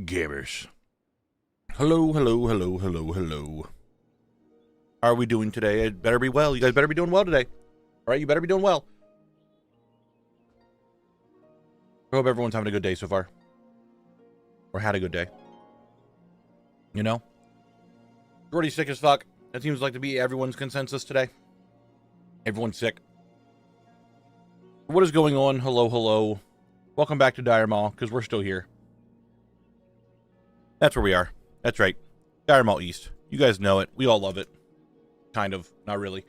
gamers. Hello, hello, hello, hello, hello. How are we doing today? It better be well. You guys better be doing well today. All right, you better be doing well. I hope everyone's having a good day so far. Or had a good day. You know? Already sick as fuck. That seems like to be everyone's consensus today. Everyone's sick. What is going on? Hello, hello. Welcome back to Dire Mall, because we're still here. That's where we are. That's right. Dire Mall East. You guys know it. We all love it. Kind of. Not really.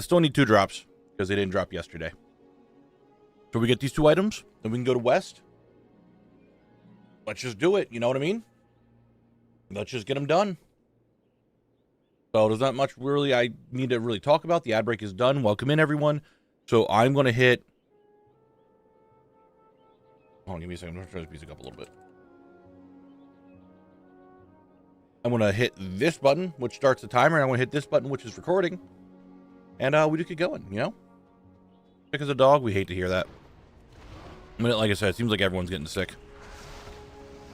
Still need 2 drops, because they didn't drop yesterday. So we get these 2 items, then we can go to West. Let's just do it. You know what I mean? Let's just get them done. So there's not much really I need to really talk about. The ad break is done. Welcome in, everyone. So I'm going to hit... Hold on, give me a second. I'm going to turn this music up a little bit. I'm going to hit this button, which starts the timer. And I'm going to hit this button, which is recording. And we just get going, you know? Sick as a dog. We hate to hear that. I mean, like I said, it seems like everyone's getting sick.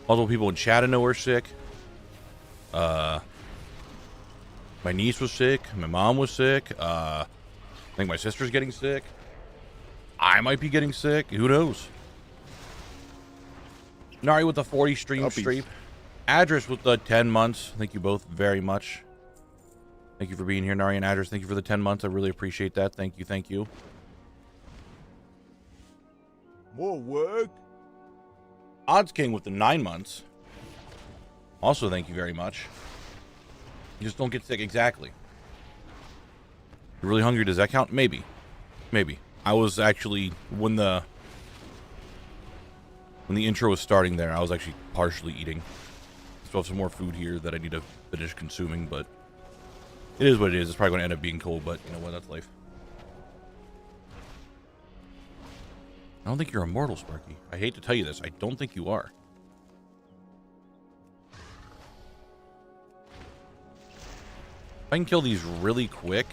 Multiple people in chat I know are sick. My niece was sick. My mom was sick. I think my sister's getting sick. I might be getting sick. Who knows? Nari with the 40 stream. Address with the 10 months. Thank you both very much. Thank you for being here, Nari and Address. Thank you for the 10 months. I really appreciate that. Thank you. Thank you. More work. Odds King with the 9 months. Also, thank you very much. You just don't get sick. Exactly. You're really hungry. Does that count? Maybe. Maybe. I was actually, when the intro was starting there, I was actually partially eating. Still have some more food here that I need to finish consuming, but it is what it is. It's probably going to end up being cold, but you know what? That's life. I don't think you're immortal, Sparky. I hate to tell you this. I don't think you are. If I can kill these really quick,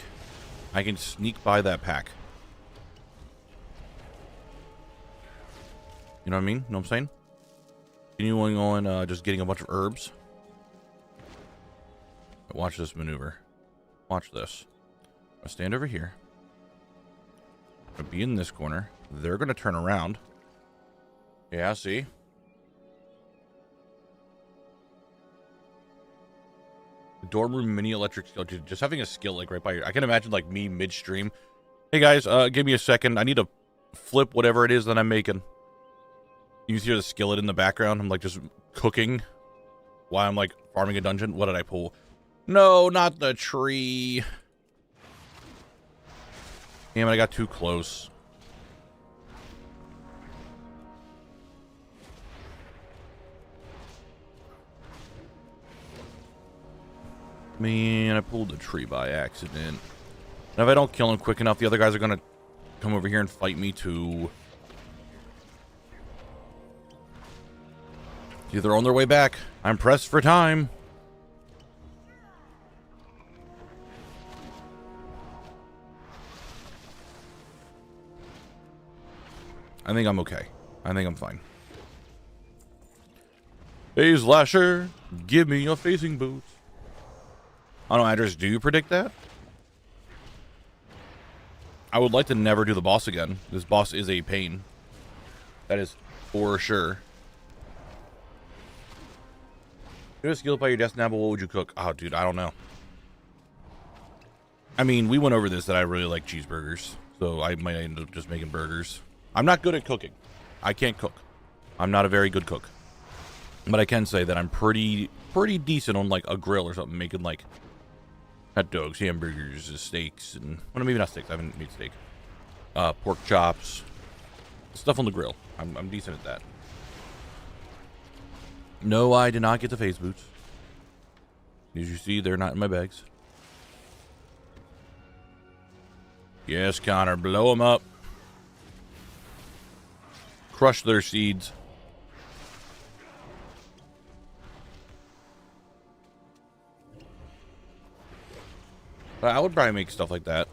I can sneak by that pack. You know what I mean? Know what I'm saying? Continuing on just getting a bunch of herbs. Watch this maneuver. Watch this. I'm going to stand over here. I'm going to be in this corner. They're going to turn around. Yeah, see? Dorm room mini electric skill. Dude, just having a skill like right by here. I can imagine like me midstream. Hey guys, give me a second. I need to flip whatever it is that I'm making. You hear the skillet in the background. I'm like just cooking while I'm like farming a dungeon. What did I pull? No, not the tree. Damn it, I got too close. Man, I pulled the tree by accident. And if I don't kill him quick enough, the other guys are going to come over here and fight me too. They're on their way back. I'm pressed for time. I think I'm okay. I think I'm fine. Hey, Slasher, give me your facing boots. I don't know, Address, do you predict that? I would like to never do the boss again. This boss is a pain. That is for sure. If you had a skill by your desk, Knabble, what would you cook? Oh, dude, I don't know. I mean, we went over this that I really like cheeseburgers. So I might end up just making burgers. I'm not good at cooking. I can't cook. I'm not a very good cook. But I can say that I'm pretty decent on like a grill or something, making like hot dogs, hamburgers, steaks, and well, maybe not steaks. I haven't made steak. Pork chops, stuff on the grill. I'm decent at that. No, I did not get the face boots. As you see, they're not in my bags. Yes, Connor, blow them up. Crush their seeds. I would probably make stuff like that.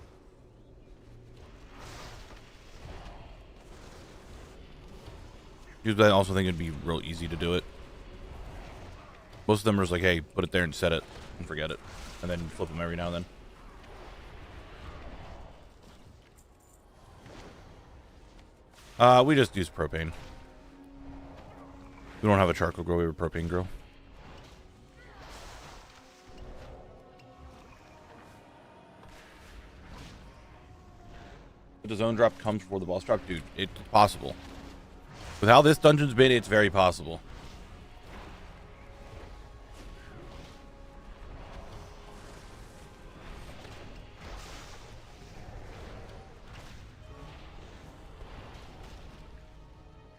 Because I also think it'd be real easy to do it. Most of them are just like, hey, put it there and set it and forget it. And then flip them every now and then. We just use propane. We don't have a charcoal grill, we have a propane grill. But the zone drop comes before the boss drop? Dude, it's possible. With how this dungeon's been, it's very possible.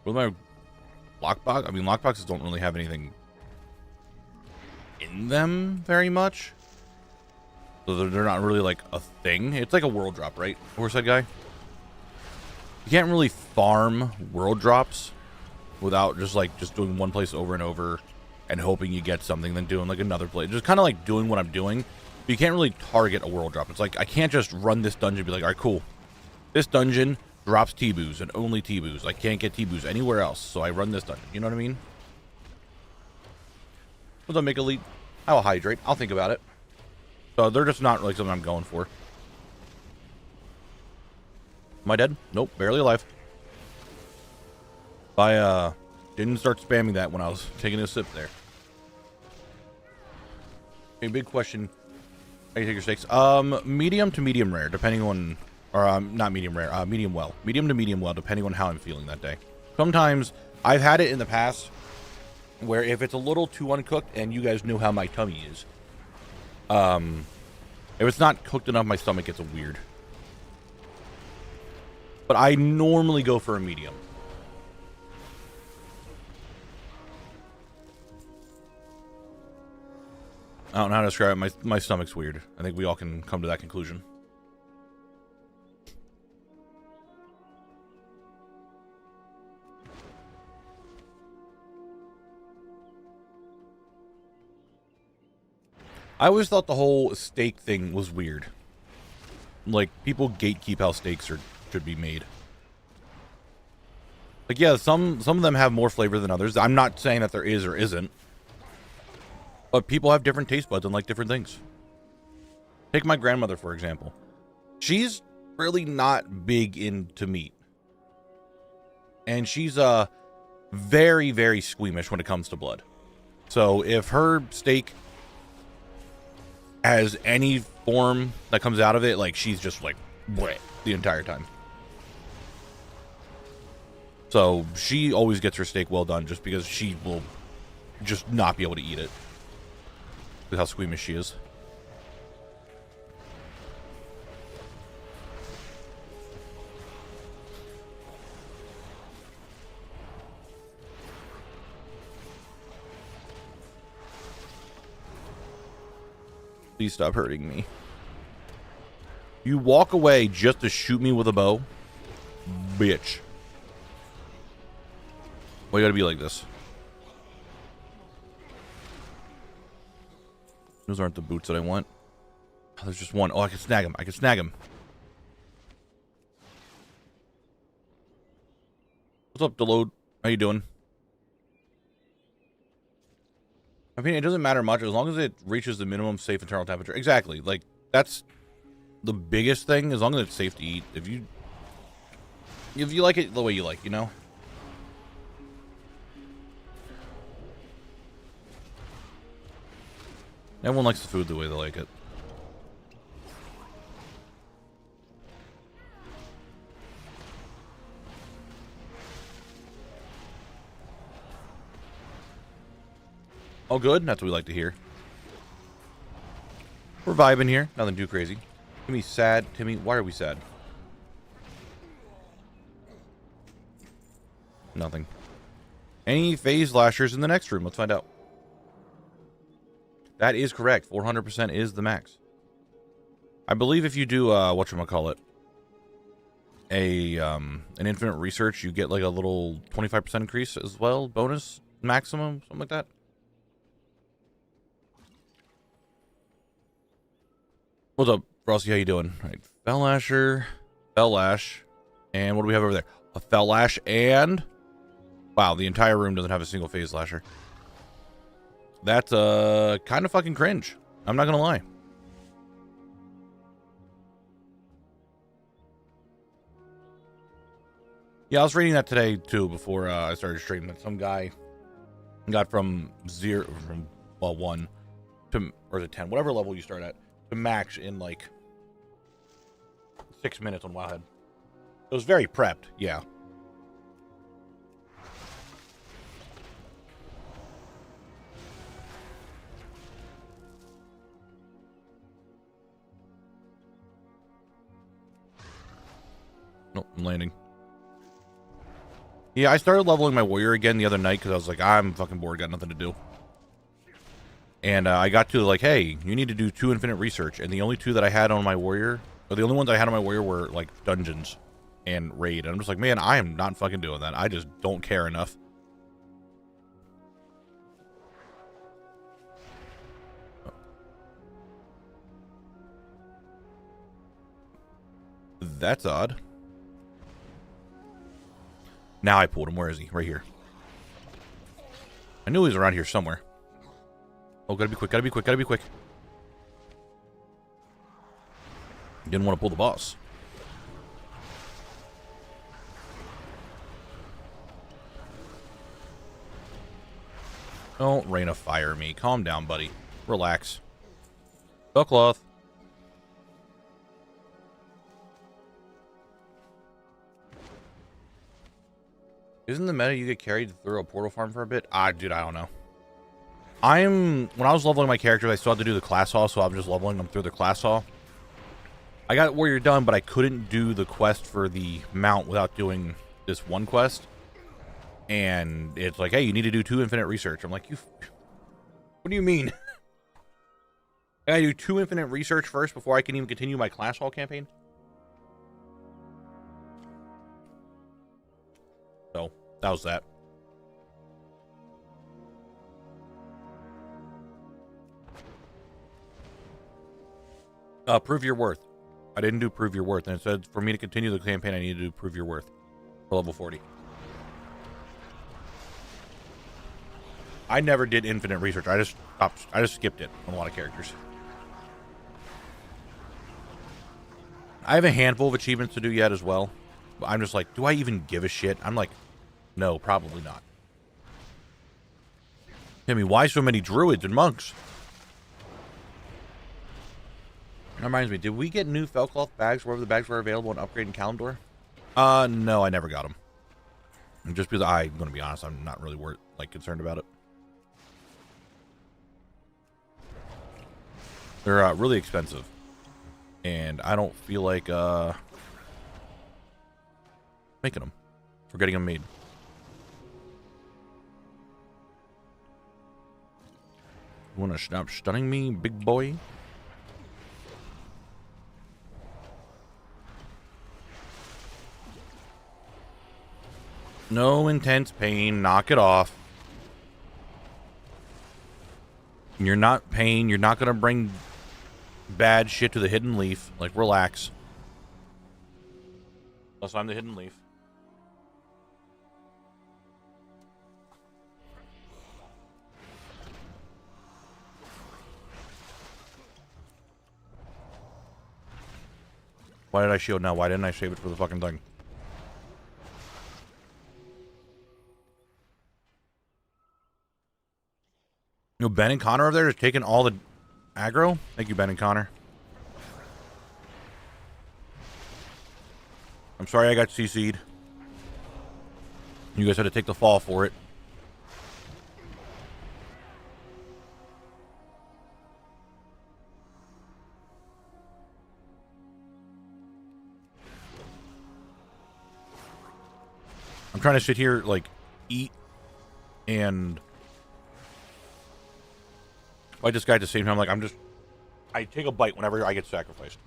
With my lockbox, I mean, lockboxes don't really have anything in them very much. So they're not really like a thing. It's like a world drop, right? Horsehead guy? You can't really farm world drops without just doing one place over and over and hoping you get something, then doing like another place. Just kind of like doing what I'm doing. But you can't really target a world drop. It's like, I can't just run this dungeon and be like, all right, cool. This dungeon drops T-boos and only T-boos. I can't get T-boos anywhere else, so I run this dungeon. You know what I mean? Well, don't make elite. I will hydrate. I'll think about it. So they're just not like something I'm going for. Am I dead? Nope, barely alive. I didn't start spamming that when I was taking a sip there. Okay, big question. How do you take your steaks? Medium to medium rare, depending on, or not medium rare, medium well. Medium to medium well, depending on how I'm feeling that day. Sometimes I've had it in the past where if it's a little too uncooked, and you guys know how my tummy is, if it's not cooked enough, my stomach gets weird. But I normally go for a medium. I don't know how to describe it. My stomach's weird. I think we all can come to that conclusion. I always thought the whole steak thing was weird. Like, people gatekeep how steaks should be made. Like, yeah, some of them have more flavor than others. I'm not saying that there is or isn't. But people have different taste buds and like different things. Take my grandmother, for example. She's really not big into meat. And she's very, very squeamish when it comes to blood. So if her steak has any form that comes out of it, like, she's just like bleh the entire time. So she always gets her steak well done just because she will just not be able to eat it with how squeamish she is. Please stop hurting me. You walk away just to shoot me with a bow? Bitch. Why you gotta be like this? Those aren't the boots that I want. Oh, there's just one. Oh, I can snag him. I can snag him. What's up, Deload? How you doing? I mean, it doesn't matter much as long as it reaches the minimum safe internal temperature. Exactly. Like, that's the biggest thing. As long as it's safe to eat. If you like it the way you like, you know? Everyone likes the food the way they like it. All good? That's what we like to hear. We're vibing here. Nothing too crazy. Timmy's sad. Timmy, why are we sad? Nothing. Any phase lashers in the next room? Let's find out. That is correct. 400% is the max. I believe if you do, whatchamacallit, an infinite research, you get like a little 25% increase as well. Bonus, maximum, something like that. What's up, Frosty? How you doing? All right, Fell Lasher, Fell Lash, and what do we have over there? A Fell Lash and... Wow, the entire room doesn't have a single phase lasher. That's kind of fucking cringe. I'm not gonna lie. Yeah, I was reading that today too before I started streaming. That some guy got from 1 to, or is it 10, whatever level you start at, to max in like 6 minutes on WoWHead. It was very prepped, yeah. Nope, I'm landing. Yeah, I started leveling my warrior again the other night because I was like, I'm fucking bored, got nothing to do. And I got to like, hey, you need to do 2 infinite research. And the only 2 that I had on my warrior, or the only ones I had on my warrior were like dungeons and raid. And I'm just like, man, I am not fucking doing that. I just don't care enough. That's odd. Now I pulled him. Where is he? Right here. I knew he was around here somewhere. Oh, gotta be quick, gotta be quick, gotta be quick. Didn't want to pull the boss. Don't rain of fire me. Calm down, buddy. Relax. Spell cloth. Isn't the meta you get carried through a portal farm for a bit? Dude, I don't know. When I was leveling my characters, I still had to do the class hall, so I'm just leveling them through the class hall. I got warrior done, but I couldn't do the quest for the mount without doing this one quest. And it's like, hey, you need to do 2 infinite research. I'm like, what do you mean? I gotta do 2 infinite research first before I can even continue my class hall campaign? So, that was that. Prove your worth. I didn't do prove your worth, and it said for me to continue the campaign, I need to do prove your worth for level 40. I never did infinite research. I just skipped it on a lot of characters. I have a handful of achievements to do yet as well. But I'm just like, do I even give a shit? I'm like, no, probably not. Timmy, why so many druids and monks? That reminds me, did we get new Felcloth bags wherever the bags were available and upgrade in Kalimdor? No, I never got them. Just because I'm going to be honest, I'm not really concerned about it. They're really expensive. And I don't feel like making them. Or getting them made. You want to stop stunning me, big boy? No intense pain. Knock it off. You're not pain. You're not going to bring bad shit to the hidden leaf. Like, relax. Unless I'm the hidden leaf. Why did I shield now? Why didn't I save it for the fucking thing? You know, Ben and Connor over there just taking all the aggro. Thank you, Ben and Connor. I'm sorry I got CC'd. You guys had to take the fall for it. I'm trying to sit here, like, eat and fight this guy at the same time. Like, I take a bite whenever I get sacrificed.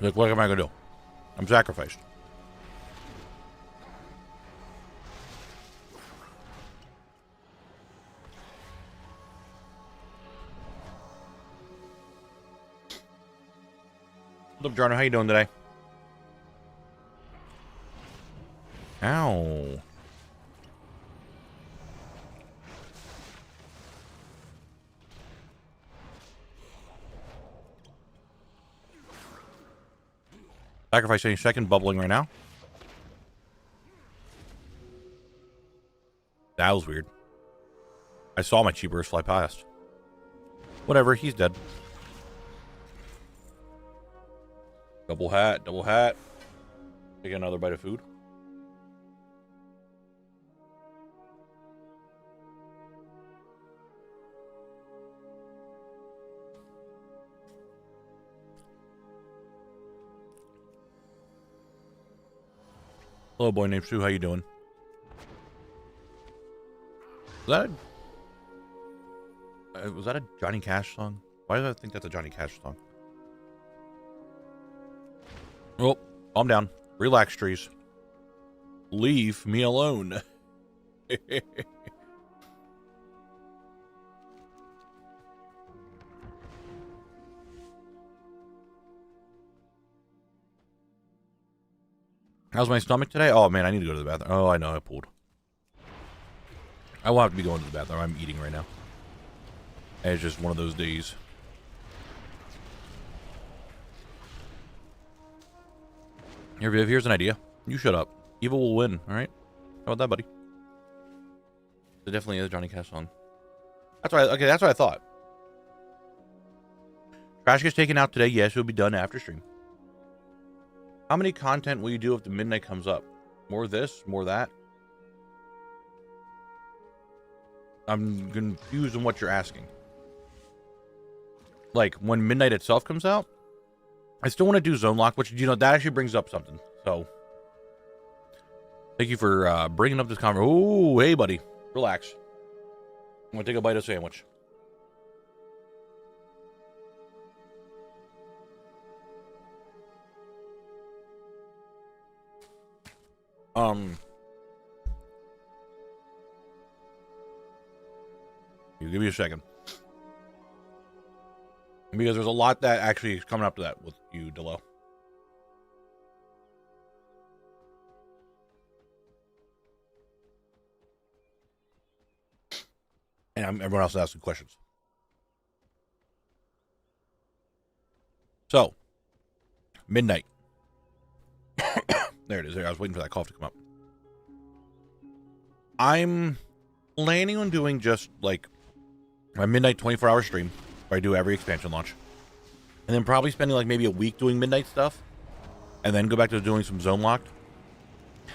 Like, what am I going to do? I'm sacrificed. What's up, Jarno? How you doing today? Ow. Sacrifice any second, bubbling right now. That was weird. I saw my cheapers fly past. Whatever, he's dead. Double hat, double hat. Take another bite of food. Hello, boy named Sue. How you doing? Was that a Johnny Cash song? Why do I think that's a Johnny Cash song? Oh, calm down. Relax, trees. Leave me alone. How's my stomach today? Oh, man, I need to go to the bathroom. Oh, I know, I pulled. I will have to be going to the bathroom. I'm eating right now. And it's just one of those days. Here, Viv, here's an idea. You shut up. Evil will win, all right? How about that, buddy? It definitely is a Johnny Cash song. That's what okay, that's what I thought. Trash gets taken out today. Yes, it'll be done after stream. How many content will you do if the midnight comes up? More this, more that? I'm confused on what you're asking. Like, when midnight itself comes out, I still want to do zone lock, which, you know, that actually brings up something. So, thank you for bringing up this conversation. Oh, hey, buddy. Relax. I'm going to take a bite of sandwich. You give me a second. Because there's a lot that actually is coming up to that with you, Delo. And everyone else is asking questions. So, midnight. There it is. There, I was waiting for that cough to come up. I'm planning on doing just like my midnight 24-hour stream where I do every expansion launch. And then probably spending like maybe a week doing midnight stuff. And then go back to doing some zone locked.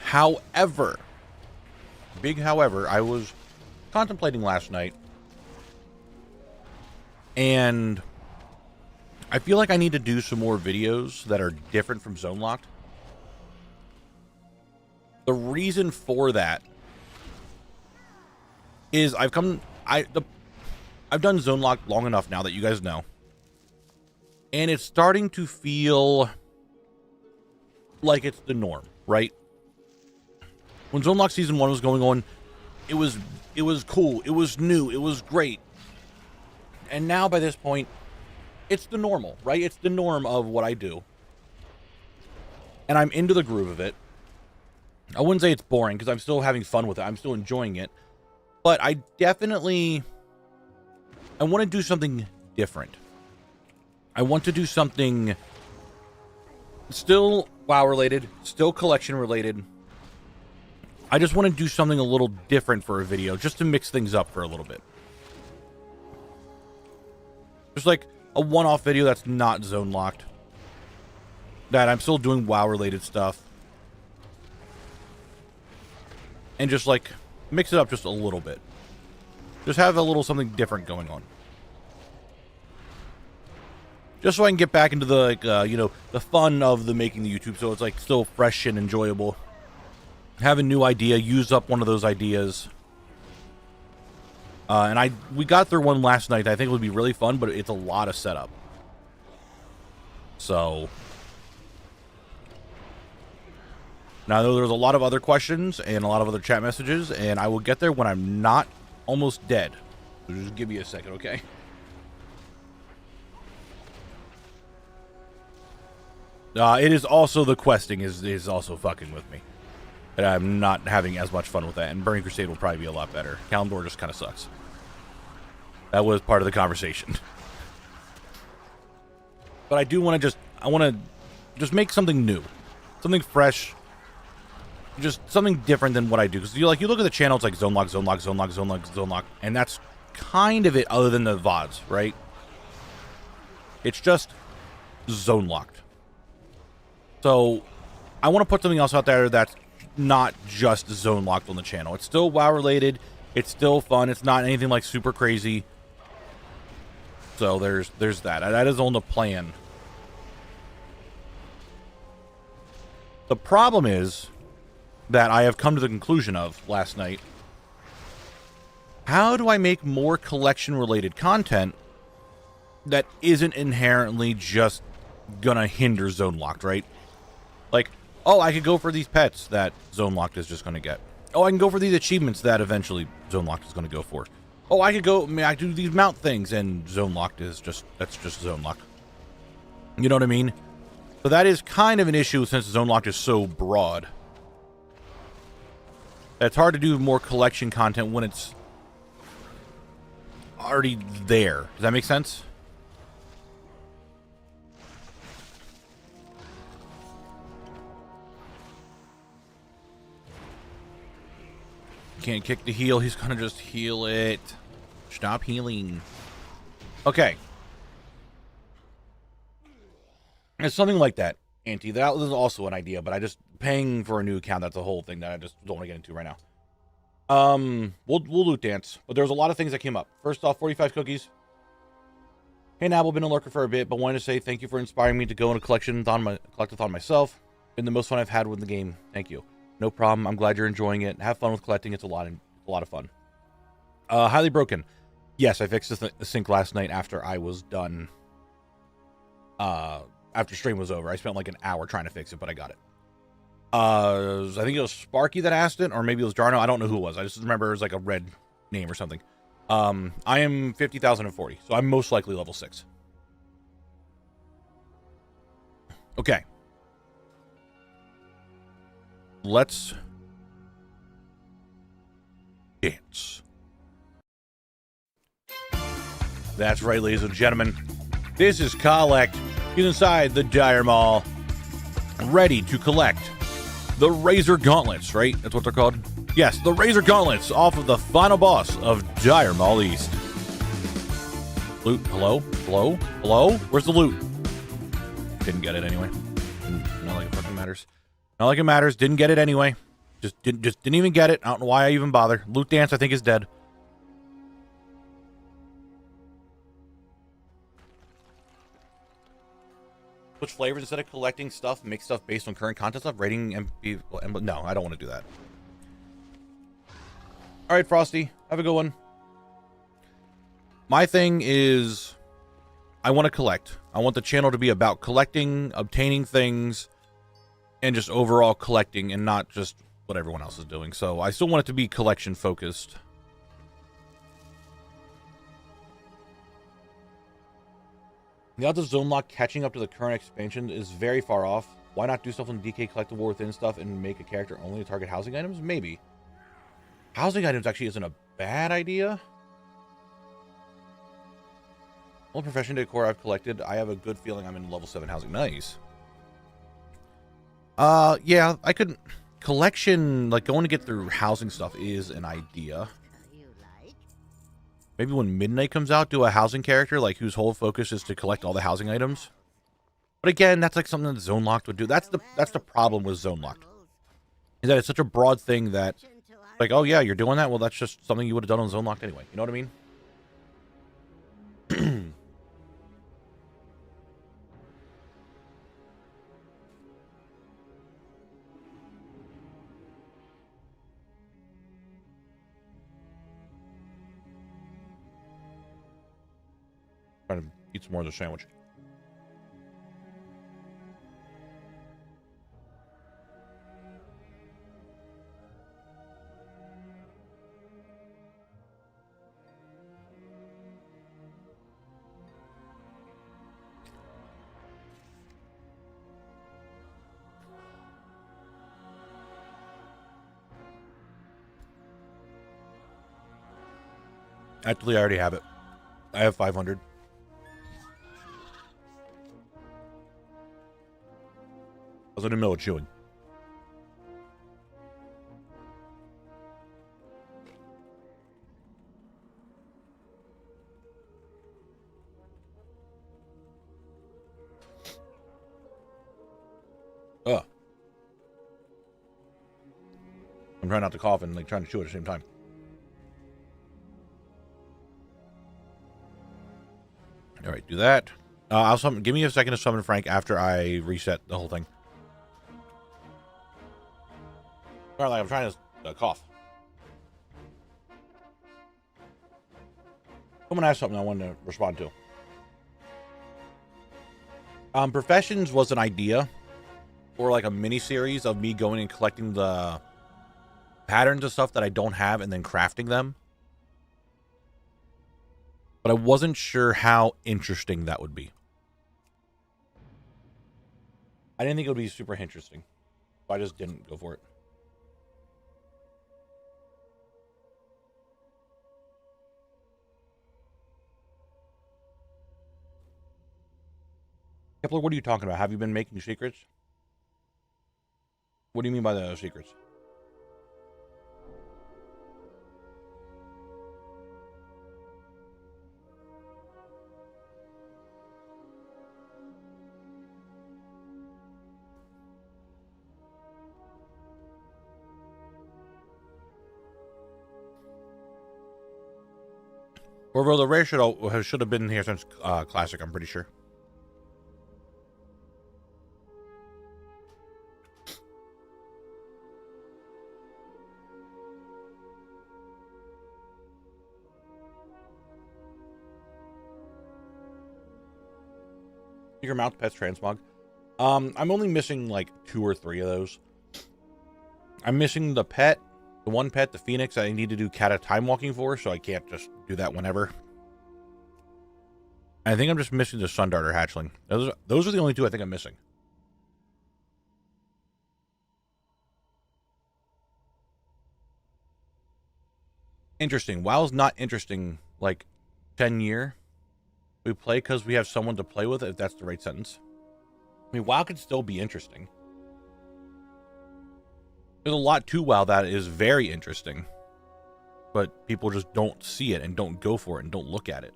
However, big however, I was contemplating last night. And I feel like I need to do some more videos that are different from zone locked. The reason for that is I've done zone lock long enough now that you guys know, and it's starting to feel like it's the norm, right? When zone lock season 1 was going on, it was cool, it was new, it was great, and now by this point, it's the normal, right? It's the norm of what I do, and I'm into the groove of it. I wouldn't say it's boring because I'm still having fun with it. I'm still enjoying it. But I want to do something different. I want to do something still WoW related, still collection related. I just want to do something a little different for a video, just to mix things up for a little bit. Just like a one-off video that's not zone locked. That I'm still doing WoW related stuff. And just like mix it up just a little bit. Just have a little something different going on. Just so I can get back into the like, the fun of the making the YouTube, so it's like still fresh and enjoyable. Have a new idea, use up one of those ideas. And we got through one last night. I think it would be really fun, but it's a lot of setup. So now, I know there's a lot of other questions and a lot of other chat messages, and I will get there when I'm not almost dead. So just give me a second, okay? It is also the questing is also fucking with me. And I'm not having as much fun with that. And Burning Crusade will probably be a lot better. Kalimdor just kind of sucks. That was part of the conversation. But I do want to just make something new, something fresh, just something different than what I do. Because you look at the channel, it's like zone lock, zone lock, zone lock, zone lock, zone lock, and that's kind of it. Other than the VODs, right? It's just zone locked. So I want to put something else out there that's not just zone locked on the channel. It's still WoW related. It's still fun. It's not anything like super crazy. So there's that. That is on the plan. The problem is that I have come to the conclusion of last night. How do I make more collection related content that isn't inherently just gonna hinder zone locked, right? Like, oh, I could go for these pets that zone locked is just gonna get. Oh, I can go for these achievements that eventually zone locked is gonna go for. Oh, I do these mount things and zone locked is that's just zone locked. You know what I mean? So that is kind of an issue since zone locked is so broad. It's hard to do more collection content when it's already there. Does that make sense? Can't kick the heal. He's gonna just heal it. Stop healing. Okay. It's something like that, Auntie. That was also an idea, but I just paying for a new account. That's a whole thing that I just don't want to get into right now. We'll loot dance, but there's a lot of things that came up. First off, 45 cookies. Hey, Knabble, been a lurker for a bit, but wanted to say thank you for inspiring me to go on a collectathon myself. Been the most fun I've had with the game. Thank you. No problem. I'm glad you're enjoying it. Have fun with collecting. It's a lot of fun. Highly broken. Yes, I fixed the sync last night after I was done. After stream was over. I spent like an hour trying to fix it, but I got it. I think it was Sparky that asked it, or maybe it was Jarno. I don't know who it was. I just remember it was like a red name or something. I am 50,040, so I'm most likely level 6. Okay. Let's dance. That's right, ladies and gentlemen. This is Collect. He's inside the Dire Mall, ready to collect the Razor Gauntlets, right? That's what they're called? Yes, the Razor Gauntlets off of the final boss of Dire Mall East. Loot, hello? Hello? Hello? Where's the loot? Didn't get it anyway. Not like it fucking matters. Not like it matters. Didn't get it anyway. Just didn't even get it. I don't know why I even bother. Loot dance, I think, is dead. Switch flavors instead of collecting stuff. Make stuff based on current content stuff. Rating MP. No, I don't want to do that. All right, Frosty. Have a good one. My thing is, I want to collect. I want the channel to be about collecting, obtaining things, and just overall collecting and not just what everyone else is doing. So I still want it to be collection focused. The odds of zone lock catching up to the current expansion is very far off. Why not do stuff on DK, collect the war within stuff, and make a character only to target housing items? Maybe. Housing items actually isn't a bad idea. All profession decor I've collected, I have a good feeling I'm in level 7 housing. Nice. Yeah, I could... Collection, like going to get through housing stuff is an idea. Maybe when Midnight comes out, do a housing character, like whose whole focus is to collect all the housing items. But again, that's like something that Zone Locked would do. That's the problem with Zone Locked. Is that it's such a broad thing that, like, oh yeah, you're doing that? Well, that's just something you would have done on Zone Locked anyway. You know what I mean? Trying to eat some more of the sandwich. Actually, I already have it. I have 500. I was in the middle of chewing. Ugh. I'm trying not to cough and like trying to chew at the same time. All right, do that. I'll summon. Give me a second to summon Frank after I reset the whole thing. Apparently, I'm trying to cough. Someone asked something I wanted to respond to. Professions was an idea for like a mini series of me going and collecting the patterns of stuff that I don't have and then crafting them. But I wasn't sure how interesting that would be. I didn't think it would be super interesting. So I just didn't go for it. Kepler, what are you talking about? Have you been making secrets? What do you mean by the secrets? Or the rare should have been here since Classic, I'm pretty sure. Your mount pets transmog. I'm only missing like 2 or 3 of those. I'm missing the pet, the one pet, the Phoenix. I need to do Kata time walking for, so I can't just do that whenever. I think I'm just missing the Sun Darter hatchling. Those are the only 2 I think I'm missing. Interesting. WoW's not interesting like 10-year. We play because we have someone to play with, if that's the right sentence. I mean, WoW could still be interesting. There's a lot to WoW that is very interesting. But people just don't see it and don't go for it and don't look at it.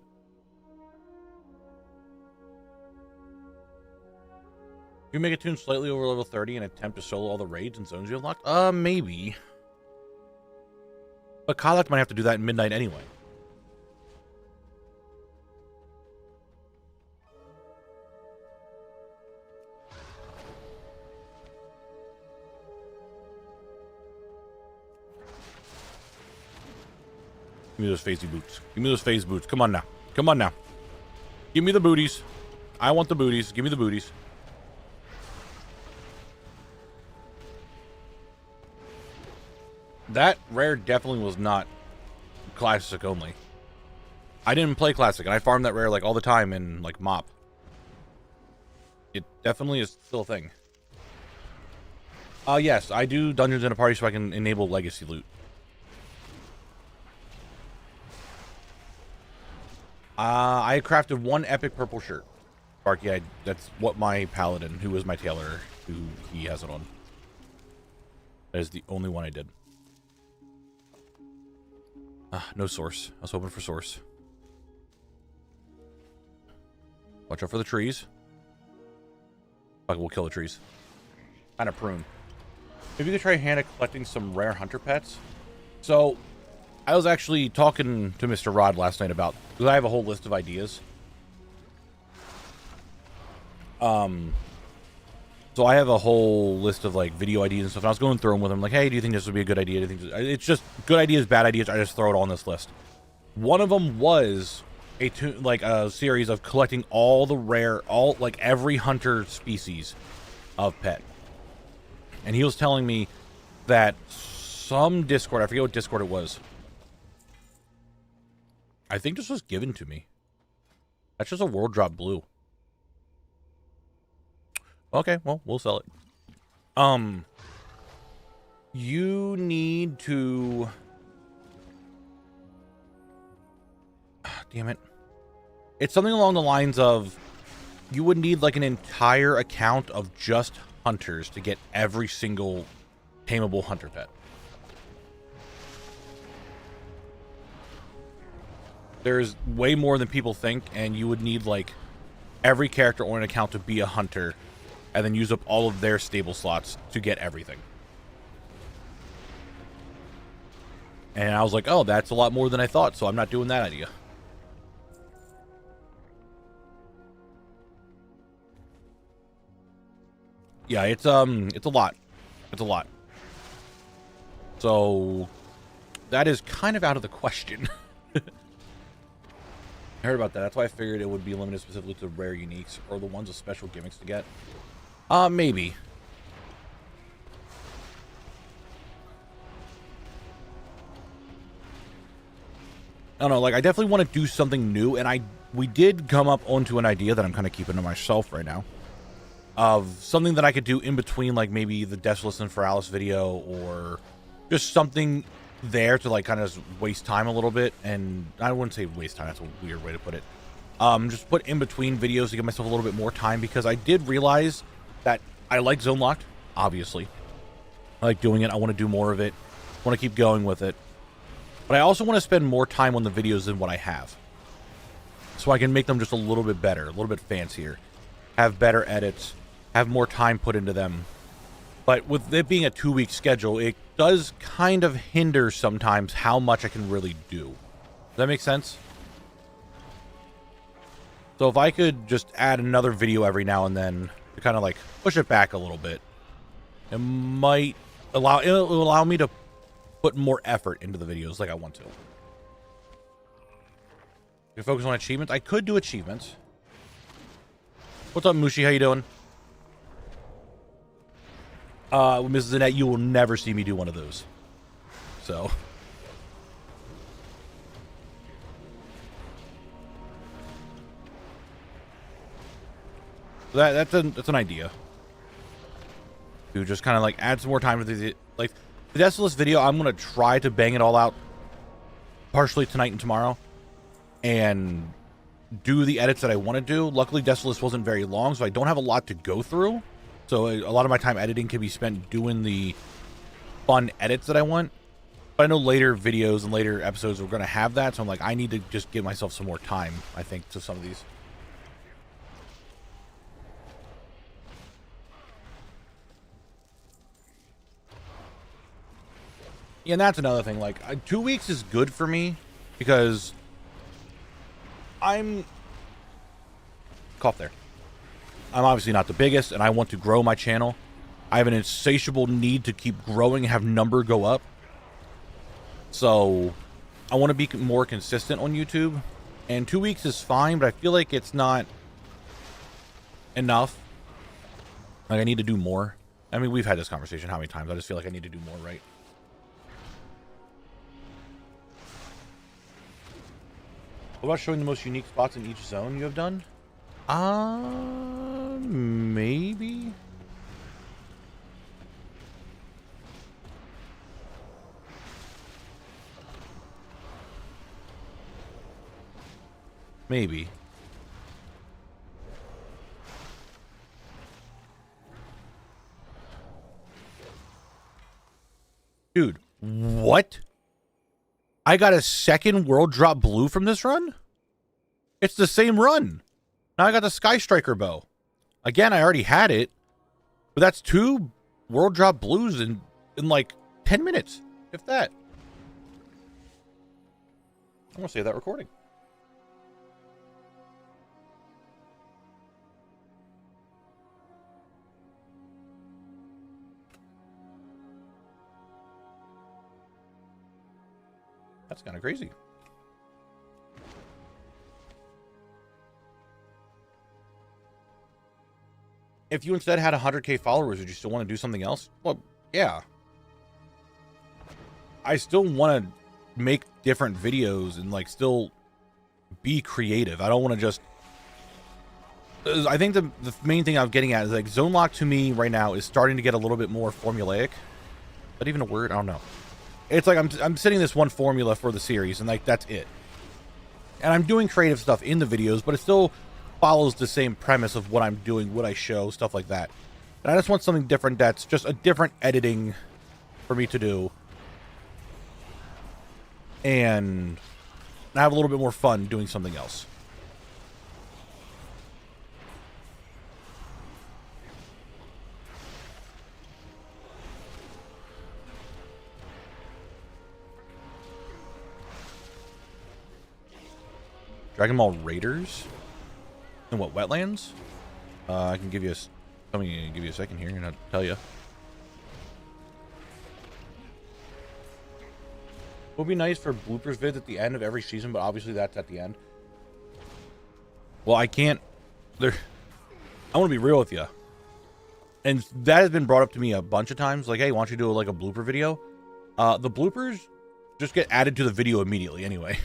If you make a tune slightly over level 30 and attempt to solo all the raids and zones you unlocked? Maybe. But Kylak might have to do that at midnight anyway. Give me those phasey boots. Give me those phase boots. Come on now. Come on now. Give me the booties. I want the booties. Give me the booties. That rare definitely was not Classic only. I didn't play Classic, and I farmed that rare like all the time in like MOP. It definitely is still a thing. Yes, I do dungeons in a party so I can enable legacy loot. I crafted 1 epic purple shirt. Sparky, that's what my paladin, who was my tailor, who he has it on. That is the only one I did. No source. I was hoping for source. Watch out for the trees. Fuck, we'll kill the trees. Kind of prune. Maybe you could try hand at collecting some rare hunter pets. So, I was actually talking to Mr. Rod last night about, because I have a whole list of ideas. So I have a whole list of like video ideas and stuff. And I was going through them with him, like, hey, do you think this would be a good idea? Do you think it's just good ideas, bad ideas? I just throw it on this list. One of them was a series of collecting all the rare, every hunter species of pet. And he was telling me that some Discord, I forget what Discord it was. I think this was given to me. That's just a world drop blue. Okay, well, we'll sell it. You need to damn it. It's something along the lines of you would need like an entire account of just hunters to get every single tameable hunter pet. There's way more than people think, and you would need like every character on an account to be a hunter and then use up all of their stable slots to get everything. And I was like, oh, that's a lot more than I thought, so I'm not doing that idea. Yeah, it's a lot. It's a lot. So that is kind of out of the question. I heard about that. That's why I figured it would be limited specifically to rare uniques or the ones with special gimmicks to get. Maybe. I don't know, like I definitely want to do something new, and we did come up onto an idea that I'm kind of keeping to myself right now. Of something that I could do in between, like maybe the Desolus and Feralis video, or just something there to like kind of waste time a little bit. And I wouldn't say waste time, that's a weird way to put it. Just put in between videos to give myself a little bit more time, because I did realize that I like Zone Locked, obviously. I like doing it. I want to do more of it. I want to keep going with it. But I also want to spend more time on the videos than what I have, so I can make them just a little bit better, a little bit fancier, have better edits, have more time put into them. But with it being a 2-week schedule, it does kind of hinder sometimes how much I can really do. Does that make sense? So if I could just add another video every now and then to kind of like push it back a little bit, it might allow me to put more effort into the videos like I want to. If you focus on achievements, I could do achievements. What's up, Mushi? How you doing? Mrs. Annette, you will never see me do one of those. So. That's an idea. To just kind of like add some more time to the like the Desolus video. I'm gonna try to bang it all out partially tonight and tomorrow, and do the edits that I want to do. Luckily, Desolus wasn't very long, so I don't have a lot to go through. So a lot of my time editing can be spent doing the fun edits that I want. But I know later videos and later episodes are going to have that, so I'm like, I need to just give myself some more time, I think, to some of these. Yeah, and that's another thing. Like, 2 weeks is good for me because I'm obviously not the biggest, and I want to grow my channel. I have an insatiable need to keep growing and have number go up. So I want to be more consistent on YouTube. And 2 weeks is fine, but I feel like it's not enough. Like, I need to do more. I mean, we've had this conversation how many times? I just feel like I need to do more, right? What about showing the most unique spots in each zone you have done? Maybe. Maybe. Dude, what? I got a second world drop blue from this run? It's the same run. Now I got the Sky Striker bow. Again, I already had it, but that's 2 world drop blues in like 10 minutes, if that. I'm gonna save that recording. That's kind of crazy. If you instead had 100K followers, would you still want to do something else? Well, yeah. I still want to make different videos and like still be creative. I don't want to just... I think the main thing I'm getting at is like Zone Lock to me right now is starting to get a little bit more formulaic. Is that even a word? I don't know. It's like I'm setting this one formula for the series, and like that's it. And I'm doing creative stuff in the videos, but it still follows the same premise of what I'm doing, what I show, stuff like that. And I just want something different that's just a different editing for me to do. And have a little bit more fun doing something else. Dragon Ball Raiders? In what, wetlands? I can give you a... Let me give you a second here and I'll tell you. It would be nice for bloopers vids at the end of every season, but obviously that's at the end. Well, I can't... I want to be real with you. And that has been brought up to me a bunch of times. Like, hey, why don't you do like a blooper video? The bloopers just get added to the video immediately anyway.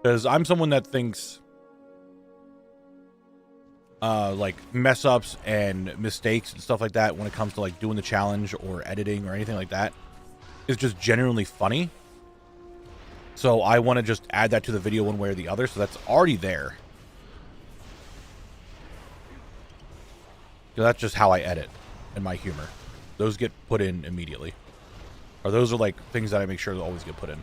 Because I'm someone that thinks like mess ups and mistakes and stuff like that when it comes to like doing the challenge or editing or anything like that is just genuinely funny. So I want to just add that to the video one way or the other, so that's already there. So that's just how I edit and my humor. Those get put in immediately. Or those are like things that I make sure to always get put in.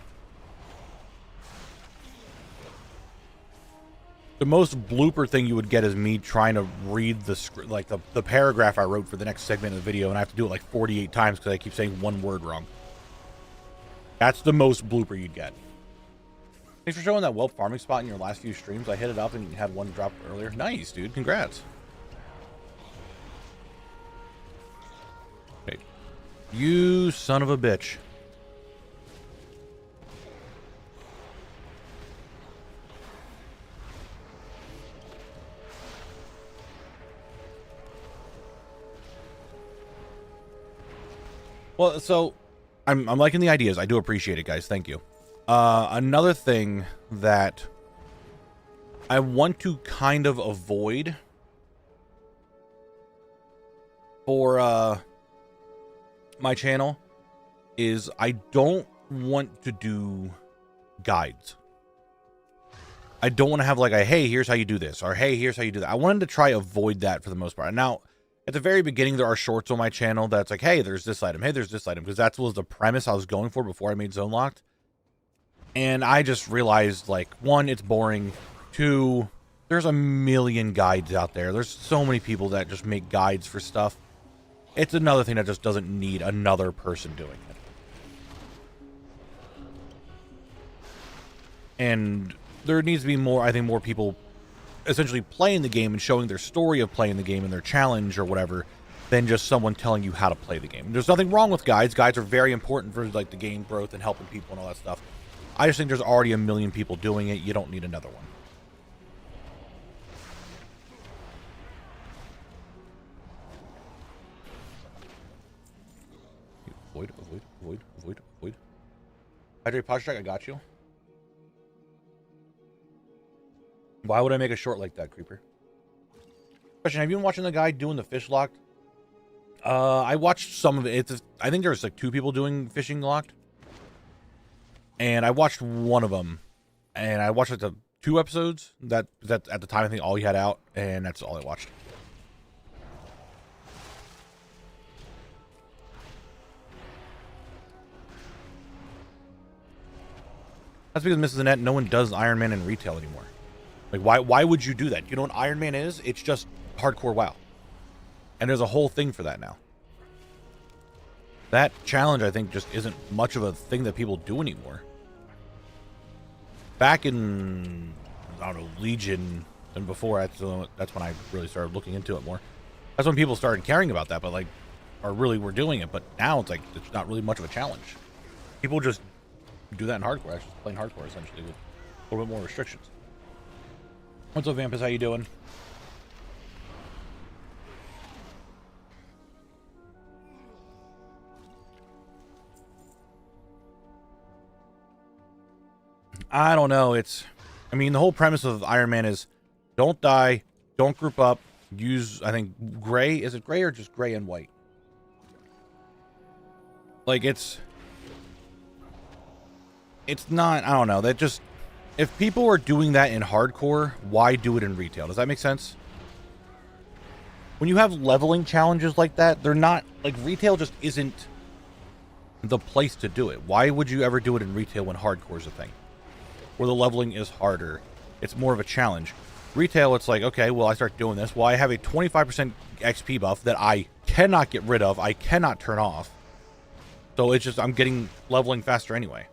The most blooper thing you would get is me trying to read the script, like the paragraph I wrote for the next segment of the video, and I have to do it like 48 times because I keep saying one word wrong. That's the most blooper you'd get. Thanks for showing that whelp farming spot in your last few streams. I hit it up and you had one drop earlier. Nice, dude. Congrats. Okay. You son of a bitch. Well, so I'm liking the ideas. I do appreciate it, guys. Thank you. Another thing that I want to kind of avoid for my channel is I don't want to do guides. I don't want to have like a, hey, here's how you do this, or hey, here's how you do that. I wanted to try avoid that for the most part. Now, at the very beginning, there are shorts on my channel that's like, hey, there's this item. Hey, there's this item. Because that was the premise I was going for before I made Zone Locked. And I just realized, like, one, it's boring. Two, there's a million guides out there. There's so many people that just make guides for stuff. It's another thing that just doesn't need another person doing it. And there needs to be more, I think, more people essentially playing the game and showing their story of playing the game and their challenge or whatever than just someone telling you how to play the game. There's nothing wrong with guides. Guides are very important for like the game growth and helping people and all that stuff. I just think there's already a million people doing it. You don't need another one. Avoid. Hydrate posture track, I got you. Why would I make a short like that, Creeper? Question, have you been watching the guy doing the fish locked? I watched some of it. I think there's like 2 people doing fishing locked. And I watched one of them. And I watched like the 2 episodes. That at the time I think all he had out. And that's all I watched. That's because Mrs. Annette, no one does Iron Man in retail anymore. Like, why would you do that? You know what Iron Man is? It's just hardcore WoW. And there's a whole thing for that now. That challenge, I think, just isn't much of a thing that people do anymore. Back in, I don't know, Legion and before, that's when I really started looking into it more. That's when people started caring about that, but like, or really were doing it. But now it's like, it's not really much of a challenge. People just do that in hardcore, actually playing hardcore essentially with a little bit more restrictions. What's up, Vampus? How you doing? I don't know. I mean, the whole premise of Iron Man is don't die, don't group up, use, I think, gray. Is it gray or just gray and white? Like, it's not, I don't know. That just, if people are doing that in hardcore, why do it in retail? Does that make sense? When you have leveling challenges like that, they're not, like, retail just isn't the place to do it. Why would you ever do it in retail when hardcore is a thing? Where the leveling is harder. It's more of a challenge. Retail, it's like, okay, well, I start doing this. Well, I have a 25% XP buff that I cannot get rid of. I cannot turn off. So it's just, I'm getting leveling faster anyway.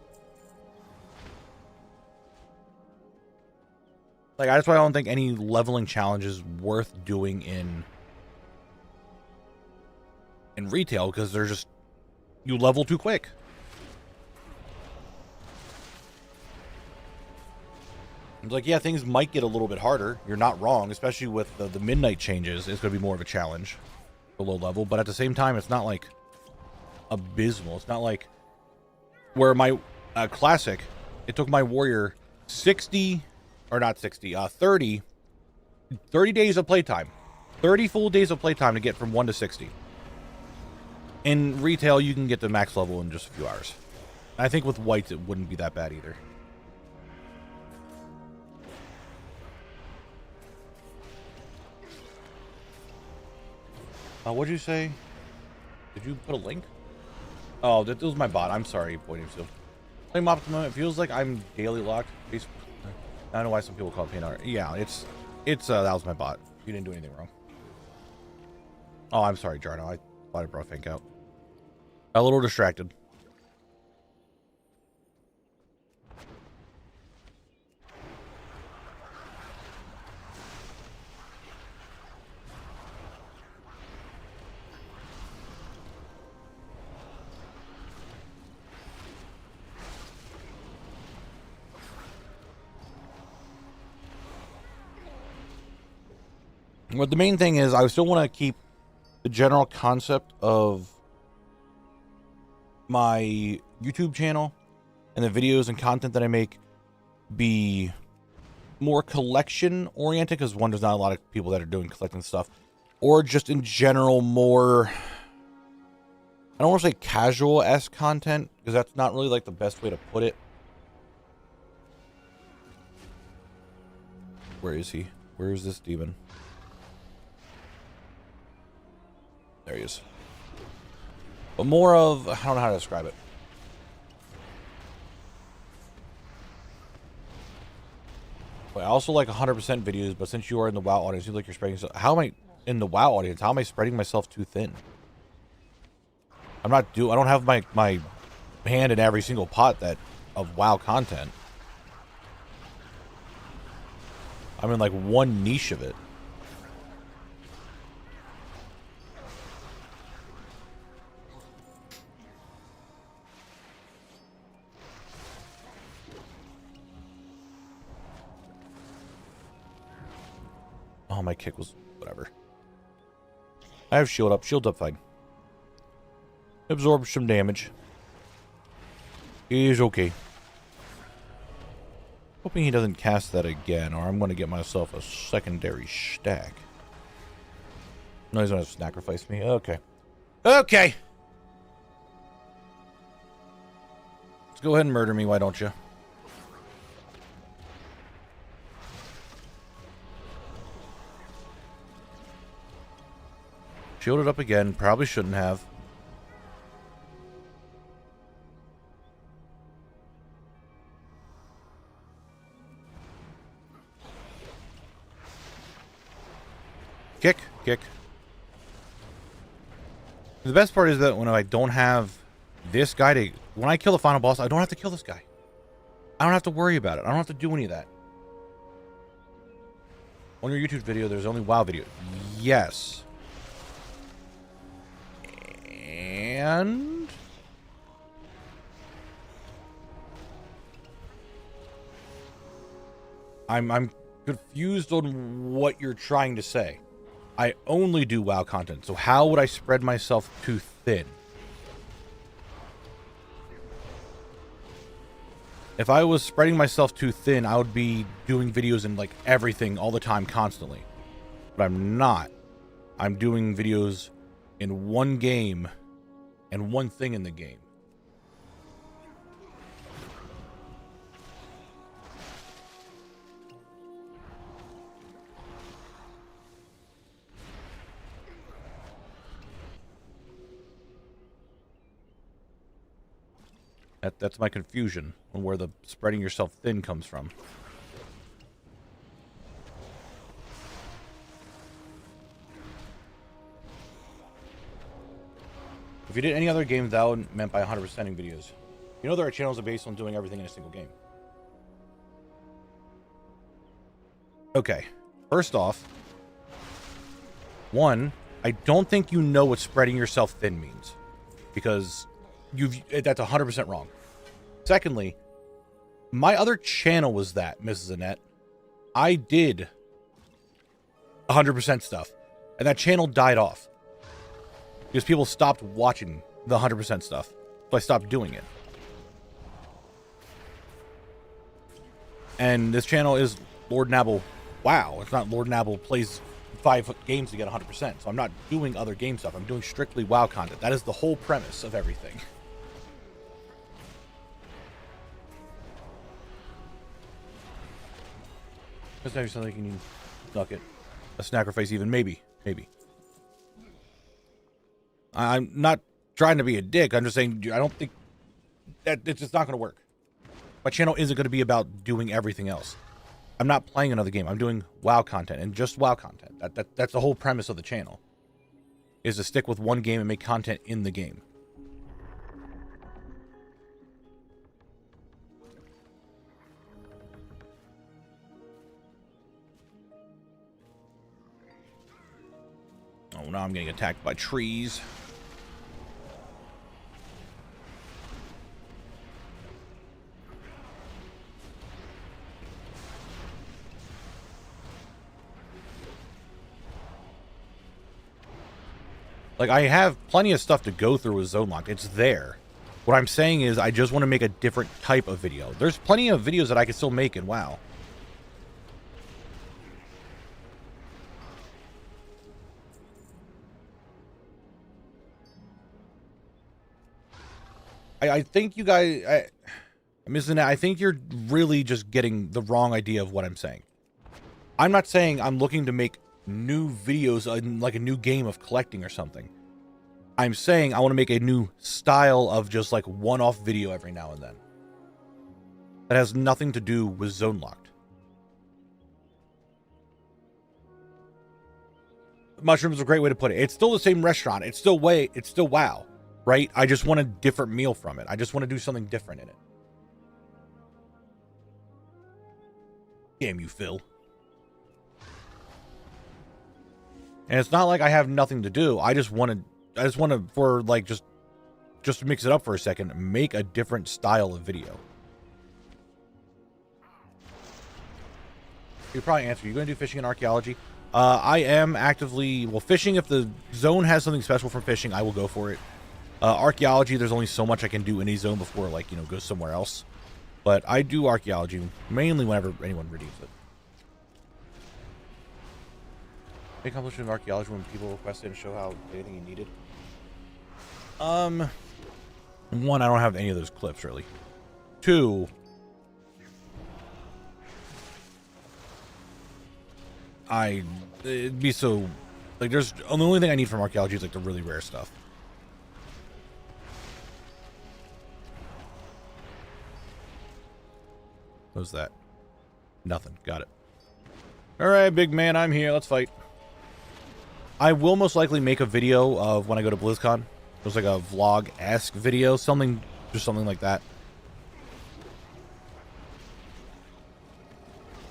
Like, that's why I don't think any leveling challenge is worth doing in retail, because they're just, you level too quick. It's like, yeah, things might get a little bit harder. You're not wrong, especially with the midnight changes. It's going to be more of a challenge, the low level. But at the same time, it's not like abysmal. It's not like where my classic, it took my warrior 30 days of playtime. 30 full days of playtime to get from 1 to 60. In retail, you can get to max level in just a few hours. I think with whites, it wouldn't be that bad either. What'd you say? Did you put a link? Oh, that was my bot. I'm sorry, pointing to. Playing mop at the moment. It feels like I'm daily locked. I don't know why some people call it pain art. Yeah, it's that was my bot. You didn't do anything wrong. Oh, I'm sorry, Jarno. I thought I brought Fink out. A little distracted. But the main thing is, I still want to keep the general concept of my YouTube channel and the videos and content that I make be more collection oriented, because one, there's not a lot of people that are doing collecting stuff, or just in general more, I don't want to say casual-esque content, because that's not really like the best way to put it. Where is he? Where is this demon? There he is. But more of, I don't know how to describe it. But I also like 100% videos, but since you are in the WoW audience, you like you're spreading yourself. How am I in the WoW audience? How am I spreading myself too thin? I don't have my hand in every single pot of WoW content. I'm in like one niche of it. Oh, my kick was whatever. I have shield up. Shield's up fine. Absorb some damage. Is okay. Hoping he doesn't cast that again, or I'm going to get myself a secondary stack. No, he's going to sacrifice me. Okay. Okay! Let's go ahead and murder me, why don't you? Shielded up again. Probably shouldn't have. Kick, kick. The best part is that when I don't have this guy to... When I kill the final boss, I don't have to kill this guy. I don't have to worry about it. I don't have to do any of that. On your YouTube video, there's only WoW video. Yes. And... I'm confused on what you're trying to say. I only do WoW content, so how would I spread myself too thin? If I was spreading myself too thin, I would be doing videos in like everything all the time, constantly. But I'm not. I'm doing videos in one game and one thing in the game. That's my confusion on where the spreading yourself thin comes from. If you did any other game, that would meant by 100%ing videos. You know there are channels that are based on doing everything in a single game. Okay. First off, one, I don't think you know what spreading yourself thin means. Because that's 100% wrong. Secondly, my other channel was that, Mrs. Annette. I did 100% stuff. And that channel died off. Because people stopped watching the 100% stuff. So I stopped doing it. And this channel is Lord Knabble. Wow, it's not Lord Knabble plays 5 games to get 100%. So I'm not doing other game stuff. I'm doing strictly WoW content. That is the whole premise of everything. Doesn't have something you can duck it. A sacrifice even. Maybe. I'm not trying to be a dick. I'm just saying I don't think that it's just not going to work. My channel isn't going to be about doing everything else. I'm not playing another game. I'm doing WoW content and just WoW content. That's the whole premise of the channel. Is to stick with one game and make content in the game. Oh, now I'm getting attacked by trees. Like, I have plenty of stuff to go through with Zone Lock. It's there. What I'm saying is I just want to make a different type of video. There's plenty of videos that I can still make in WoW. I think you guys... I'm missing that. I think you're really just getting the wrong idea of what I'm saying. I'm not saying I'm looking to make new videos in like a new game of collecting or something. I'm saying I want to make a new style of just like one-off video every now and then. That has nothing to do with Zone Locked. Mushroom is a great way to put it. It's still the same restaurant. It's still WoW, right? I just want a different meal from it. I just want to do something different in it. Damn you, Phil. And it's not like I have nothing to do. I just want to, for like, just to mix it up for a second, make a different style of video. You probably answer. You going to do fishing and archaeology? I am actively, well, fishing. If the zone has something special from fishing, I will go for it. Archaeology, there's only so much I can do in a zone before, like, you know, go somewhere else. But I do archaeology mainly whenever anyone redeems it. Accomplishment of archaeology when people request it and show how anything you needed. One, I don't have any of those clips really. Two, it'd be so, like, there's the only thing I need from archaeology is like the really rare stuff. What's that? Nothing. Got it. All right, big man, I'm here. Let's fight. I will most likely make a video of when I go to BlizzCon. Just like a vlog-esque video, just something like that.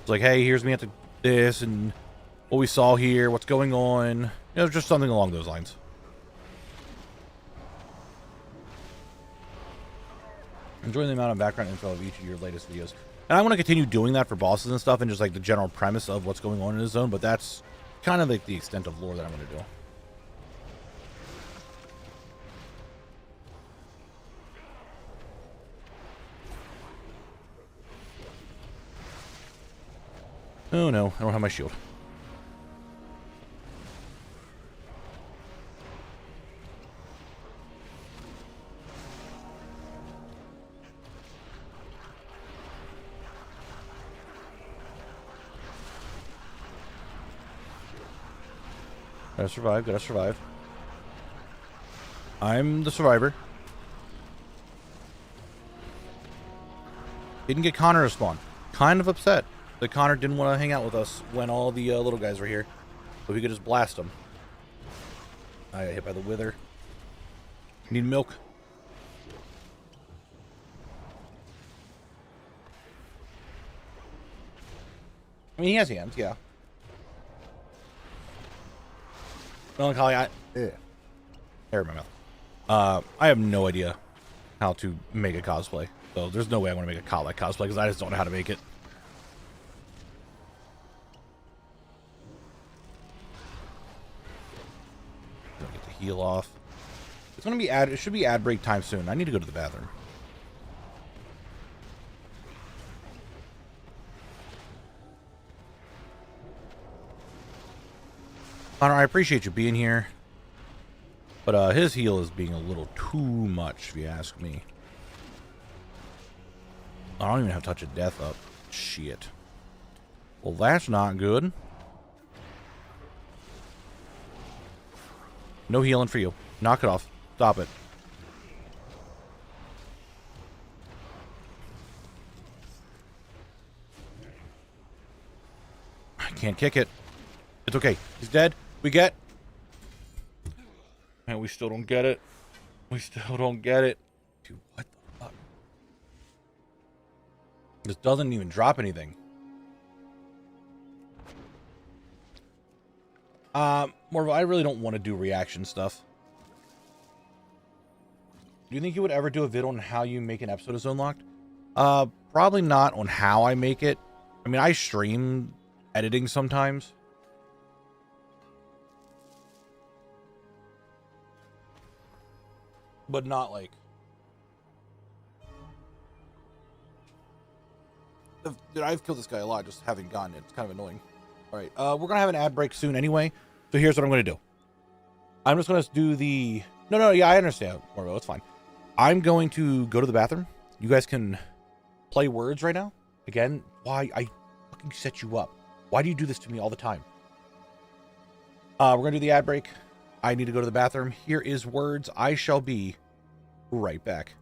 It's like, hey, here's me at this, and what we saw here, what's going on. You know, just something along those lines. Enjoying the amount of background info of each of your latest videos. And I want to continue doing that for bosses and stuff, and just like the general premise of what's going on in the zone, but that's kind of like the extent of lore that I'm going to do. Oh no, I don't have my shield. Gotta survive, gotta survive. I'm the survivor. Didn't get Connor to spawn. Kind of upset that Connor didn't want to hang out with us when all the little guys were here. So we could just blast them. I got hit by the wither. Need milk. I mean, he has hands, yeah. Melancholy, hair in my mouth. I have no idea how to make a cosplay. So there's no way I want to make a Kala cosplay because I just don't know how to make it. Don't get to heal off. It's gonna be it should be ad break time soon. I need to go to the bathroom. Connor, I appreciate you being here. But his heal is being a little too much, if you ask me. I don't even have Touch of Death up. Shit. Well, that's not good. No healing for you. Knock it off. Stop it. I can't kick it. It's okay. He's dead. We get. Man, we still don't get it. We still don't get it. Dude, what the fuck? This doesn't even drop anything. Morvo, I really don't want to do reaction stuff. Do you think you would ever do a vid on how you make an episode of Zone Locked? Probably not on how I make it. I mean, I stream editing sometimes. But not like... Dude, I've killed this guy a lot, just haven't gotten it. It's kind of annoying. Alright, we're going to have an ad break soon anyway. So here's what I'm going to do. I'm just going to do the... No, yeah, I understand, Morvo. It's fine. I'm going to go to the bathroom. You guys can play words right now. Again, why? I fucking set you up. Why do you do this to me all the time? We're going to do the ad break. I need to go to the bathroom. Here is words. I shall be right back.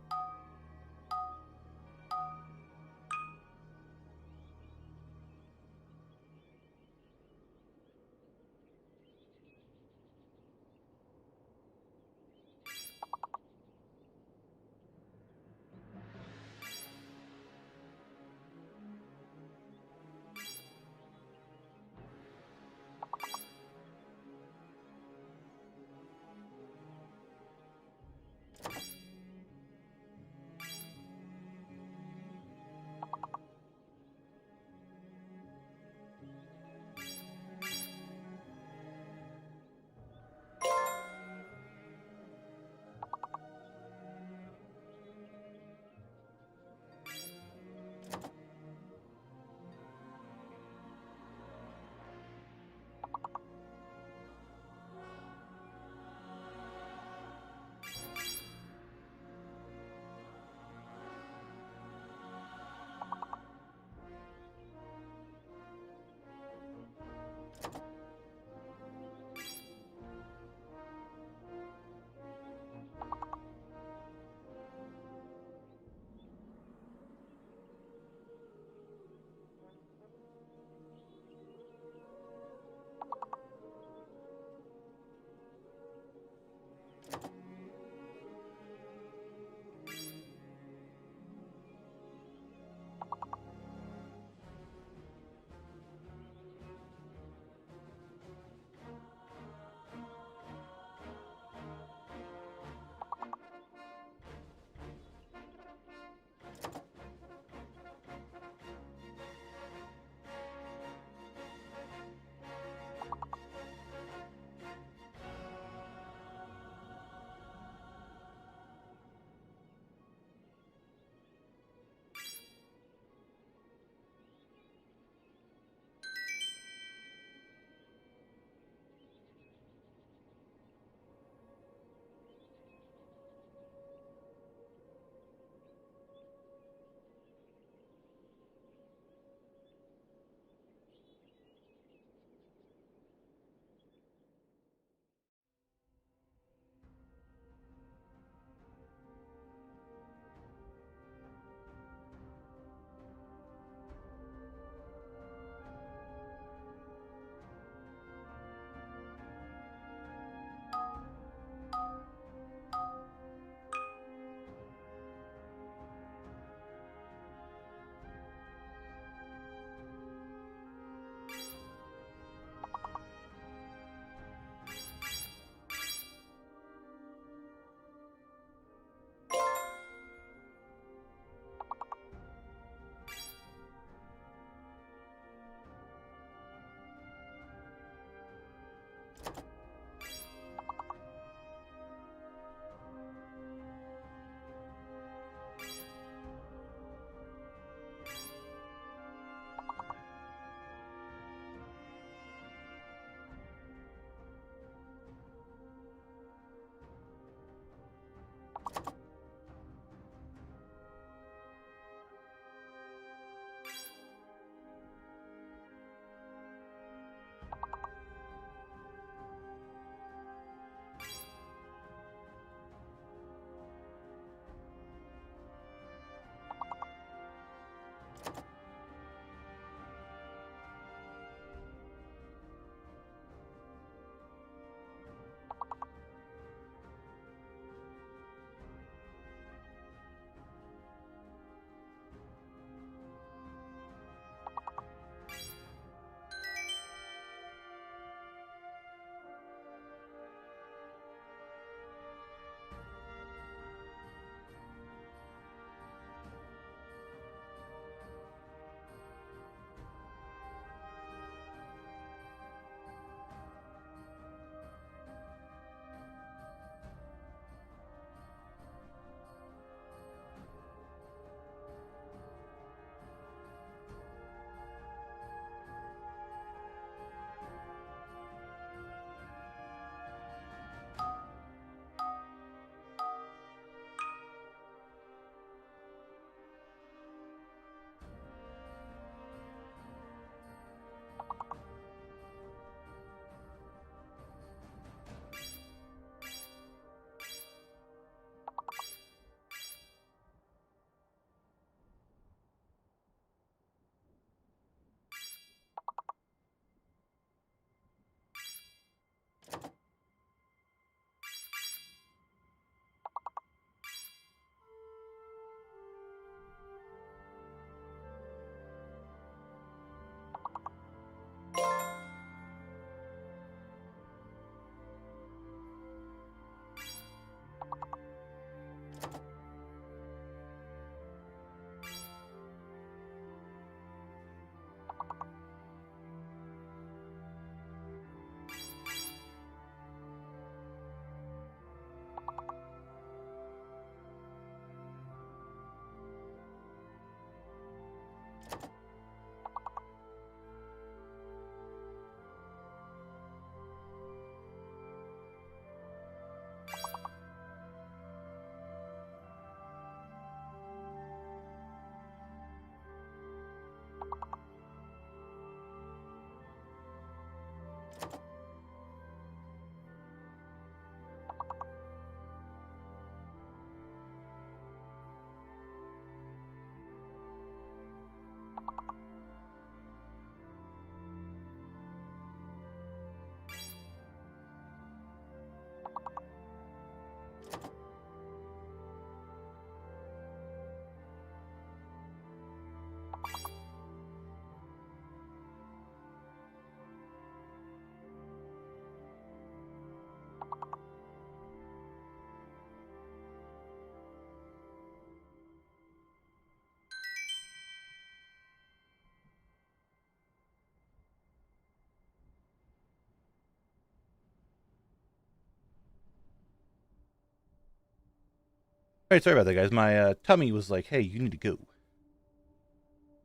Alright, sorry about that, guys. My tummy was like, hey, you need to go.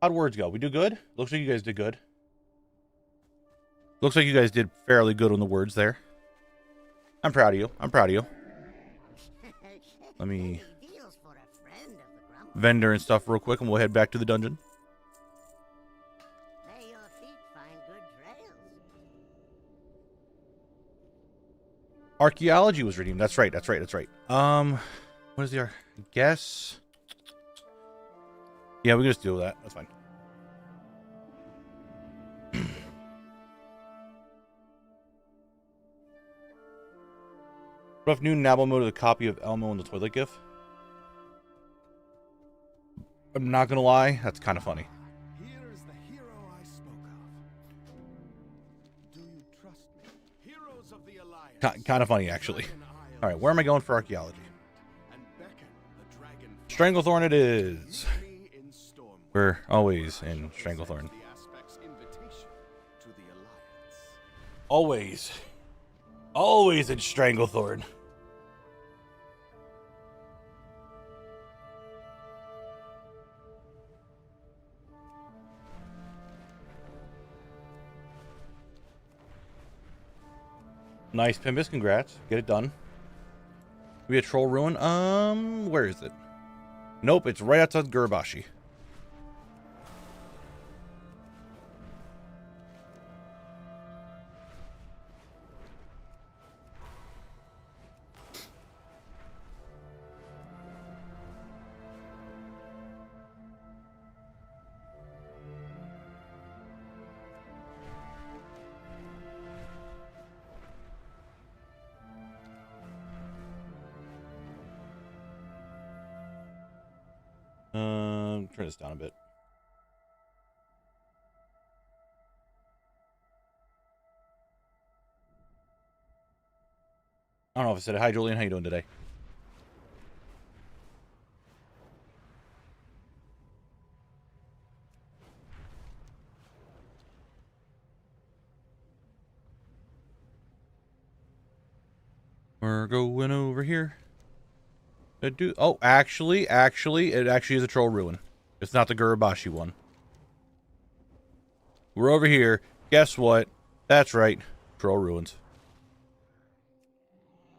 How'd words go? We do good? Looks like you guys did good. Looks like you guys did fairly good on the words there. I'm proud of you. I'm proud of you. Let me vendor and stuff real quick, and we'll head back to the dungeon. May your feet find good trails. Archaeology was redeemed. That's right. That's right. That's right. What is the? I guess. Yeah, we can just deal with that. That's fine. Rough new Knabble mode is a copy of Elmo and the Toilet GIF. I'm not gonna lie, that's kind of funny. Here is the hero I spoke of. Do you trust me? Heroes of the Alliance. Kind of funny, actually. All right, where am I going for archaeology? And beckon the dragon. Stranglethorn it is. Meet me in Stormwind. We're always in Stranglethorn. The aspect's invitation to the Alliance. Always. Always in Stranglethorn. Nice, Pimbus. Congrats. Get it done. We a troll ruin? Where is it? Nope, it's right outside Gurabashi. Turn this down a bit. I don't know if I said it. Hi, Julian. How you doing today? We're going over here. Oh, actually, it actually is a troll ruin. It's not the Gurabashi one. We're over here. Guess what? That's right. Troll ruins.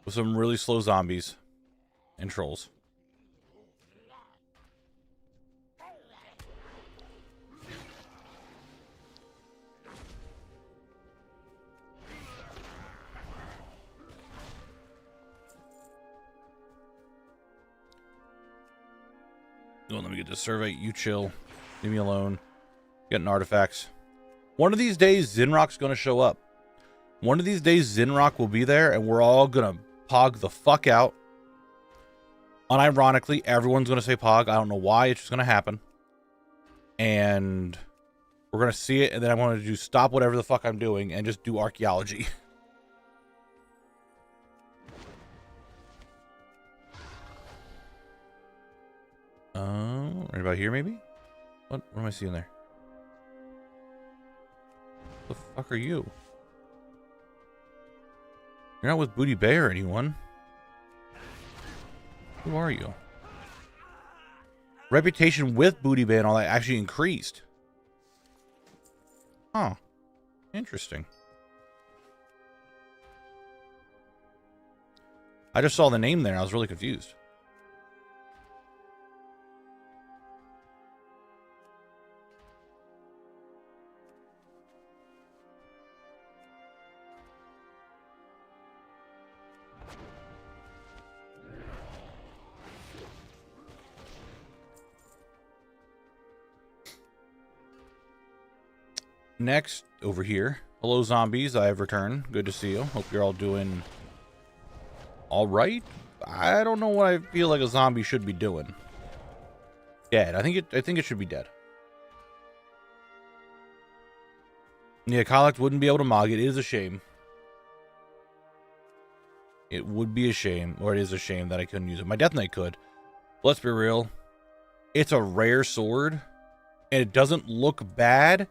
With some really slow zombies and trolls. Oh, let me get this survey. You chill. Leave me alone. Getting artifacts. One of these days, Zinrock's going to show up. One of these days, Zinrock will be there, and we're all going to pog the fuck out. Unironically, everyone's going to say pog. I don't know why. It's just going to happen. And we're going to see it, and then I want to do stop whatever the fuck I'm doing and just do archaeology. Right about here, maybe? What am I seeing there? What the fuck are you? You're not with Booty Bay or anyone. Who are you? Reputation with Booty Bay and all that actually increased. Huh. Interesting. I just saw the name there and I was really confused. Next, over here. Hello, zombies. I have returned. Good to see you. Hope you're all doing all right. I don't know what I feel like a zombie should be doing. Dead. I think it should be dead. Yeah, Collect wouldn't be able to mog it. It is a shame. It would be a shame, or it is a shame that I couldn't use it. My Death Knight could. Let's be real. It's a rare sword, and it doesn't look bad.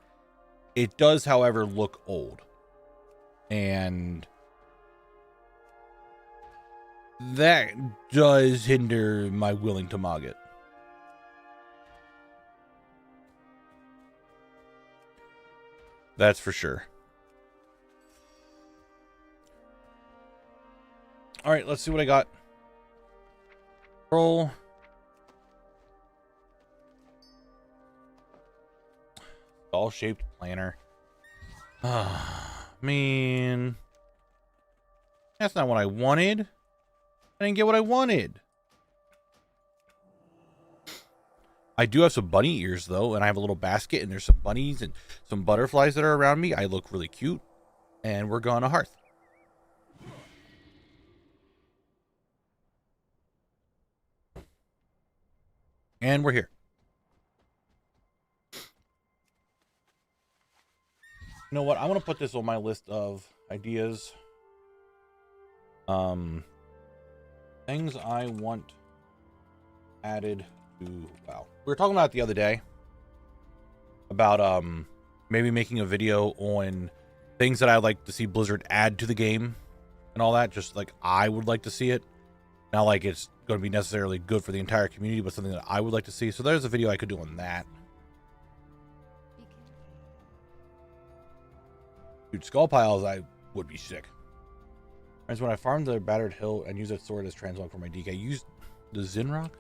It does, however, look old. And that does hinder my willing to mog it. That's for sure. All right, let's see what I got. Roll. Ball-shaped planner. Man. That's not what I wanted. I didn't get what I wanted. I do have some bunny ears, though, and I have a little basket, and there's some bunnies and some butterflies that are around me. I look really cute, and we're going to Hearth. And we're here. You know what? I'm going to put this on my list of ideas. Things I want added to WoW. We were talking about it the other day about maybe making a video on things that I'd like to see Blizzard add to the game and all that. Just like I would like to see it. Not like it's going to be necessarily good for the entire community, but something that I would like to see. So there's a video I could do on that. Dude, skull piles, I would be sick. Friends, when I farmed the battered hill and used that sword as translog for my DK, I used the Zinrock.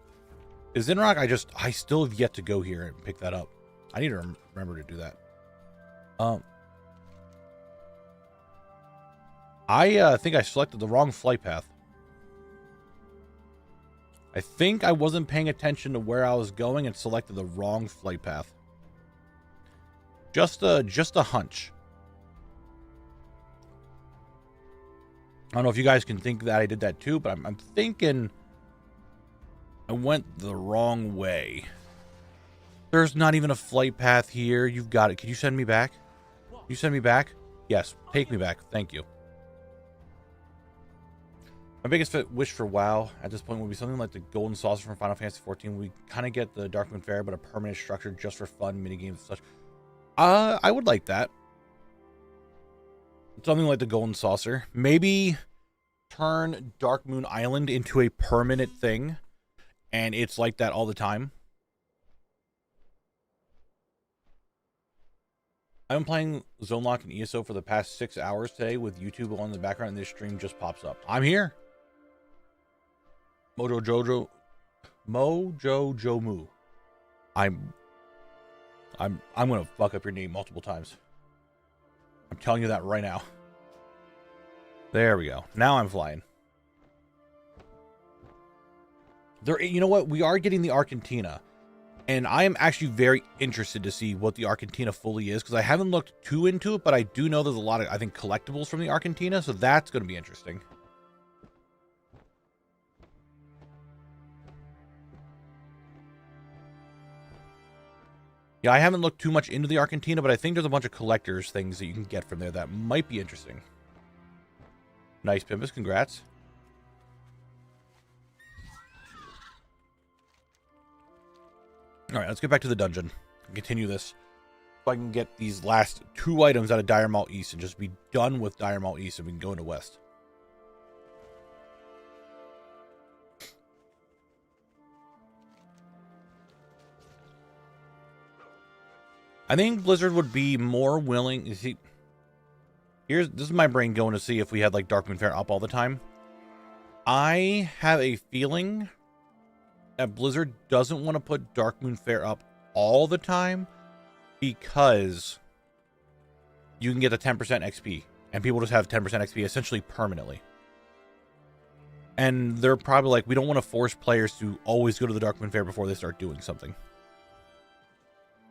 The Zinrock, I still have yet to go here and pick that up. I need to remember to do that. I think I selected the wrong flight path. I think I wasn't paying attention to where I was going and selected the wrong flight path. Just a hunch. I don't know if you guys can think that I did that too, but I'm thinking I went the wrong way. There's not even a flight path here. You've got it. Can you send me back? Can you send me back? Yes, take me back. Thank you. My biggest wish for WoW at this point would be something like the Golden Saucer from Final Fantasy XIV. We kind of get the Darkmoon Fair, but a permanent structure just for fun, minigames and such. I would like that. Something like the Golden Saucer. Maybe turn Darkmoon Island into a permanent thing, and it's like that all the time. I've been playing Zone Lock and ESO for the past 6 hours today with YouTube on in the background, and this stream just pops up. I'm here. Mojo Jomu. I'm gonna fuck up your name multiple times. I'm telling you that right now. There we go. Now I'm flying. There, you know what? We are getting the Argentina, and I am actually very interested to see what the Argentina fully is, because I haven't looked too into it, but I do know there's a lot of, I think, collectibles from the Argentina, so that's going to be interesting. Yeah, I haven't looked too much into the Argentina, but I think there's a bunch of collectors things that you can get from there that might be interesting. Nice, Pimpus. Congrats. All right, let's get back to the dungeon and continue this. So I can get these last 2 items out of Dire Maul East and just be done with Dire Maul East, and we can go into West. I think Blizzard would be more willing. You see, this is my brain going to see if we had like Darkmoon Fair up all the time. I have a feeling that Blizzard doesn't want to put Darkmoon Fair up all the time because you can get the 10% XP, and people just have 10% XP essentially permanently. And they're probably like, we don't want to force players to always go to the Darkmoon Fair before they start doing something.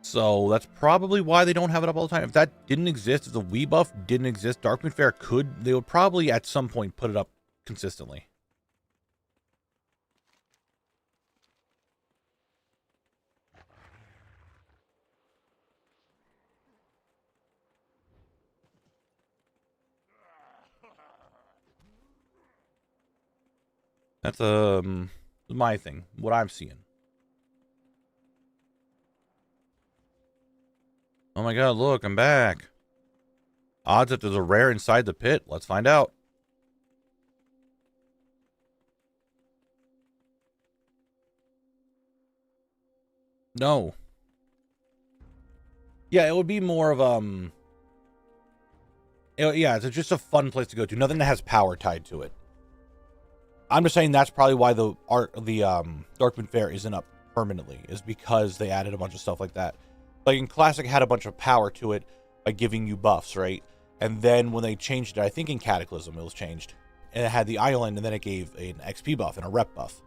So that's probably why they don't have it up all the time. If that didn't exist, if the Wii buff didn't exist, Darkmoon Fair they would probably at some point put it up consistently. That's my thing, what I'm seeing. Oh my god, look, I'm back. Odds that there's a rare inside the pit. Let's find out. No. Yeah, it would be more of yeah, it's just a fun place to go to. Nothing that has power tied to it. I'm just saying that's probably why the Darkmoon Fair isn't up permanently, is because they added a bunch of stuff like that. Like in Classic, it had a bunch of power to it by giving you buffs, right? And then when they changed it, I think in Cataclysm it was changed, and it had the island, and then it gave an XP buff and a rep buff.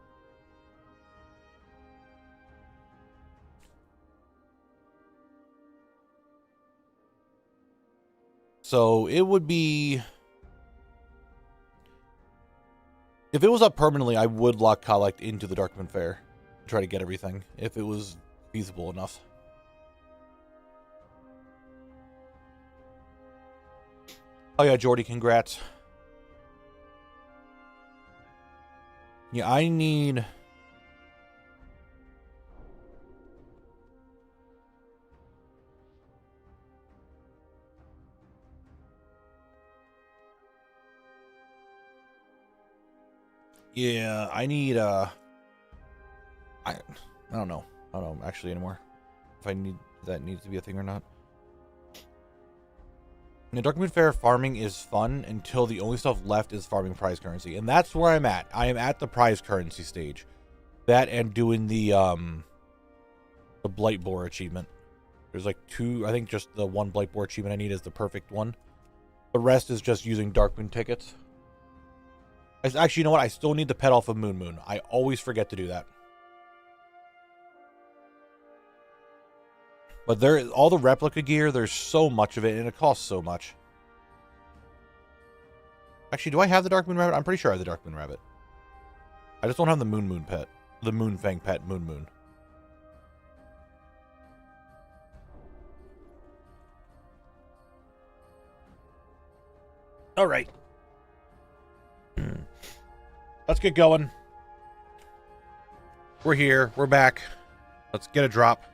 So it would be, if it was up permanently, I would lock collect into the Darkmoon Fair, try to get everything if it was feasible enough. Oh yeah, Jordy, congrats. Yeah, I need... Yeah, I need, I don't know. I don't know, actually, anymore. If I need, that needs to be a thing or not. The Darkmoon Fair farming is fun until the only stuff left is farming prize currency. And that's where I'm at. I am at the prize currency stage. That and doing the Blight Boar achievement. There's like two, I think just the one Blight Boar achievement I need is the perfect one. The rest is just using Darkmoon tickets. Actually, you know what? I still need the pet off of Moon. I always forget to do that. But there, all the replica gear, there's so much of it, and it costs so much. Actually, do I have the Darkmoon Rabbit? I'm pretty sure I have the Darkmoon Rabbit. I just don't have the Moon pet. The Moonfang pet, Moon. All right. Let's get going. We're here. We're back. Let's get a drop.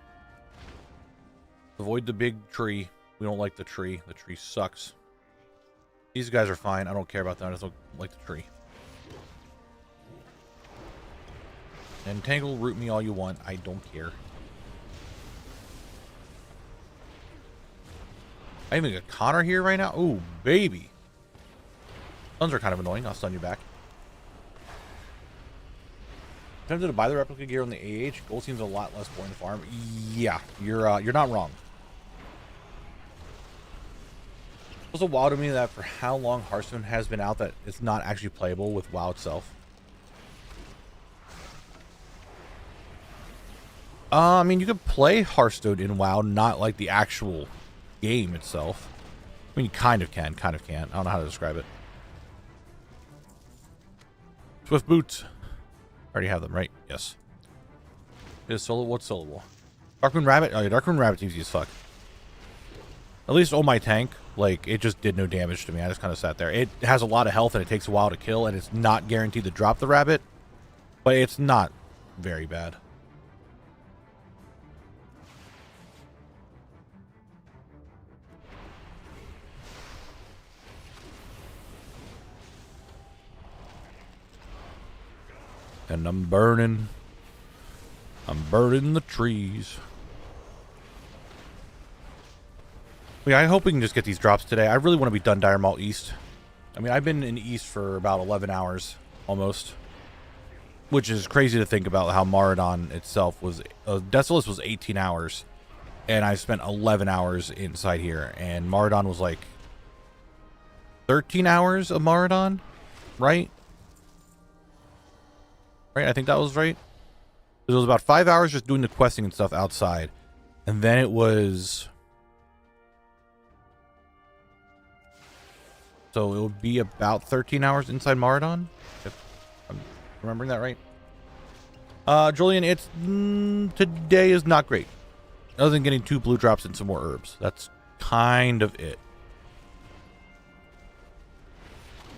Avoid the big tree. We don't like the tree. The tree sucks. These guys are fine. I don't care about them. I just don't like the tree. And Tangle, root me all you want. I don't care. I even got Connor here right now. Ooh, baby. Stuns are kind of annoying. I'll stun you back. Tempted to buy the replica gear on the AH. Gold seems a lot less boring to farm. Yeah, you're not wrong. It's also wild to me that for how long Hearthstone has been out that it's not actually playable with WoW itself. I mean, you could play Hearthstone in WoW, not like the actual game itself. I mean, you kind of can, kind of can't. I don't know how to describe it. Swift boots. Already have them, right? Yes. Is solo? What's soloable? Darkmoon Rabbit? Oh yeah, Darkmoon Rabbit's easy as fuck. At least on my tank, like, it just did no damage to me. I just kind of sat there. It has a lot of health and it takes a while to kill, and it's not guaranteed to drop the rabbit, but it's not very bad. And I'm burning the trees. Yeah, I hope we can just get these drops today. I really want to be done Dire Maul East. I mean, I've been in East for about 11 hours, almost. Which is crazy to think about how Maradon itself was... Desolace was 18 hours. And I spent 11 hours inside here. And Maradon was like... 13 hours of Maradon? Right? Right, I think that was right. It was about 5 hours just doing the questing and stuff outside. And then it was... So it would be about 13 hours inside Maradon, if I'm remembering that right. Julian, it's... today is not great. Other than getting 2 blue drops and some more herbs. That's kind of it.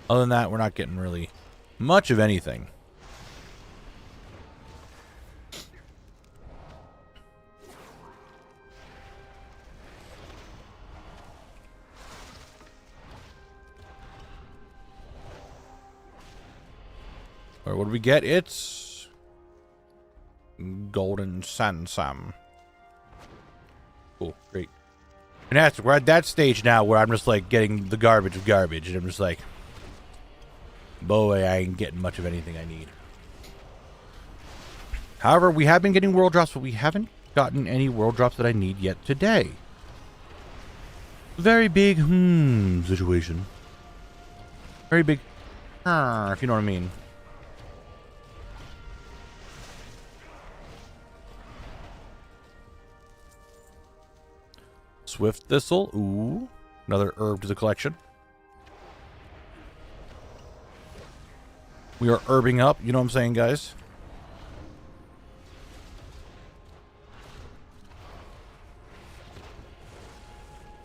Other than that, we're not getting really much of anything. Or what do we get? It's golden Sansam. Cool. Great. And that's, we're at that stage now where I'm just like getting the garbage of garbage. And I'm just like, boy, I ain't getting much of anything I need. However, we have been getting world drops, but we haven't gotten any world drops that I need yet today. Very big situation. Very big if you know what I mean. Swift Thistle. Ooh. Another herb to the collection. We are herbing up. You know what I'm saying, guys?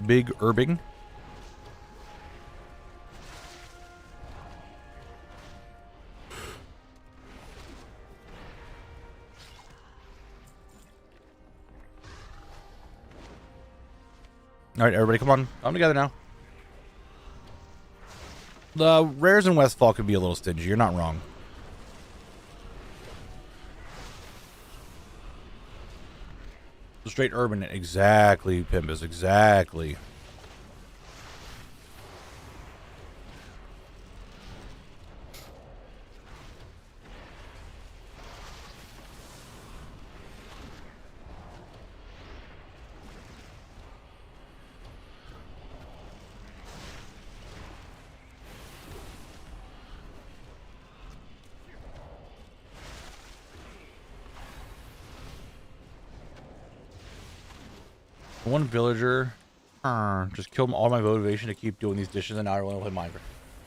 Big herbing. All right, everybody, come on. I'm together now. The rares in Westfall could be a little stingy. You're not wrong. Straight urban. Exactly, Pimpus. Exactly. One villager just killed all my motivation to keep doing these dishes, and now I want to play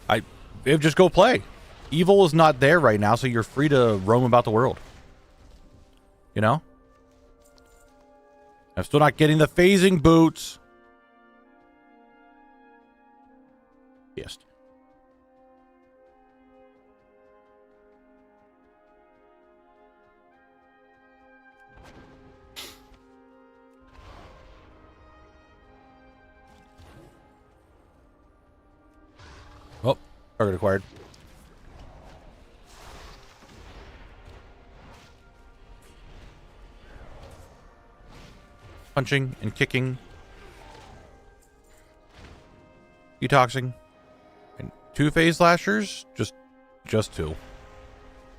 Minecraft. If just go play. Evil is not there right now, so you're free to roam about the world. You know? I'm still not getting the phasing boots. Yes. Oh, target acquired. Punching and kicking. Detoxing. And 2 phase slashers? Just 2.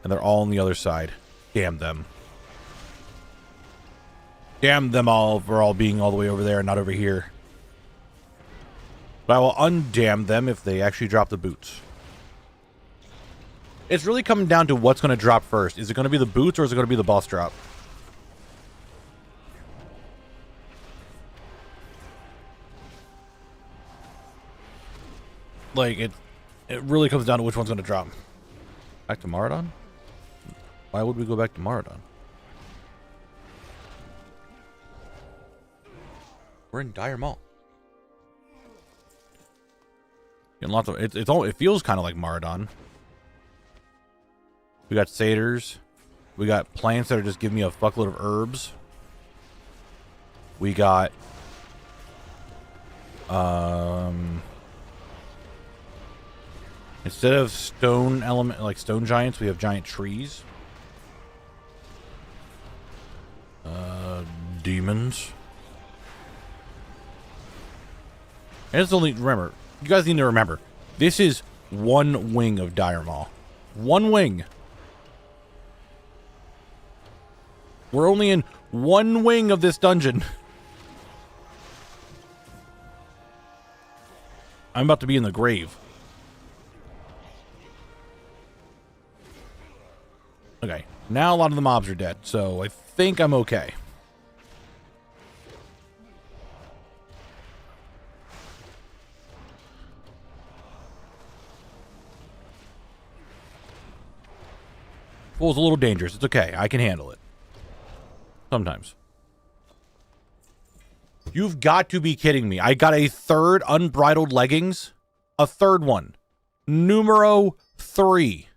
And they're all on the other side. Damn them. Damn them all for all being all the way over there and not over here. But I will undamn them if they actually drop the boots. It's really coming down to what's going to drop first. Is it going to be the boots or is it going to be the boss drop? Like, it really comes down to which one's going to drop. Back to Maradon? Why would we go back to Maradon? We're in Dire Mall. And lots of it feels kind of like Maradon. We got satyrs. We got plants that are just giving me a fuckload of herbs. We got instead of stone element like stone giants, we have giant trees. Demons. And it's only, remember, you guys need to remember, this is one wing of Dire Maul. One wing. We're only in one wing of this dungeon. I'm about to be in the grave. Okay, now a lot of the mobs are dead, so I think I'm okay. Pool's a little dangerous. It's okay. I can handle it. Sometimes. You've got to be kidding me. I got a third unbridled leggings. A third one. Numero 3.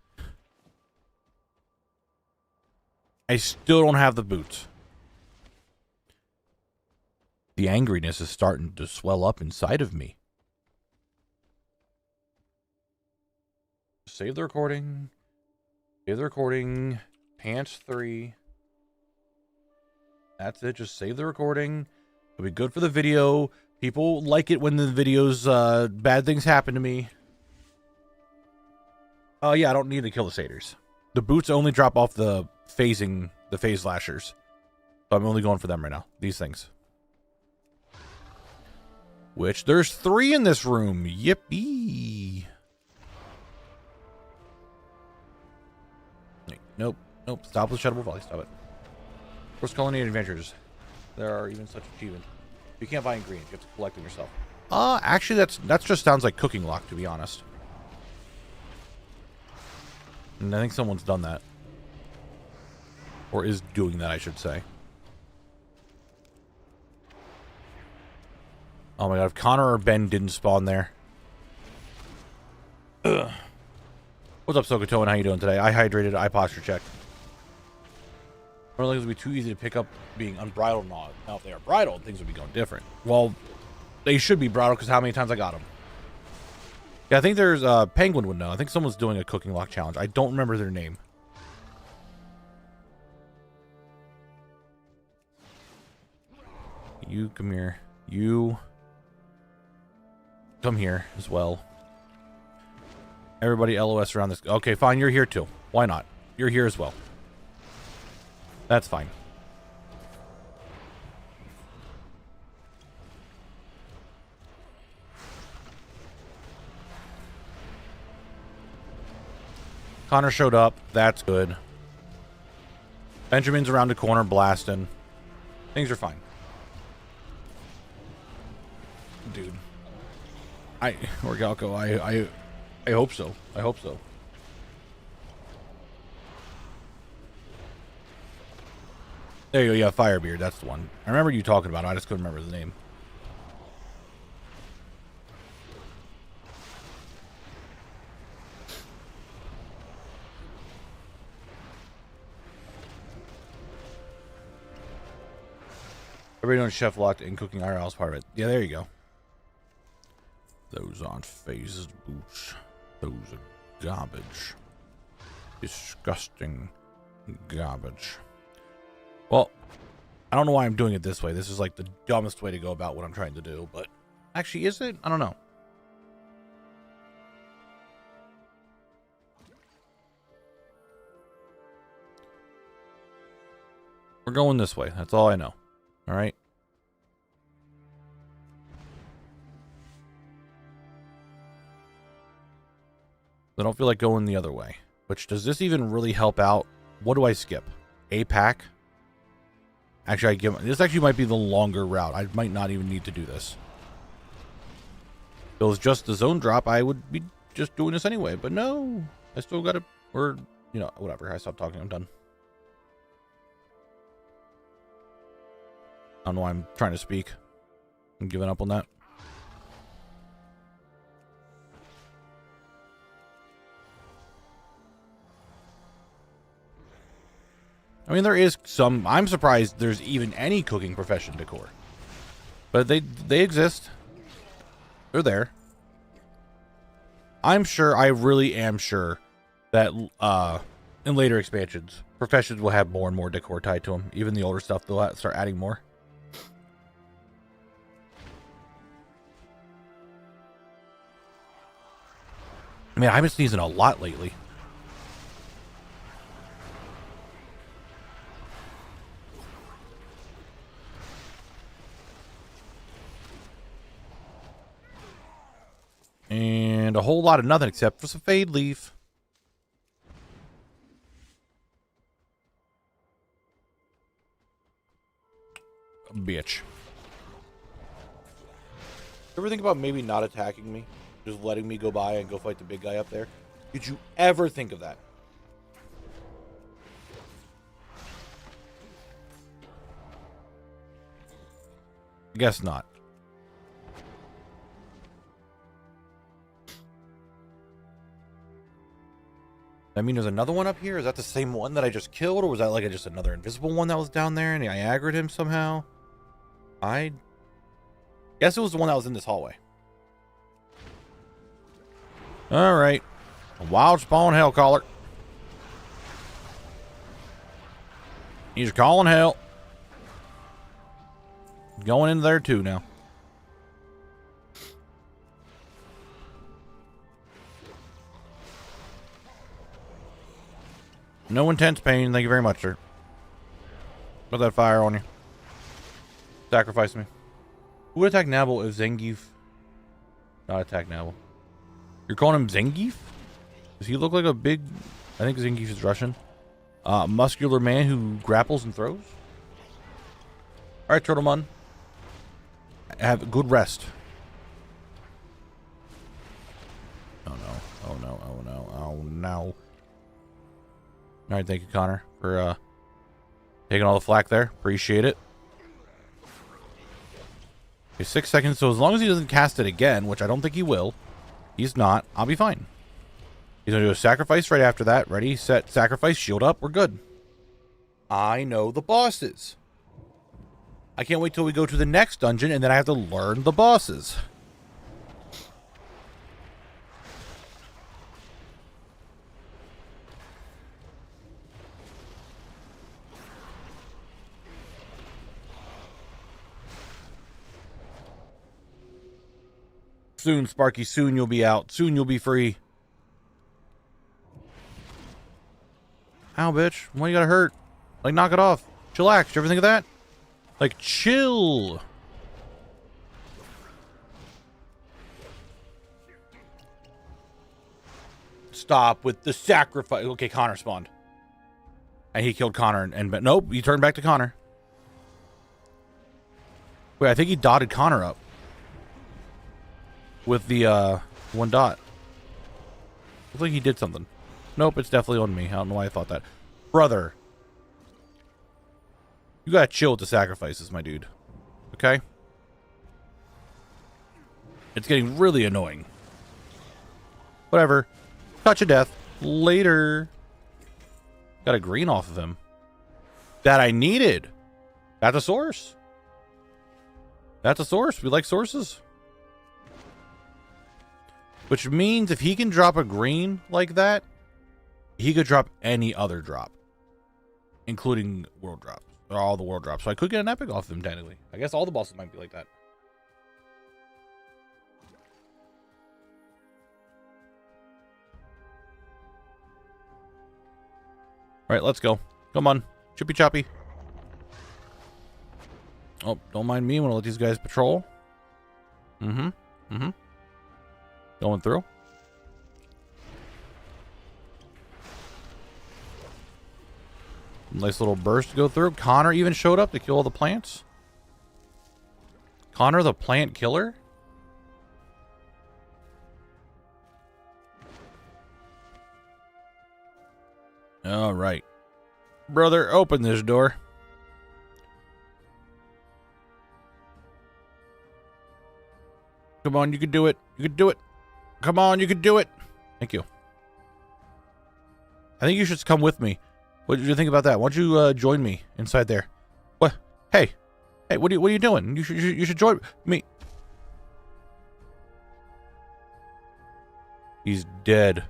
I still don't have the boots. The angriness is starting to swell up inside of me. Save the recording. Save the recording. Pants 3. That's it. Just save the recording. It'll be good for the video. People like it when the videos, bad things happen to me. Oh, yeah, I don't need to kill the satyrs. The boots only drop off the phase lashers. So I'm only going for them right now. These things. Which, there's 3 in this room. Yippee. Nope. Nope. Stop with Shuttable Volley. Stop it. First Culinary Adventures. There are even such achievements. You can't buy ingredients. You have to collect them yourself. Actually, that just sounds like cooking lock, to be honest. And I think someone's done that. Or is doing that, I should say. Oh my god, if Connor or Ben didn't spawn there. Ugh. What's up, Sokoto, and how you doing today? I hydrated, eye posture check. I don't think it would be too easy to pick up being unbridled. Now, if they are bridled, things would be going different. Well, they should be bridled because how many times I got them. Yeah, I think there's, Penguin would know. I think someone's doing a cooking lock challenge. I don't remember their name. You, come here. You... come here as well. Everybody LOS around this. Okay, fine. You're here too. Why not? You're here as well. That's fine. Connor showed up. That's good. Benjamin's around the corner blasting. Things are fine. Dude. Orgalco, I hope so. I hope so. There you go, yeah, Firebeard, that's the one. I remember you talking about it, I just couldn't remember the name. Everybody knows Chef Locked and cooking IRL is part of it. Yeah, there you go. Those aren't phased boots. Those are garbage. Disgusting garbage. Well, I don't know why I'm doing it this way. This is like the dumbest way to go about what I'm trying to do, but actually, is it? I don't know. We're going this way. That's all I know. All right. I don't feel like going the other way. Which, does this even really help out? What do I skip? A pack? Actually, this actually might be the longer route. I might not even need to do this. If it was just the zone drop, I would be just doing this anyway. But no, I still got to, or, you know, whatever. I stopped talking. I'm done. I don't know why I'm trying to speak. I'm giving up on that. I mean, there is some... I'm surprised there's even any cooking profession decor. But they exist. They're there. I'm sure, I really am sure, that in later expansions, professions will have more and more decor tied to them. Even the older stuff, they'll start adding more. I mean, I've been sneezing a lot lately. And a whole lot of nothing except for some fade leaf. Bitch. Ever think about maybe not attacking me? Just letting me go by and go fight the big guy up there? Did you ever think of that? I guess not. I mean, there's another one up here. Is that the same one that I just killed? Or was that like just another invisible one that was down there and I aggroed him somehow? I guess it was the one that was in this hallway. Alright. A wild spawn hell caller. He's calling hell. going in there too now. No intense pain. Thank you very much, sir. Put that fire on you. Sacrifice me. Who would attack Knabble if Zangief... Not attack Knabble. You're calling him Zangief? Does he look like a big... I think Zangief is Russian. Muscular man who grapples and throws? Alright, Turtlemon. Have a good rest. Oh no. Oh no. Oh no. Oh no. Alright, thank you, Connor, for taking all the flack there. Appreciate it. Okay, 6 seconds, so as long as he doesn't cast it again, which I don't think he will, he's not, I'll be fine. He's going to do a sacrifice right after that. Ready, set, sacrifice, shield up, we're good. I know the bosses. I can't wait till we go to the next dungeon, and then I have to learn the bosses. Soon, Sparky, soon you'll be out. Soon you'll be free. Ow, bitch. Why you gotta hurt? Like, knock it off. Chillax. You ever think of that? Like, chill. Stop with the sacrifice. Okay, Connor spawned. And he killed Connor. And nope, he turned back to Connor. Wait, I think he dotted Connor up. With the, 1 dot. Looks like he did something. Nope, it's definitely on me. I don't know why I thought that. Brother. You gotta chill with the sacrifices, my dude. Okay? It's getting really annoying. Whatever. Touch of death. Later. Got a green off of him. That I needed. That's a source. That's a source. We like sources. Which means if he can drop a green like that, he could drop any other drop. Including world drops. Or all the world drops. So I could get an epic off of him, technically. I guess all the bosses might be like that. Alright, let's go. Come on. Chippy choppy. Oh, don't mind me. I'm going to let these guys patrol. Going through. Nice little burst to go through. Connor even showed up to kill all the plants. Connor the plant killer? All right. Brother, open this door. Come on, you can do it. You can do it. Come on, you can do it. Thank you. I think you should come with me. What did you think about that? Why don't you join me inside there? What? Hey, hey, what are you doing? You should join me. He's dead.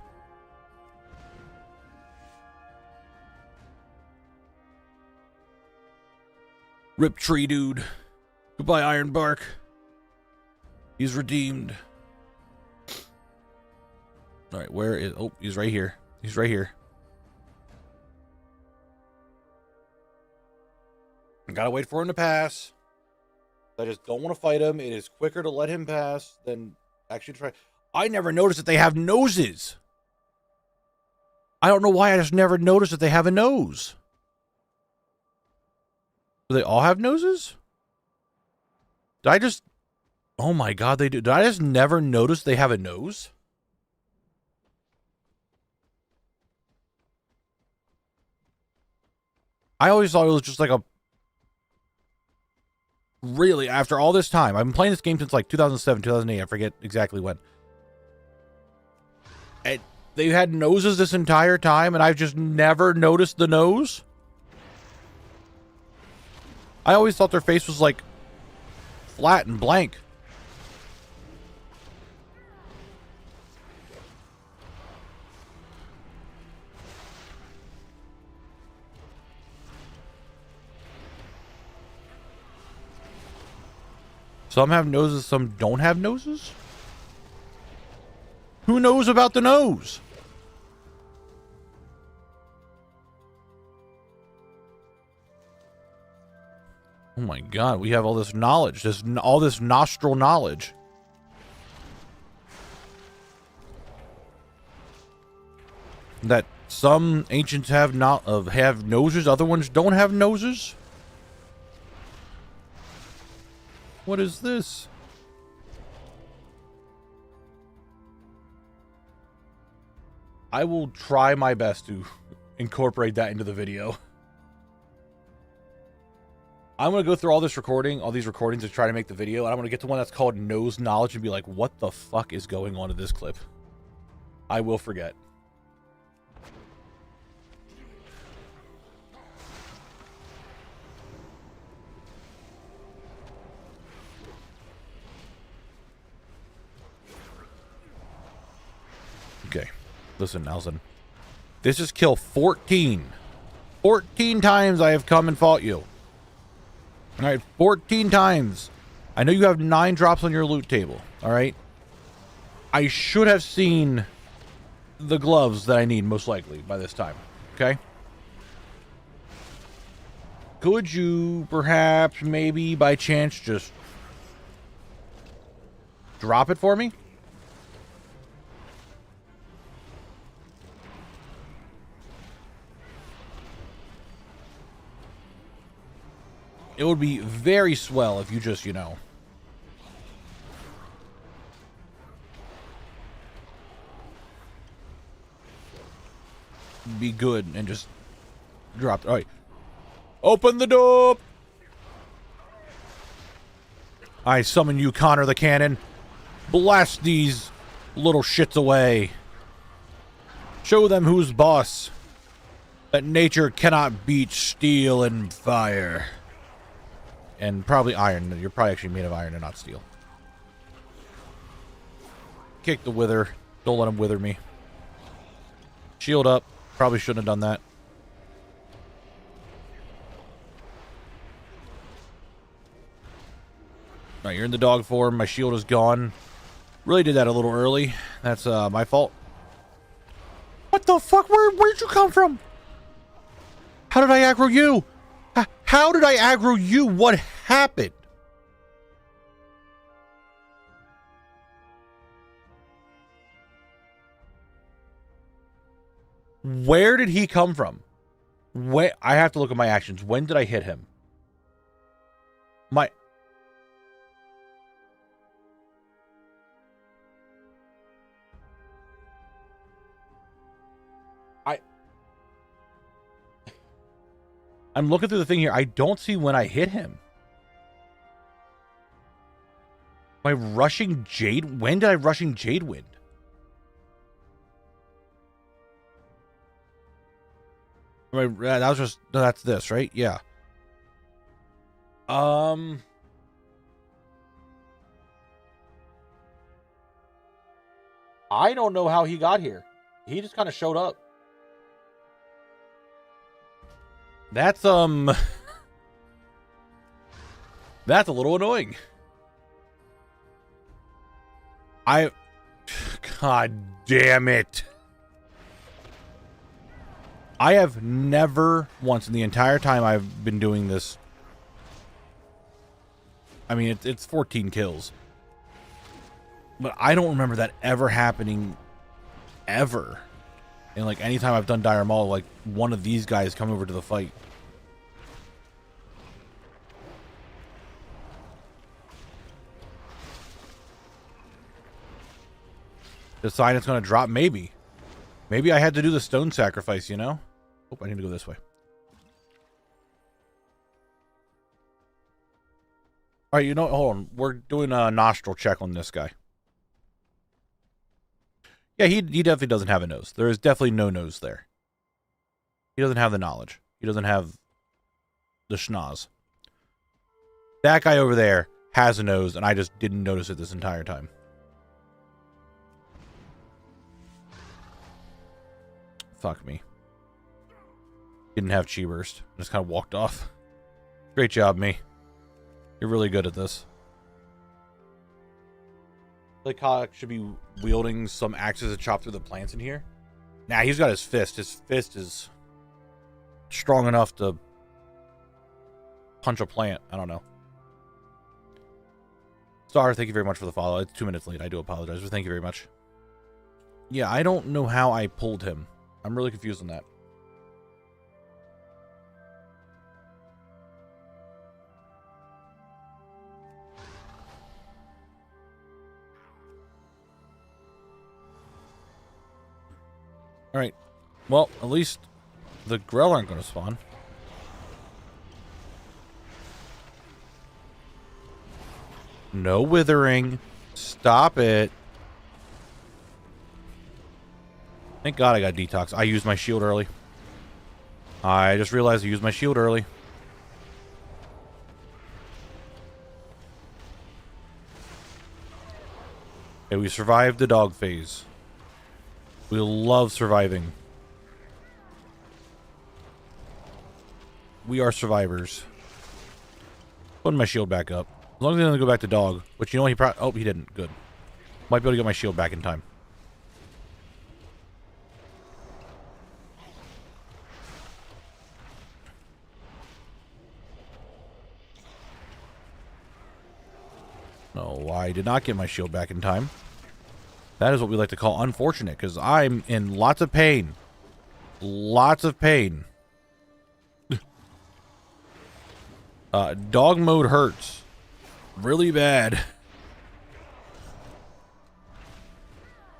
Rip tree, dude. Goodbye, Iron Bark. He's redeemed. All right, where is... Oh, he's right here. He's right here. I gotta wait for him to pass. I just don't want to fight him. It is quicker to let him pass than actually try. I never noticed that they have noses. I don't know why. I just never noticed that they have a nose. Do they all have noses? Did I just... Oh my god, they do. Did I just never notice they have a nose? I always thought it was just like a... Really, after all this time, I've been playing this game since like 2007, 2008, I forget exactly when. And they had noses this entire time, and I've just never noticed the nose? I always thought their face was like flat and blank. Some have noses, some don't have noses? Who knows about the nose? Oh my god, we have all this knowledge, all this nostril knowledge. That some ancients have have noses, other ones don't have noses? What is this? I will try my best to incorporate that into the video. I'm going to go through all these recordings to try to make the video, and I'm going to get to one that's called Nose Knowledge and be like, what the fuck is going on in this clip? I will forget. Okay. Listen, Nelson. This is kill 14. 14 times I have come and fought you. Alright, 14 times. I know you have 9 drops on your loot table. Alright? I should have seen the gloves that I need, most likely, by this time. Okay? Could you, perhaps, maybe, by chance, just drop it for me? It would be very swell if you just, you know, be good and just drop. All right. Open the door. I summon you, Connor the Cannon. Blast these little shits away. Show them who's boss. That nature cannot beat steel and fire. And probably iron. You're probably actually made of iron and not steel. Kick the wither. Don't let him wither me. Shield up. Probably shouldn't have done that. Alright, you're in the dog form. My shield is gone. Really did that a little early. That's my fault. What the fuck? Where'd you come from? How did I aggro you? How did I aggro you? What happened? Where did he come from? I have to look at my actions. When did I hit him? I'm looking through the thing here. I don't see when I hit him. Am I rushing Jade? When did I rushing Jadewind? That was just, no, that's this, right? Yeah. I don't know how he got here. He just kind of showed up. That's that's a little annoying. God damn it. I have never once in the entire time I've been doing this. I mean, it's 14 kills. But I don't remember that ever happening ever. And like anytime I've done Dire Maul, like one of these guys come over to the fight. Decide it's going to drop? Maybe. Maybe I had to do the stone sacrifice, you know? Oh, I need to go this way. Alright, you know, hold on. We're doing a nostril check on this guy. Yeah, he definitely doesn't have a nose. There is definitely no nose there. He doesn't have the knowledge. He doesn't have the schnoz. That guy over there has a nose, and I just didn't notice it this entire time. Fuck me. Didn't have chi burst. Just kind of walked off. Great job, me. You're really good at this. Like Kyle should be wielding some axes to chop through the plants in here. Nah, he's got his fist. His fist is strong enough to punch a plant. I don't know. Star, thank you very much for the follow. It's 2 minutes late. I do apologize, but thank you very much. Yeah, I don't know how I pulled him. I'm really confused on that. Alright. Well, at least the Grell aren't going to spawn. No withering. Stop it. Thank God I got detox. I used my shield early. I just realized I used my shield early. Okay, we survived the dog phase. We love surviving. We are survivors. Putting my shield back up. As long as he doesn't go back to dog. Which, you know, he probably... Oh, he didn't. Good. Might be able to get my shield back in time. No, I did not get my shield back in time. That is what we like to call unfortunate, because I'm in lots of pain. Lots of pain. Dog mode hurts. Really bad.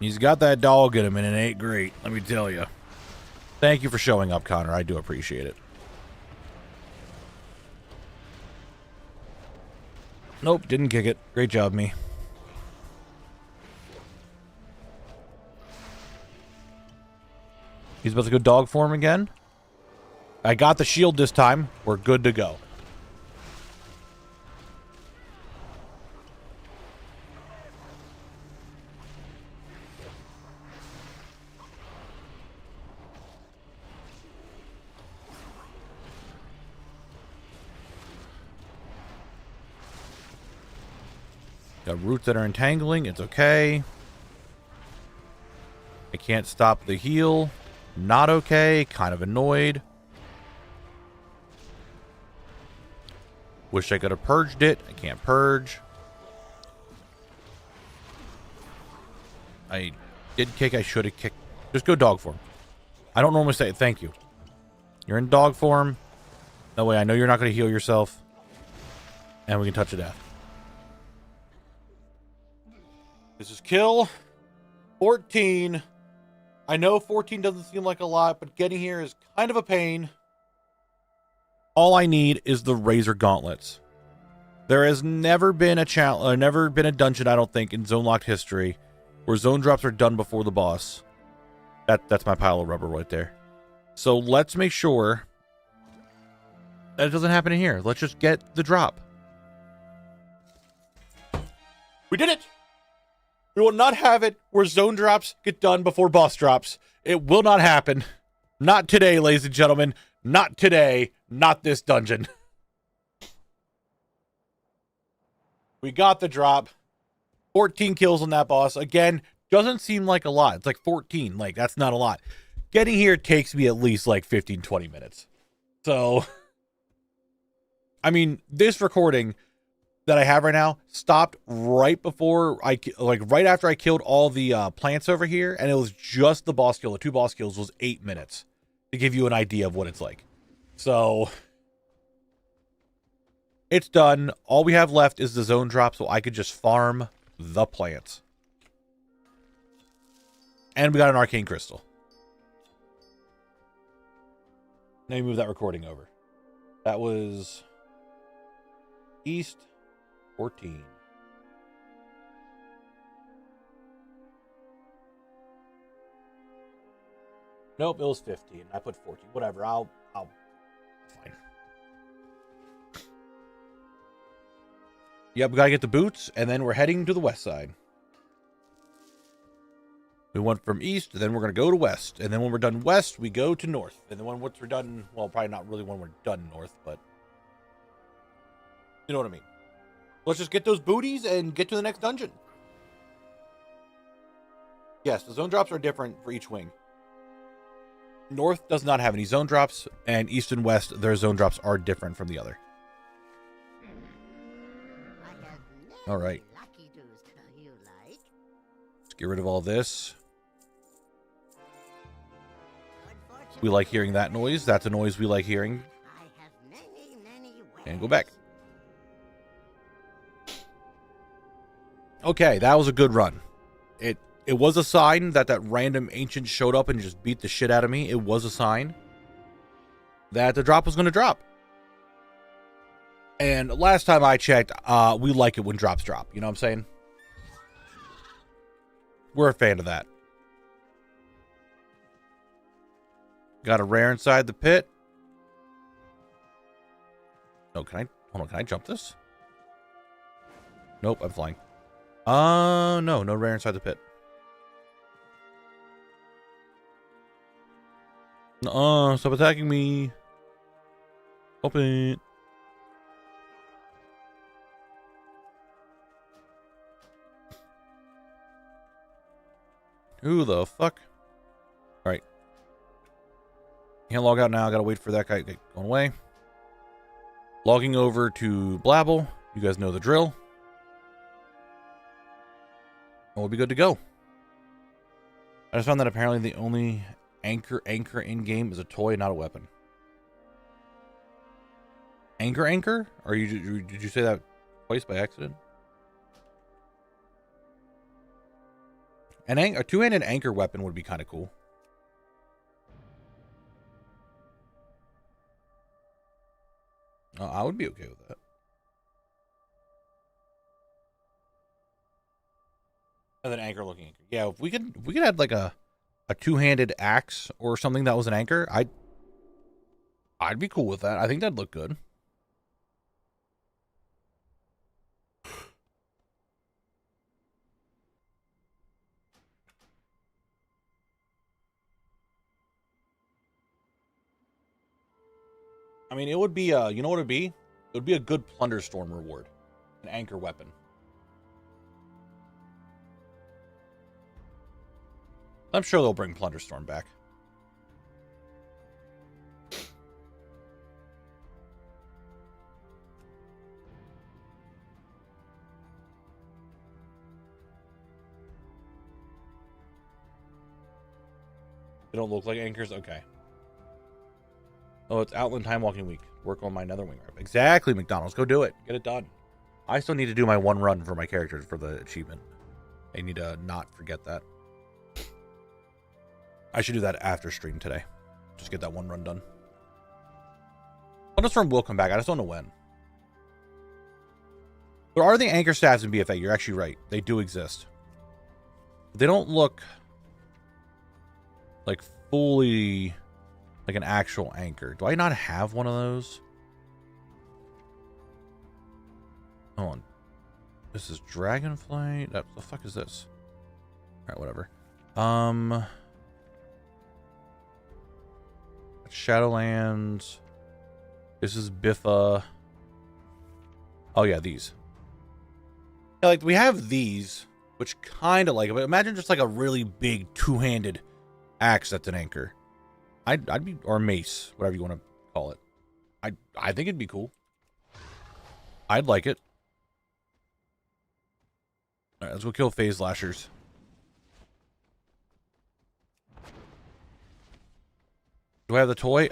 He's got that dog in him, and it ain't great, let me tell you. Thank you for showing up, Connor. I do appreciate it. Nope, didn't kick it. Great job, me. He's about to go dog form again. I got the shield this time. We're good to go. Got roots that are entangling. It's okay. I can't stop the heal. Not okay. Kind of annoyed. Wish I could have purged it. I can't purge. I did kick. I should have kicked. Just go dog form. I don't normally say thank you. You're in dog form. That way I know you're not going to heal yourself. And we can touch a death. This is kill 14. I know 14 doesn't seem like a lot, but getting here is kind of a pain. All I need is the Razor Gauntlets. There has never been a never been a dungeon, I don't think, in zone locked history where zone drops are done before the boss. That's my pile of rubber right there. So let's make sure that it doesn't happen in here. Let's just get the drop. We did it! We will not have it where zone drops get done before boss drops. It will not happen. Not today, ladies and gentlemen. Not today. Not this dungeon. We got the drop. 14 kills on that boss. Again, doesn't seem like a lot. It's like 14. Like, that's not a lot. Getting here takes me at least like 15, 20 minutes. So, I mean, this recording that I have right now stopped right before right after I killed all the plants over here, and it was just the boss kill. The 2 boss kills was 8 minutes to give you an idea of what it's like. So it's done. All we have left is the zone drop, so I could just farm the plants. And we got an arcane crystal. Now you move that recording over. That was East 14. Nope, it was 15. I put 14. Whatever. I'll fine. Yep, we gotta get the boots, and then we're heading to the west side. We went from east, then we're gonna go to west, and then when we're done west, we go to north, and then when we're done, well, probably not really when we're done north, but you know what I mean. Let's just get those booties and get to the next dungeon. Yes, the zone drops are different for each wing. North does not have any zone drops, and East and West, their zone drops are different from the other. All right. Let's get rid of all this. We like hearing that noise. That's a noise we like hearing. And go back. Okay, that was a good run. It was a sign that random ancient showed up and just beat the shit out of me. It was a sign that the drop was going to drop. And last time I checked, we like it when drops drop. You know what I'm saying? We're a fan of that. Got a rare inside the pit. Oh, hold on, can I jump this? Nope, I'm flying. No rare inside the pit. Stop attacking me. Open. Who the fuck? Alright. Can't log out now. I gotta wait for that guy to get going away. Logging over to Blabble. You guys know the drill. And we'll be good to go. I just found that apparently the only anchor in game is a toy, not a weapon. Anchor? Or did you say that twice by accident? A two-handed anchor weapon would be kind of cool. I would be okay with that. And then anchor-looking anchor. Yeah, if we could have like a two-handed axe or something that was an anchor, I'd be cool with that. I think that'd look good. I mean, it would be, you know what it would be? It would be a good Plunderstorm reward. An anchor weapon. I'm sure they'll bring Plunderstorm back. They don't look like anchors? Okay. Oh, it's Outland Time Walking Week. Work on my Netherwing rep. Exactly, McDonald's. Go do it. Get it done. I still need to do my one run for my characters for the achievement. I need to not forget that. I should do that after stream today. Just get that one run done. Thunderstorm will come back. I just don't know when. There are the anchor staffs in BFA. You're actually right. They do exist. They don't look like fully like an actual anchor. Do I not have one of those? Hold on. This is Dragonflight. What the fuck is this? Alright, whatever. Shadowlands. This is Biffa. Oh yeah, these. Yeah, like we have these, which kind of like it. But imagine just like a really big two-handed axe that's an anchor. I'd be, or mace, whatever you want to call it. I think it'd be cool. I'd like it. All right, let's go kill phase lashers. Do I have the toy?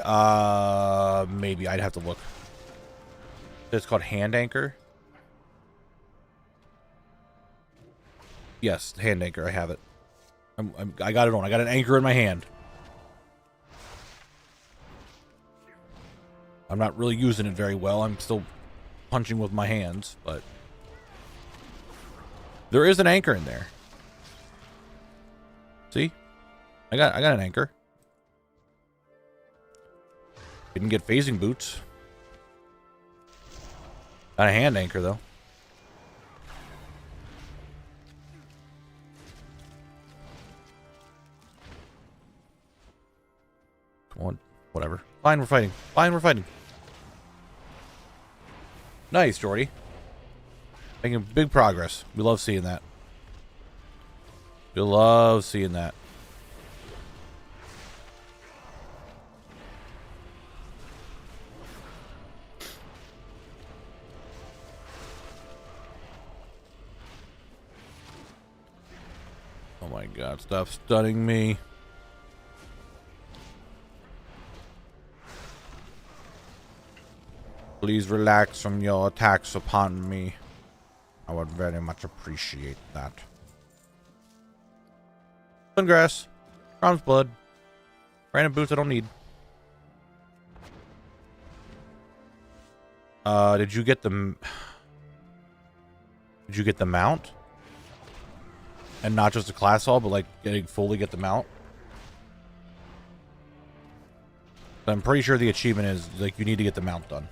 Maybe. I'd have to look. It's called hand anchor. Yes, hand anchor. I have it. I got it on. I got an anchor in my hand. I'm not really using it very well. I'm still punching with my hands, but there is an anchor in there. See? I got an anchor. Didn't get phasing boots. Got a hand anchor though. Come on, whatever. Fine, we're fighting. Fine, we're fighting. Nice, Jordy. Making big progress. We love seeing that. You love seeing that. Oh my god, stop stunning me. Please relax from your attacks upon me. I would very much appreciate that. Sungrass. Rom's blood. Random boots I don't need. Did you get the... Did you get the mount? And not just a class haul, but like fully get the mount? I'm pretty sure the achievement is like you need to get the mount done.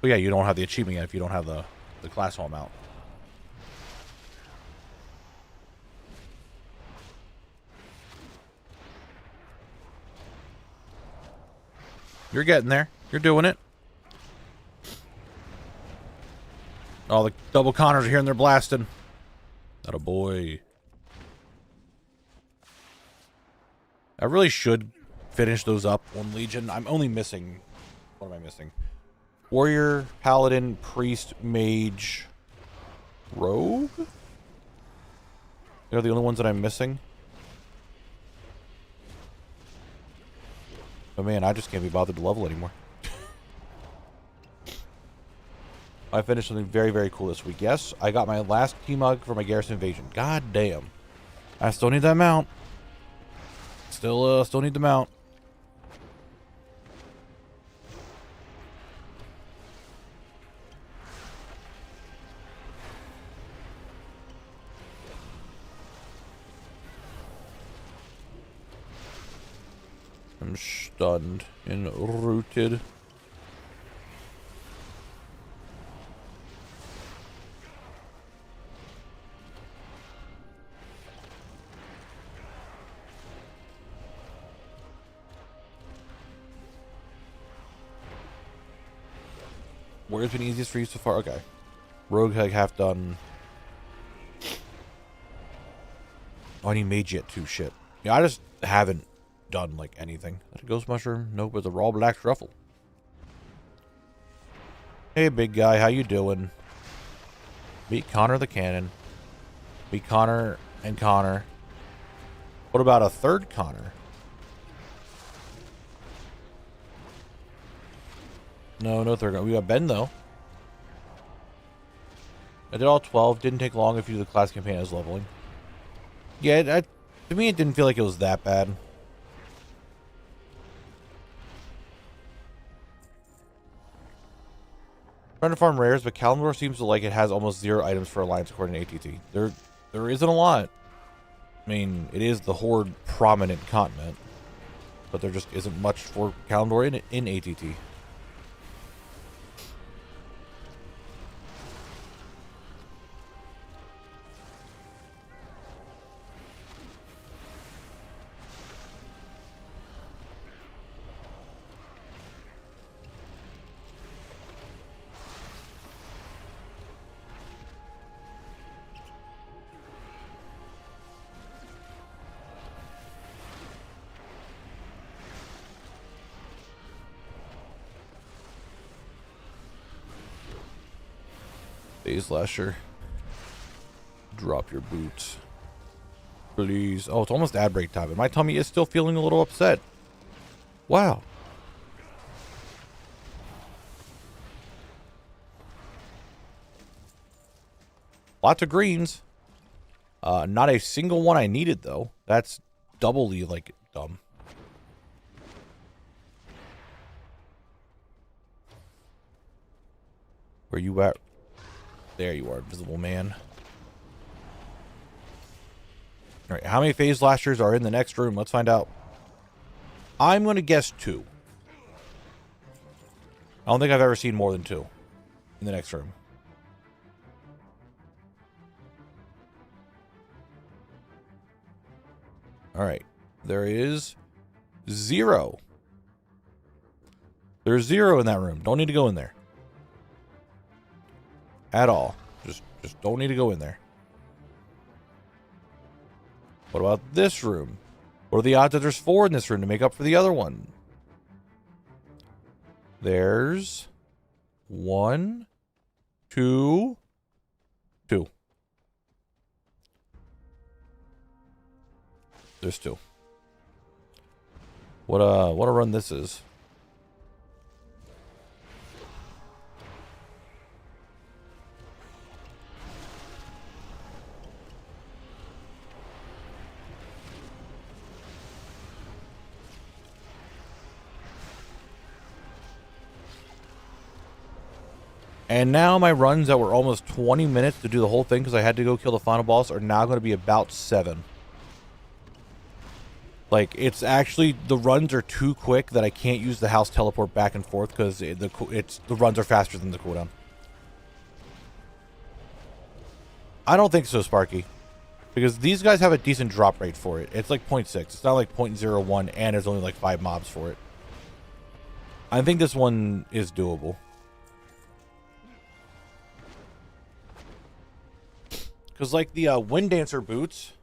But yeah, you don't have the achievement yet if you don't have the class haul mount. You're getting there. You're doing it. All the double Connors are here and they're blasting. Atta boy. I really should finish those up on Legion. I'm only missing... What am I missing? Warrior, Paladin, Priest, Mage, Rogue? They're the only ones that I'm missing. Oh man, I just can't be bothered to level anymore. I finished something very, very cool this week. Yes, I got my last key mug for my Garrison Invasion. God damn. I still need that mount. Still need the mount. I'm stunned and rooted. Where's been easiest for you so far? Okay. Rogue half done. Oh, I need mage yet too. Shit. Yeah, I just haven't done like anything. That a ghost mushroom? Nope, it's a raw black truffle. Hey, big guy, how you doing? Meet Connor the Cannon. Meet Connor and Connor. What about a third Connor? No third. We got Ben though. I did all 12. Didn't take long if you do the class campaign as leveling. Yeah, to me it didn't feel like it was that bad. Trying to farm rares, but Kalimdor seems to like it has almost 0 items for Alliance according to ATT. There isn't a lot. I mean, it is the Horde prominent continent, but there just isn't much for Kalimdor in ATT. Slasher. Drop your boots. Please. Oh, it's almost ad break time, and my tummy is still feeling a little upset. Wow. Lots of greens. Not a single one I needed, though. That's doubly, like, dumb. Where you at? There you are, invisible man. Alright, how many phase lashers are in the next room? Let's find out. I'm going to guess 2. I don't think I've ever seen more than 2 in the next room. Alright, there is 0. There's 0 in that room. Don't need to go in there. At all. Just don't need to go in there. What about this room? What are the odds that there's 4 in this room to make up for the other one? There's 1, 2, 2. There's 2. What a run this is. And now my runs that were almost 20 minutes to do the whole thing because I had to go kill the final boss are now going to be about 7. Like, it's actually, the runs are too quick that I can't use the house teleport back and forth because the runs are faster than the cooldown. I don't think so, Sparky. Because these guys have a decent drop rate for it. It's like 0.6. It's not like 0.01 and there's only like 5 mobs for it. I think this one is doable. Because like the Wind Dancer boots,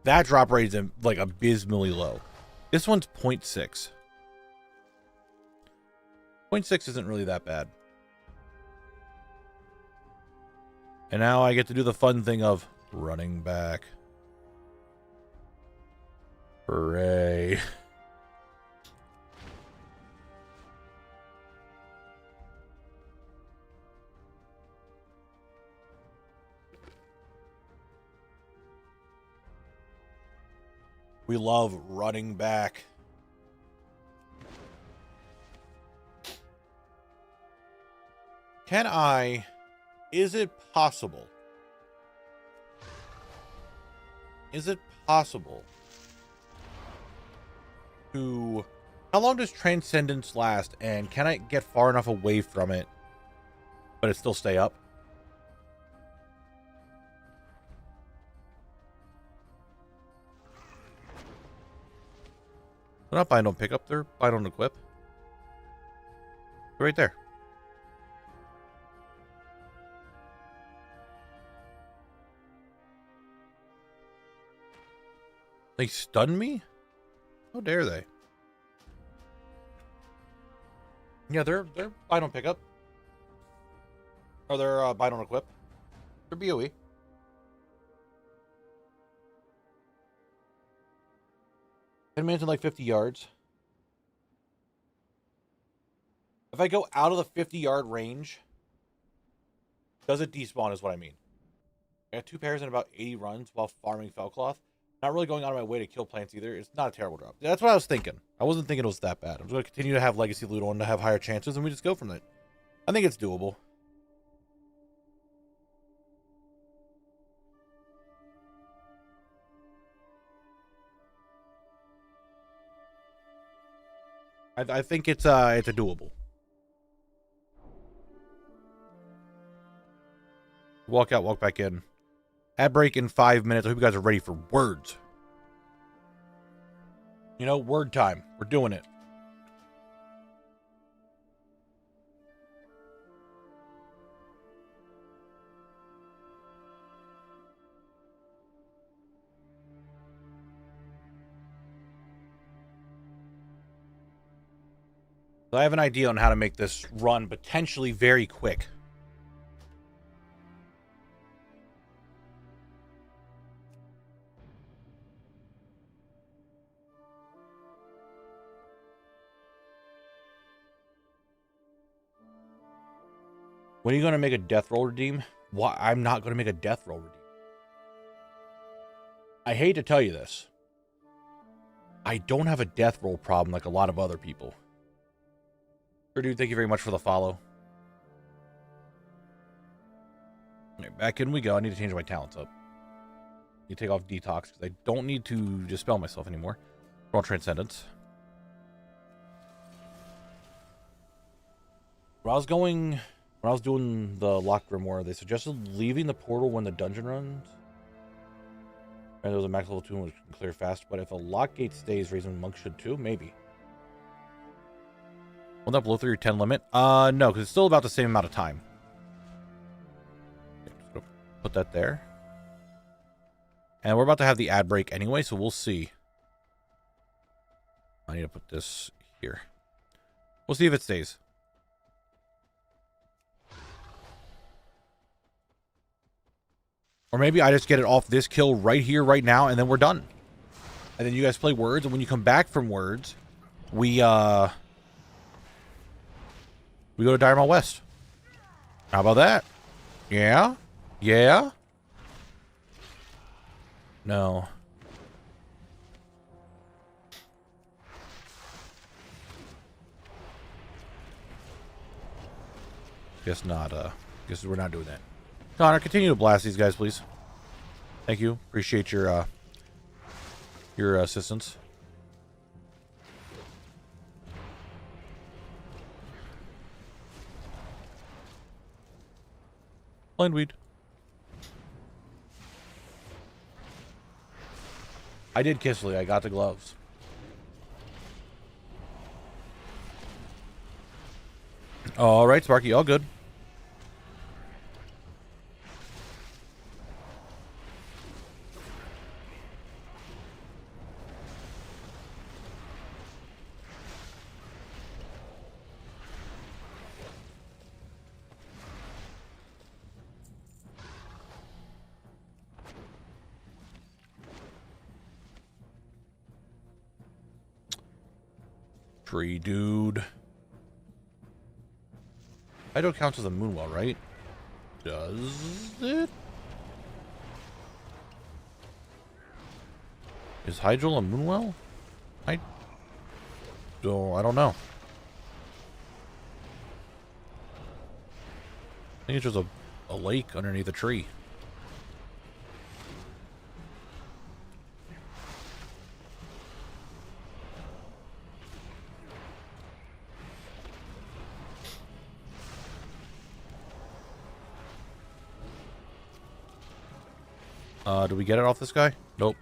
that drop rate is like abysmally low. This one's 0.6. 0.6 isn't really that bad. And now I get to do the fun thing of running back. Hooray. We love running back. Is it possible? Is it possible to... How long does Transcendence last? And can I get far enough away from it, but it still stay up? They're not bind on pick up, they're bind on equip. Right there. They stun me? How dare they? Yeah, they're bind on pickup. Or they're bind on equip. They're BOE. Minutes in like 50 yards. If I go out of the 50-yard range, does it despawn is what I mean. I got 2 pairs and about 80 runs while farming Felcloth. Not really going out of my way to kill plants either. It's not a terrible drop. That's what I was thinking. I wasn't thinking it was that bad. I'm going to continue to have legacy loot on to have higher chances, and we just go from that. I think it's doable. I think it's a doable. Walk out, walk back in. Ad break in 5 minutes. I hope you guys are ready for words. You know, word time. We're doing it. So I have an idea on how to make this run potentially very quick. When are you going to make a death roll redeem? Why? I'm not going to make a death roll redeem. I hate to tell you this. I don't have a death roll problem like a lot of other people. Sure, dude, thank you very much for the follow. Alright, back in we go. I need to change my talents up. You take off detox because I don't need to dispel myself anymore. Roll transcendence. When I was doing the lock grimoire, they suggested leaving the portal when the dungeon runs. And there was a max level 2 which can clear fast, but if a lock gate stays, raising monk should too, maybe. Will that blow through your 10 limit? No, because it's still about the same amount of time. Okay, just gonna put that there. And we're about to have the ad break anyway, so we'll see. I need to put this here. We'll see if it stays. Or maybe I just get it off this kill right here, right now, and then we're done. And then you guys play words, and when you come back from words, we go to Dire Maul West. How about that? Yeah? Yeah? No. Guess not, guess we're not doing that. Connor, continue to blast these guys, please. Thank you. Appreciate your assistance. Blind weed. I did Kissley. I got the gloves. All right, Sparky. All good. Tree dude. Hydro counts as a moonwell, right? Does it? Is Hydro a moonwell? I don't know. I think it's just a lake underneath a tree. Do we get it off this guy? Nope.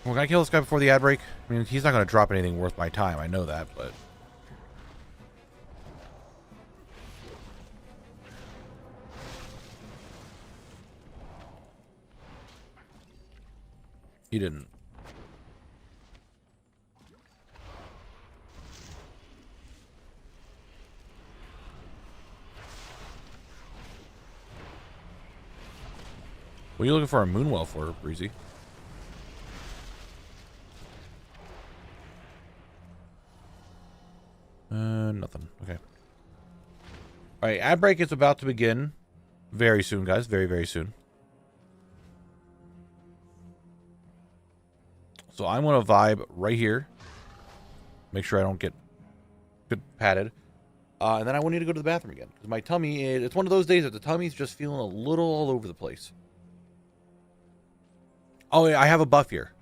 Well, can I kill this guy before the ad break? I mean, he's not going to drop anything worth my time. I know that, but... He didn't. What are you looking for a moonwell for, Breezy? Nothing. Okay. Alright, ad break is about to begin. Very soon, guys. Very, very soon. So I'm going to vibe right here. Make sure I don't get padded. And then I need to go to the bathroom again. Because my tummy is... It's one of those days that the tummy's just feeling a little all over the place. Oh, yeah, I have a buff here.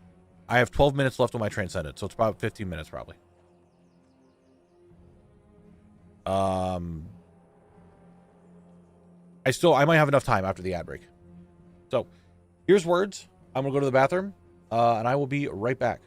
I have 12 minutes left on my Transcendent, so it's about 15 minutes probably. I might have enough time after the ad break. So, here's words. I'm going to go to the bathroom, and I will be right back.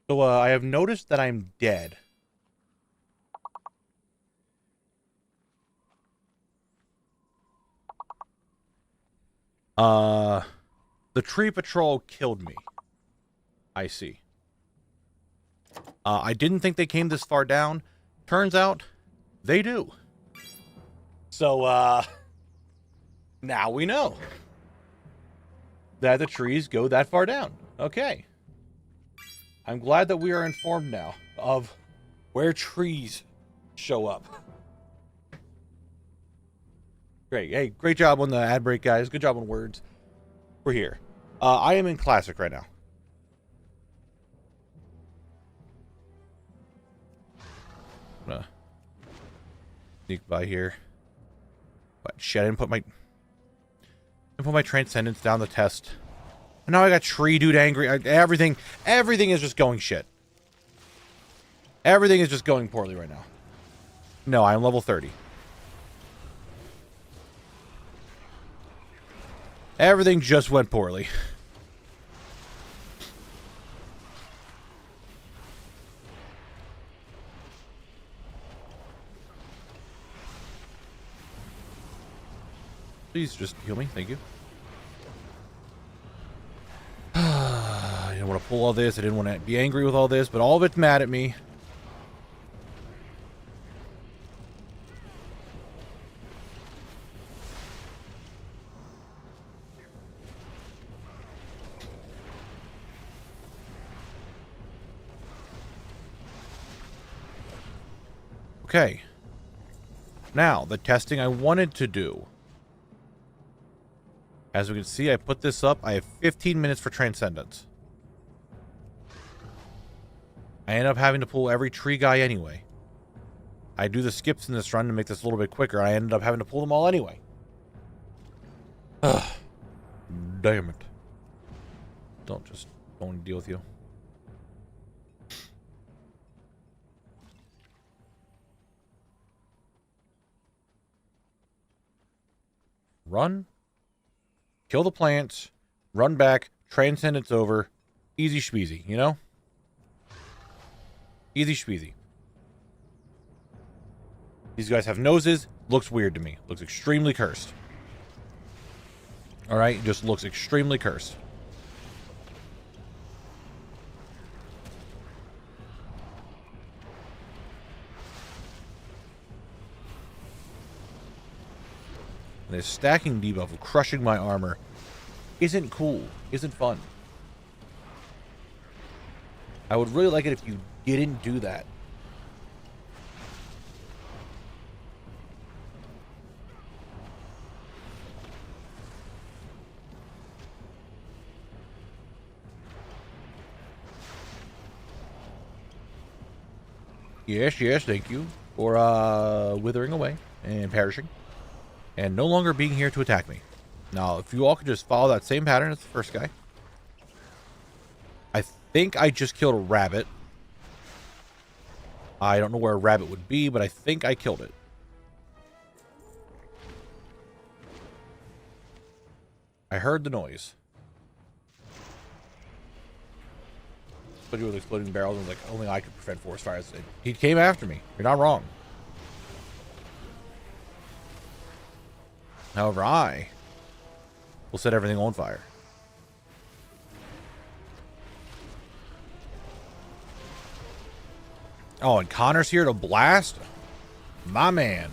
So, I have noticed that I'm dead. The tree patrol killed me. I see. I didn't think they came this far down. Turns out, they do. So, now we know that the trees go that far down. Okay. I'm glad that we are informed now of where trees show up. Great. Hey, great job on the ad break, guys. Good job on words. We're here. I am in Classic right now. I'm gonna sneak by here. But shit, I didn't put my Transcendence down the test. And now I got Tree Dude angry. Everything is just going shit. Everything is just going poorly right now. No, I'm level 30. Everything just went poorly. Please just heal me. Thank you. I didn't want to pull all this. I didn't want to be angry with all this, but all of it's mad at me. Okay. Now, the testing I wanted to do. As we can see, I put this up. I have 15 minutes for Transcendence. I end up having to pull every tree guy anyway. I do the skips in this run to make this a little bit quicker. I ended up having to pull them all anyway. Ugh. Damn it. Don't want to deal with you. Run. Kill the plants. Run back. Transcendence over. Easy schmeezy, you know? Easy schmeezy. These guys have noses. Looks weird to me. Looks extremely cursed. Alright, just looks extremely cursed. And this stacking debuff of crushing my armor isn't cool. Isn't fun. I would really like it if you didn't do that. Yes, thank you for withering away and perishing. And no longer being here to attack me. Now, if you all could just follow that same pattern as the first guy. I think I just killed a rabbit. I don't know where a rabbit would be, but I think I killed it. I heard the noise. Somebody with exploding barrels and was like, only I could prevent forest fires. He came after me. You're not wrong. However, I will set everything on fire. Oh, and Connor's here to blast? My man.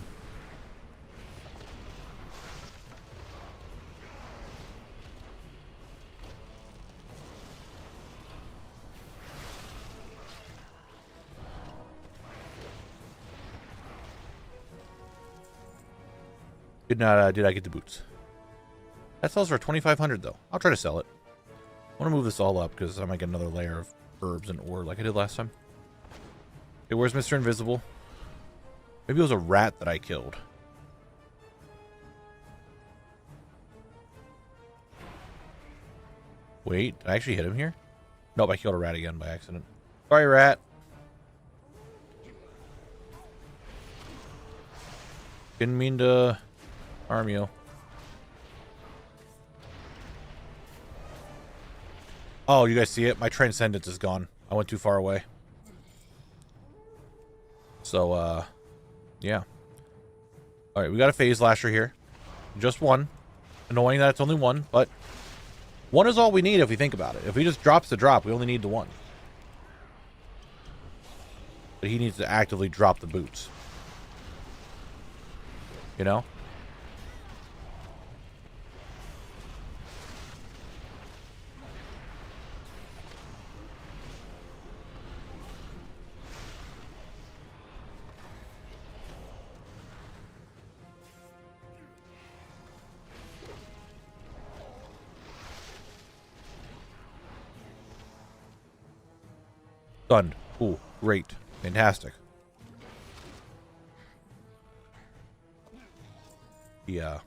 Did I get the boots? That sells for 2,500 though. I'll try to sell it. I want to move this all up because I might get another layer of herbs and ore like I did last time. Okay, where's Mr. Invisible? Maybe it was a rat that I killed. Wait, did I actually hit him here? Nope, I killed a rat again by accident. Sorry, rat. Didn't mean to harm you. Oh, you guys see it? My Transcendence is gone. I went too far away. So, yeah. All right, we got a phase lasher here. Just one. Annoying that it's only one, but one is all we need if we think about it. If he just drops the drop, we only need the one. But he needs to actively drop the boots. You know? Stunned. Ooh, great. Fantastic. Yeah.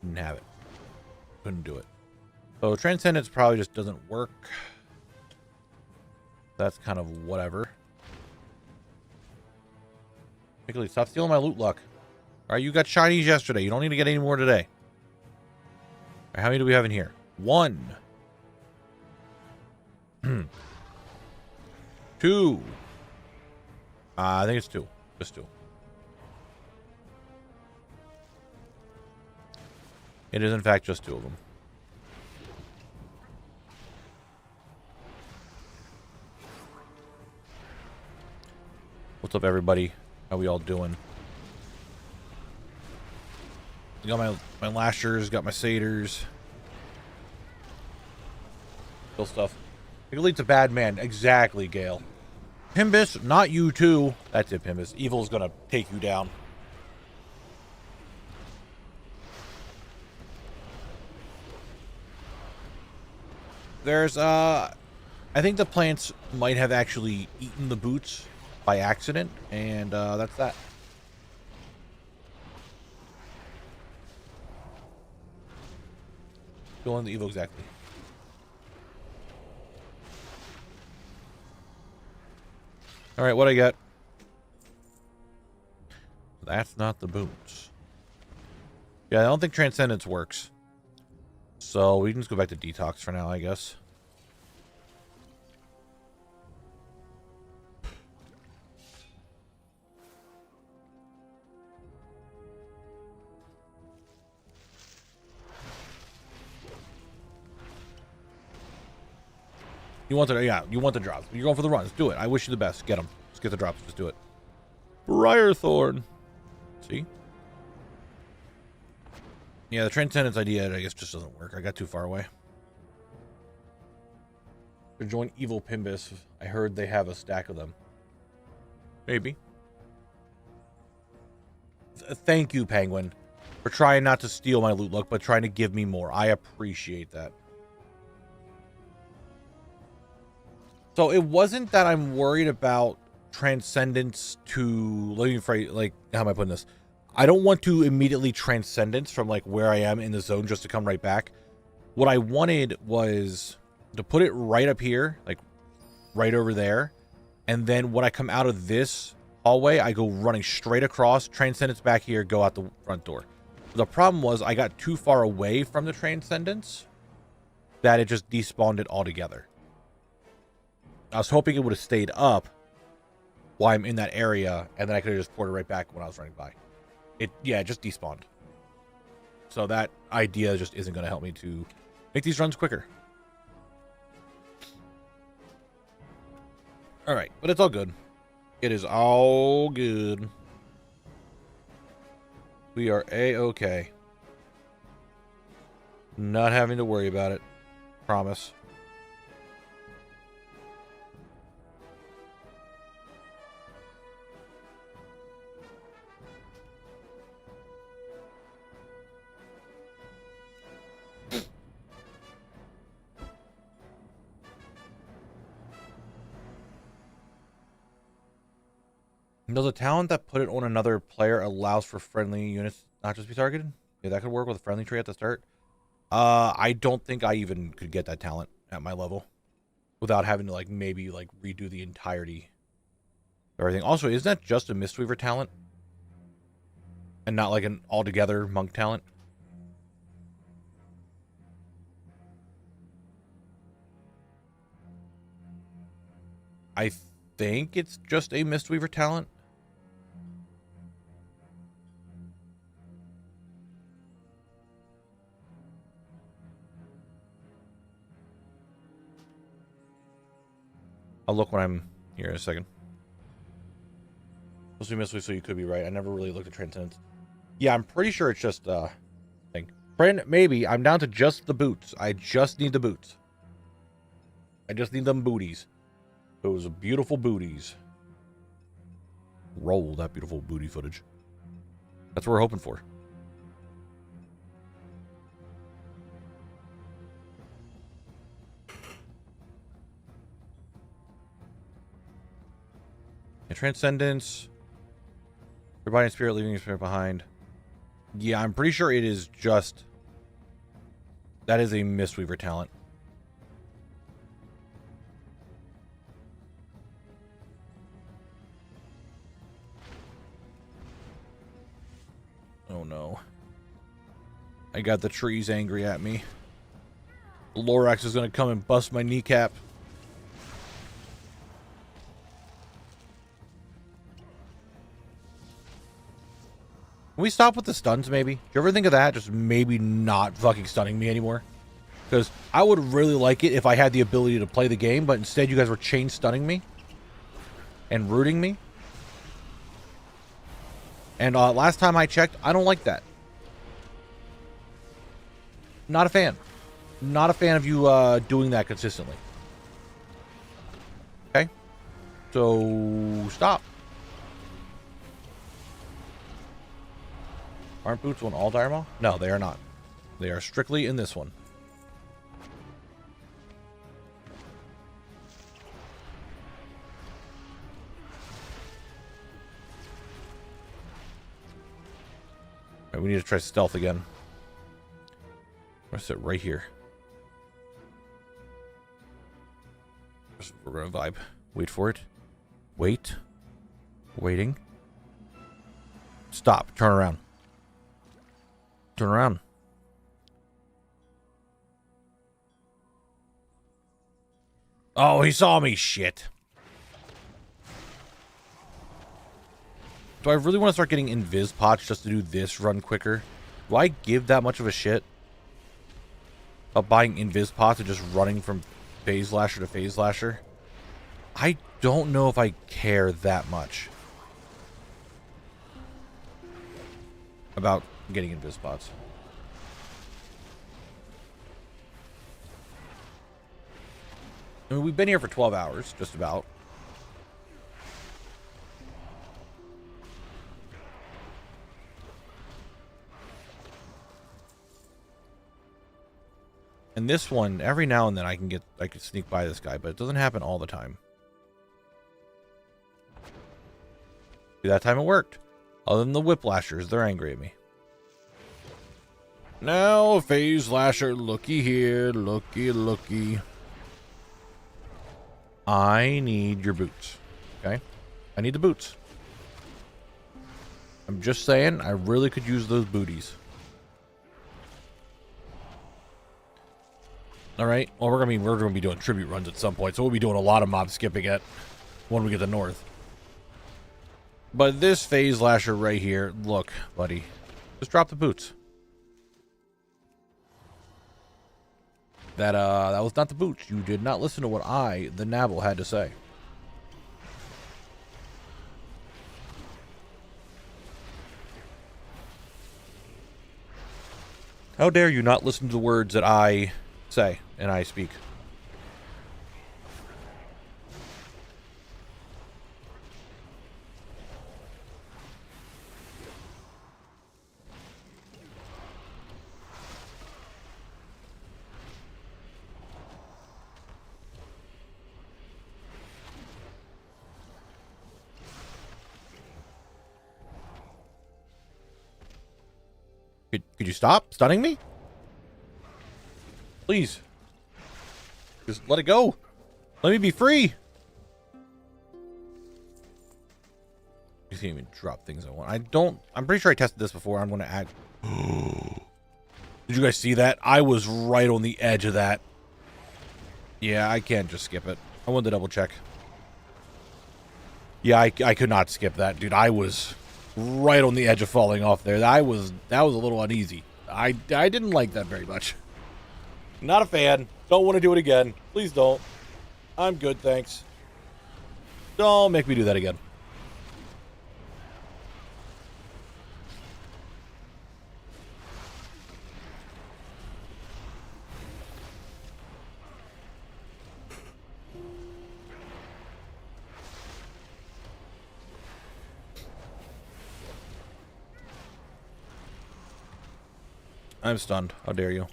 Didn't have it. Couldn't do it. So Transcendence probably just doesn't work. That's kind of whatever. Pickly, stop stealing my loot luck. Alright, you got shinies yesterday. You don't need to get any more today. Right, how many do we have in here? 1. 2. I think it's 2. Just 2. It is, in fact, just 2 of them. What's up, everybody? How we all doing? Got my lashers, got my satyrs. Kill stuff. Pickle's a bad man. Exactly, Gale. Pimbus, not you too. That's it, Pimbus. Evil's gonna take you down. There's, I think the plants might have actually eaten the boots by accident, and, that's that. Go on the Evo, exactly. Alright, what I got? That's not the boots. Yeah, I don't think Transcendence works. So we can just go back to Detox for now, I guess. You want the, yeah, you want the drops. You're going for the runs. Do it. I wish you the best. Get them. Just get the drops. Just do it. Briarthorn. See? Yeah, the Transcendence idea, I guess, just doesn't work. I got too far away. To join Evil Pimbus, I heard they have a stack of them. Maybe. Thank you, Penguin, for trying not to steal my loot luck, but trying to give me more. I appreciate that. So it wasn't that I'm worried about Transcendence to, let me phrase, like, how am I putting this? I don't want to immediately Transcendence from like where I am in the zone just to come right back. What I wanted was to put it right up here, like right over there. And then when I come out of this hallway, I go running straight across, Transcendence back here, go out the front door. The problem was I got too far away from the Transcendence that it just despawned it altogether. I was hoping it would have stayed up while I'm in that area, and then I could have just ported right back when I was running by. Yeah, it just despawned. So that idea just isn't going to help me to make these runs quicker. Alright, but it's all good. It is all good. We are A-okay. Not having to worry about it. Promise. Does a talent that put it on another player allows for friendly units not just be targeted? Yeah, that could work with a friendly tree at the start. I don't think I even could get that talent at my level without having to like maybe like redo the entirety of everything. Also, isn't that just a Mistweaver talent and not like an altogether monk talent? I think it's just a Mistweaver talent. I'll look when I'm here in a second. Supposed to be Mistweaver, so you could be right. I never really looked at Transcendence. Yeah, I'm pretty sure it's just thing. Friend, maybe I'm down to just the boots. I just need the boots. I just need them booties. Those beautiful booties. Roll that beautiful booty footage. That's what we're hoping for. And Transcendence. Your body and spirit leaving your spirit behind. Yeah, I'm pretty sure it is just... That is a Mistweaver talent. Oh no. I got the trees angry at me. The Lorax is going to come and bust my kneecap. Can we stop with the stuns, maybe? Do you ever think of that? Just maybe not fucking stunning me anymore? Because I would really like it if I had the ability to play the game, but instead you guys were chain stunning me. And rooting me. And last time I checked, I don't like that. Not a fan. Not a fan of you doing that consistently. Okay? So, stop. Aren't boots on all Diremo? No, they are not. They are strictly in this one. Right, we need to try stealth again. I'm gonna sit right here. We're gonna vibe. Wait for it. Wait. Waiting. Stop. Turn around. Turn around. Oh, he saw me. Shit. Do I really want to start getting invis pots just to do this run quicker? Do I give that much of a shit of buying invis pots and just running from phase lasher to phase lasher? I don't know if I care that much about getting invis pots. I mean, we've been here for 12 hours, just about. And this one, every now and then I can sneak by this guy, but it doesn't happen all the time. See, that time it worked. Other than the whiplashers, they're angry at me. Now, phase lasher, looky here, looky. I need your boots. Okay? I need the boots. I'm just saying, I really could use those booties. Alright, well we're gonna be doing tribute runs at some point, so we'll be doing a lot of mob skipping at when we get to north. But this phase lasher right here, look, buddy. Just drop the boots. That was not the boots. You did not listen to what I, the Knabble, had to say. How dare you not listen to the words that I say and I speak? Could you stop stunning me? Please. Just let it go. Let me be free. You can't even drop things I want. I'm pretty sure I tested this before. I'm going to add. Did you guys see that? I was right on the edge of that. Yeah, I can't just skip it. I wanted to double check. Yeah, I could not skip that, dude. I was right on the edge of falling off there. That was a little uneasy. I didn't like that very much. Not a fan. Don't want to do it again. Please don't. I'm good, thanks. Don't make me do that again. I'm stunned. How dare you?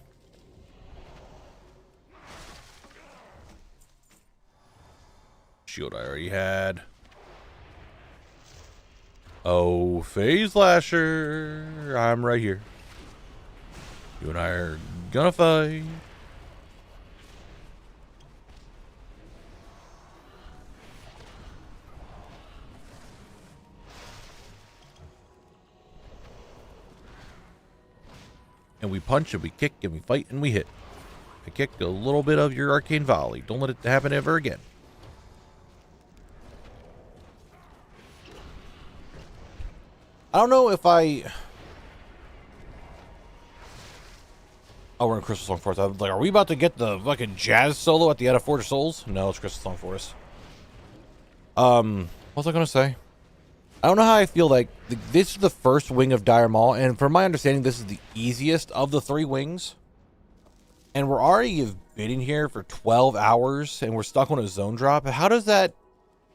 Shield I already had. Oh, Phase Lasher. I'm right here. You and I are gonna fight. And we punch and we kick and we fight and we hit. I kick a little bit of your arcane volley. Don't let it happen ever again. I don't know if I... Oh, we're in Crystal Song Forest. I was like, are we about to get the fucking jazz solo at the end of Forge of Souls? No, it's Crystal Song Forest. What was I gonna say? I don't know how I feel like this is the first wing of Dire Maul, and from my understanding, this is the easiest of the 3 wings. And we're already been in here for 12 hours, and we're stuck on a zone drop. How does that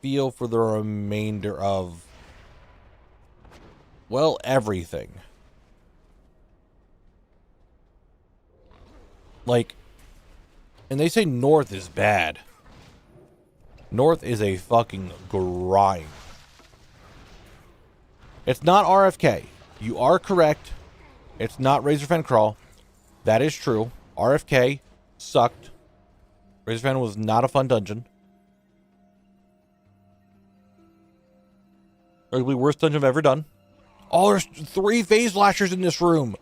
feel for the remainder of, well, everything? Like, and they say North is bad. North is a fucking grind. It's not RFK. You are correct. It's not Razorfen Crawl. That is true. RFK sucked. Razorfen was not a fun dungeon. Arguably worst dungeon I've ever done. Oh, there's 3 Phase Lashers in this room.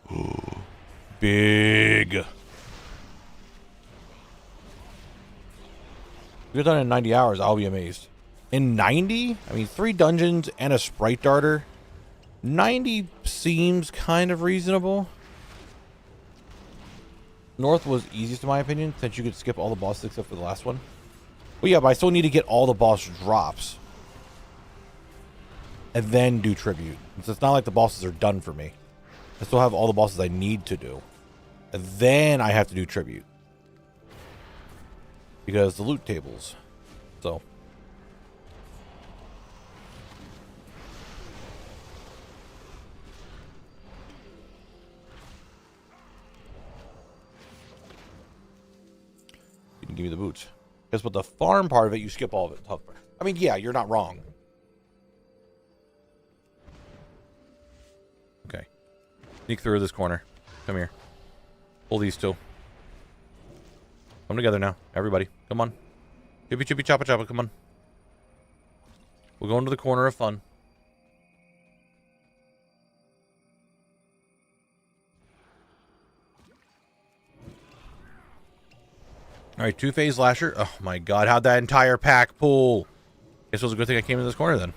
Big. If you're done in 90 hours, I'll be amazed. In 90? I mean, 3 dungeons and a Sprite Darter. 90 seems kind of reasonable. North was easiest in my opinion, since you could skip all the bosses except for the last one. Well, yeah, but I still need to get all the boss drops. And then do tribute. So it's not like the bosses are done for me. I still have all the bosses I need to do. And then I have to do tribute. Because the loot tables. So... you can give me the boots. Because with the farm part of it, you skip all of it. I mean, yeah, you're not wrong. Okay. Sneak through this corner. Come here. Pull these 2. Come together now. Everybody. Come on. Chippy chippy choppa choppa. Come on. We'll go into the corner of fun. Alright, 2 Phase Lasher. Oh my god, how'd that entire pack pull? Guess it was a good thing I came in this corner then.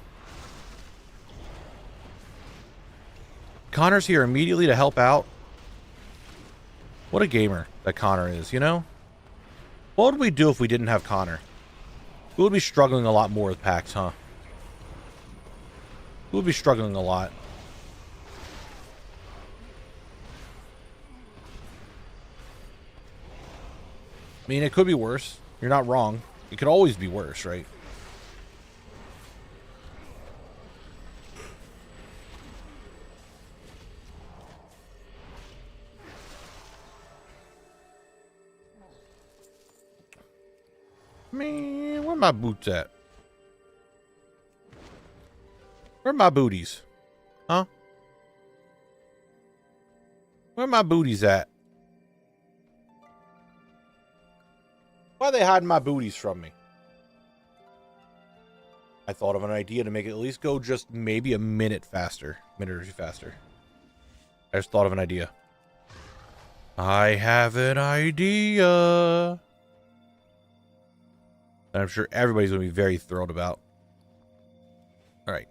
Connor's here immediately to help out. What a gamer that Connor is, you know? What would we do if we didn't have Connor? We would be struggling a lot more with packs, huh? We would be struggling a lot. I mean, it could be worse. You're not wrong. It could always be worse, right? Man, where my boots at? Where my booties? Huh? Where my booties at? Why are they hiding my booties from me? I thought of an idea to make it at least go just maybe a minute faster. Minute or 2 faster. I just thought of an idea. I have an idea. And I'm sure everybody's going to be very thrilled about. All right.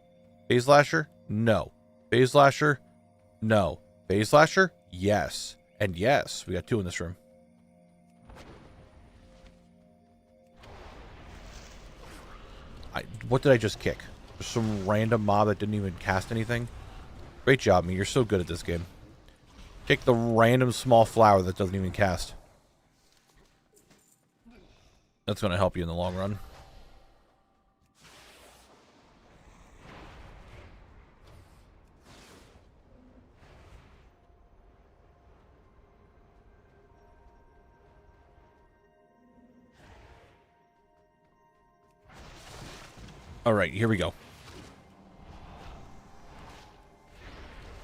Phase Lasher? No. Phase Lasher? No. Phase Lasher? Yes. And yes, we got 2 in this room. What did I just kick? Just some random mob that didn't even cast anything? Great job, me. You're so good at this game. Kick the random small flower that doesn't even cast. That's going to help you in the long run. All right, here we go.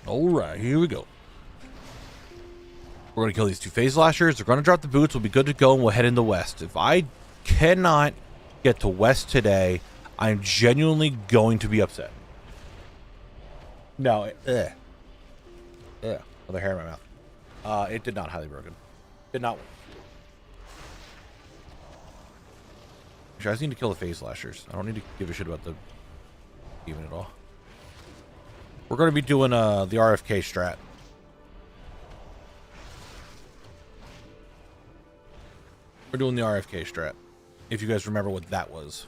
All right, here we go. We're going to kill these 2 phase lashers. They're going to drop the boots. We'll be good to go, and we'll head into west. If I cannot get to west today, I'm genuinely going to be upset. No, with a hair in my mouth. It did not highly broken. Did not work. Actually, I just need to kill the phase lashers. I don't need to give a shit about the demon at all. We're going to be doing the RFK strat. We're doing the RFK strat. If you guys remember what that was.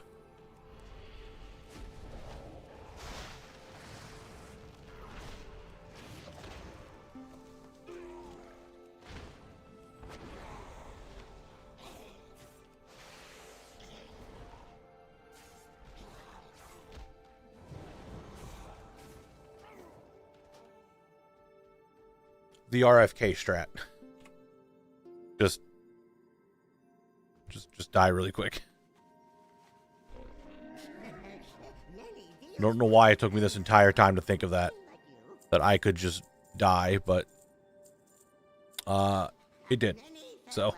The RFK strat. Just die really quick. I don't know why it took me this entire time to think of that. That I could just die, but it did. So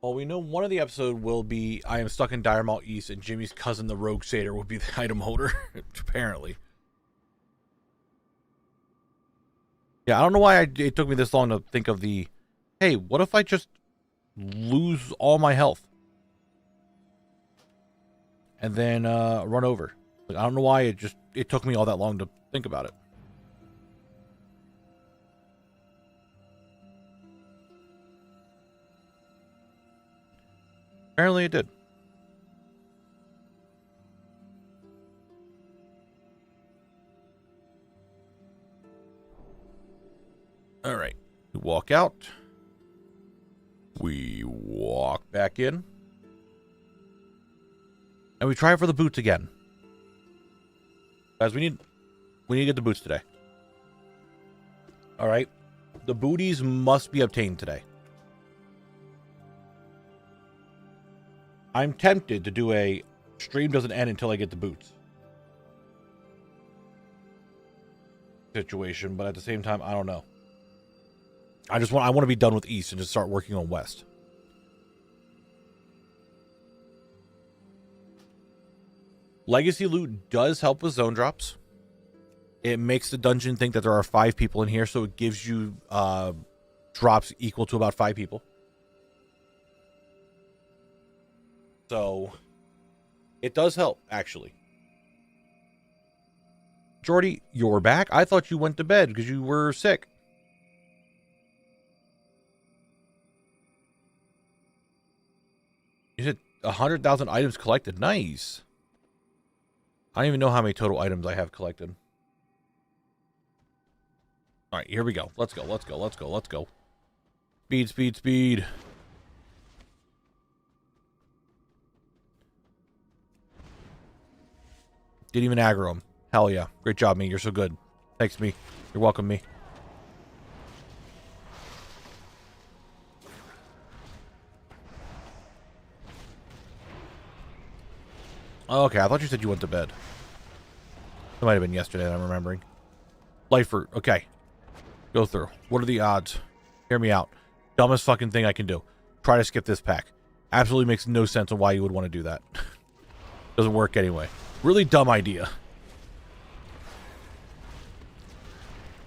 well, we know one of the episode will be I am stuck in Dire Mall East and Jimmy's cousin the Rogue Satyr will be the item holder, apparently. Yeah, I don't know why it took me this long to think of the, hey, what if I just lose all my health? And then run over. Like, I don't know why it took me all that long to think about it. Apparently it did. All right, we walk out. We walk back in. And we try for the boots again. Guys, we need to get the boots today. All right. The booties must be obtained today. I'm tempted to do a stream doesn't end until I get the boots situation, but at the same time, I don't know. I want to be done with East and just start working on West. Legacy loot does help with zone drops. It makes the dungeon think that there are 5 people in here, so it gives you drops equal to about 5 people. So it does help, actually. Jordy, you're back? I thought you went to bed because you were sick. You said 100,000 items collected. Nice. I don't even know how many total items I have collected. All right, here we go. Let's go. Let's go. Let's go. Let's go. Speed, speed, speed. Didn't even aggro him. Hell yeah. Great job, me. You're so good. Thanks, me. You're welcome, me. Okay, I thought you said you went to bed. It might have been yesterday that I'm remembering. Life fruit. Okay. Go through. What are the odds? Hear me out. Dumbest fucking thing I can do. Try to skip this pack. Absolutely makes no sense on why you would want to do that. Doesn't work anyway. Really dumb idea.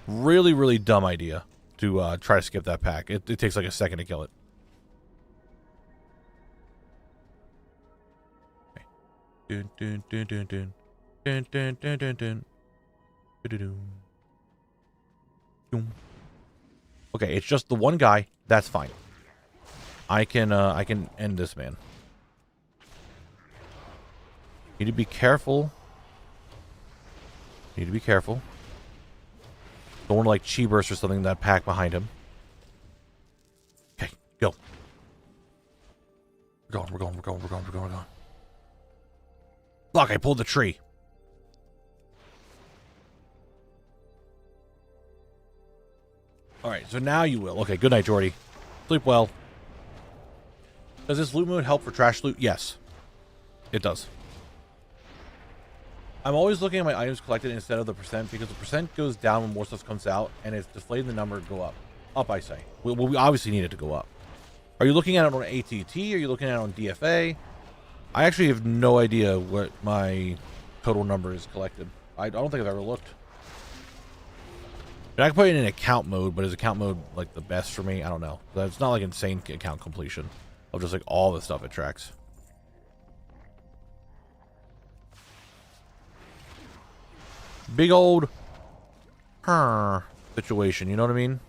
Really, really dumb idea to try to skip that pack. It takes like a second to kill it. Dun, dun, dun, dun, dun. Dun, dun, dun, dun, dun. Dun-dun-dun. Dun. Okay, it's just the one guy. That's fine. I can end this man. Need to be careful. Need to be careful. Don't want to like chi burst or something that pack behind him. Okay, go. We're going. Look, I pulled the tree. Alright, so now you will. Okay, good night, Jordy. Sleep well. Does this loot mode help for trash loot? Yes. It does. I'm always looking at my items collected instead of the percent, because the percent goes down when more stuff comes out, and it's deflating the number to go up. Up, I say. We obviously need it to go up. Are you looking at it on ATT? Are you looking at it on DFA? I actually have no idea what my total number is collected. I don't think I've ever looked. I can put it in account mode, but is account mode like the best for me? I don't know. It's not like insane account completion of just like all the stuff it tracks. Big old situation, you know what I mean?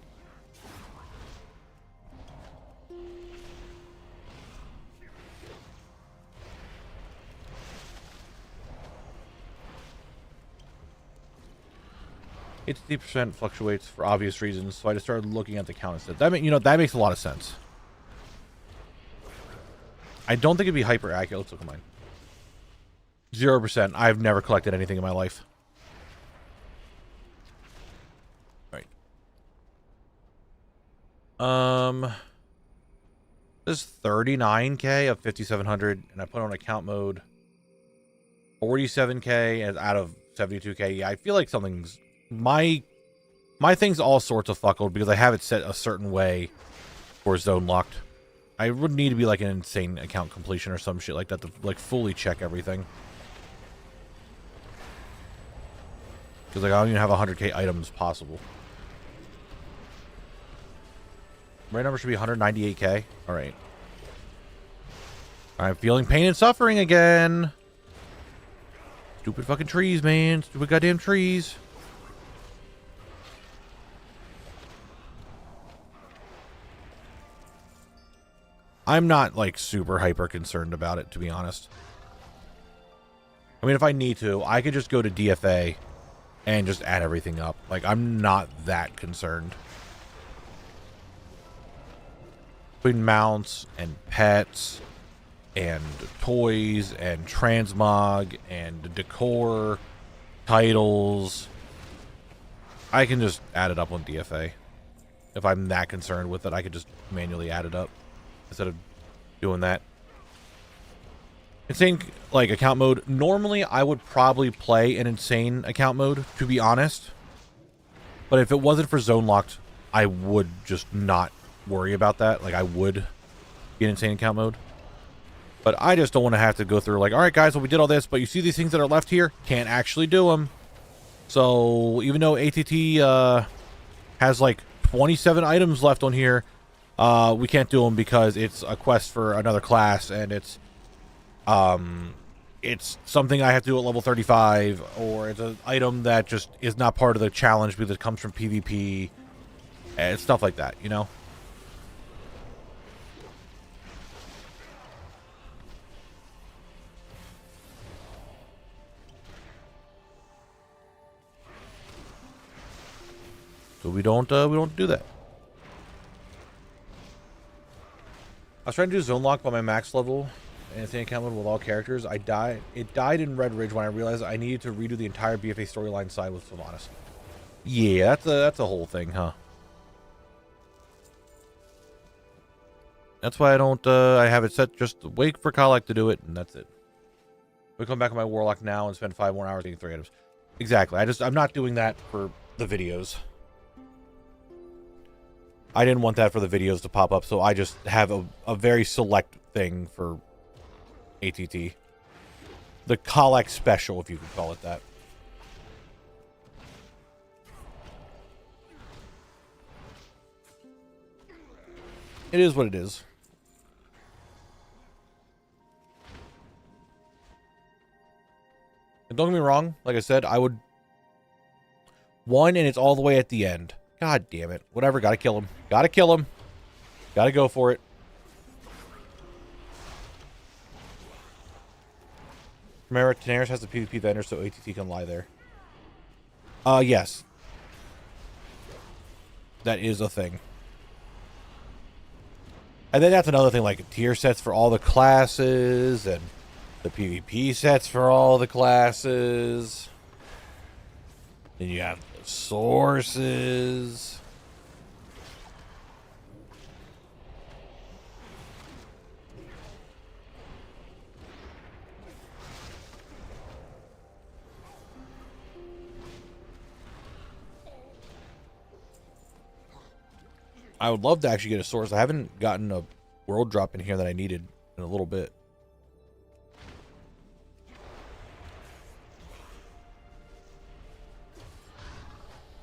It's 80% fluctuates for obvious reasons, so I just started looking at the count instead. That that makes a lot of sense. I don't think it'd be hyper accurate. Let's look at mine. 0%. I've never collected anything in my life. Right. This is 39k of 5700, and I put on account mode 47k as out of 72k. Yeah, I feel like something's my thing's all sorts of fuckled because I have it set a certain way for zone locked. I would need to be like an insane account completion or some shit like that to like fully check everything. Because like I don't even have 100k items possible. Right number should be 198k. All right. I'm feeling pain and suffering again. Stupid fucking trees, man. Stupid goddamn trees. I'm not like super hyper concerned about it, to be honest. I mean, if I need to, I could just go to DFA and just add everything up. Like, I'm not that concerned. Between mounts and pets and toys and transmog and decor, titles, I can just add it up on DFA. If I'm that concerned with it, I could just manually add it up instead of doing that. Insane, like, account mode. Normally, I would probably play an insane account mode, to be honest. But if it wasn't for zone locked, I would just not worry about that. Like, I would be in insane account mode. But I just don't want to have to go through, like, all right, guys, well, we did all this, but you see these things that are left here? Can't actually do them. So, even though ATT has, like, 27 items left on here, we can't do them because it's a quest for another class, and it's something I have to do at level 35, or it's an item that just is not part of the challenge because it comes from PvP, and stuff like that, you know? So we don't do that. I was trying to do zone lock by my max level and insane account mode with all characters. I died. It died in Red Ridge when I realized I needed to redo the entire BFA storyline side with Sylvanas. Yeah, that's a whole thing, huh? That's why I don't. I have it set just wait for Kolak to do it, and that's it. We come back on my Warlock now and spend 5 more hours getting 3 items. Exactly. I'm not doing that for the videos. I didn't want that for the videos to pop up, so I just have a very select thing for ATT. The Kolak special, if you could call it that. It is what it is. And don't get me wrong, like I said, I would... One, and it's all the way at the end. God damn it. Whatever, gotta kill him. Gotta kill him. Gotta go for it. Remember, Daenerys has the PvP vendor, so ATT can lie there. Yes. That is a thing. And then that's another thing, like tier sets for all the classes, and the PvP sets for all the classes. Then you have the sources. I would love to actually get a source. I haven't gotten a world drop in here that I needed in a little bit.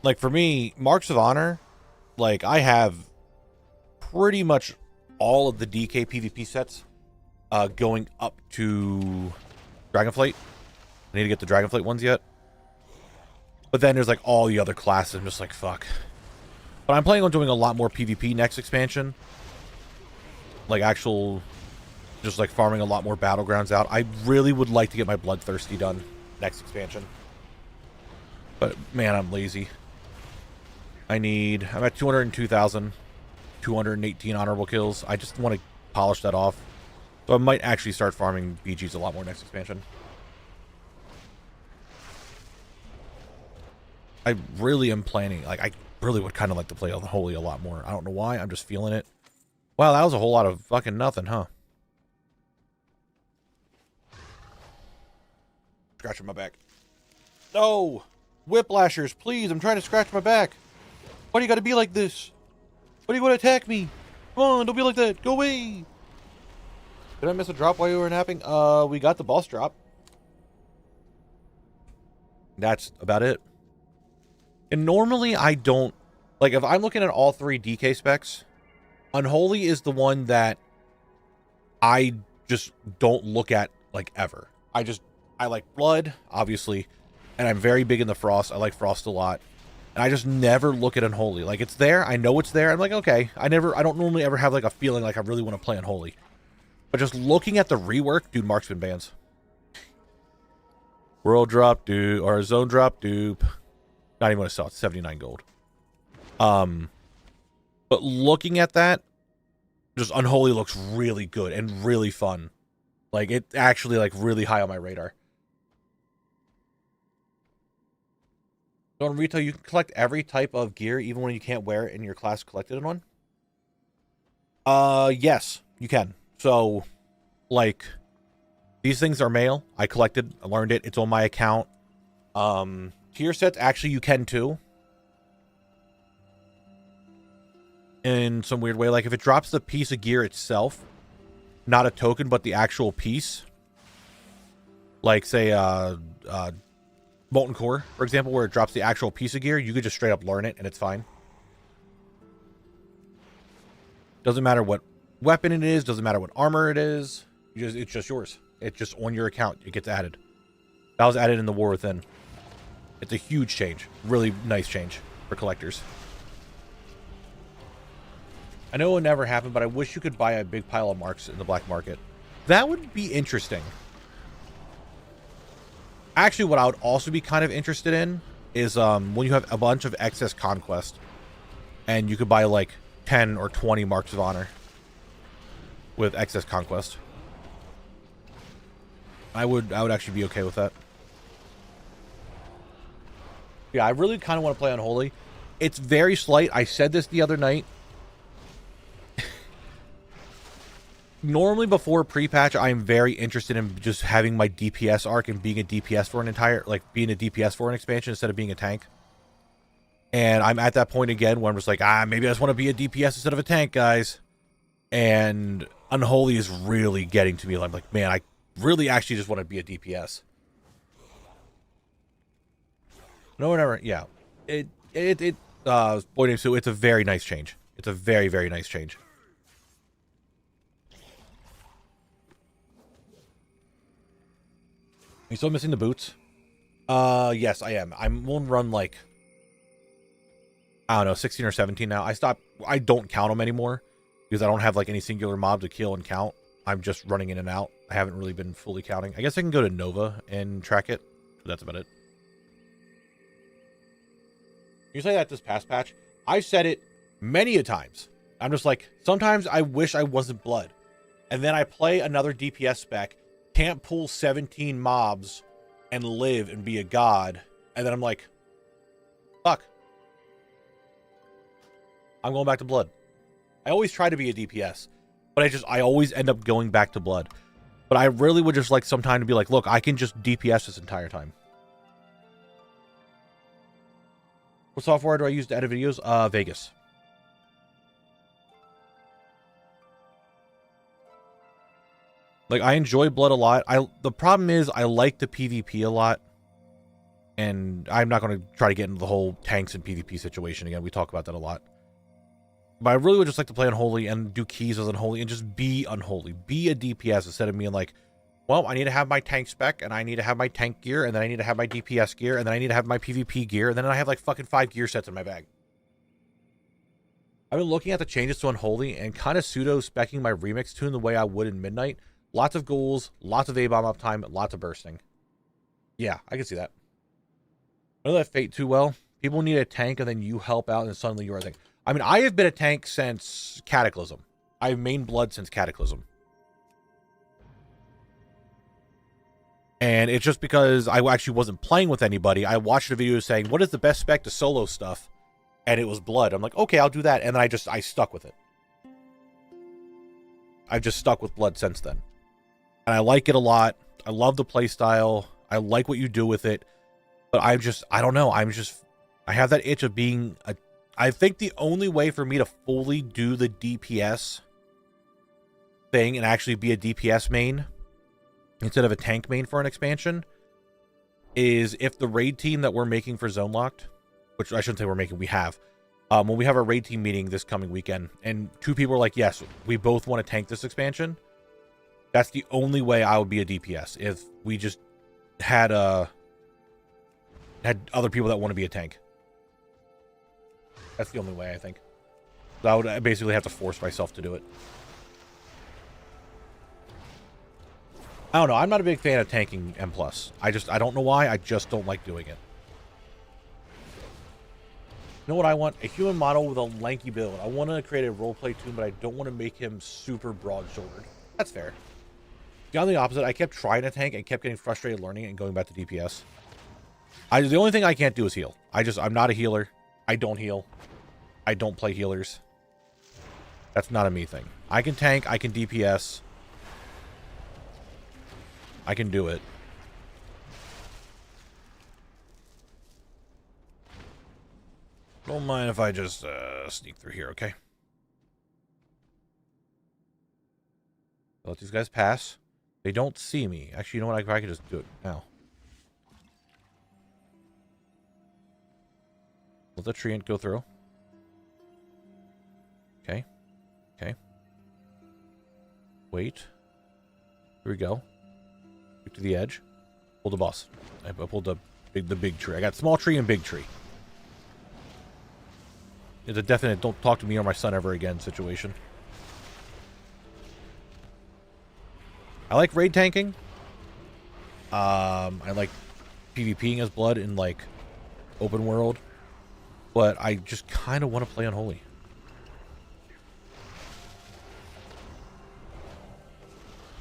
Like for me, Marks of Honor, like I have pretty much all of the DK PvP sets going up to Dragonflight. I need to get the Dragonflight ones yet. But then there's like all the other classes. I'm just like, fuck. But I'm planning on doing a lot more PvP next expansion. Like actual, just like farming a lot more battlegrounds out. I really would like to get my Bloodthirsty done next expansion. But man, I'm lazy. I'm at 202,218 honorable kills. I just want to polish that off. So I might actually start farming BGs a lot more next expansion. I really am planning, like I really would kind of like to play Unholy a lot more. I don't know why. I'm just feeling it. Wow, that was a whole lot of fucking nothing, huh? Scratching my back. No! Whiplashers, please. I'm trying to scratch my back. Why do you gotta be like this? Why do you want to attack me? Come on, don't be like that. Go away. Did I miss a drop while you were napping? We got the boss drop. That's about it. And normally I don't, like if I'm looking at all three DK specs, Unholy is the one that I just don't look at like ever. I like Blood, obviously, and I'm very big in the Frost. I like Frost a lot. And I just never look at Unholy. Like it's there, I know it's there. I'm like, okay. I don't normally ever have like a feeling like I really want to play Unholy. But just looking at the rework, dude, Marksman bans. World drop dupe, or zone drop dupe. Not even want to sell it, 79 gold. But looking at that, just Unholy looks really good and really fun. Like it actually like really high on my radar. So in retail, you can collect every type of gear, even when you can't wear it in your class collected in one. Yes, you can. So, like, these things are mail. I collected, I learned it. It's on my account. Tier sets, actually, you can too. In some weird way. Like, if it drops the piece of gear itself, not a token, but the actual piece. Like, say, Molten Core, for example, where it drops the actual piece of gear, you could just straight up learn it, and it's fine. Doesn't matter what weapon it is, doesn't matter what armor it is. It's just yours. It's just on your account. It gets added. That was added in the War Within. It's a huge change. Really nice change for collectors. I know it would never happen, but I wish you could buy a big pile of marks in the black market. That would be interesting. Actually, what I would also be kind of interested in is when you have a bunch of excess conquest and you could buy like 10 or 20 Marks of Honor with excess conquest. I would actually be okay with that. Yeah, I really kind of want to play Unholy. It's very slight. I said this the other night. Normally before pre-patch, I am very interested in just having my DPS arc and being a DPS for an entire, like being a DPS for an expansion instead of being a tank. And I'm at that point again where I'm just like, maybe I just want to be a DPS instead of a tank, guys. And Unholy is really getting to me. I'm like, man, I really actually just want to be a DPS. No, whatever. Yeah. Boy named Sue, it's a very nice change. It's a very, very nice change. Are you still missing the boots? Yes, I am. I'm on run like, I don't know, 16 or 17 now. I don't count them anymore because I don't have like any singular mob to kill and count. I'm just running in and out. I haven't really been fully counting. I guess I can go to Nova and track it. But that's about it. You say that this past patch, I've said it many a times. I'm just like, sometimes I wish I wasn't Blood. And then I play another DPS spec, can't pull 17 mobs and live and be a god. And then I'm like, fuck. I'm going back to Blood. I always try to be a DPS, but I always end up going back to Blood. But I really would just like some time to be like, look, I can just DPS this entire time. What software do I use to edit videos? Vegas. Like, I enjoy Blood a lot. The problem is I like the PvP a lot. And I'm not going to try to get into the whole tanks and PvP situation again. We talk about that a lot. But I really would just like to play Unholy and do keys as Unholy and just be Unholy. Be a DPS instead of being like, well, I need to have my tank spec, and I need to have my tank gear, and then I need to have my DPS gear, and then I need to have my PvP gear, and then I have like fucking 5 gear sets in my bag. I've been looking at the changes to Unholy and kind of pseudo-specking my remix tune the way I would in Midnight. Lots of ghouls, lots of A-bomb uptime, lots of bursting. Yeah, I can see that. I know that Fate too well. People need a tank, and then you help out, and suddenly you're a thing. I mean, I have been a tank since Cataclysm. I've main Blood since Cataclysm. And it's just because I actually wasn't playing with anybody. I watched a video saying, what is the best spec to solo stuff? And it was Blood. I'm like, okay, I'll do that. And then I stuck with it. I've just stuck with Blood since then. And I like it a lot. I love the playstyle. I like what you do with it. But I don't know. I have that itch of being a... I think the only way for me to fully do the DPS thing and actually be a DPS main instead of a tank main for an expansion is if the raid team that we're making for Zone Locked, which I shouldn't say we're making, we have, when we have our raid team meeting this coming weekend, and 2 people are like, yes, we both want to tank this expansion, that's the only way I would be a DPS. If we just had other people that want to be a tank. That's the only way, I think. So I would basically have to force myself to do it. I don't know. I'm not a big fan of tanking M+. I don't know why. I just don't like doing it. You know what I want? A human model with a lanky build. I want to create a roleplay tune, but I don't want to make him super broad-shouldered. That's fair. On the opposite, I kept trying to tank and kept getting frustrated learning and going back to DPS. The only thing I can't do is heal. I'm not a healer. I don't heal. I don't play healers. That's not a me thing. I can tank. I can DPS. I can do it. Don't mind if I just sneak through here, okay? Let these guys pass. They don't see me. Actually, you know what? I can just do it now. Let the treant go through. Okay. Okay. Wait. Here we go. Get to the edge. Pull the boss. I pulled the big tree. I got small tree and big tree. It's a definite don't talk to me or my son ever again situation. I like raid tanking. I like PvPing as Blood in like open world. But I just kind of want to play Unholy.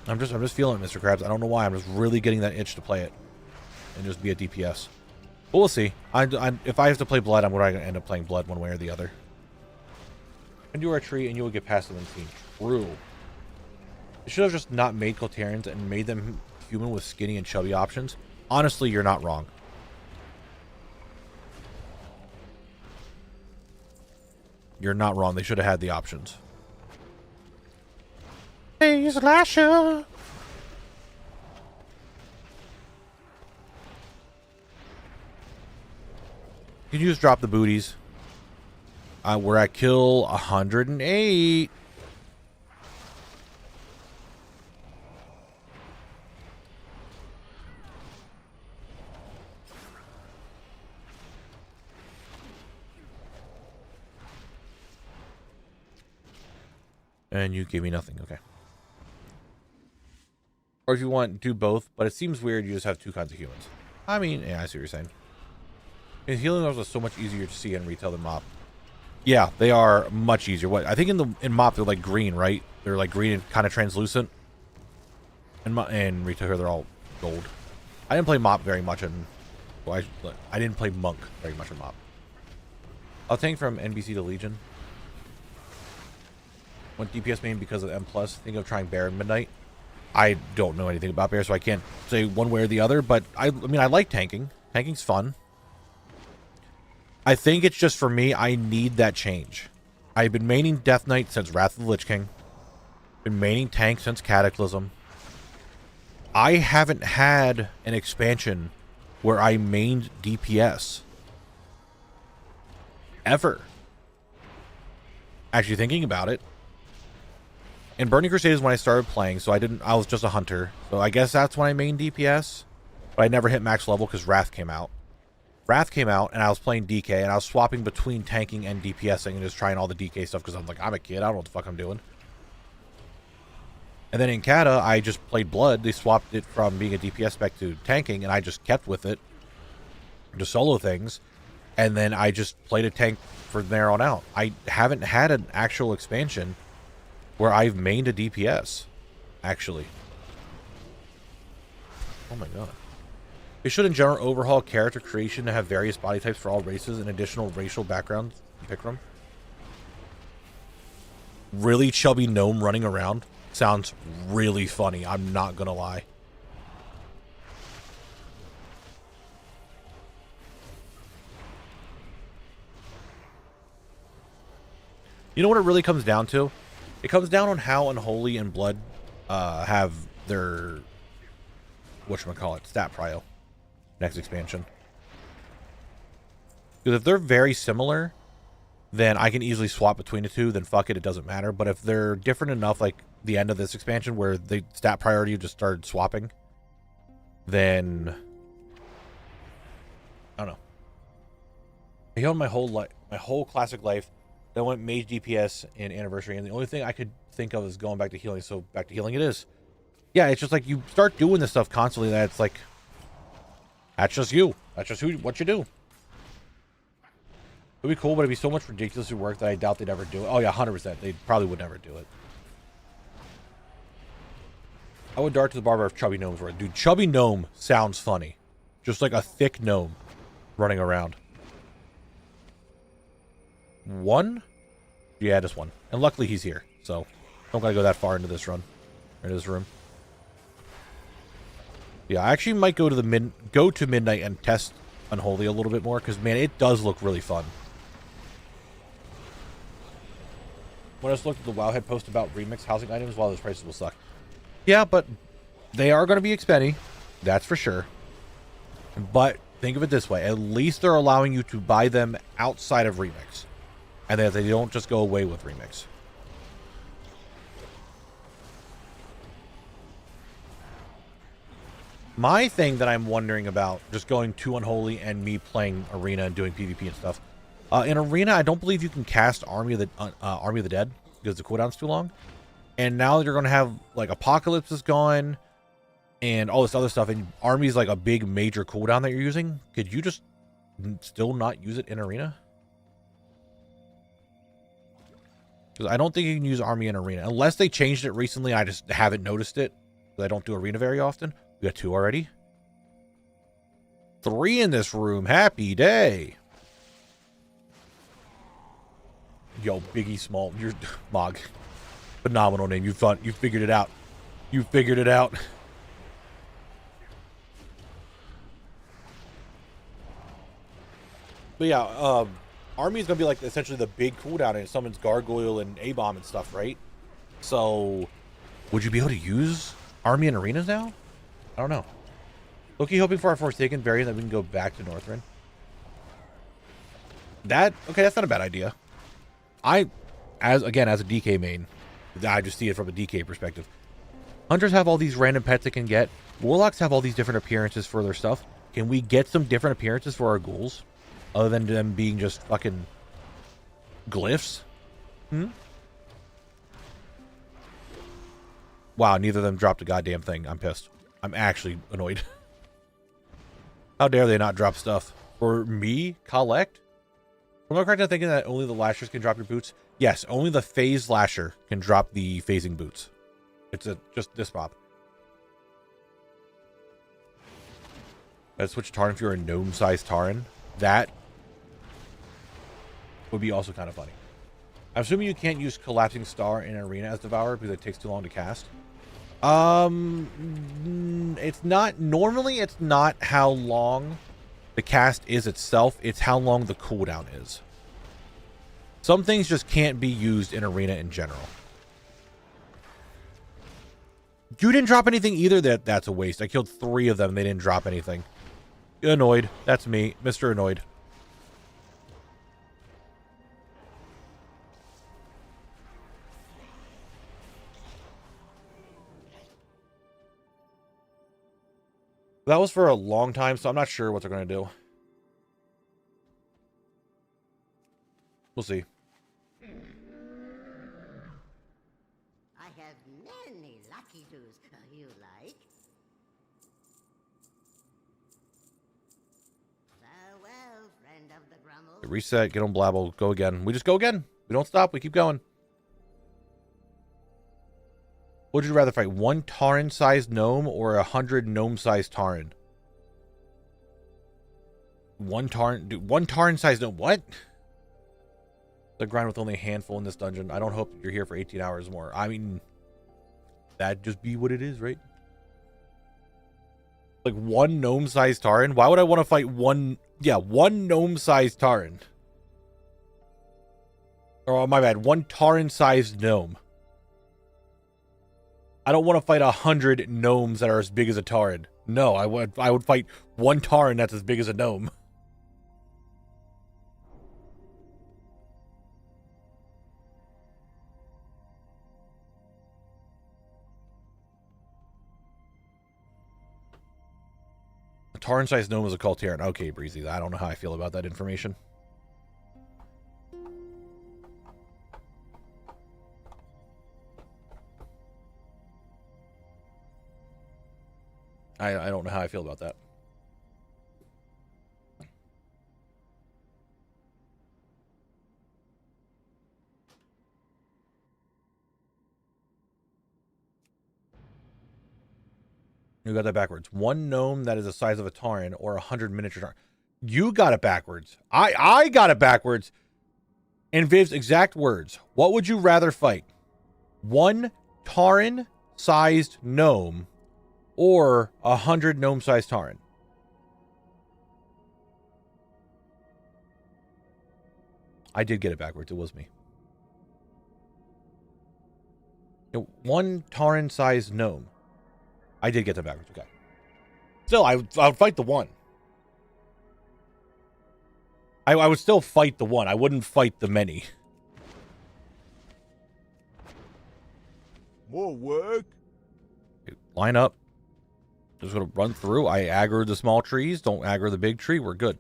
I'm just feeling it, Mr. Krabs. I don't know why. I'm just really getting that itch to play it and just be a DPS. But we'll see. If I have to play Blood, I'm going to end up playing Blood one way or the other. And you are a tree, and you will get past them in team. True. They should have just not made Coltarians and made them human with skinny and chubby options. Honestly, you're not wrong. You're not wrong. They should have had the options. Hey, Slasher! Can you just drop the booties? We're at kill 108. And you gave me nothing. Okay. Or if you want, do both. But it seems weird you just have two kinds of humans. I mean, yeah, I see what you're saying. And healing levels are so much easier to see in retail than MOP. Yeah, they are much easier. What I think in MOP they're like green, right? They're like green and kind of translucent. And retail here they're all gold. I didn't play MOP very much in. Well, I didn't play Monk very much in MOP. I'll tank from NBC to Legion. Went DPS main because of M+. Think of trying Bear and Midnight. I don't know anything about Bear, so I can't say one way or the other. But I mean, I like tanking. Tanking's fun. I think it's just for me, I need that change. I've been maining Death Knight since Wrath of the Lich King. Been maining tank since Cataclysm. I haven't had an expansion where I mained DPS. Ever. Actually thinking about it. And Burning Crusade is when I started playing, so I was just a hunter. So I guess that's when I mained DPS. But I never hit max level because Wrath came out. Wrath came out and I was playing DK and I was swapping between tanking and DPSing and just trying all the DK stuff because I'm like, I'm a kid, I don't know what the fuck I'm doing. And then in Kata, I just played Blood. They swapped it from being a DPS spec to tanking, and I just kept with it to solo things. And then I just played a tank from there on out. I haven't had an actual expansion where I've mained a DPS, actually. Oh my god. They should, in general, overhaul character creation to have various body types for all races and additional racial backgrounds to pick from. Really chubby gnome running around sounds really funny. I'm not gonna lie. You know what it really comes down to? It comes down on how Unholy and Blood have their whatchamacallit, stat prio next expansion. Because if they're very similar, then I can easily swap between the two, then fuck it, it doesn't matter. But if they're different enough, like the end of this expansion where the stat priority just started swapping, then I don't know. I healed my whole classic life. Then went mage DPS in Anniversary, and the only thing I could think of is going back to healing. So back to healing it is. Yeah, it's just like you start doing this stuff constantly. That it's like that's just you. That's just what you do. It'd be cool, but it'd be so much ridiculous work that I doubt they'd ever do it. Oh yeah, 100%. They probably would never do it. I would dart to the barber if Chubby Gnomes were. Dude, Chubby Gnome sounds funny. Just like a thick gnome running around. One? Yeah, just one. And luckily he's here, so don't gotta go that far into this run. Into this room. Yeah, I actually might go to Midnight and test Unholy a little bit more, because man, it does look really fun. When I just looked at the WoWHead post about remix housing items, while those prices will suck. Yeah, but they are going to be expensive. That's for sure. But think of it this way. At least they're allowing you to buy them outside of remix. And that they don't just go away with remix. My thing that I'm wondering about, just going to Unholy and me playing Arena and doing PvP and stuff. In Arena, I don't believe you can cast Army of the Dead because the cooldown's too long. And now you're going to have, like, Apocalypse is gone and all this other stuff. And Army's like a big major cooldown that you're using. Could you just still not use it in Arena? Because I don't think you can use Army in Arena. Unless they changed it recently, I just haven't noticed it. Because I don't do Arena very often. We got 2 already. 3 in this room. Happy day. Yo, Biggie Small. You're Mog. Phenomenal name. You figured it out. You figured it out. But yeah, Army is going to be like essentially the big cooldown, and it summons Gargoyle and A-Bomb and stuff, right? So, would you be able to use Army in arenas now? I don't know. Loki hoping for a Forsaken variant that we can go back to Northrend. Okay, that's not a bad idea. As a DK main, I just see it from a DK perspective. Hunters have all these random pets they can get. Warlocks have all these different appearances for their stuff. Can we get some different appearances for our ghouls? Other than them being just fucking glyphs? Wow, neither of them dropped a goddamn thing. I'm pissed. I'm actually annoyed. How dare they not drop stuff? For me, collect? Am I correct in thinking that only the lashers can drop your boots? Yes, only the phase lasher can drop the phasing boots. It's just this pop. I'd switch Tarn if you're a gnome-sized Tarn. That would be also kind of funny. I'm assuming you can't use Collapsing Star in Arena as Devourer because it takes too long to cast. It's not... Normally, it's not how long the cast is itself. It's how long the cooldown is. Some things just can't be used in Arena in general. You didn't drop anything either. That's a waste. I killed 3 of them. They didn't drop anything. Annoyed. That's me. Mr. Annoyed. That was for a long time, so I'm not sure what they're going to do. We'll see. I have many lucky doos you like. Farewell, friend of the Grummel. Reset, get on Blabble, go again. We just go again. We don't stop, we keep going. Would you rather fight 1 Tauren-sized gnome or 100 gnome-sized Tauren? 1 Tauren-sized gnome. What? The grind with only a handful in this dungeon. I don't hope you're here for 18 hours more. I mean, that'd just be what it is, right? Like 1 gnome-sized Tauren? Why would I want to fight 1 gnome-sized Tauren? Oh, my bad. 1 Tauren-sized gnome. I don't want to fight 100 gnomes that are as big as a Tauren. No, I would fight 1 Tauren that's as big as a gnome. A Tauren-sized gnome is a Kultiran. Okay, Breezy. I don't know how I feel about that information. I don't know how I feel about that. You got that backwards. 1 gnome that is the size of a Tauren or 100 miniature Tauren. You got it backwards. I got it backwards. In Viv's exact words, what would you rather fight? 1 Tauren-sized gnome or 100 gnome-sized Tauren? I did get it backwards. It was me. 1 Tauren-sized gnome. I did get that backwards. Okay. Still, I would fight the 1. I would still fight the 1. I wouldn't fight the many. More work? Okay, line up. Just gonna run through. I aggro the small trees. Don't aggro the big tree. We're good.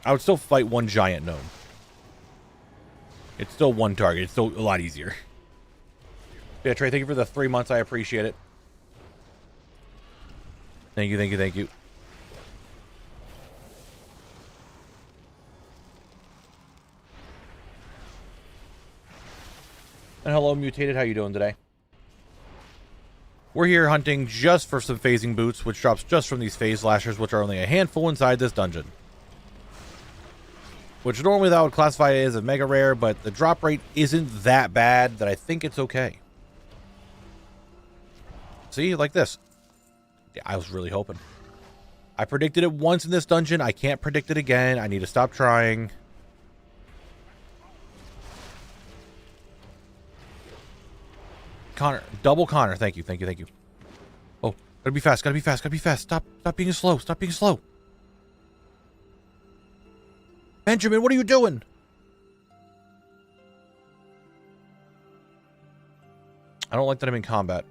I would still fight 1 giant gnome. It's still 1 target. It's still a lot easier. Yeah, Trey, thank you for the 3 months. I appreciate it. Thank you, thank you, thank you. And hello, Mutated. How you doing today? We're here hunting just for some phasing boots, which drops just from these phase lashers, which are only a handful inside this dungeon. Which normally that would classify as a mega rare, but the drop rate isn't that bad that I think it's okay. See, like this. Yeah, I was really hoping. I predicted it once in this dungeon. I can't predict it again. I need to stop trying. Connor, double Connor. Thank you, thank you, thank you. Oh, gotta be fast, gotta be fast, gotta be fast. Stop being slow, stop being slow. Benjamin, what are you doing? I don't like that I'm in combat.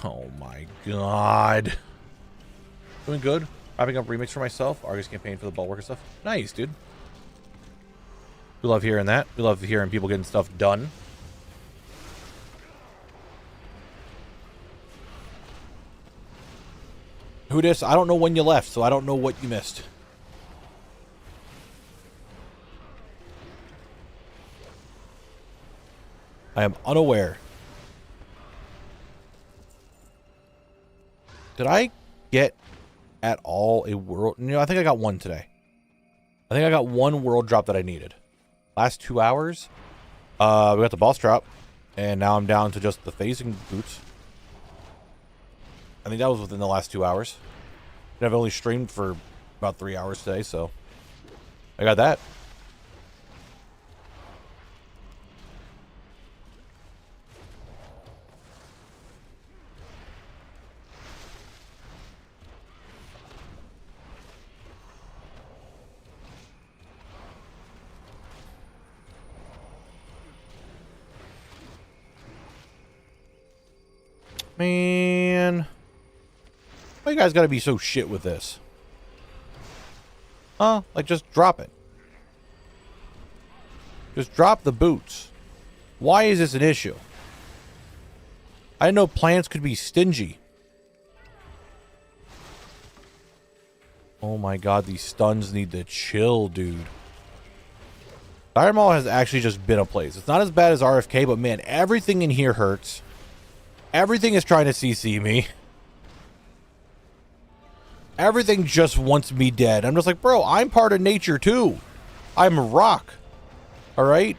Oh my god. Doing good. Wrapping up remix for myself. Argus campaign for the Bulwark and stuff. Nice, dude. We love hearing that. We love hearing people getting stuff done. Who dis? I don't know when you left, so I don't know what you missed. I am unaware. Did I get at all a world? No, I think I got one today. I think I got one world drop that I needed. Last 2 hours, we got the boss drop, and now I'm down to just the phasing boots. I think that was within the last 2 hours. And I've only streamed for about 3 hours today, so I got that. Man, why you guys gotta be so shit with this? Huh? Like, just drop it. Just drop the boots. Why is this an issue? I didn't know plants could be stingy. Oh my god, these stuns need to chill, dude. Dire Maul has actually just been a place. It's not as bad as RFK, but man, everything in here hurts. Everything is trying to CC me. Everything just wants me dead. I'm just like, bro, I'm part of nature too. I'm a rock. All right?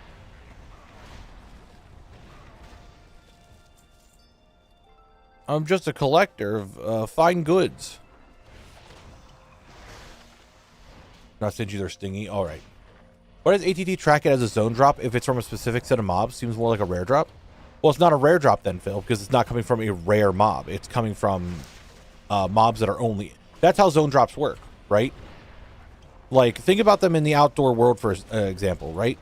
I'm just a collector of fine goods. Not stingy, they're stingy. All right. Why does ATT track it as a zone drop if it's from a specific set of mobs? Seems more like a rare drop. Well, it's not a rare drop then, Phil, because it's not coming from a rare mob. It's coming from mobs that are only... That's how zone drops work, right? Like, think about them in the outdoor world, for example, right?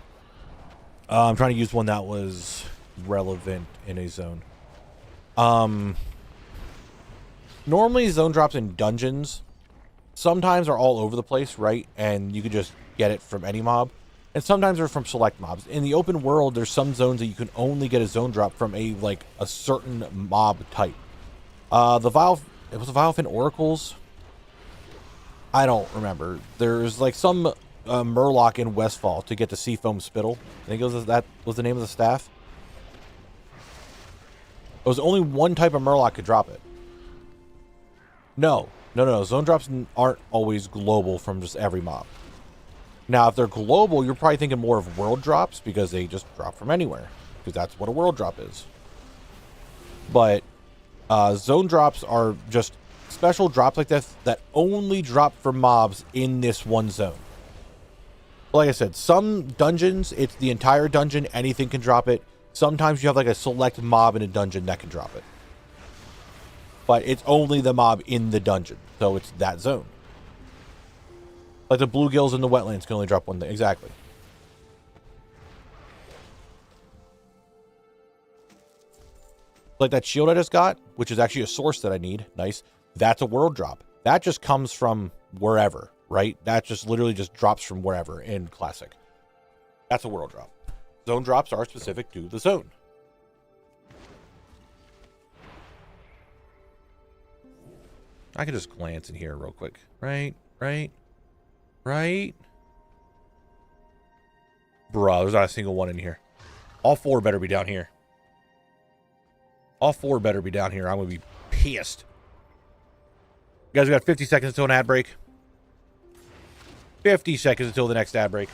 I'm trying to use one that was relevant in a zone. Normally, zone drops in dungeons sometimes are all over the place, right? And you could just get it from any mob. And sometimes they're from select mobs. In the open world, there's some zones that you can only get a zone drop from a certain mob type. It was the Vilefin Oracles. I don't remember. There's like some Murloc in Westfall to get the Seafoam Spittle. I think that was the name of the staff. It was only one type of Murloc could drop it. No. Zone drops aren't always global from just every mob. Now, if they're global, you're probably thinking more of world drops because they just drop from anywhere. Because that's what a world drop is. But zone drops are just special drops like this that only drop from mobs in this one zone. Like I said, some dungeons, it's the entire dungeon. Anything can drop it. Sometimes you have like a select mob in a dungeon that can drop it. But it's only the mob in the dungeon. So it's that zone. Like the bluegills in the wetlands can only drop one thing. Exactly. Like that shield I just got, which is actually a source that I need. Nice. That's a world drop. That just comes from wherever, right? That just literally just drops from wherever in Classic. That's a world drop. Zone drops are specific to the zone. I can just glance in here real quick. Right? Bro, there's not a single one in here. All four better be down here. I'm going to be pissed. You guys, we got 50 seconds until an ad break. 50 seconds until the next ad break.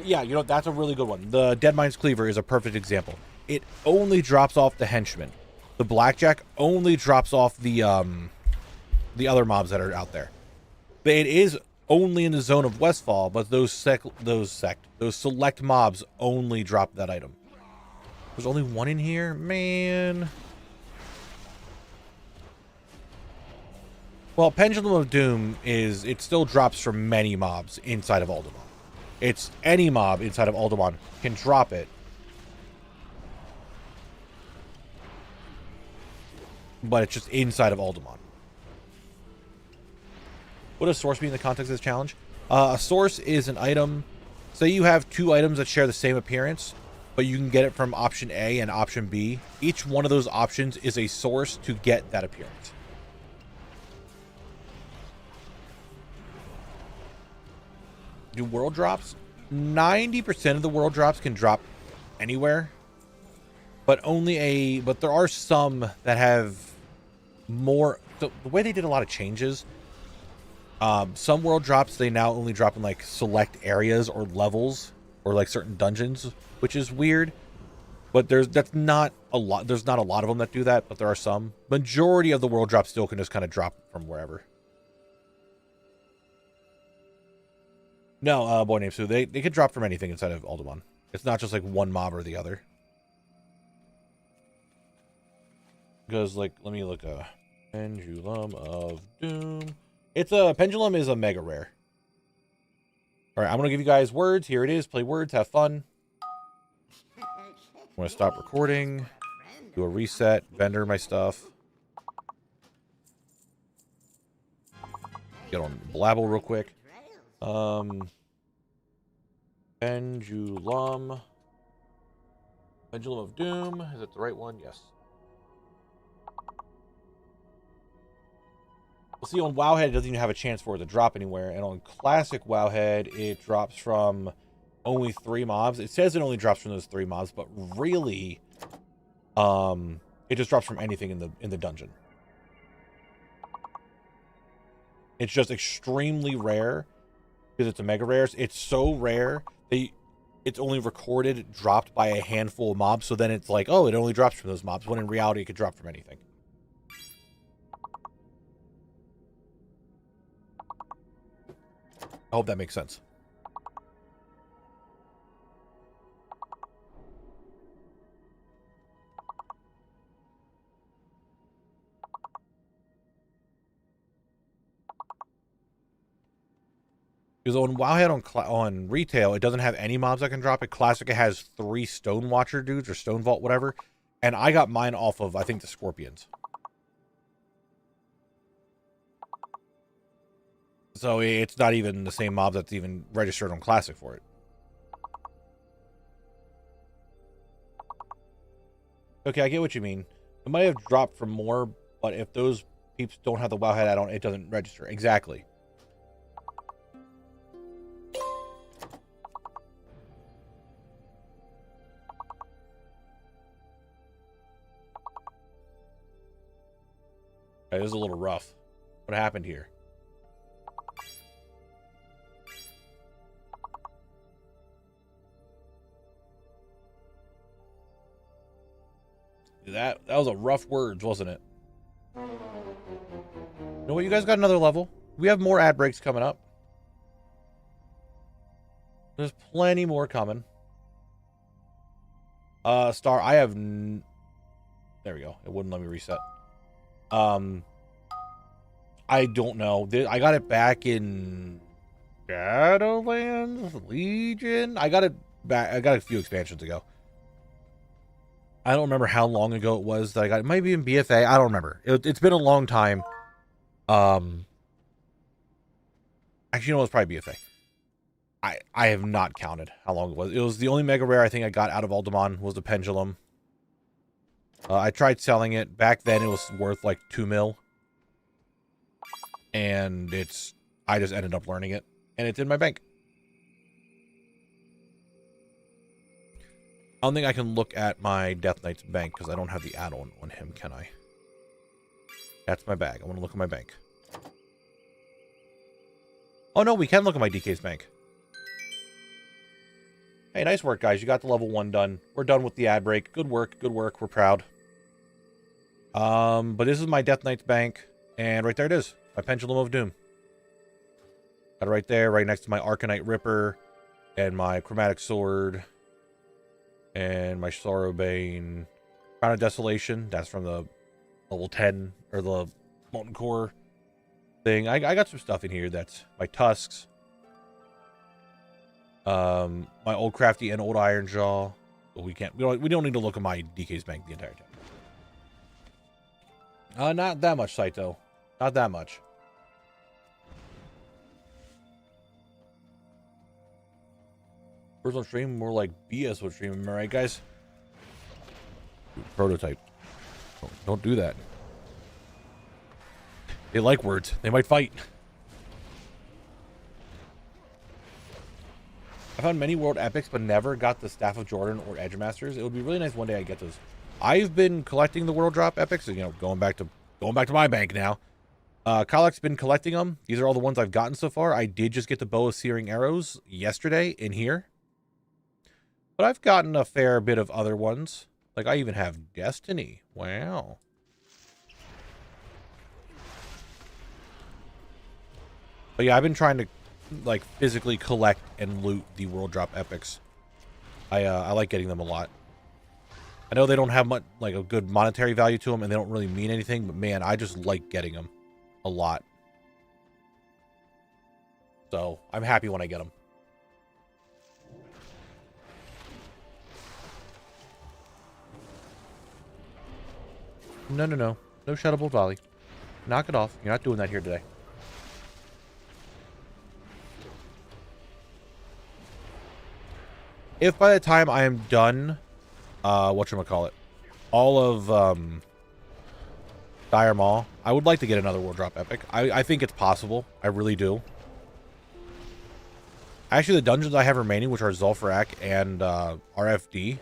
Yeah, you know, that's a really good one. The Deadmines Cleaver is a perfect example. It only drops off the henchmen. The Blackjack only drops off the other mobs that are out there. But it is only in the zone of Westfall, but those select mobs only drop that item. There's only one in here? Man. Well, Pendulum of Doom it still drops from many mobs inside of Alderaan. It's any mob inside of Alderaan can drop it. But it's just inside of Alderaan. What does source mean in the context of this challenge? A source is an item. Say you have two items that share the same appearance. but you can get it from option A and option B. Each one of those options is a source to get that appearance. Do world drops? 90% of the world drops can drop anywhere, but but there are some that have more. The way they did a lot of changes, some world drops, they now only drop in like select areas or levels or like certain dungeons, which is weird, but that's not a lot. There's not a lot of them that do that, but there are some. Majority of the world drops still can just kind of drop from wherever. No, boy named Sue. They could drop from anything inside of Alderaan. It's not just like one mob or the other. Because like, let me look. Pendulum of Doom. Pendulum is a mega rare. All right, I'm gonna give you guys words. Here it is. Play words. Have fun. I'm gonna stop recording. Do a reset. Vendor my stuff. Get on Blabble real quick. Pendulum of Doom. Is it the right one? Yes. We'll see on WoWHead, it doesn't even have a chance for it to drop anywhere. And on Classic WoWHead, it drops from only 3 mobs. It says it only drops from those 3 mobs, but really, it just drops from anything in the dungeon. It's just extremely rare because it's a mega rares. It's so rare it's only recorded dropped by a handful of mobs. So then it's like, oh, it only drops from those mobs, when in reality it could drop from anything. I hope that makes sense. Because on WoWHead on retail, it doesn't have any mobs that can drop it. Classic, it has 3 Stone Watcher dudes or Stone Vault, whatever. And I got mine off of, I think, the Scorpions. So it's not even the same mob that's even registered on Classic for it. Okay, I get what you mean. It might have dropped from more, but if those peeps don't have the WoWHead add-on, it doesn't register. Exactly. It is a little rough. What happened here? That was a rough words, wasn't it? You know what? You guys got another level. We have more ad breaks coming up. There's plenty more coming. Star, I have... There we go. It wouldn't let me reset. I don't know. I got it back in Shadowlands, Legion. I got it back. I got a few expansions ago. I don't remember how long ago it was that I got it. It might be in BFA. I don't remember. It's been a long time. Actually, you know, it's probably BFA. I have not counted how long it was. It was the only mega rare I think I got out of Alderaan was the Pendulum. I tried selling it. Back then, it was worth like 2 mil. And I just ended up learning it. And it's in my bank. I don't think I can look at my Death Knight's bank because I don't have the add-on on him, can I? That's my bag. I want to look at my bank. Oh, no, we can look at my DK's bank. Hey, nice work, guys. You got the level 1 done. We're done with the ad break. Good work. Good work. We're proud. But this is my Death Knight's bank. And right there it is. My Pendulum of Doom. Got it right there, right next to my Arcanite Ripper. And my Chromatic Sword. And my Sorrowbane. Crown of Desolation. That's from the level 10. Or the Molten Core thing. I got some stuff in here that's my Tusks. My Old Crafty and Old Iron Jaw. But we don't need to look at my DK's bank the entire time. Not that much, Saito. Not that much. First on stream, more like BS on stream. Am I right, guys? Prototype. Don't do that. They like words. They might fight. I found many world epics, but never got the Staff of Jordan or Edge Masters. It would be really nice one day I get those. I've been collecting the world drop epics, you know, going back to my bank now. Kalek's been collecting them. These are all the ones I've gotten so far. I did just get the Bow of Searing Arrows yesterday in here. But I've gotten a fair bit of other ones. Like, I even have Destiny. Wow. But yeah, I've been trying to, like, physically collect and loot the world drop epics. I like getting them a lot. I know they don't have much, like, a good monetary value to them, and they don't really mean anything, but man, I just like getting them a lot. So, I'm happy when I get them. No. No Shuttable Volley. Knock it off. You're not doing that here today. If by the time I am done, whatchamacallit, all of, Dire Maul, I would like to get another World Drop Epic. I think it's possible. I really do. Actually, the dungeons I have remaining, which are Zul'Farrak and, RFD,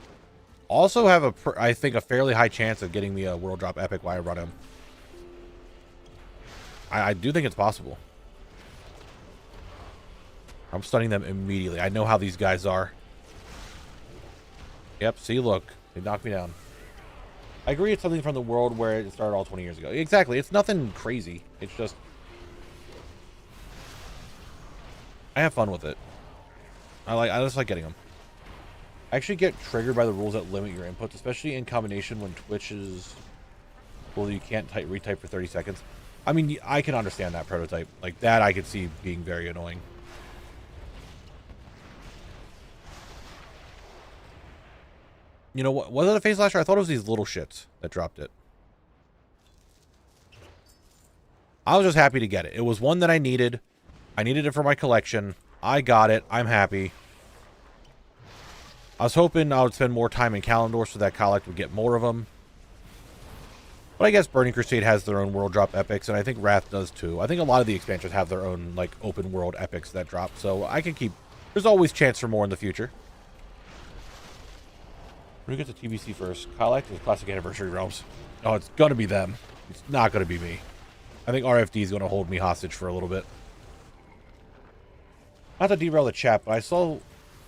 also have I think a fairly high chance of getting me a World Drop Epic while I run him. I do think it's possible. I'm stunning them immediately. I know how these guys are. Yep, see, look. They knocked me down. I agree it's something from the world where it started all 20 years ago. Exactly. It's nothing crazy. It's just... I have fun with it. I just like getting them. I actually get triggered by the rules that limit your inputs, especially in combination when Twitch is... well, you can't retype for 30 seconds. I mean, I can understand that prototype. Like, that I could see being very annoying. You know what? Was it a Phase Lasher? I thought it was these little shits that dropped it. I was just happy to get it. It was one that I needed. I needed it for my collection. I got it. I'm happy. I was hoping I would spend more time in Kalimdor so that Kalek would get more of them. But I guess Burning Crusade has their own world drop epics, and I think Wrath does too. I think a lot of the expansions have their own, like, open world epics that drop, so I can keep... There's always chance for more in the future. When we get to TBC first, Kalek is Classic Anniversary Realms. Oh, it's gonna be them. It's not gonna be me. I think RFD is gonna hold me hostage for a little bit. Not to derail the chat, but I saw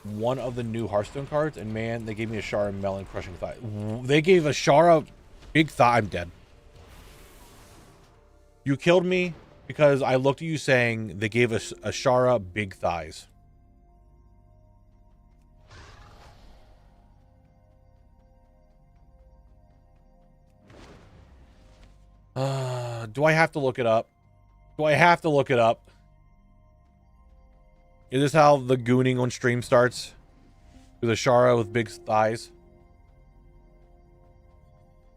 one of the new Hearthstone cards, and man, they gave me a Shara Melon Crushing Thigh. They gave a Shara Big Thigh. I'm dead. You killed me because I looked at you saying they gave us a Shara Big Thighs. Do I have to look it up? Do I have to look it up? Is this how the gooning on stream starts? With a Shara with big thighs?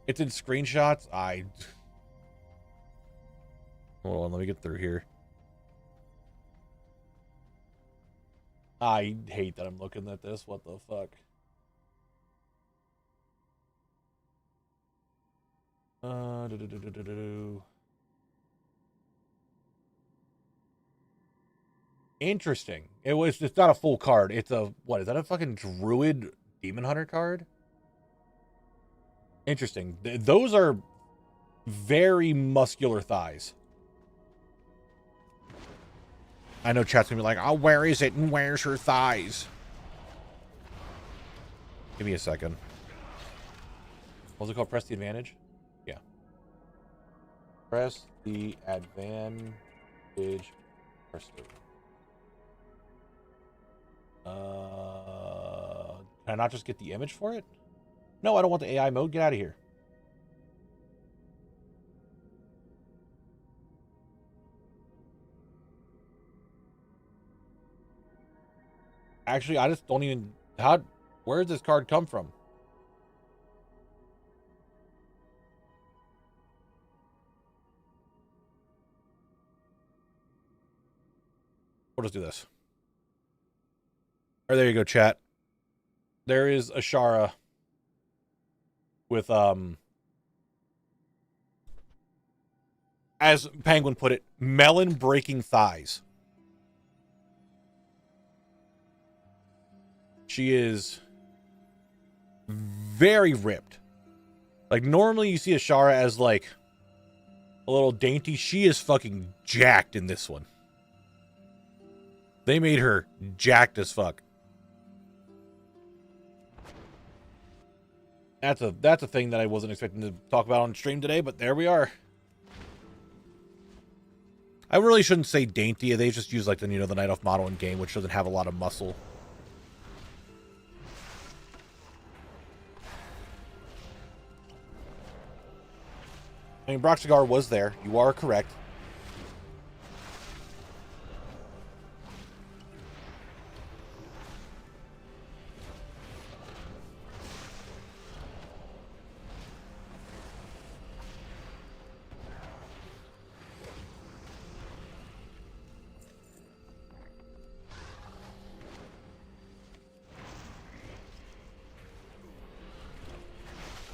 It's in screenshots? Hold on, let me get through here. I hate that I'm looking at this. What the fuck? Interesting. It's not a full card. It's a, what is that, a fucking Druid Demon Hunter card? Interesting. Those are very muscular thighs. I know chat's gonna be like, oh, where is it and where's her thighs? Give me a second. What's it called? Press the advantage? Yeah. Press the advantage. Can I not just get the image for it? No, I don't want the AI mode. Get out of here. Actually, I just don't even... Where does this card come from? We'll just do this. Or there you go, chat. there is a Shara with, as Penguin put it, melon breaking thighs. She is very ripped. Like, normally you see a Shara as, like, a little dainty. She is fucking jacked in this one. They made her jacked as fuck. That's a thing that I wasn't expecting to talk about on stream today, but there we are. I really shouldn't say dainty. They just use, like, the, you know, the Night Elf model in game, which doesn't have a lot of muscle. I mean, Broxigar was there. You are correct.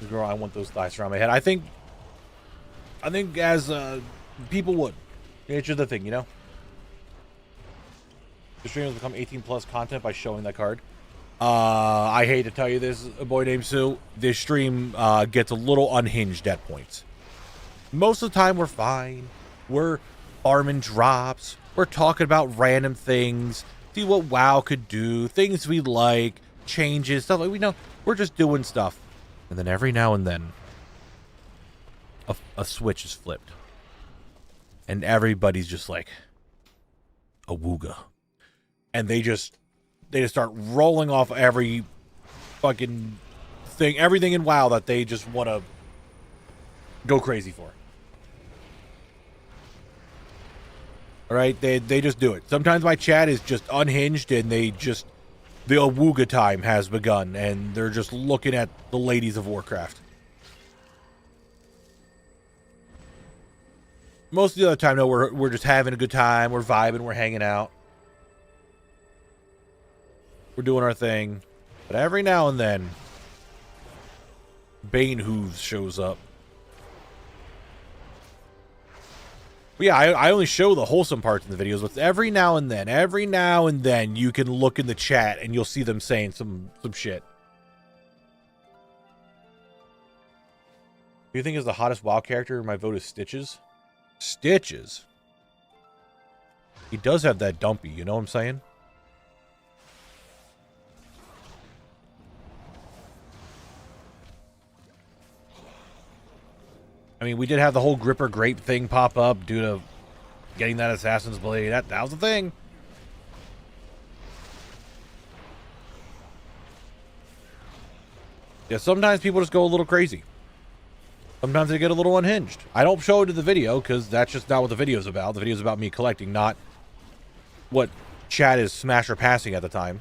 Girl, I want those thighs around my head. I think as people would. It's just the thing, you know? The streamers become 18 plus content by showing that card. I hate to tell you this, a boy named Sue. This stream gets a little unhinged at points. Most of the time we're fine. We're farming drops. We're talking about random things. See what WoW could do. Things we like. Changes. Stuff like we know. We're just doing stuff. And then every now and then, a switch is flipped. And everybody's just like, awooga. And they just start rolling off every fucking thing, everything in WoW that they just want to go crazy for. Alright, they just do it. Sometimes my chat is just unhinged and the awooga time has begun, and they're just looking at the ladies of Warcraft. Most of the other time, no, we're just having a good time, we're vibing, we're hanging out. We're doing our thing. But every now and then, Bane Hooves shows up. But yeah, I only show the wholesome parts in the videos, but every now and then, you can look in the chat and you'll see them saying some shit. Who do you think is the hottest WoW character? My vote is Stitches. Stitches? He does have that dumpy, you know what I'm saying? I mean, we did have the whole Gripper Grape thing pop up due to getting that Assassin's Blade. That was the thing. Yeah, sometimes people just go a little crazy. Sometimes they get a little unhinged. I don't show it in the video because that's just not what the video's about. The video's about me collecting, not what chat is smash or passing at the time.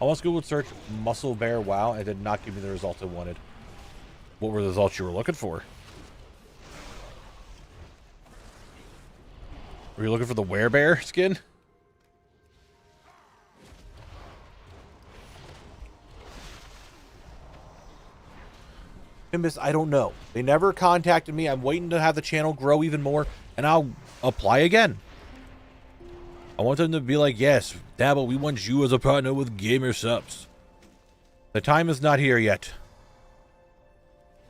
I once Googled search Muscle Bear WoW and it did not give me the results I wanted. What were the results you were looking for? Were you looking for the werebear skin? Timbus, I don't know. They never contacted me. I'm waiting to have the channel grow even more, and I'll apply again. I want them to be like, yes, Knabble, we want you as a partner with Gamer Subs. The time is not here yet.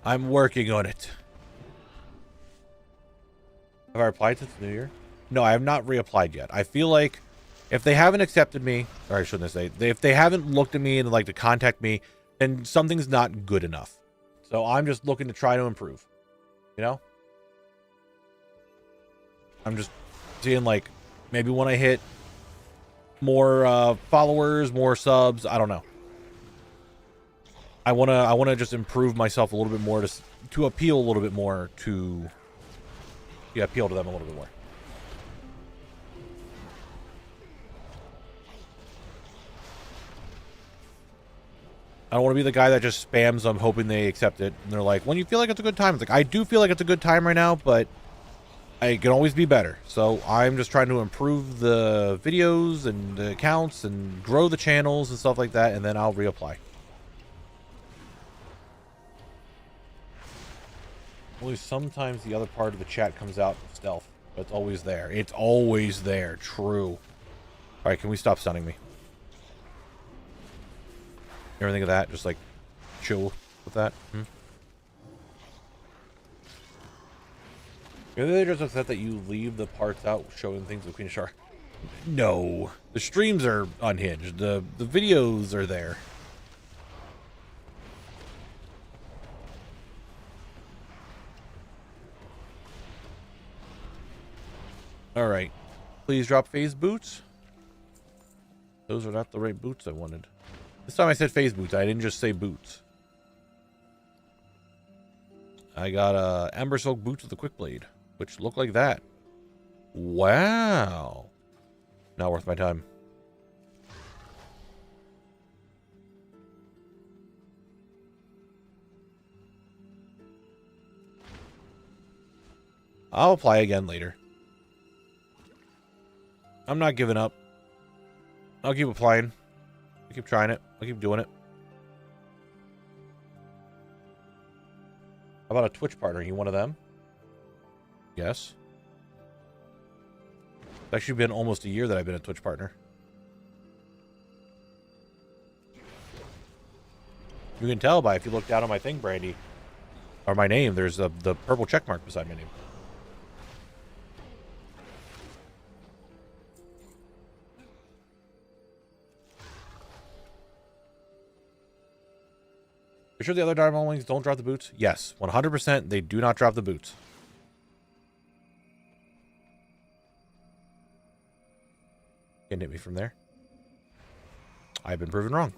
I'm working on it. Have I applied since New Year? No, I have not reapplied yet. I feel like if they haven't accepted me, or I shouldn't say, if they haven't looked at me and like to contact me, then something's not good enough. So I'm just looking to try to improve. You know? I'm just seeing like maybe when I hit more followers, more subs, I don't know. I wanna just improve myself a little bit more to appeal a little bit more to appeal to them a little bit more. I don't want to be the guy that just spams them hoping they accept it. And they're like, when you feel like it's a good time. It's like, I do feel like it's a good time right now, but it can always be better. So I'm just trying to improve the videos and the accounts and grow the channels and stuff like that, and then I'll reapply. Only sometimes the other part of the chat comes out in stealth, but it's always there. It's always there. True. All right, can we stop stunning me? You ever think of that? Just like chill with that. Maybe they're just upset that you leave the parts out showing things with Queen Shar. No, the streams are unhinged. The videos are there. All right, please drop phase boots. Those are not the right boots I wanted. This time I said phase boots. I didn't just say boots. I got Ember Silk boots with a quick blade, which look like that. Wow. Not worth my time. I'll apply again later. I'm not giving up. I'll keep applying. I'll keep trying it. I'll keep doing it. How about a Twitch partner? You one of them? Yes. It's actually been almost a year that I've been a Twitch partner. You can tell by if you look down on my thing, Brandy, or my name, there's the purple check mark beside my name. You sure the other Diamond Wings don't drop the boots? Yes, 100% they do not drop the boots. Can't hit me from there. I've been proven wrong.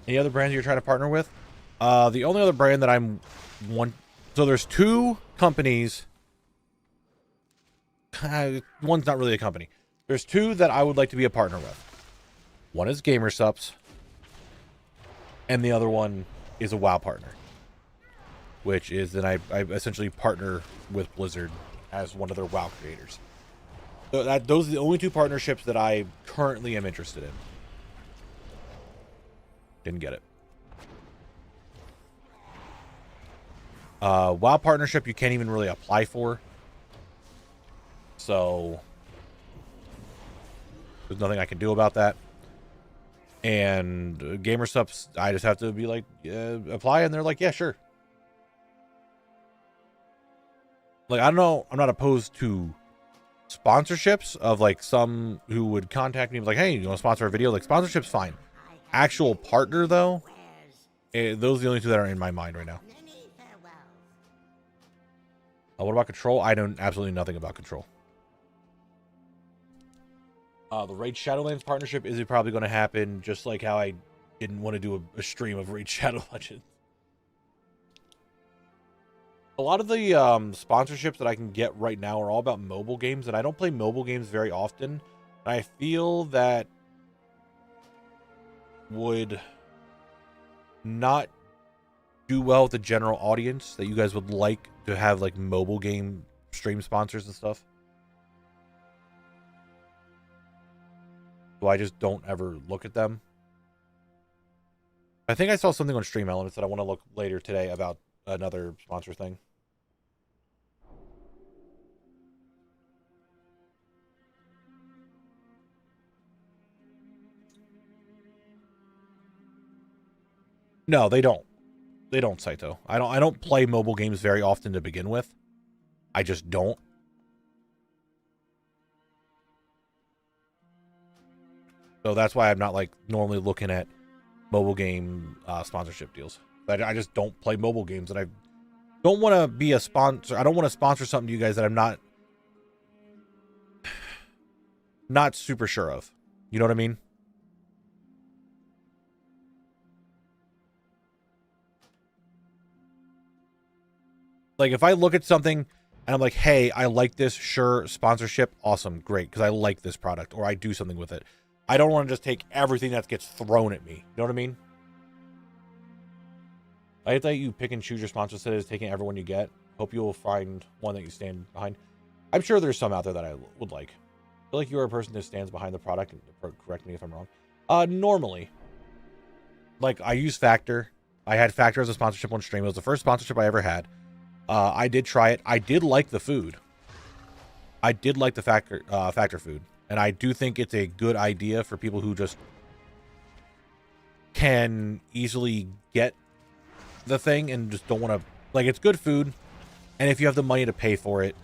Any other brands you're trying to partner with? The only other brand that I'm one... So there's two companies. One's not really a company. There's two that I would like to be a partner with. One is GamerSupps. And the other one is a WoW partner, which is that I essentially partner with Blizzard as one of their WoW creators. So those are the only two partnerships that I currently am interested in. Didn't get it. WoW partnership you can't even really apply for. So there's nothing I can do about that. And GamerSupps, I just have to be like, apply, and they're like, yeah, sure. Like, I don't know, I'm not opposed to sponsorships of like some who would contact me like, hey, you want to sponsor a video? Like, sponsorship's fine. Actual partner though, those are the only two that are in my mind right now. What about Control? I know absolutely nothing about Control. The Raid Shadowlands partnership is probably going to happen, just like how I didn't want to do a stream of Raid Shadow Legends. A lot of the sponsorships that I can get right now are all about mobile games, and I don't play mobile games very often. I feel that would not do well with the general audience, that you guys would like to have like mobile game stream sponsors and stuff. So I just don't ever look at them. I think I saw something on Stream Elements that I want to look later today about another sponsor thing. No, they don't. They don't, Saito. I don't play mobile games very often to begin with. I just don't. So that's why I'm not like normally looking at mobile game sponsorship deals. I just don't play mobile games, and I don't want to be a sponsor. I don't want to sponsor something to you guys that I'm not super sure of. You know what I mean? Like if I look at something and I'm like, hey, I like this, sure, sponsorship, awesome, great, because I like this product, or I do something with it. I don't want to just take everything that gets thrown at me. You know what I mean? I thought you pick and choose your sponsor instead of taking everyone you get. Hope you'll find one that you stand behind. I'm sure there's some out there that I would like. I feel like you're a person that stands behind the product. Correct me if I'm wrong. Normally, like I use Factor. I had Factor as a sponsorship on stream. It was the first sponsorship I ever had. I did try it. I did like the food. I did like the Factor food. And I do think it's a good idea for people who just can easily get the thing and just don't want to, like, it's good food. And if you have the money to pay for it,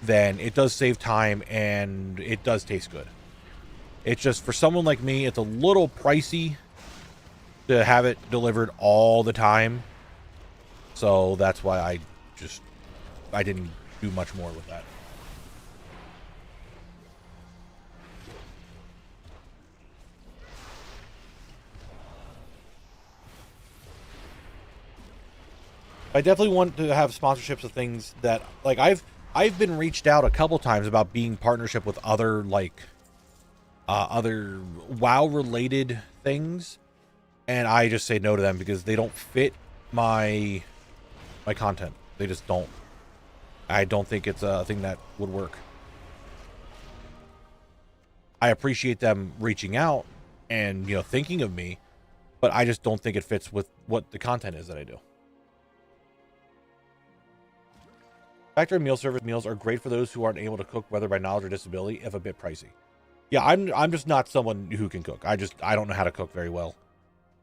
then it does save time and it does taste good. It's just for someone like me, it's a little pricey to have it delivered all the time. So that's why I didn't do much more with that. I definitely want to have sponsorships of things that, like, I've been reached out a couple times about being partnership with other, like, other WoW related things, and I just say no to them because they don't fit my content. They just don't. I don't think it's a thing that would work. I appreciate them reaching out and, you know, thinking of me, but I just don't think it fits with what the content is that I do. Factor meal service meals are great for those who aren't able to cook, whether by knowledge or disability, if a bit pricey. Yeah, I'm just not someone who can cook. I don't know how to cook very well.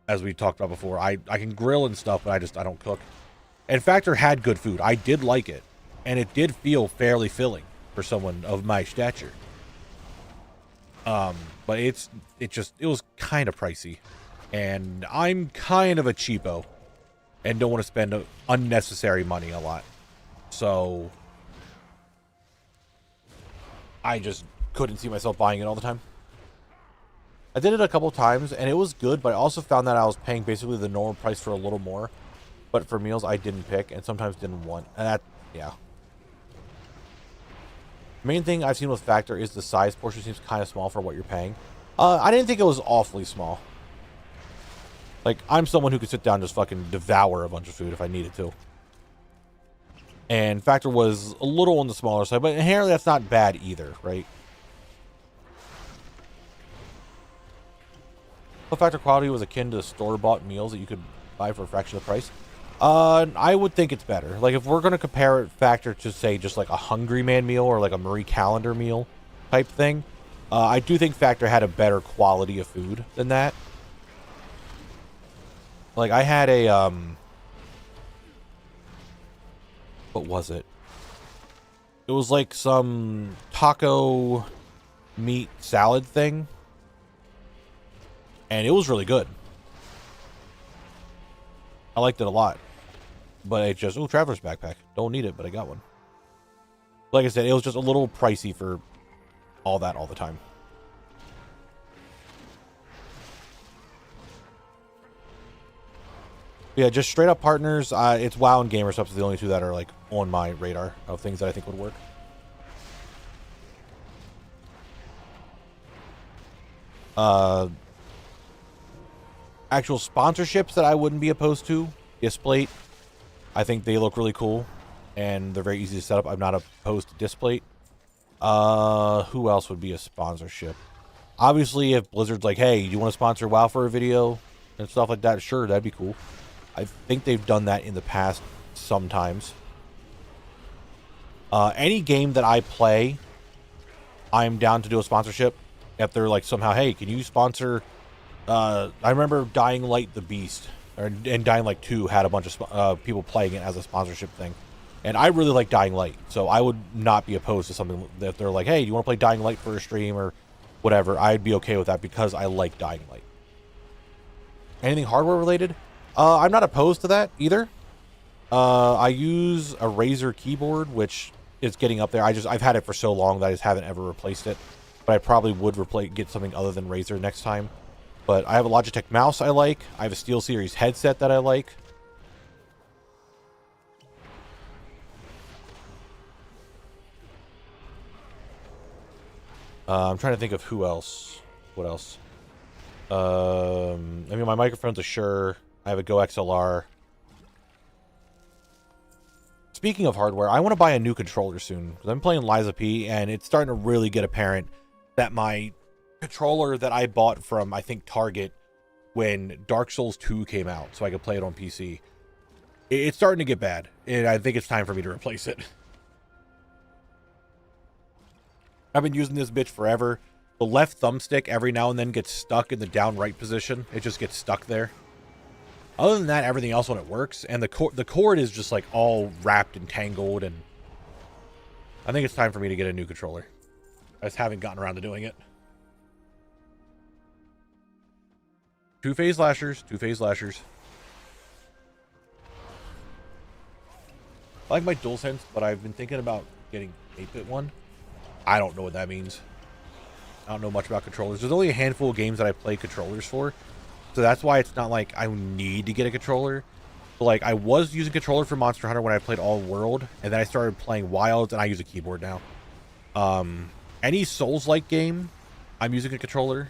As we talked about before, I can grill and stuff, but I don't cook. And Factor had good food. I did like it, and it did feel fairly filling for someone of my stature. But it was kind of pricey, and I'm kind of a cheapo and don't want to spend unnecessary money a lot. So I just couldn't see myself buying it all the time. I did it a couple times and it was good, but I also found that I was paying basically the normal price for a little more. But for meals I didn't pick and sometimes didn't want. And that, yeah. Main thing I've seen with Factor is the size portion seems kind of small for what you're paying. I didn't think it was awfully small. Like, I'm someone who could sit down and just fucking devour a bunch of food if I needed to. And Factor was a little on the smaller side, but inherently that's not bad either, right? The Factor quality was akin to store-bought meals that you could buy for a fraction of the price. I would think it's better. Like, if we're going to compare Factor to, say, just like a Hungry Man meal or like a Marie Callender meal type thing, I do think Factor had a better quality of food than that. Like, I had a, what was it? It was like some taco meat salad thing. And it was really good. I liked it a lot. But it just, traveler's backpack. Don't need it, but I got one. Like I said, it was just a little pricey for all that all the time. Yeah, just straight up partners. It's WoW and GamerSupps are the only two that are like on my radar of things that I think would work. Actual sponsorships that I wouldn't be opposed to. Displate. I think they look really cool. And they're very easy to set up. I'm not opposed to Displate. Who else would be a sponsorship? Obviously, if Blizzard's like, hey, you want to sponsor WoW for a video? And stuff like that, sure, that'd be cool. I think they've done that in the past sometimes. Any game that I play, I'm down to do a sponsorship. If they're like somehow, hey, can you sponsor... I remember Dying Light the Beast, and Dying Light 2 had a bunch of people playing it as a sponsorship thing. And I really like Dying Light, so I would not be opposed to something that they're like, hey, do you want to play Dying Light for a stream or whatever? I'd be okay with that because I like Dying Light. Anything hardware related? I'm not opposed to that either. I use a Razer keyboard, which is getting up there. I've had it for so long that I just haven't ever replaced it. But I probably would get something other than Razer next time. But I have a Logitech mouse I like. I have a SteelSeries headset that I like. I'm trying to think of who else. What else? I mean, my microphone's a Shure. I have a Go XLR. Speaking of hardware, I want to buy a new controller soon because I'm playing Liza P, and it's starting to really get apparent that my controller that I bought from, I think, Target when Dark Souls 2 came out so I could play it on PC, it's starting to get bad, and I think it's time for me to replace it. I've been using this bitch forever. The left thumbstick every now and then gets stuck in the down right position. It just gets stuck there. Other than that, everything else on it works, and the cord is just like all wrapped and tangled, and I think it's time for me to get a new controller. I just haven't gotten around to doing it. Two-phase lashers, two-phase lashers. I like my DualSense, but I've been thinking about getting 8-bit one. I don't know what that means. I don't know much about controllers. There's only a handful of games that I play controllers for. So that's why it's not like I need to get a controller. But like I was using controller for Monster Hunter when I played All World, and then I started playing Wilds, and I use a keyboard now. Any Souls-like game, I'm using a controller.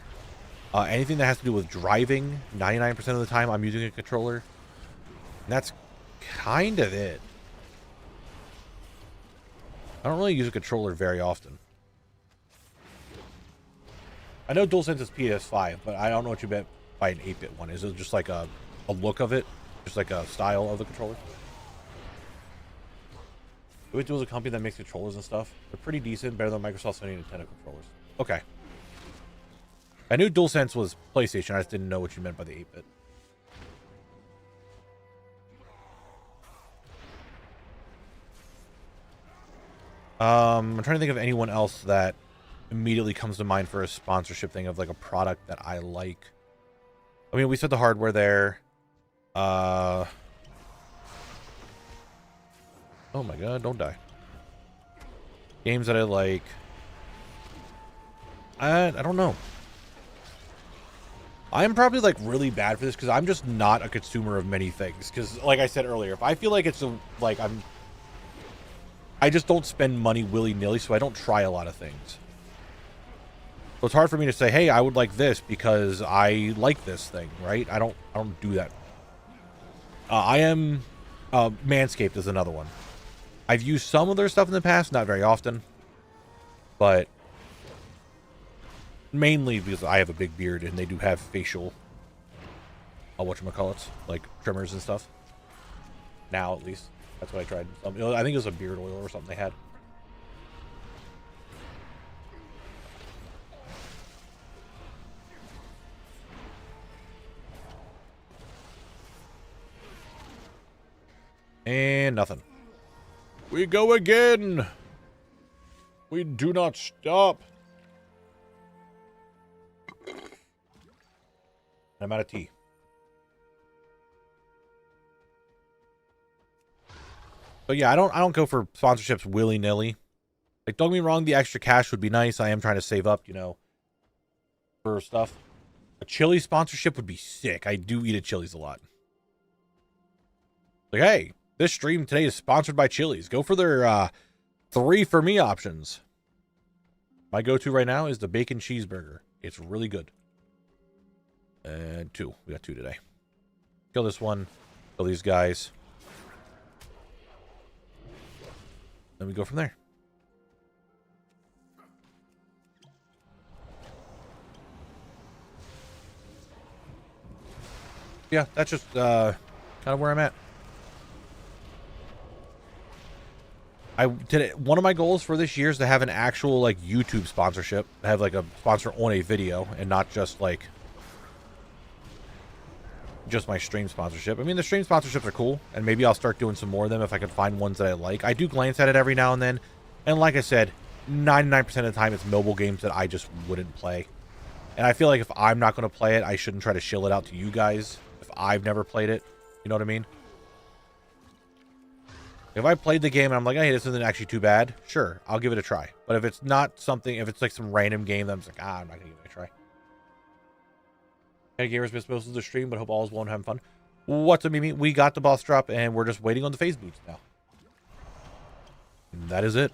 Anything that has to do with driving, 99% of the time I'm using a controller. And that's kind of it. I don't really use a controller very often. I know DualSense is PS5, but I don't know what you meant by an 8-bit one. Is it just like a look of it? Just like a style of the controller? WoWHead is a company that makes controllers and stuff. They're pretty decent, better than Microsoft, Sony, and Nintendo controllers. Okay. I knew DualSense was PlayStation, I just didn't know what you meant by the 8-bit. I'm trying to think of anyone else that immediately comes to mind for a sponsorship thing of like a product that I like. I mean, we said the hardware there. Oh my god, don't die. Games that I like. I don't know. I'm probably like really bad for this because I'm just not a consumer of many things. Because like I said earlier, if I feel like it's like I just don't spend money willy-nilly, so I don't try a lot of things. So it's hard for me to say, hey, I would like this because I like this thing, right? I don't do that. Manscaped is another one. I've used some of their stuff in the past, not very often. But mainly because I have a big beard and they do have facial, whatchamacallits, like trimmers and stuff. Now, at least. That's what I tried. I think it was a beard oil or something they had. And nothing. We go again. We do not stop. I'm out of tea. But yeah, I don't go for sponsorships willy-nilly. Like, don't get me wrong, the extra cash would be nice. I am trying to save up, you know, for stuff. A Chili's sponsorship would be sick. I do eat at Chili's a lot. Like, hey, this stream today is sponsored by Chili's. Go for their 3 for me options. My go-to right now is the bacon cheeseburger. It's really good. And 2. We got 2 today. Kill this one. Kill these guys. Then we go from there. Yeah, that's just kind of where I'm at. One of my goals for this year is to have an actual like YouTube sponsorship. Have like a sponsor on a video and not just like just my stream sponsorship. I mean, the stream sponsorships are cool, and maybe I'll start doing some more of them if I can find ones that I like. I do glance at it every now and then, and like I said, 99% of the time it's mobile games that I just wouldn't play. And I feel like if I'm not going to play it, I shouldn't try to shill it out to you guys if I've never played it. You know what I mean? If I played the game and I'm like, hey, this isn't actually too bad, sure, I'll give it a try. But if it's not something, if it's like some random game that I'm just like, I'm not going to give it a try. Hey, gamers, missed most of the stream, but hope all is well and having fun. What's up, Mimi? We got the boss drop, and we're just waiting on the phase boots now. And that is it.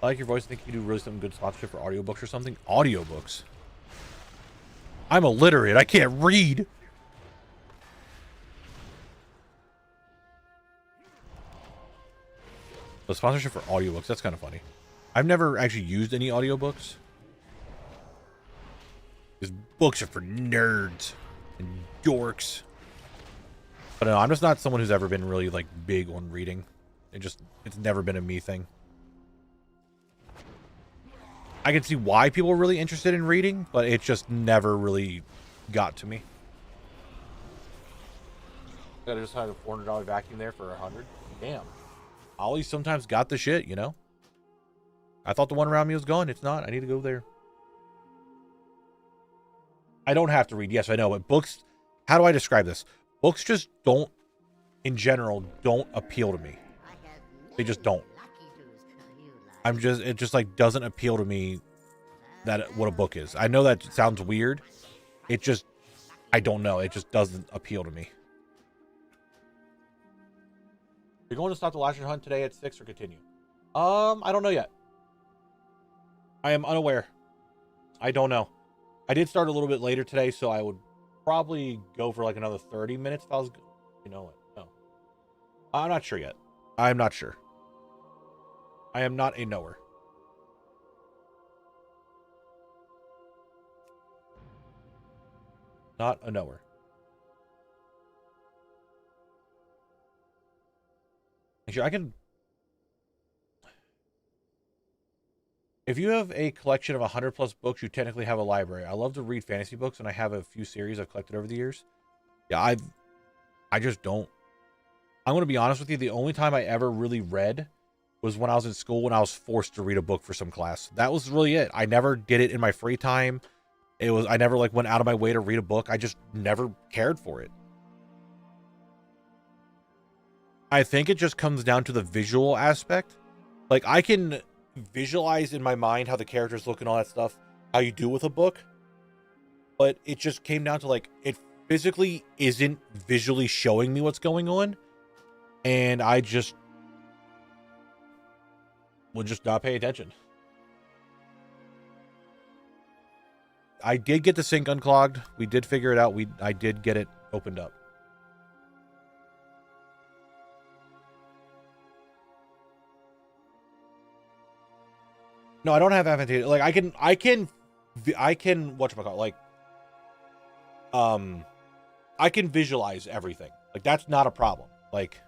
I like your voice. I think you do really some good sponsorship for audiobooks or something. Audiobooks? I'm illiterate. I can't read. The sponsorship for audiobooks, that's kind of funny. I've never actually used any audiobooks. These books are for nerds and dorks. But no, I'm just not someone who's ever been really like big on reading. It's never been a me thing. I can see why people are really interested in reading, but it just never really got to me. Gotta just have a $400 vacuum there for $100. Damn. Ollie sometimes got the shit, you know? I thought the one around me was gone. It's not. I need to go there. I don't have to read. Yes, I know. But books, how do I describe this? Books just don't, in general, don't appeal to me. They just don't. It just like doesn't appeal to me that what a book is. I know that sounds weird. It just, I don't know. It just doesn't appeal to me. You're going to stop the Lasher hunt today at 6 or continue? I don't know yet. I am unaware. I don't know. I did start a little bit later today, so I would probably go for like another 30 minutes if I was, you know what? No. I'm not sure yet. I'm not sure. I am not a knower. Not a knower. Actually, I can... If you have a collection of 100 plus books, you technically have a library. I love to read fantasy books, and I have a few series I've collected over the years. Yeah, I just don't. I'm going to be honest with you. The only time I ever really read was when I was in school, when I was forced to read a book for some class. That was really it. I never did it in my free time. I never like went out of my way to read a book. I just never cared for it. I think it just comes down to the visual aspect. Like, I can visualize in my mind how the characters look and all that stuff, how you do with a book, but it just came down to like, it physically isn't visually showing me what's going on, and I just will just not pay attention. I did get the sink unclogged. We did figure it out. I did get it opened up. No, I don't have advantage. Like I can whatchamacallit, like I can visualize everything. Like that's not a problem. Like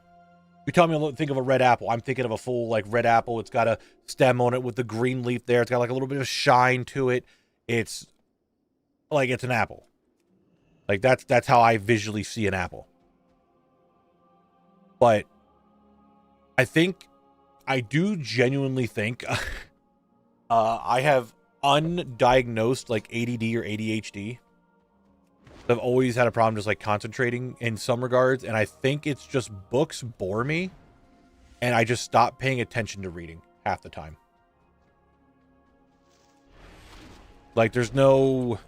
you tell me to think of a red apple, I'm thinking of a full like red apple. It's got a stem on it with the green leaf there. It's got like a little bit of shine to it. It's like it's an apple. Like that's how I visually see an apple. But I do genuinely think I have undiagnosed like ADD or ADHD. I've always had a problem just like concentrating in some regards, and I think it's just books bore me, and I just stop paying attention to reading half the time. Like there's no...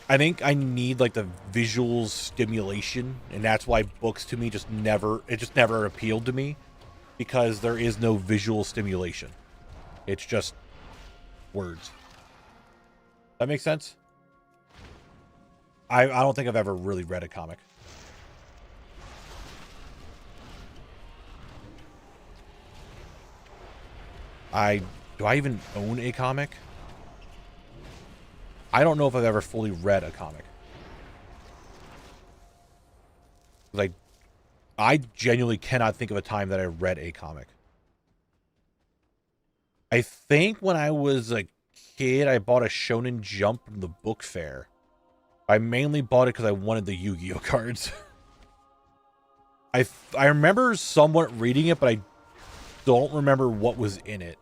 I think I need like the visual stimulation, and that's why books to me just never appealed to me, because there is no visual stimulation. It's just words. That makes sense? I don't think I've ever really read a comic. Do I even own a comic? I don't know if I've ever fully read a comic. Like, I genuinely cannot think of a time that I read a comic. I think when I was a kid, I bought a Shonen Jump from the book fair. I mainly bought it because I wanted the Yu-Gi-Oh cards. I remember somewhat reading it, but I don't remember what was in it.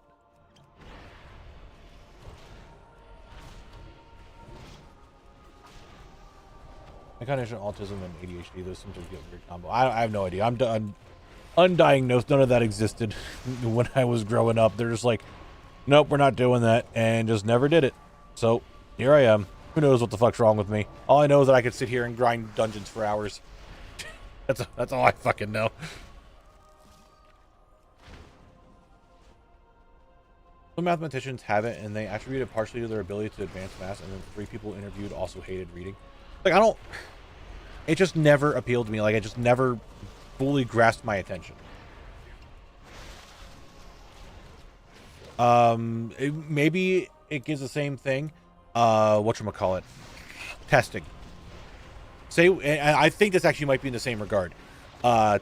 I kind of show autism and ADHD. Those symptoms get weird combo. I have no idea. I'm done. Undiagnosed. None of that existed when I was growing up. They're just like, nope, we're not doing that, and just never did it. So here I am. Who knows what the fuck's wrong with me? All I know is that I could sit here and grind dungeons for hours. That's all I fucking know. Some mathematicians have it, and they attribute it partially to their ability to advance math, and then 3 people interviewed also hated reading. Like, it just never appealed to me. Like, it just never fully grasped my attention. Maybe it gives the same thing. Whatchamacallit? Testing. Say, and I think this actually might be in the same regard.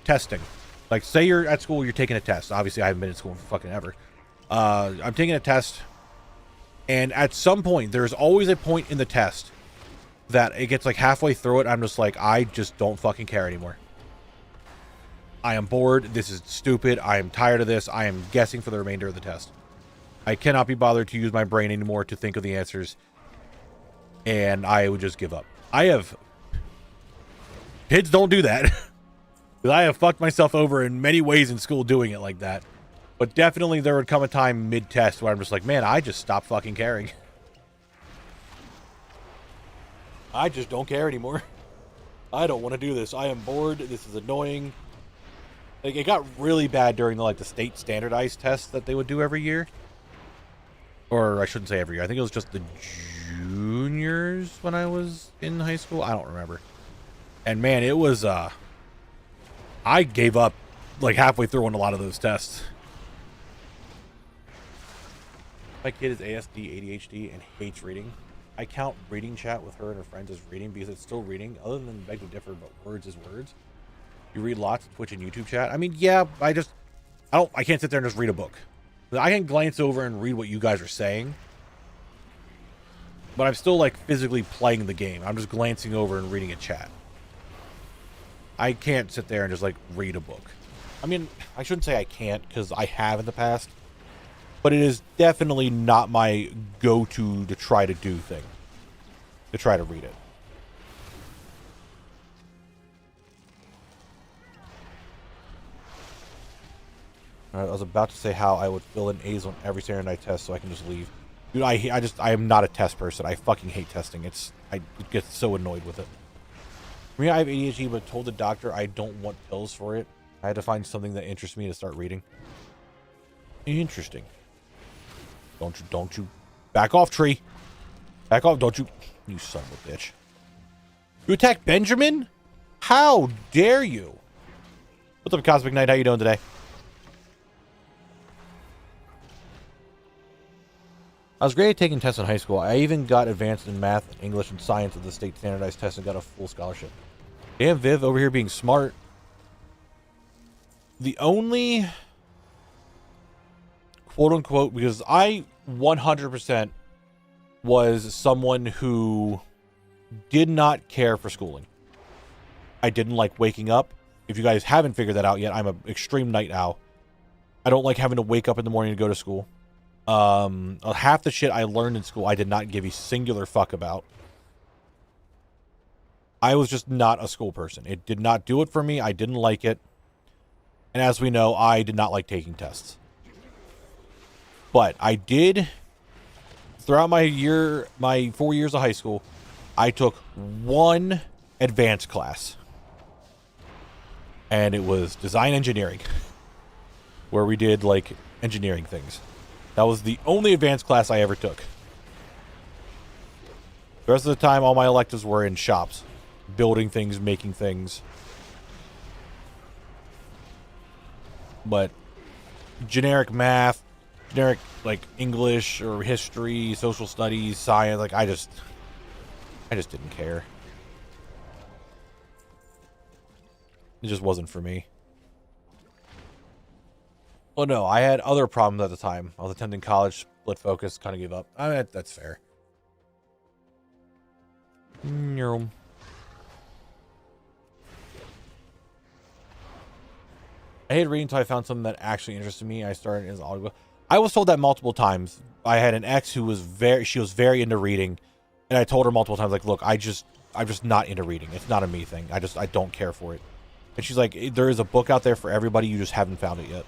Testing. Like, say you're at school, you're taking a test. Obviously, I haven't been in school for fucking ever. I'm taking a test, and at some point, there's always a point in the test that it gets like halfway through it, I'm just like, I just don't fucking care anymore. I am bored. This is stupid. I am tired of this. I am guessing for the remainder of the test. I cannot be bothered to use my brain anymore to think of the answers, and I would just give up. Kids don't do that. I have fucked myself over in many ways in school doing it like that. But definitely there would come a time mid-test where I'm just like, man, I just stopped fucking caring. I just don't care anymore. I don't want to do this. I am bored. This is annoying. Like, it got really bad during the state standardized tests that they would do every year. Or I shouldn't say every year. I think it was just the juniors when I was in high school. I don't remember. And man, it was, I gave up like halfway through on a lot of those tests. My kid is ASD, ADHD, and hates reading. I count reading chat with her and her friends as reading because it's still reading. Other than beg to differ, but words is words. You read lots of Twitch and YouTube chat. I mean, yeah, I can't sit there and just read a book. I can glance over and read what you guys are saying. But I'm still like physically playing the game. I'm just glancing over and reading a chat. I can't sit there and just like read a book. I mean, I shouldn't say I can't because I have in the past. But it is definitely not my go-to to try to do thing. To try to read it. I was about to say how I would fill in A's on every standardized test so I can just leave. Dude, I am not a test person. I fucking hate testing. I get so annoyed with it. I mean, I have ADHD, but told the doctor I don't want pills for it. I had to find something that interests me to start reading. Interesting. Don't you back off, tree. Back off, don't you son of a bitch. You attacked Benjamin? How dare you? What's up, Cosmic Knight? How you doing today? I was great at taking tests in high school. I even got advanced in math, English, and science at the state standardized test and got a full scholarship. Damn, Viv over here being smart. The only quote unquote, because I 100% was someone who did not care for schooling. I didn't like waking up. If you guys haven't figured that out yet, I'm an extreme night owl. I don't like having to wake up in the morning to go to school. Half the shit I learned in school I did not give a singular fuck about. I was just not a school person. It did not do it for me. I didn't like it. And as we know, I did not like taking tests. But I did, throughout my 4 years of high school, I took one advanced class. And it was design engineering, where we did like engineering things. That was the only advanced class I ever took. The rest of the time, all my electives were in shops, building things, making things. But generic math, generic like English or history, social studies, science, like I just didn't care. It just wasn't for me. Well, no, I had other problems at the time. I was attending college, split focus, kind of gave up. I mean, that's fair. I hated reading until I found something that actually interested me. I started as audio. I was told that multiple times. I had an ex who was very into reading, and I told her multiple times, like, look, I'm just not into reading. It's not a me thing. I don't care for it. And she's like, there is a book out there for everybody. You just haven't found it yet.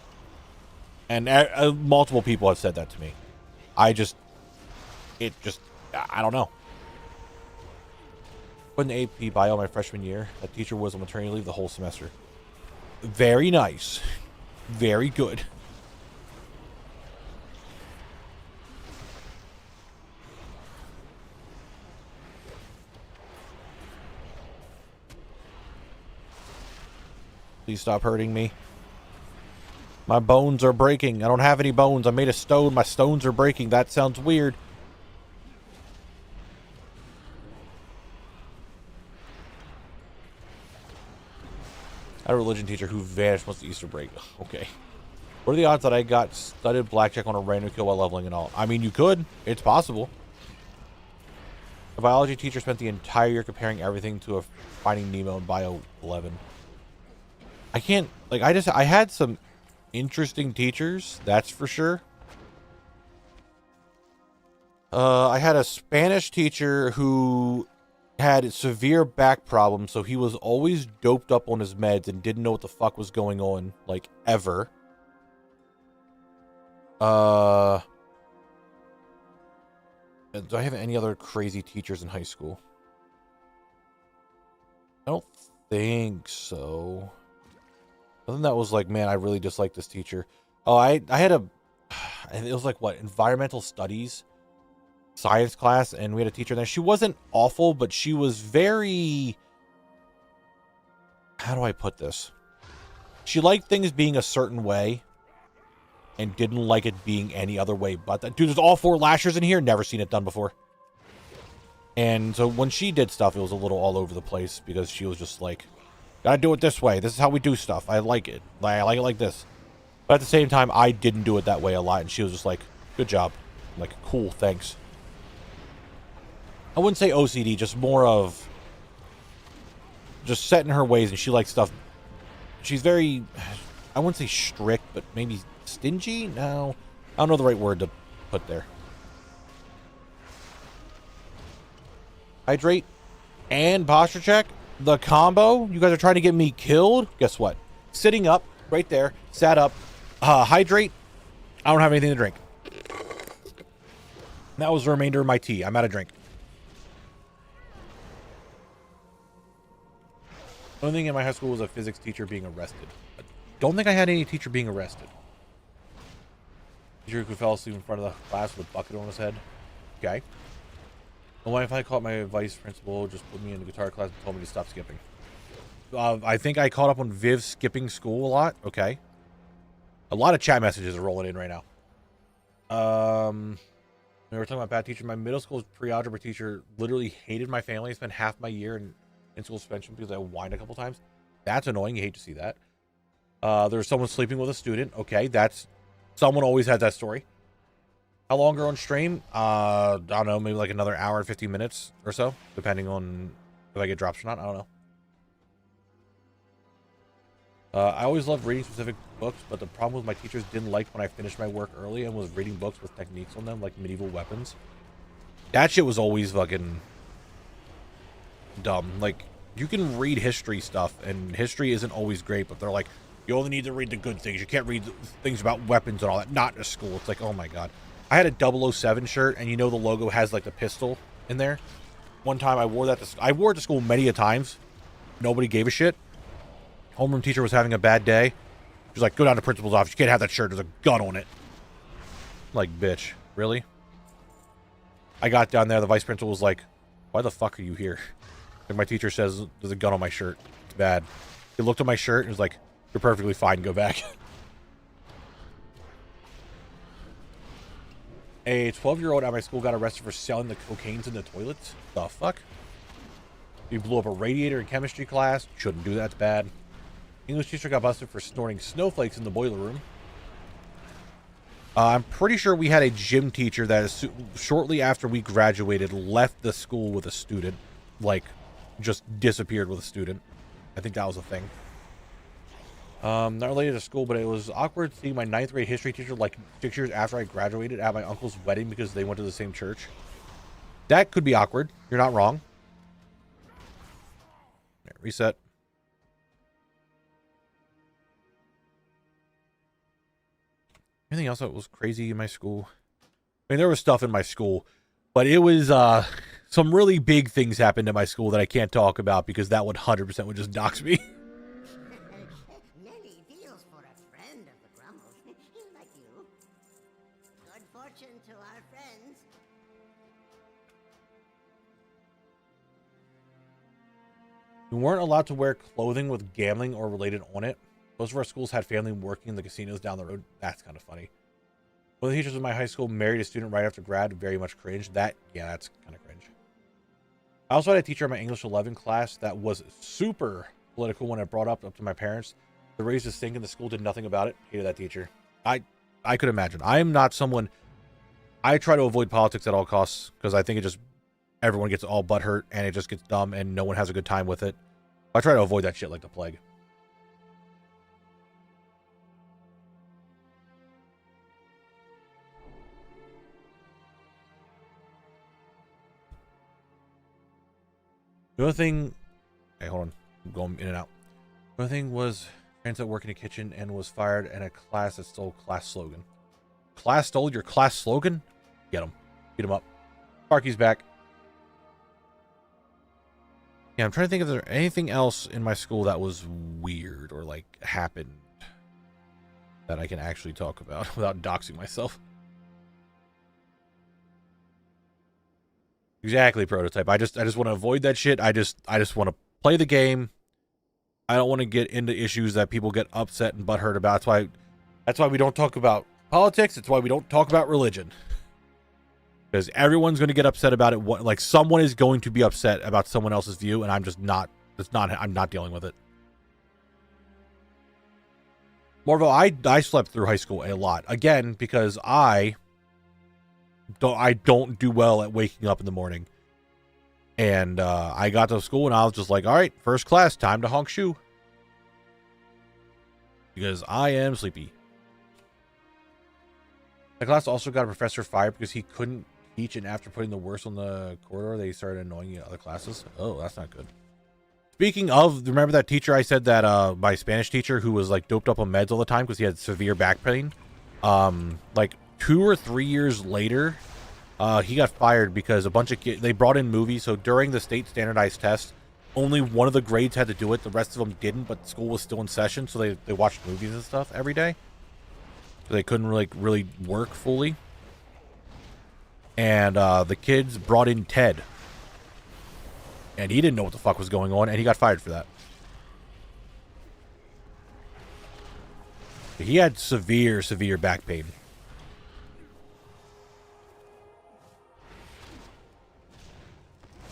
And multiple people have said that to me. I don't know. Put an AP bio my freshman year. That teacher was on maternity leave the whole semester. Very nice. Very good. Please stop hurting me. My bones are breaking. I don't have any bones. I made a stone. My stones are breaking. That sounds weird. I had a religion teacher who vanished once the Easter break. Okay. What are the odds that I got studded blackjack on a random kill while leveling and all? I mean, you could. It's possible. A biology teacher spent the entire year comparing everything to a Finding Nemo in Bio 11. I can't, like, I had some interesting teachers, that's for sure. I had a Spanish teacher who had severe back problems, so he was always doped up on his meds and didn't know what the fuck was going on, like, ever. Do I have any other crazy teachers in high school? I don't think so. Other than that was like, man, I really dislike this teacher. Oh, I had a, it was like what, environmental studies science class, and we had a teacher there. She wasn't awful, but she was very, how do I put this? She liked things being a certain way and didn't like it being any other way but that. Dude, there's all 4 lashers in here. Never seen it done before. And so when she did stuff, it was a little all over the place because she was just like, gotta do it this way. This is how we do stuff. I like it. I like it like this. But at the same time, I didn't do it that way a lot. And she was just like, good job. I'm like, cool, thanks. I wouldn't say OCD, just more of just set in her ways. And she likes stuff. She's very, I wouldn't say strict, but maybe stingy? No. I don't know the right word to put there. Hydrate and posture check. The combo. You guys are trying to get me killed. Guess what? Sitting up right there. Sat up. Hydrate. I don't have anything to drink. That was the remainder of my tea. I'm out of drink. The only thing in my high school was a physics teacher being arrested. I don't think I had any teacher being arrested. Teacher who fell asleep in front of the class with a bucket on his head. Okay. And what if I caught my vice principal, just put me in the guitar class and told me to stop skipping? I think I caught up on Viv skipping school a lot. Okay. A lot of chat messages are rolling in right now. We were talking about bad teacher. My middle school's pre-algebra teacher literally hated my family. I spent half my year in school suspension because I whined a couple times. That's annoying. You hate to see that. There's someone sleeping with a student. Okay, that's... Someone always has that story. How long are on stream? I don't know, maybe like another hour and 15 minutes or so, depending on if I get drops or not. I don't know. I always loved reading specific books, but the problem was my teachers didn't like when I finished my work early and was reading books with techniques on them, like medieval weapons. That shit was always fucking dumb. Like, you can read history stuff, and history isn't always great, but they're like, you only need to read the good things. You can't read things about weapons and all that. Not in school. It's like, oh my god. I had a 007 shirt, and you know the logo has like the pistol in there. One time I wore that I wore it to school many a times. Nobody gave a shit. Homeroom teacher was having a bad day. She was like, go down to principal's office. You can't have that shirt. There's a gun on it. Like, bitch. Really? I got down there. The vice principal was like, why the fuck are you here? And my teacher says, there's a gun on my shirt. It's bad. He looked at my shirt and was like, you're perfectly fine. Go back. A 12-year-old at my school got arrested for selling the cocaines in the toilets. The fuck? He blew up a radiator in chemistry class. Shouldn't do that. It's bad. English teacher got busted for snorting snowflakes in the boiler room. I'm pretty sure we had a gym teacher that shortly after we graduated left the school with a student. Like, just disappeared with a student. I think that was a thing. Not related to school, but it was awkward seeing my 9th grade history teacher like 6 years after I graduated at my uncle's wedding because they went to the same church. That could be awkward. You're not wrong. There, reset. Anything else that was crazy in my school? I mean, there was stuff in my school, but it was some really big things happened in my school that I can't talk about because that 100% would just dox me. Many deals for a friend of the Grumble. Like you. Good fortune to our friends. We weren't allowed to wear clothing with gambling or related on it. Most of our schools had family working in the casinos down the road. That's kind of funny. One of the teachers in my high school married a student right after grad. Very much cringe. Yeah, that's kind of cringe. I also had a teacher in my English 11 class that was super political when it brought up to my parents. The raise the stink in the school, did nothing about it. Hated that teacher. I could imagine. I am not someone... I try to avoid politics at all costs because I think it just... Everyone gets all butthurt and it just gets dumb and no one has a good time with it. I try to avoid that shit like the plague. The other thing... Hey, hold on. I'm going in and out. The other thing was... Friends that work in a kitchen and was fired in a class that stole class slogan. Class stole your class slogan? Get him. Beat him up. Sparky's back. Yeah, I'm trying to think if there's anything else in my school that was weird or like happened that I can actually talk about without doxing myself. Exactly, Prototype. I just want to avoid that shit. I just want to play the game. I don't want to get into issues that people get upset and butthurt about. That's why we don't talk about politics. It's why we don't talk about religion. Because everyone's going to get upset about it. Like, someone is going to be upset about someone else's view, and I'm just not... I'm not dealing with it. Morvo, I slept through high school a lot. Again, because I don't do well at waking up in the morning. And I got to school, and I was just like, all right, first class, time to honk shoe. Because I am sleepy. My class also got a professor fired because he couldn't teach, and after putting the worst on the corridor, they started annoying other classes. Oh, that's not good. Speaking of, remember that teacher I said that my Spanish teacher who was like doped up on meds all the time because he had severe back pain? Like 2 or 3 years later, he got fired because a bunch of kids, they brought in movies. So during the state standardized test, only one of the grades had to do it. The rest of them didn't, but school was still in session. So they watched movies and stuff every day. So they couldn't really work fully. And the kids brought in Ted. And he didn't know what the fuck was going on, and he got fired for that. He had severe back pain.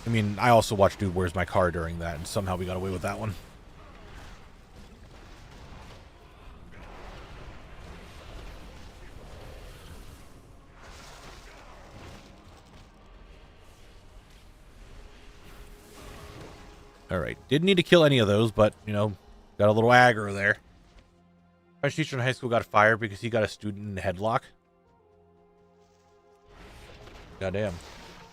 I mean, I also watched Dude, Where's My Car during that, and somehow we got away with that one. Alright, didn't need to kill any of those, but, you know, got a little aggro there. French teacher in high school got fired because he got a student in a headlock. Goddamn.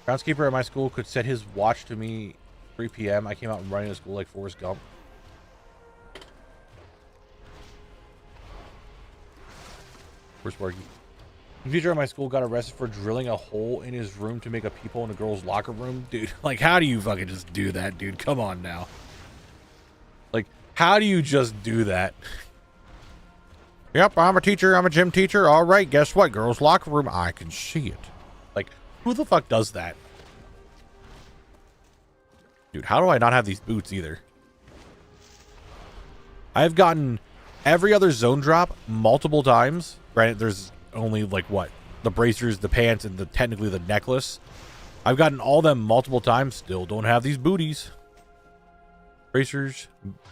Groundskeeper at my school could set his watch to me 3 p.m. I came out and running to school like Forrest Gump. Where's Sparky? The teacher at my school got arrested for drilling a hole in his room to make a peephole in a girl's locker room. Dude, like, how do you fucking just do that, dude? Come on now. Like, how do you just do that? Yep, I'm a teacher. I'm a gym teacher. All right, guess what? Girls' locker room. I can see it. Like, who the fuck does that? Dude, how do I not have these boots either? I've gotten every other zone drop multiple times. Granted, there's only, like, what? The bracers, the pants, and technically the necklace. I've gotten all them multiple times. Still don't have these booties. Bracers,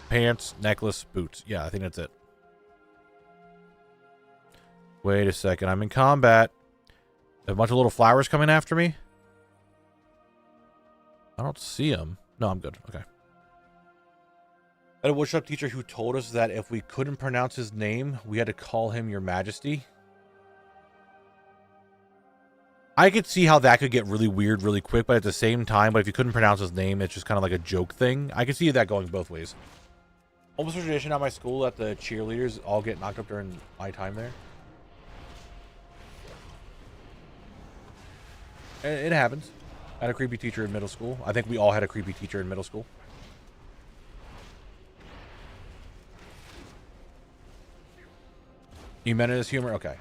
pants, necklace, boots. Yeah, I think that's it. Wait a second. I'm in combat. A bunch of little flowers coming after me. I don't see them. No, I'm good. Okay. I had a woodshop teacher who told us that if we couldn't pronounce his name, we had to call him Your Majesty. I could see how that could get really weird really quick, but at the same time, if you couldn't pronounce his name, it's just kind of like a joke thing. I could see that going both ways. Almost a tradition at my school that the cheerleaders all get knocked up during my time there. It happens. I had a creepy teacher in middle school. I think we all had a creepy teacher in middle school. You meant it as humor? Okay.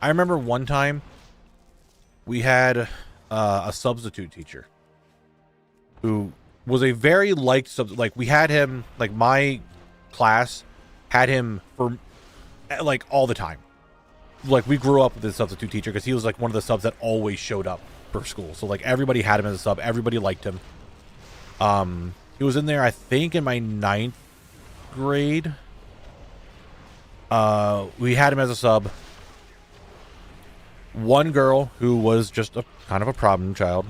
I remember one time we had a substitute teacher who was a very liked like we had him, like my class had him for like all the time. Like we grew up with this substitute teacher because he was like one of the subs that always showed up for school. So like everybody had him as a sub. Everybody liked him. He was in there, I think, in my 9th grade. We had him as a sub. One girl who was just a kind of a problem child.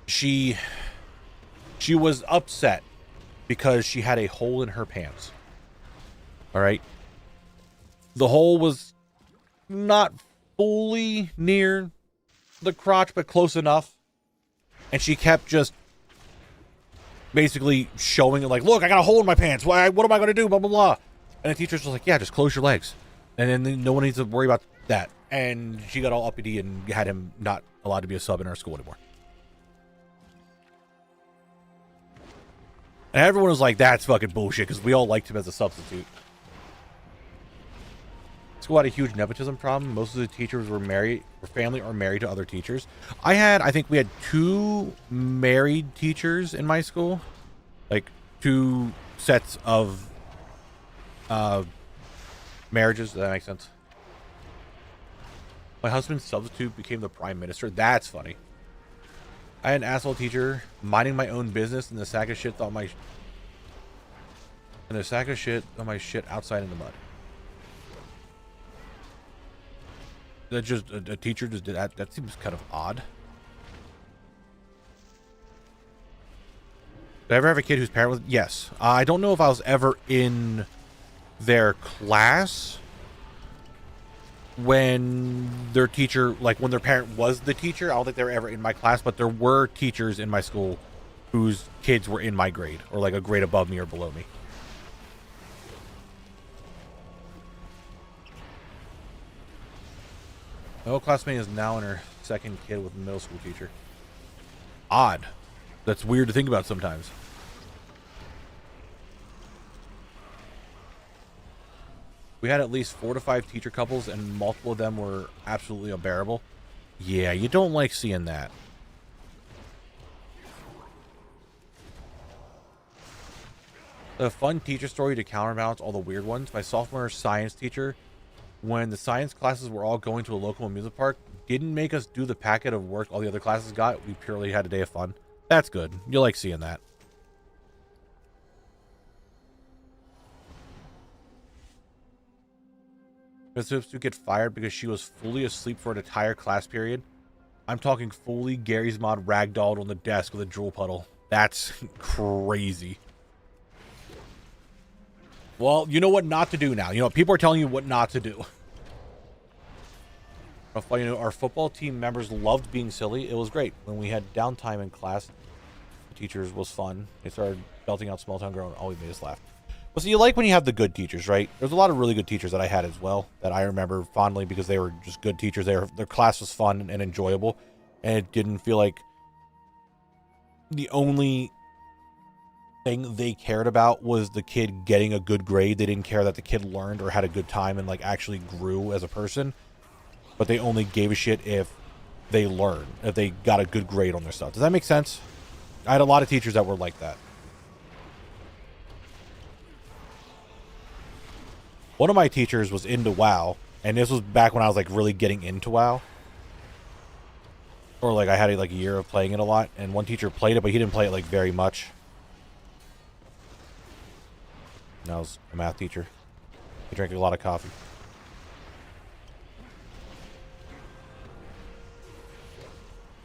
She was upset because she had a hole in her pants. All right. The hole was not fully near the crotch, but close enough. And she kept just basically showing it like, look, I got a hole in my pants. What am I going to do? Blah, blah, blah. And the teacher's just like, yeah, just close your legs. And then no one needs to worry about that. And she got all uppity and had him not allowed to be a sub in our school anymore. And everyone was like, that's fucking bullshit, because we all liked him as a substitute. School had a huge nepotism problem. Most of the teachers were family or married to other teachers. I think we had 2 married teachers in my school. Like 2 sets of marriages. Does that make sense? My husband's substitute became the prime minister. That's funny. I had an asshole teacher minding my own business, and the sack of shit on my shit outside in the mud. That just a teacher just did that. That seems kind of odd. Did I ever have a kid whose parent was? Yes. I don't know if I was ever in their class when their teacher, like when their parent was the teacher. I don't think they were ever in my class, but there were teachers in my school whose kids were in my grade or like a grade above me or below me. My old classmate is now in her 2nd kid with a middle school teacher. Odd. That's weird to think about sometimes. We had at least 4 to 5 teacher couples, and multiple of them were absolutely unbearable. Yeah, you don't like seeing that. A fun teacher story to counterbalance all the weird ones. My sophomore science teacher, when the science classes were all going to a local amusement park, didn't make us do the packet of work all the other classes got. We purely had a day of fun. That's good. You like seeing that. The substitute get fired because she was fully asleep for an entire class period. I'm talking fully Gary's Mod ragdolled on the desk with a drool puddle. That's crazy. Well, you know what not to do now. You know, people are telling you what not to do. You know, our football team members loved being silly. It was great. When we had downtime in class, the teachers was fun. They started belting out Small Town Girl and always made us laugh. Well, so you like when you have the good teachers, right? There's a lot of really good teachers that I had as well that I remember fondly because they were just good teachers. Their class was fun and enjoyable, and it didn't feel like the only thing they cared about was the kid getting a good grade. They didn't care that the kid learned or had a good time and like actually grew as a person, but they only gave a shit if they learned, if they got a good grade on their stuff. Does that make sense? I had a lot of teachers that were like that. One of my teachers was into WoW, and this was back when I was like really getting into WoW. Or like I had like a year of playing it a lot, and one teacher played it, but he didn't play it like very much. And I was a math teacher. He drank a lot of coffee.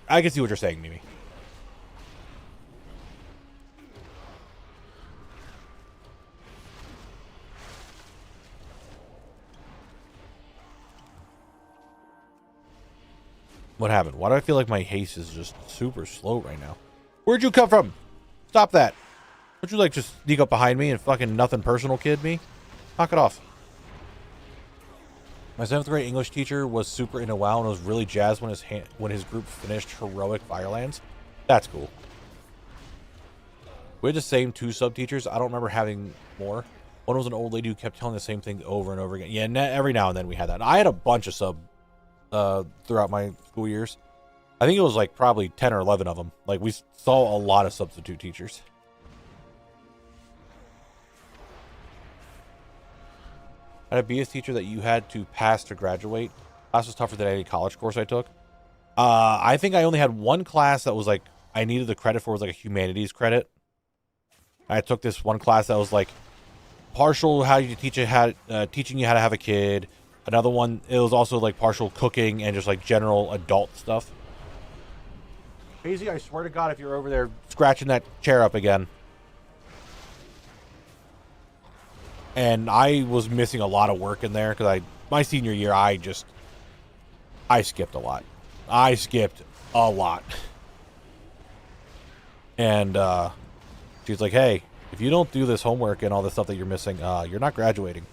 I can see what you're saying, Mimi. What happened? Why do I feel like my haste is just super slow right now? Where'd you come from? Stop that. Don't you like just sneak up behind me and fucking nothing personal kid me? Knock it off. My 7th grade English teacher was super into WoW and was really jazzed when his group finished Heroic Firelands. That's cool. We had the same 2 sub teachers. I don't remember having more. One was an old lady who kept telling the same thing over and over again. Yeah, every now and then we had that. I had a bunch of sub throughout my school years. I think it was like probably 10 or 11 of them. Like we saw a lot of substitute teachers. I had a BS teacher that you had to pass to graduate. Class was tougher than any college course I took. I think I only had one class that was like I needed the credit for, was like a humanities credit. I took this one class that was like partial how you teach teaching you how to have a kid. Another one, it was also like partial cooking and just like general adult stuff. Hazy, I swear to God, if you're over there scratching that chair up again. And I was missing a lot of work in there because my senior year, I skipped a lot. I skipped a lot. And she's like, hey, if you don't do this homework and all this stuff that you're missing, you're not graduating.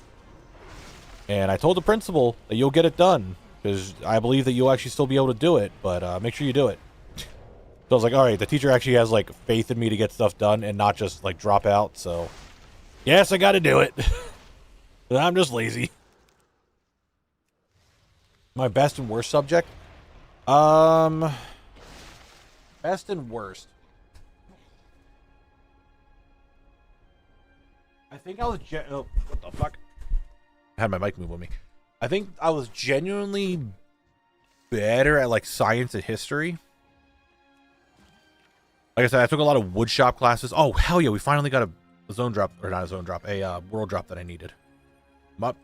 And I told the principal that you'll get it done because I believe that you'll actually still be able to do it, but make sure you do it. So I was like, all right, the teacher actually has like faith in me to get stuff done and not just like drop out. So yes, I got to do it. I'm just lazy. My best and worst subject? Best and worst. I think I was what the fuck? I had my mic move on me. I think I was genuinely better at like science and history. Like I said, I took a lot of woodshop classes. Oh, hell yeah, we finally got a zone drop, or not a zone drop, a world drop that I needed. I'm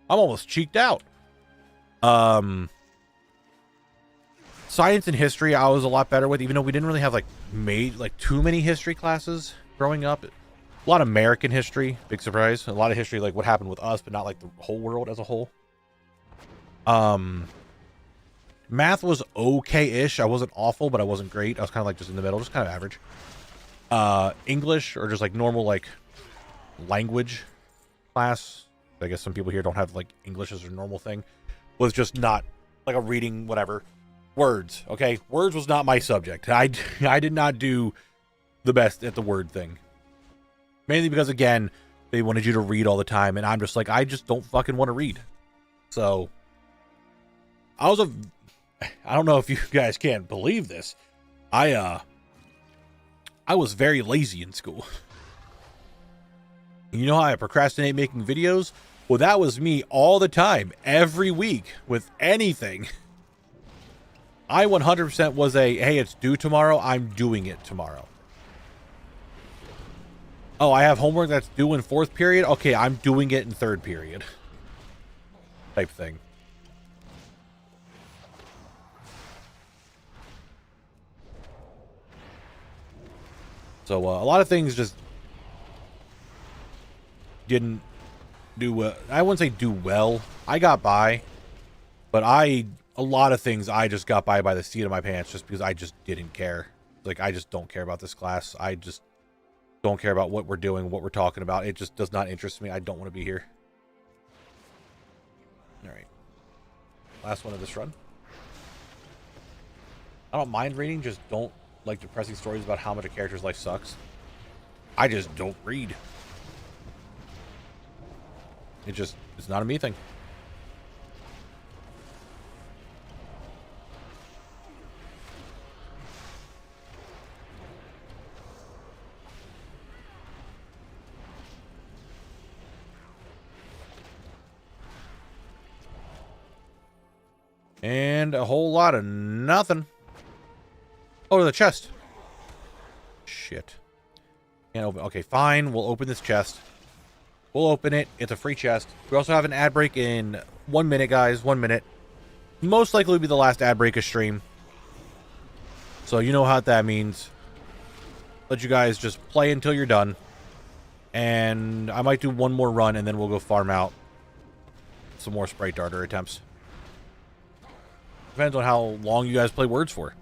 almost cheeked out. Science and history I was a lot better with, even though we didn't really have like too many history classes growing up. A lot of American history, big surprise. A lot of history like what happened with us, but not like the whole world as a whole. Math was okay-ish. I wasn't awful, but I wasn't great. I was kind of like just in the middle, just kind of average. English, or just like normal like language class. I guess some people here don't have like English as a normal thing. Was just not like a reading whatever. Words, okay? Words was not my subject. I did not do the best at the word thing. Mainly because, again, they wanted you to read all the time, and I'm just like, I just don't fucking want to read. So, I don't know if you guys can believe this. I was very lazy in school. You know how I procrastinate making videos? Well, that was me all the time, every week, with anything. I 100% was hey, it's due tomorrow, I'm doing it tomorrow. Oh, I have homework that's due in 4th period? Okay, I'm doing it in 3rd period. Type thing. So, a lot of things just didn't do I wouldn't say do well. I got by. But a lot of things I just got by the seat of my pants just because I just didn't care. Like, I just don't care about this class. I just don't care about what we're doing, what we're talking about. It just does not interest me. I don't want to be here. All right. Last one of this run. I don't mind reading, just don't like depressing stories about how much a character's life sucks. I just don't read. It's not a me thing. And a whole lot of nothing. Oh, the chest. Shit. Can't open. Okay, fine. We'll open this chest. We'll open it. It's a free chest. We also have an ad break in 1 minute, guys. 1 minute. Most likely will be the last ad break of stream. So you know what that means. Let you guys just play until you're done. And I might do one more run and then we'll go farm out some more Sprite Darter attempts. Depends on how long you guys play words for.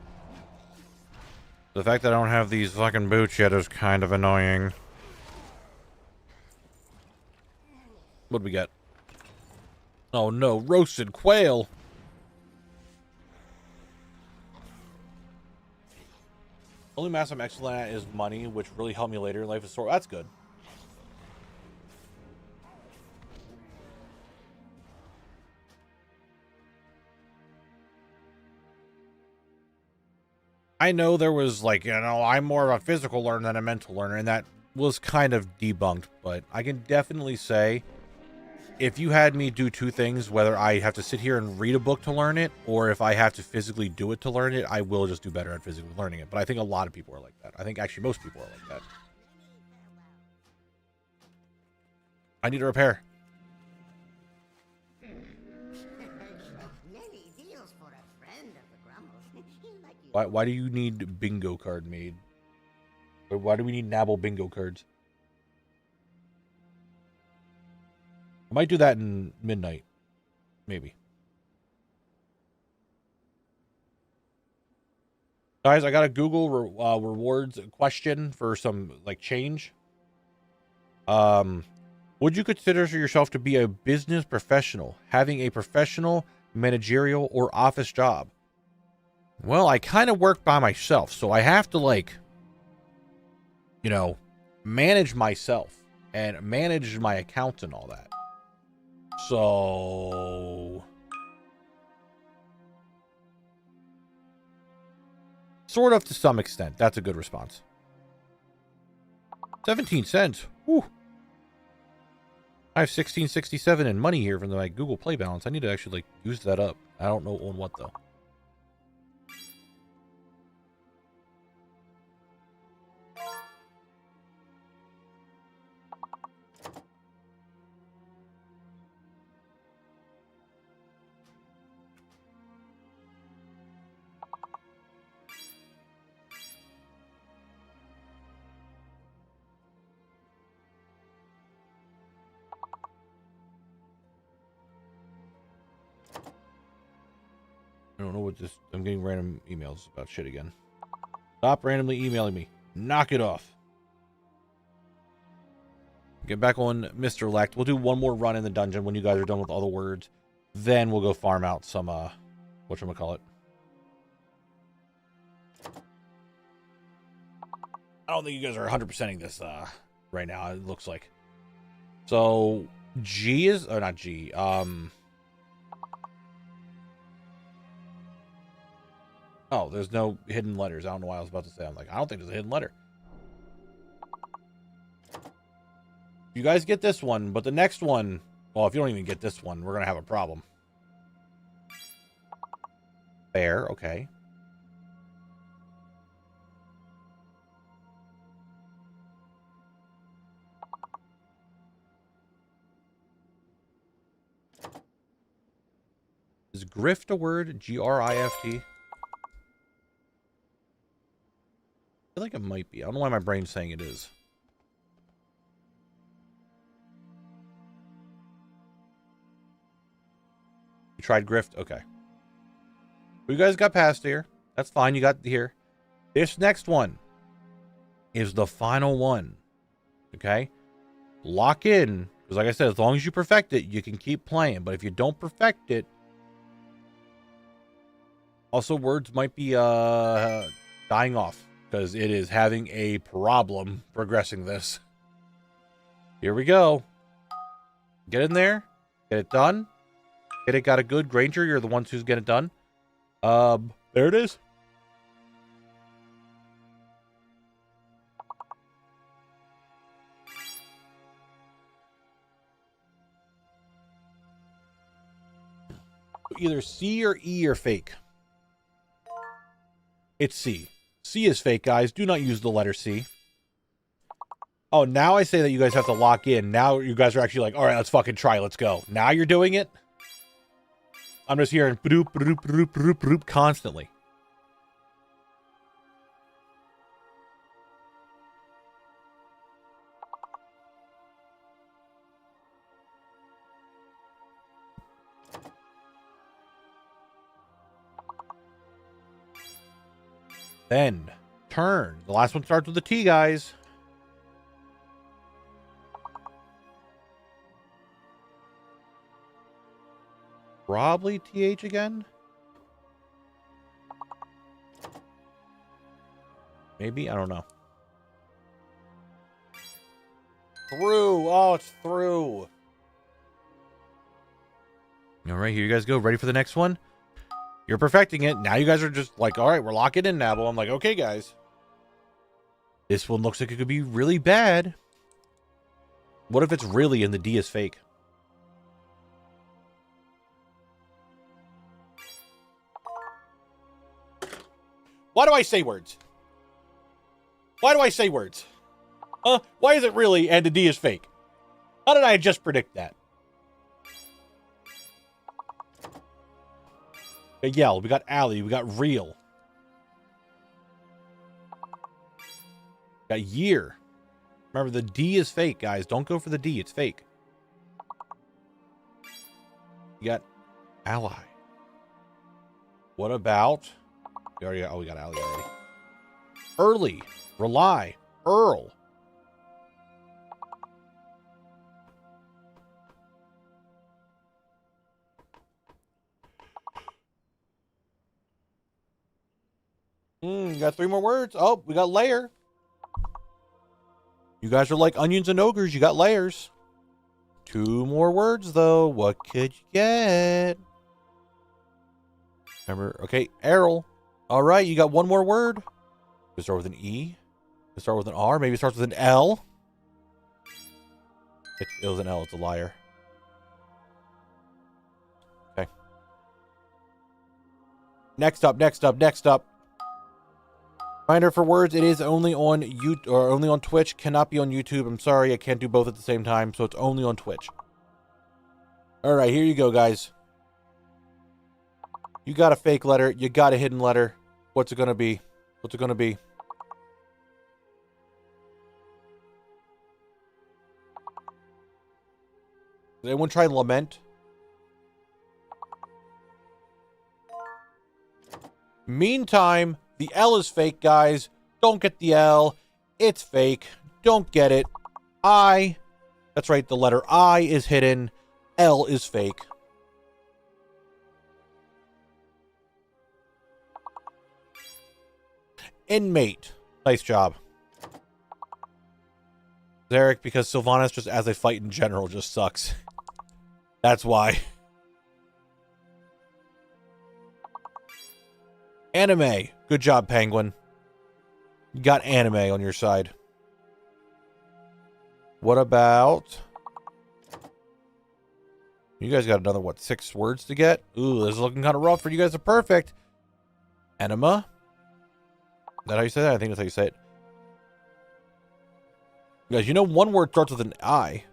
The fact that I don't have these fucking boots yet is kind of annoying. What do we get? Oh no, roasted quail. Only mass I'm excellent at is money, which really helped me later in life. So that's good. I know there was like, I'm more of a physical learner than a mental learner, and that was kind of debunked, but I can definitely say if you had me do two things, whether I have to sit here and read a book to learn it, or if I have to physically do it to learn it, I will just do better at physically learning it. But I think a lot of people are like that. I think actually most people are like that. I need a repair. Many deals for a friend of the Grumbles. He like you. Why do you need bingo card made? Or why do we need Knabble bingo cards? I might do that in midnight. Maybe. Guys, I got a Google rewards question for some like change. Would you consider yourself to be a business professional, having a professional, managerial, or office job? Well, I kind of work by myself, so I have to like, manage myself and manage my accounts and all that. So sort of to some extent. That's a good response. 17 cents. Whew. I have 1667 in money here from my Google Play balance. I need to actually like use that up. I don't know on what though. I don't know what this... I'm getting random emails about shit again. Stop randomly emailing me. Knock it off. Get back on Mr. Lect. We'll do one more run in the dungeon when you guys are done with all the words. Then we'll go farm out some, whatchamacallit. I don't think you guys are 100%ing this, right now, it looks like. So, G is... Or not G, Oh, there's no hidden letters. I don't know what I was about to say. I'm like, I don't think there's a hidden letter. You guys get this one, but the next one... Well, if you don't even get this one, we're going to have a problem. Fair, okay. Is grift a word? G-R-I-F-T? I feel like it might be. I don't know why my brain's saying it is. You tried grift? Okay. You guys got past here. That's fine. You got here. This next one is the final one. Okay? Lock in. Because like I said, as long as you perfect it, you can keep playing. But if you don't perfect it... Also, words might be dying off. Because it is having a problem progressing this. Here we go. Get in there. Get it done. Get it got a good. Granger, you're the ones who's getting it done. There it is. Either C or E are fake. It's C. C is fake, guys. Do not use the letter C. Oh, now I say that you guys have to lock in. Now you guys are actually like, all right, let's fucking try. Let's go. Now you're doing it. I'm just hearing broop, broop, broop, broop, broop constantly. Then, turn. The last one starts with a T, guys. Probably TH again? Maybe? I don't know. Through. Oh, it's through. All right, here you guys go. Ready for the next one? You're perfecting it. Now you guys are just like, all right, we're locking in Knabble. I'm like, okay, guys. This one looks like it could be really bad. What if it's really and the D is fake? Why do I say words? Why do I say words? Why is it really and the D is fake? How did I just predict that? We got Yell, we got Alley, we got Real. We got Year. Remember, the D is fake, guys. Don't go for the D, it's fake. You got Ally. What about... We already got, oh, we got Ally already. Early. Rely. Earl. You got 3 more words. Oh, we got layer. You guys are like onions and ogres. You got layers. 2 more words, though. What could you get? Remember, okay, Errol. All right, you got 1 more word. Does it start with an E? Does it start with an R? Maybe it starts with an L? It was an L. It's a liar. Okay. Next up. Reminder for words, it is only on YouTube or only on Twitch. Cannot be on YouTube. I'm sorry, I can't do both at the same time, so it's only on Twitch. All right, here you go, guys. You got a fake letter. You got a hidden letter. What's it gonna be? What's it gonna be? Did anyone try lament? Meantime, the L is fake, guys. Don't get the L. It's fake. Don't get it. I. That's right, the letter I is hidden. L is fake. Inmate. Nice job. Zarek, because Sylvanas just as a fight in general just sucks. That's why. Anime. Good job, Penguin. You got anime on your side. What about... You guys got another, what, 6 words to get? Ooh, this is looking kind of rough for you guys. Are perfect. Enema? Is that how you say that? I think that's how you say it. Guys, you know 1 word starts with an I.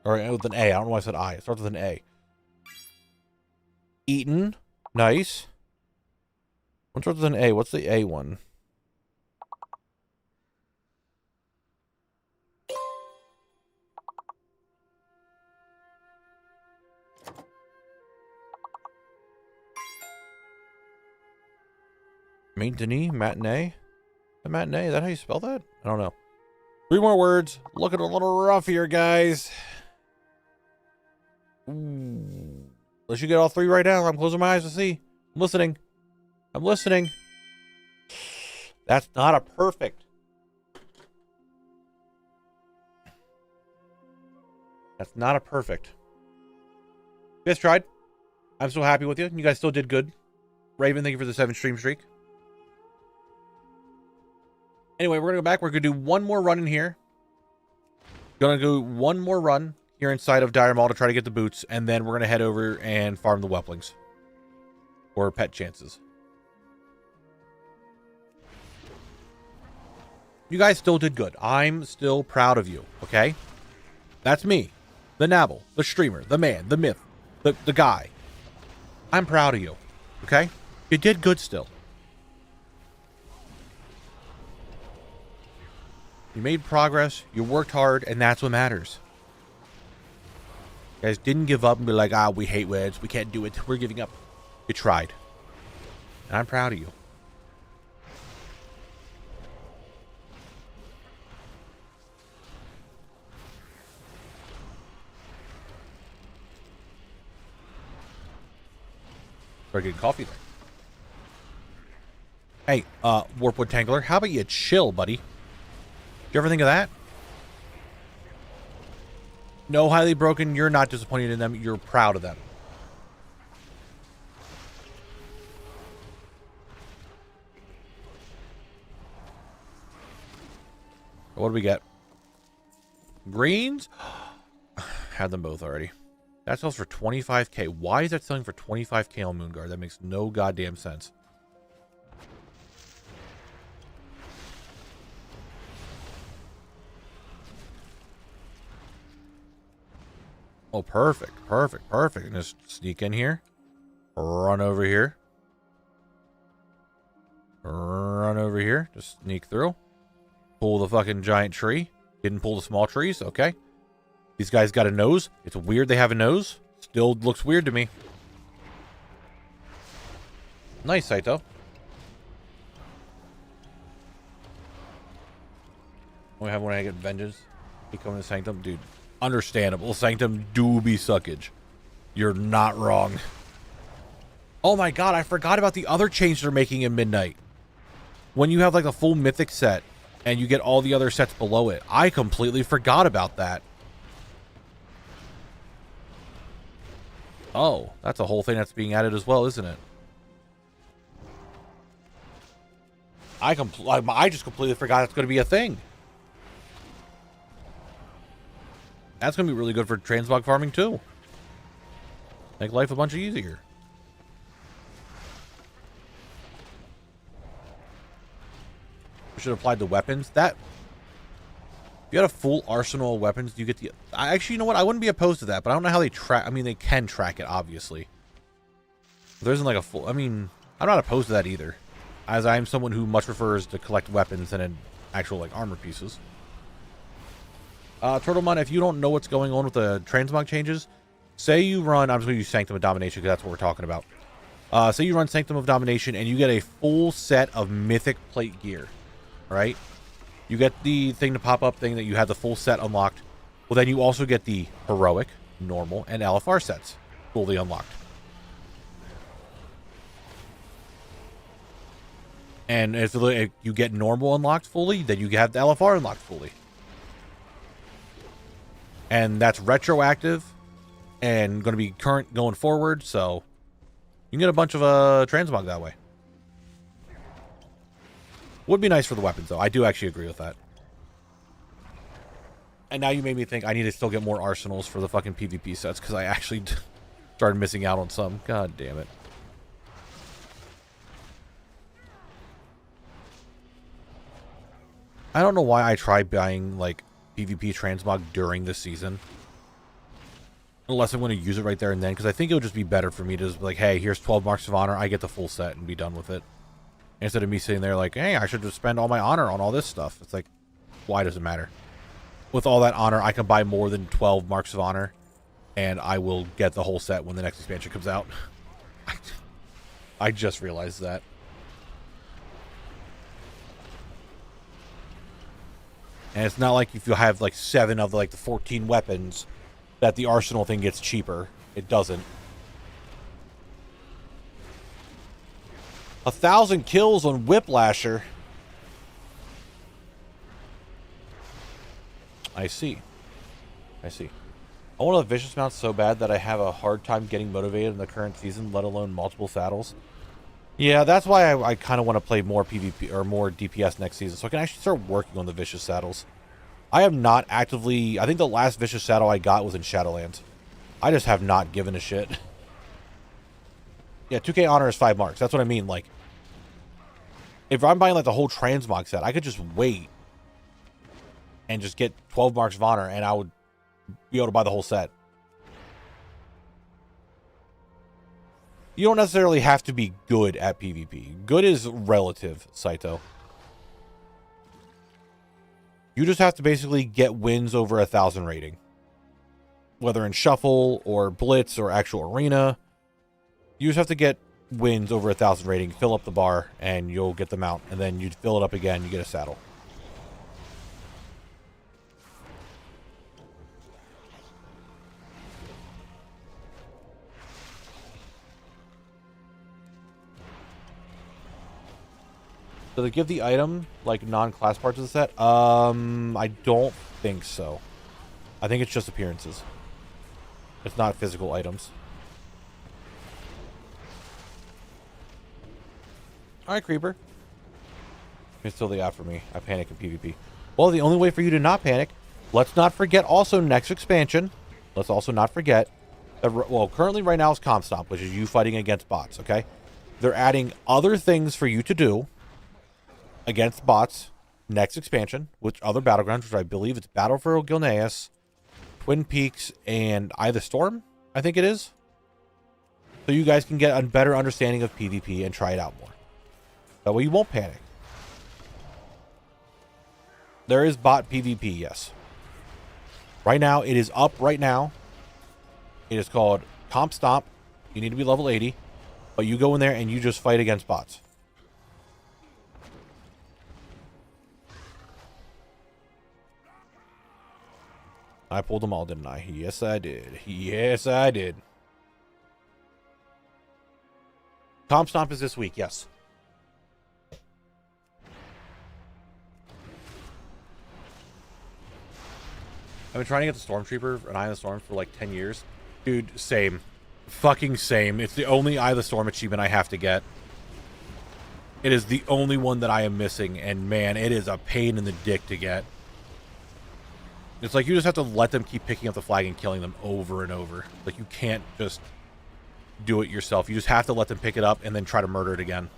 Or with an A. I don't know why I said I. It starts with an A. Eaten. Nice. One starts with an A. What's the A one? Matinee? Matinee? The matinee? Is that how you spell that? I don't know. 3 more words. Looking a little rough here, guys. Ooh. Unless you get all 3 right now. I'm closing my eyes to see. I'm listening. I'm listening. That's not a perfect. That's not a perfect. You guys tried. I'm so happy with you. You guys still did good. Raven, thank you for the 7 stream streak. Anyway, we're going to go back. We're going to do 1 more run in here. Going to go 1 more run here inside of Dire Maul to try to get the boots. And then we're going to head over and farm the Weplings. Or pet chances. You guys still did good. I'm still proud of you, okay? That's me. The Knabble. The streamer. The man. The myth. The guy. I'm proud of you, okay? You did good still. You made progress, you worked hard, and that's what matters. You guys didn't give up and be like, we hate WoWHead, we can't do it, we're giving up. You tried. And I'm proud of you. Very good coffee there. Hey, Warpwood Tangler, how about you chill, buddy? Did you ever think of that? No highly broken. You're not disappointed in them. You're proud of them. What do we get? Greens? Had them both already. That sells for 25k. Why is that selling for 25k on Moonguard? That makes no goddamn sense. Oh, perfect. Perfect. Perfect. And just sneak in here. Run over here. Run over here. Just sneak through. Pull the fucking giant tree. Didn't pull the small trees. Okay. These guys got a nose. It's weird they have a nose. Still looks weird to me. Nice, Saito. We have when I get vengeance. Become the Sanctum. Dude, understandable. Sanctum do be suckage. You're not wrong. Oh my god, I forgot about the other change they're making in Midnight. When you have like a full mythic set and you get all the other sets below it. I completely forgot about that. Oh, that's a whole thing that's being added as well, isn't it? I just completely forgot it's going to be a thing. That's going to be really good for transmog farming too. Make life a bunch easier. We should have applied the weapons. That, if you had a full arsenal of weapons, you get the... Actually, you know what? I wouldn't be opposed to that, but I don't know how they track... I mean, they can track it, obviously. But there isn't like a full... I mean, I'm not opposed to that either. As I am someone who much prefers to collect weapons than actual, like, armor pieces. Turtlemon, if you don't know what's going on with the transmog changes, say you run... I'm just going to use Sanctum of Domination because that's what we're talking about. Say you run Sanctum of Domination and you get a full set of mythic plate gear. Right? You get the thing to pop up thing that you have the full set unlocked. Well, then you also get the heroic, normal, and LFR sets fully unlocked. And if you get normal unlocked fully, then you have the LFR unlocked fully. And that's retroactive and going to be current going forward, so you can get a bunch of transmog that way. Would be nice for the weapons, though. I do actually agree with that. And now you made me think I need to still get more arsenals for the fucking PvP sets, because I actually started missing out on some. God damn it. I don't know why I tried buying, like, PvP transmog during this season. Unless I'm going to use it right there and then, because I think it would just be better for me to just be like, hey, here's 12 Marks of Honor, I get the full set and be done with it. Instead of me sitting there like, hey, I should just spend all my honor on all this stuff. It's like, why does it matter? With all that honor, I can buy more than 12 Marks of Honor, and I will get the whole set when the next expansion comes out. I just realized that. And it's not like if you have like 7 of like the 14 weapons that the arsenal thing gets cheaper. It doesn't. 1,000 kills on Whiplasher. I see. I see. I want a vicious mount so bad that I have a hard time getting motivated in the current season, let alone multiple saddles. Yeah, that's why I kind of want to play more PvP or more DPS next season, so I can actually start working on the vicious saddles. I have not actively... I think the last vicious saddle I got was in Shadowlands. I just have not given a shit. Yeah, 2k honor is 5 marks. That's what I mean. Like, if I'm buying like the whole transmog set, I could just wait and just get 12 marks of honor, and I would be able to buy the whole set. You don't necessarily have to be good at PvP. Good is relative, Saito. You just have to basically get wins over 1,000 rating. Whether in Shuffle or Blitz or actual Arena. You just have to get wins over 1,000 rating, fill up the bar, and you'll get the mount. And then you fill it up again, you get a saddle. Do they give the item, like, non-class parts of the set? I don't think so. I think it's just appearances. It's not physical items. Alright, Creeper. It's still the after me. I panic in PvP. Well, the only way for you to not panic, let's not forget also next expansion. Let's also not forget that, well, currently right now is Comp Stomp, which is you fighting against bots, okay? They're adding other things for you to do against bots next expansion, which other battlegrounds, which I believe it's Battle for Gilneas, Twin Peaks, and Eye of the Storm, I think it is. So you guys can get a better understanding of PvP and try it out more. That way you won't panic. There is bot PvP, yes. Right now, it is up right now. It is called Comp Stomp. You need to be level 80. But you go in there and you just fight against bots. I pulled them all, didn't I? Yes, I did. Yes, I did. Comp Stomp is this week, yes. I've been trying to get the Stormtrooper and Eye of the Storm for like 10 years. Dude, same. Fucking same. It's the only Eye of the Storm achievement I have to get. It is the only one that I am missing, and man, it is a pain in the dick to get. It's like you just have to let them keep picking up the flag and killing them over and over. Like, you can't just do it yourself. You just have to let them pick it up and then try to murder it again.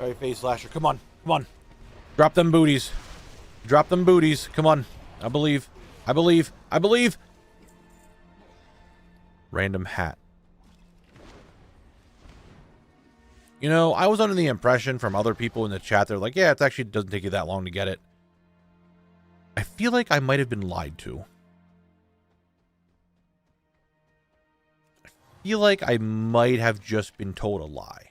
Alright, Phase Slasher, come on, come on. Drop them booties. Drop them booties. Come on. I believe. I believe. I believe. Random hat. You know, I was under the impression from other people in the chat, they're like, yeah, it actually doesn't take you that long to get it. I feel like I might have been lied to. I feel like I might have just been told a lie.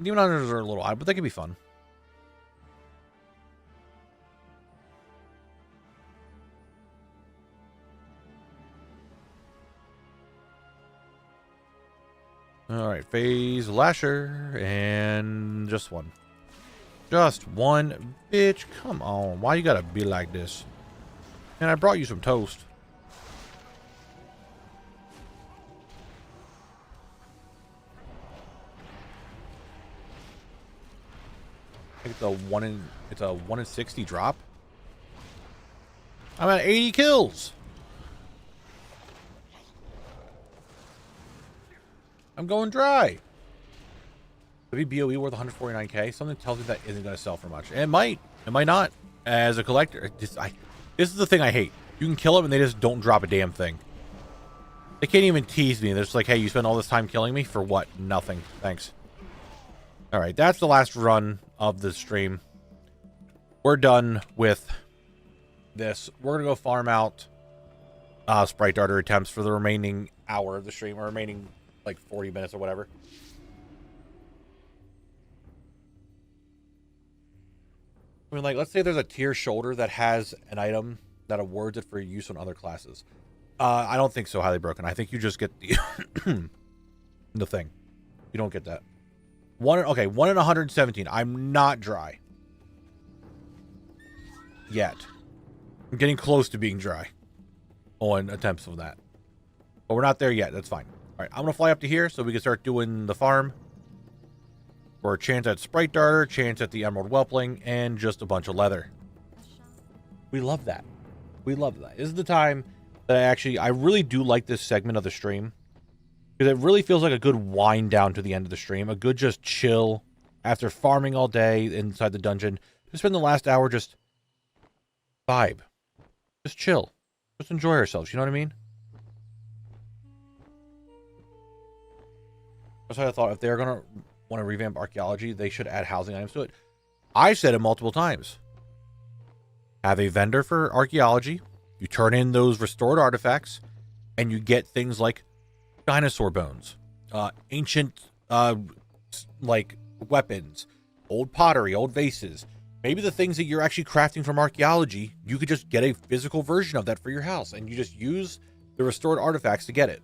Demon Hunters are a little odd, but they can be fun. Alright, Phase Lasher, and just one. Just one. Bitch, come on. Why you gotta be like this? And I brought you some toast. I think it's a 1 in 60 drop. I'm at 80 kills. I'm going dry. To be BOE worth 149k, something tells me that isn't going to sell for much. And it might. It might not. As a collector, this is the thing I hate. You can kill them and they just don't drop a damn thing. They can't even tease me. They're just like, hey, you spent all this time killing me for what? Nothing. Thanks. All right, that's the last run of the stream. We're done with this. We're going to go farm out Sprite Darter attempts for the remaining hour of the stream, or remaining like 40 minutes or whatever. I mean, like, let's say there's a tier shoulder that has an item that awards it for use on other classes. I don't think so highly broken. I think you just get the the thing. You don't get that. 1 in 117. I'm not dry yet. I'm getting close to being dry on attempts of that, but we're not there yet. That's fine. All right, I'm gonna fly up to here so we can start doing the farm. For a chance at Sprite Darter, chance at the Emerald Whelpling, and just a bunch of leather. We love that. We love that. This is the time that I really do like this segment of the stream, because it really feels like a good wind down to the end of the stream. A good just chill after farming all day inside the dungeon. Just spend the last hour just vibe. Just chill. Just enjoy ourselves. You know what I mean? That's what I thought. If they're going to want to revamp archaeology, they should add housing items to it. I've said it multiple times. Have a vendor for archaeology. You turn in those restored artifacts. and you get things like dinosaur bones, ancient like weapons, old pottery, old vases. Maybe the things that you're actually crafting from archaeology, you could just get a physical version of that for your house, and you just use the restored artifacts to get it.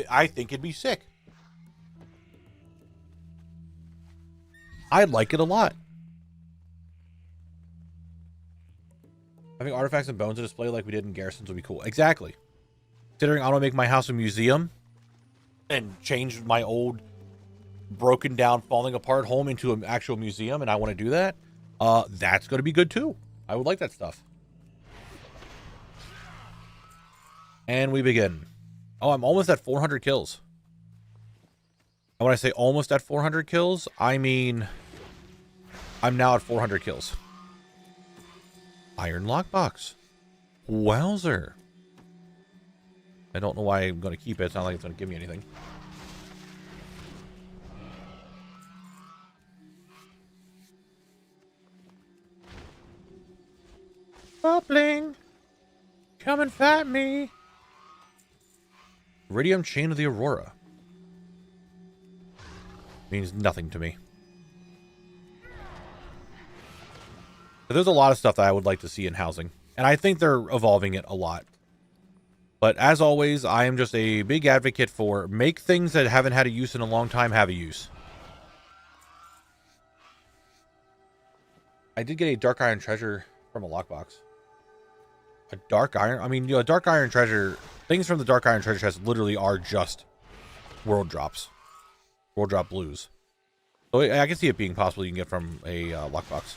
I think it'd be sick. I like it a lot. Having artifacts and bones to display like we did in Garrisons would be cool. Exactly. Considering I want to make my house a museum and change my old broken down, falling apart home into an actual museum, and I want to do that, that's going to be good too. I would like that stuff. And we begin. Oh, I'm almost at 400 kills. And when I say almost at 400 kills, I mean I'm now at 400 kills. Iron lockbox. Wowzer. I don't know why I'm going to keep it. It's not like it's going to give me anything. Bubbling. Come and fight me. Iridium Chain of the Aurora. Means nothing to me. But there's a lot of stuff that I would like to see in housing. And I think they're evolving it a lot. But as always, I am just a big advocate for make things that haven't had a use in a long time have a use. I did get a Dark Iron treasure from a lockbox. A Dark Iron? I mean, you know, a Dark Iron treasure... Things from the Dark Iron treasure chest literally are just world drops. World drop blues. So I can see it being possible you can get from a lockbox.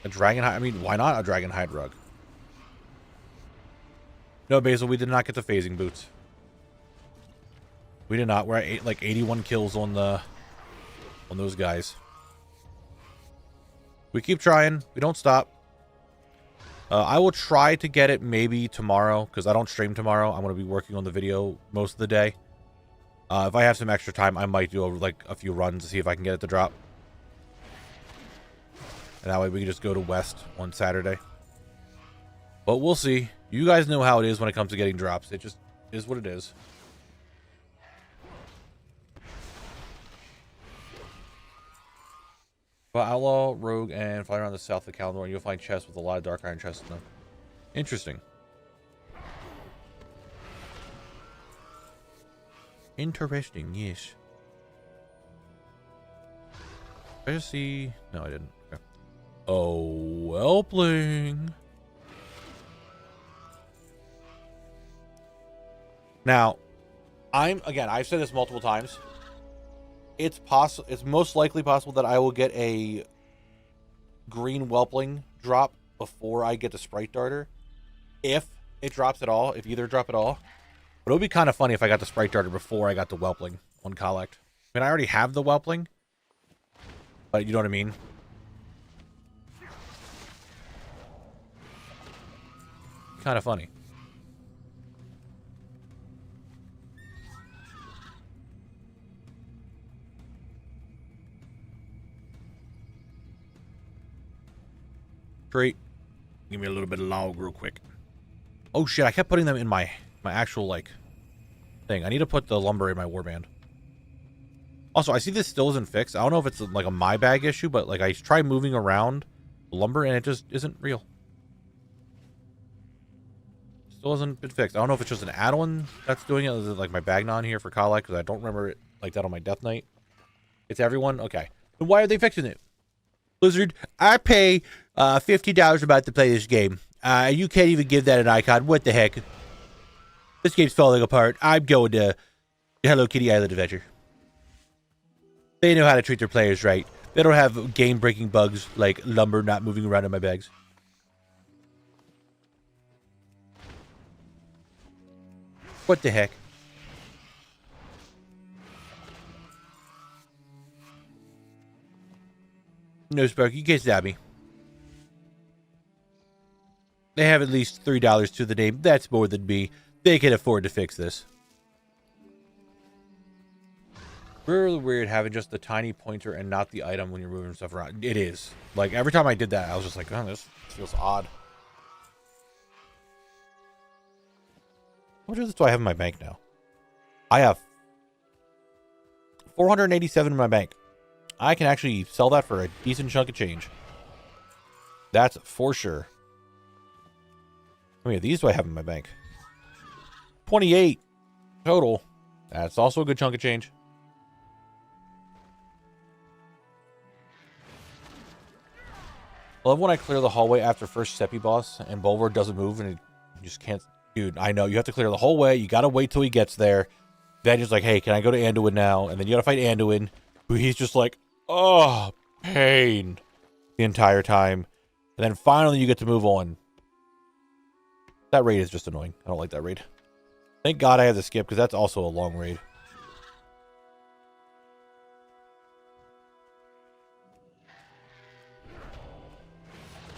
A dragon hide? I mean, why not a dragon hide rug? No, Basil, we did not get the phasing boots. We did not. We're at like 81 kills on those guys. We keep trying. We don't stop. I will try to get it maybe tomorrow, because I don't stream tomorrow. I'm going to be working on the video most of the day. If I have some extra time, I might do like a few runs to see if I can get it to drop. And that way we can just go to West on Saturday. But we'll see. You guys know how it is when it comes to getting drops. It just is what it is. Well, Outlaw, Rogue, and fly around the south of Kalimdor, and you'll find chests with a lot of Dark Iron chests in them. Interesting. Interesting, yes. Did I just see... No, I didn't. Okay. Oh, whelpling. Now, I've said this multiple times. It's most likely possible that I will get a green whelpling drop before I get the sprite darter. If it drops at all, if either drop at all. But it would be kind of funny if I got the sprite darter before I got the whelpling on collect. I mean, I already have the whelpling. But you know what I mean? Kind of funny. Great. Give me a little bit of log real quick. Oh shit, I kept putting them in my actual, like, thing. I need to put the lumber in my warband. Also, I see this still isn't fixed. I don't know if it's, like, a my bag issue, but, like, I try moving around the lumber and it just isn't real. Still hasn't been fixed. I don't know if it's just an add-on that's doing it. Is it, like, my Bagnon here for collect? Because I don't remember it like that on my Death Knight. It's everyone? Okay. Then why are they fixing it? Blizzard, I pay $50 about to play this game. You can't even give that an icon. What the heck? This game's falling apart. I'm going to Hello Kitty Island Adventure. They know how to treat their players right. They don't have game-breaking bugs like lumber not moving around in my bags. What the heck? No, Spark, you can't stab me. They have at least $3 to the name. That's more than me. They can afford to fix this. Really weird having just the tiny pointer and not the item when you're moving stuff around. It is. Like, every time I did that, I was just like, oh, this feels odd. How much of this do I have in my bank now? I have 487 in my bank. I can actually sell that for a decent chunk of change. That's for sure. How many of these do I have in my bank? 28 total. That's also a good chunk of change. I love when I clear the hallway after first Seppi boss and Bulwark doesn't move and it just can't. Dude, I know. You have to clear the whole way. You got to wait till he gets there. Then he's like, hey, can I go to Anduin now? And then you got to fight Anduin, who he's just like, oh, pain the entire time. And then finally you get to move on. That raid is just annoying. I don't like that raid. Thank God I have to skip because that's also a long raid.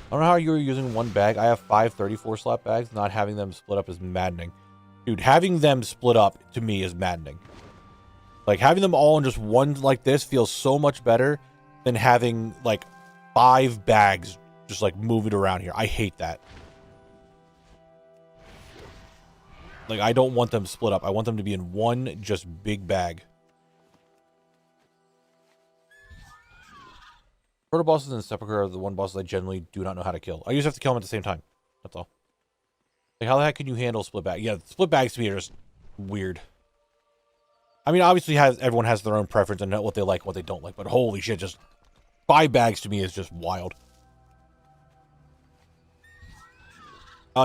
I don't know how you were using one bag. I have 5 34 slot bags. Not having them split up is maddening. Dude, having them split up to me is maddening. Like, having them all in just one like this feels so much better than having, like, 5 bags just, like, moving around here. I hate that. Like, I don't want them split up. I want them to be in one just big bag. Proto bosses and Sepulchre are the one bosses I generally do not know how to kill. I just have to kill them at the same time. That's all. Like, how the heck can you handle split bag? Yeah, split bags to me are just weird. I mean, obviously, everyone has their own preference and what they like, what they don't like. But holy shit, just 5 bags to me is just wild.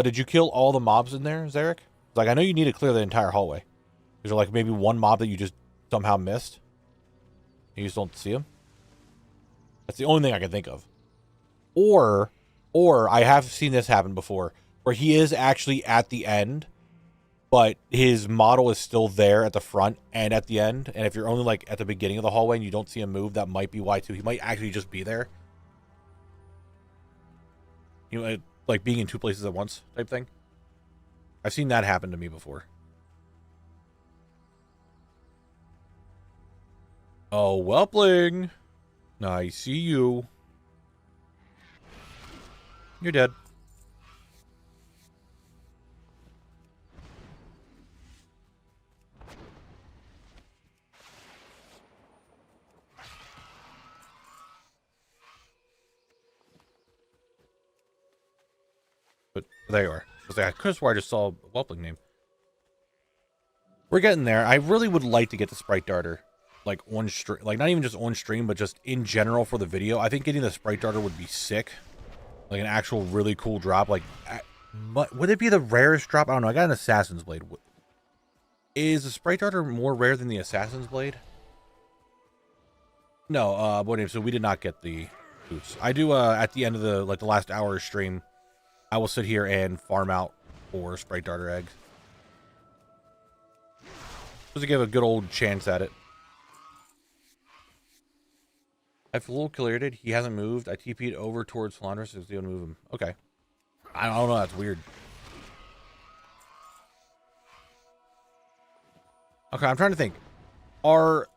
Did you kill all the mobs in there, Zarek? Like, I know you need to clear the entire hallway. Is there, like, maybe one mob that you just somehow missed? You just don't see him? That's the only thing I can think of. Or I have seen this happen before, where he is actually at the end, but his model is still there at the front and at the end. And if you're only, like, at the beginning of the hallway and you don't see him move, that might be why, too. He might actually just be there. You know, like being in 2 places at once type thing. I've seen that happen to me before. Oh, Whelpling. I see you. You're dead. But there you are. I could have swore I just saw a Whelpling name. We're getting there. I really would like to get the Sprite Darter, like, on stream. Like, not even just on stream, but just in general for the video. I think getting the Sprite Darter would be sick. Like, an actual really cool drop. Like, would it be the rarest drop? I don't know. I got an Assassin's Blade. Is the Sprite Darter more rare than the Assassin's Blade? No, so we did not get the boots. I do, at the end of the last hour of stream, I will sit here and farm out for Sprite Darter eggs. Just to give a good old chance at it. I've a little cleared it. He hasn't moved. I TP'd over towards Flanders to see him move him. Okay. I don't know. That's weird. Okay, I'm trying to think. Are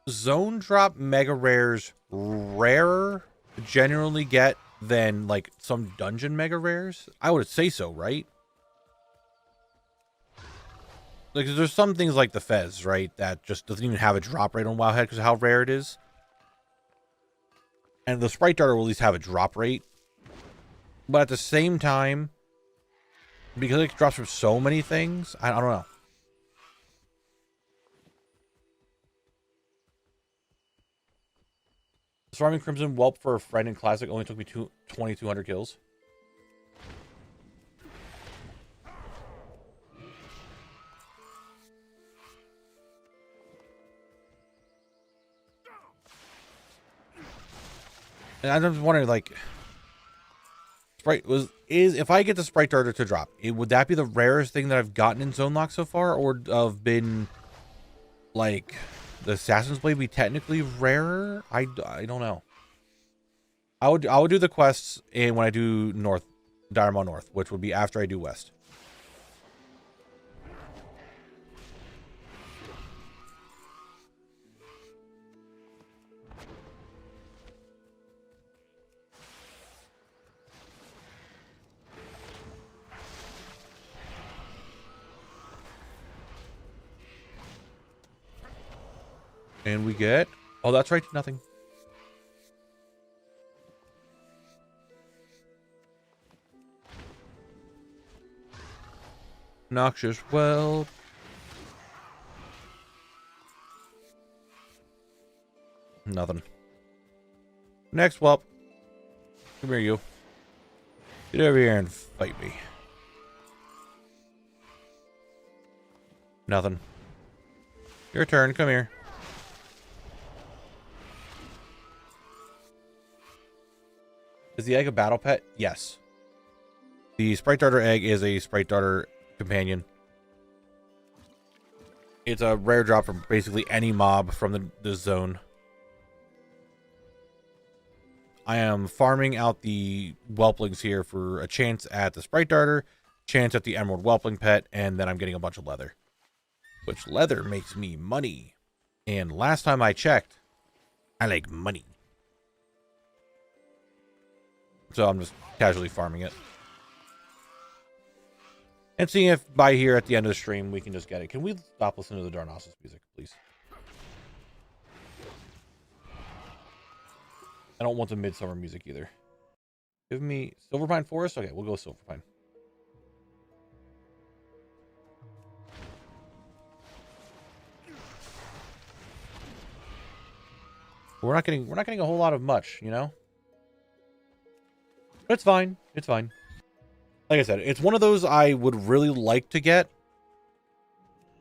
zone drop mega rares rarer to generally get than, like, some dungeon mega rares? I would say so, right? Like, there's some things like the Fez, right, that just doesn't even have a drop rate on WoWHead because of how rare it is. And the Sprite Darter will at least have a drop rate. But at the same time, because it drops from so many things, I don't know. Farming Crimson Whelp for a friend in Classic only took me 2,200 kills. And I'm just wondering, like, if I get the Sprite Darter to drop, would that be the rarest thing that I've gotten in Zone Lock so far, or have been, like, the Assassin's Blade be technically rarer? I don't know. I would do the quests when I do Dire Maw North, which would be after I do West. And we get... Oh, that's right. Nothing. Noxious well. Nothing. Next whelp. Come here, you. Get over here and fight me. Nothing. Your turn. Come here. Is the egg a battle pet? Yes. The Sprite Darter egg is a Sprite Darter companion. It's a rare drop from basically any mob from the zone. I am farming out the whelplings here for a chance at the Sprite Darter, chance at the Emerald Whelpling pet, and then I'm getting a bunch of leather. Which leather makes me money. And last time I checked, I like money. So I'm just casually farming it. And seeing if by here at the end of the stream we can just get it. Can we stop listening to the Darnassus music, please? I don't want the midsummer music either. Give me Silverpine Forest? Okay, we'll go Silverpine. We're not getting a whole lot of much, you know? But it's fine. It's fine. Like I said, it's one of those I would really like to get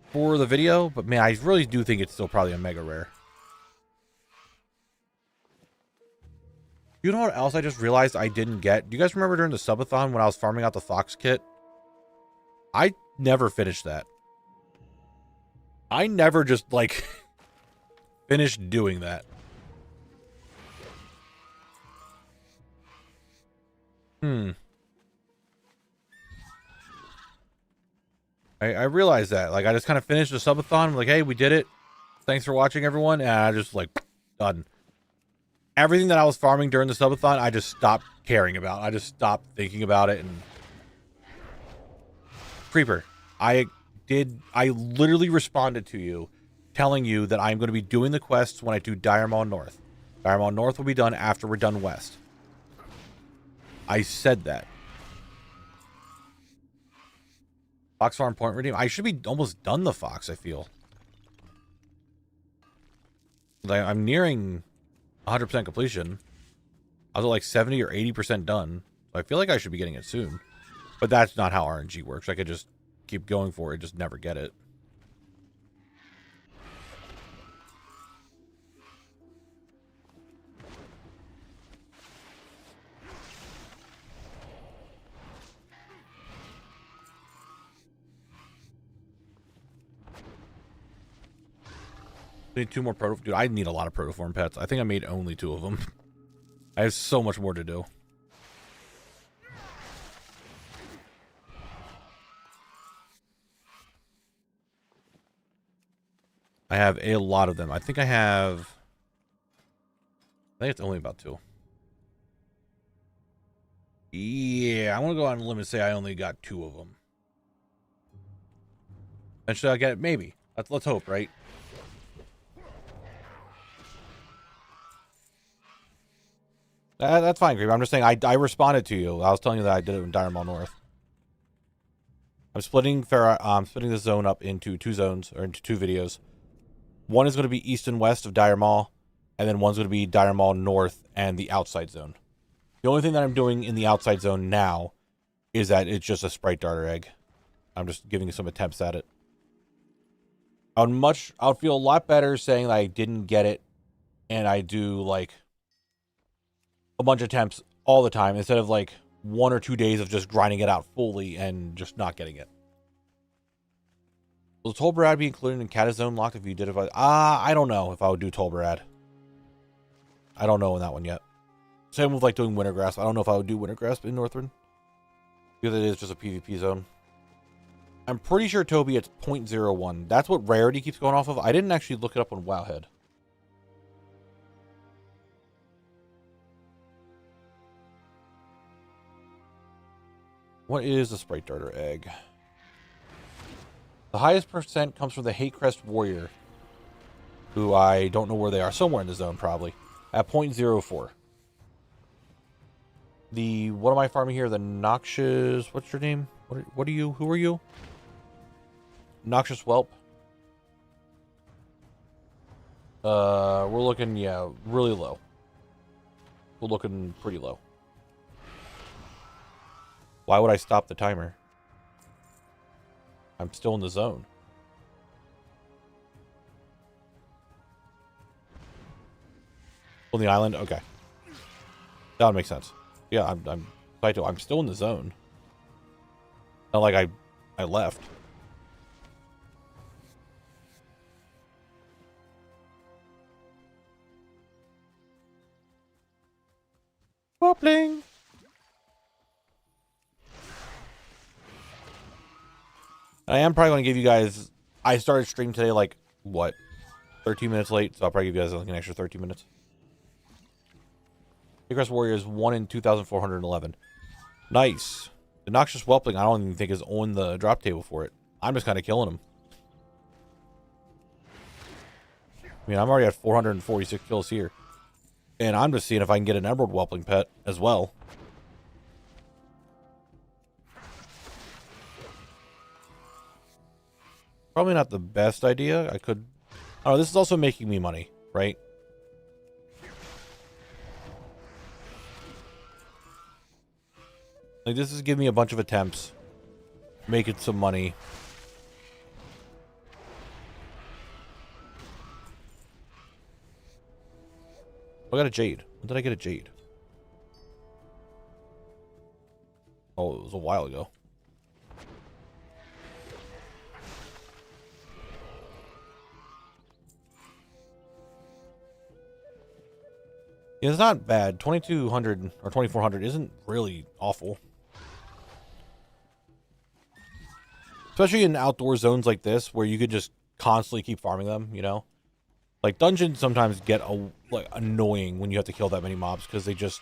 for the video, but man, I really do think it's still probably a mega rare. You know what else I just realized I didn't get? Do you guys remember during the subathon when I was farming out the Fox kit? I never finished that. I never just, like, finished doing that. I realized that. Like, I just kind of finished the subathon. Like, hey, we did it. Thanks for watching, everyone. And I just, like, done. Everything that I was farming during the subathon, I just stopped caring about. I just stopped thinking about it. And Creeper, I literally responded to you telling you that I'm going to be doing the quests when I do Dire Maw North. Dire Maw North will be done after we're done West. I said that. Fox Farm Point Redeem. I should be almost done the Fox, I feel. Like, I'm nearing 100% completion. I was at like 70 or 80% done. So I feel like I should be getting it soon. But that's not how RNG works. I could just keep going for it, just never get it. I need 2 more proto. Dude, I need a lot of protoform pets. I think I made only 2 of them. I have so much more to do. I have a lot of them. I think it's only about 2. Yeah, I want to go on a limb and say I only got 2 of them. And should I get it? Maybe. Let's hope, right? That's fine, Creep. I'm just saying I responded to you. I was telling you that I did it in Dire Maw North. I'm splitting the zone up into 2 zones, or into 2 videos. One is going to be east and west of Dire Maw, and then one's going to be Dire Maw North and the outside zone. The only thing that I'm doing in the outside zone now is that it's just a Sprite Darter egg. I'm just giving some attempts at it. I would feel a lot better saying that I didn't get it, and I do like a bunch of attempts all the time instead of like 1 or 2 days of just grinding it out fully and just not getting it. Will Tolbarad be included in Catazone Locked if you did it? I don't know if I would do Tolbarad. I don't know on that one yet. Same with like doing Wintergrasp. I don't know if I would do Wintergrasp in Northrend, because it is just a PvP zone. I'm pretty sure, Toby, it's 0.01. That's what rarity keeps going off of. I didn't actually look it up on WoWHead. What is the Sprite Darter egg? The highest percent comes from the Hatecrest Warrior. who I don't know where they are. Somewhere in the zone, probably. At 0.04. What am I farming here? The Noxious... What's your name? What are you? Who are you? Noxious Whelp. We're looking, yeah, really low. We're looking pretty low. Why would I stop the timer? I'm still in the zone. On the island? Okay. That would make sense. Yeah, I'm still in the zone. Not like I left. Wobbling. I am probably going to give you guys... I started stream today like, what? 13 minutes late, so I'll probably give you guys like an extra 13 minutes. Warcraft Warriors 1 in 2,411. Nice. The Noxious Whelpling, I don't even think is on the drop table for it. I'm just kind of killing him. I mean, I'm already at 446 kills here. And I'm just seeing if I can get an Emerald Whelpling pet as well. Probably not the best idea. I could... Oh, this is also making me money, right? Like, this is giving me a bunch of attempts. Making some money. I got a Jade. When did I get a Jade? Oh, it was a while ago. Yeah, it's not bad. 2,200 or 2,400 isn't really awful. Especially in outdoor zones like this, where you could just constantly keep farming them, you know? Like, dungeons sometimes get like annoying when you have to kill that many mobs, because they just...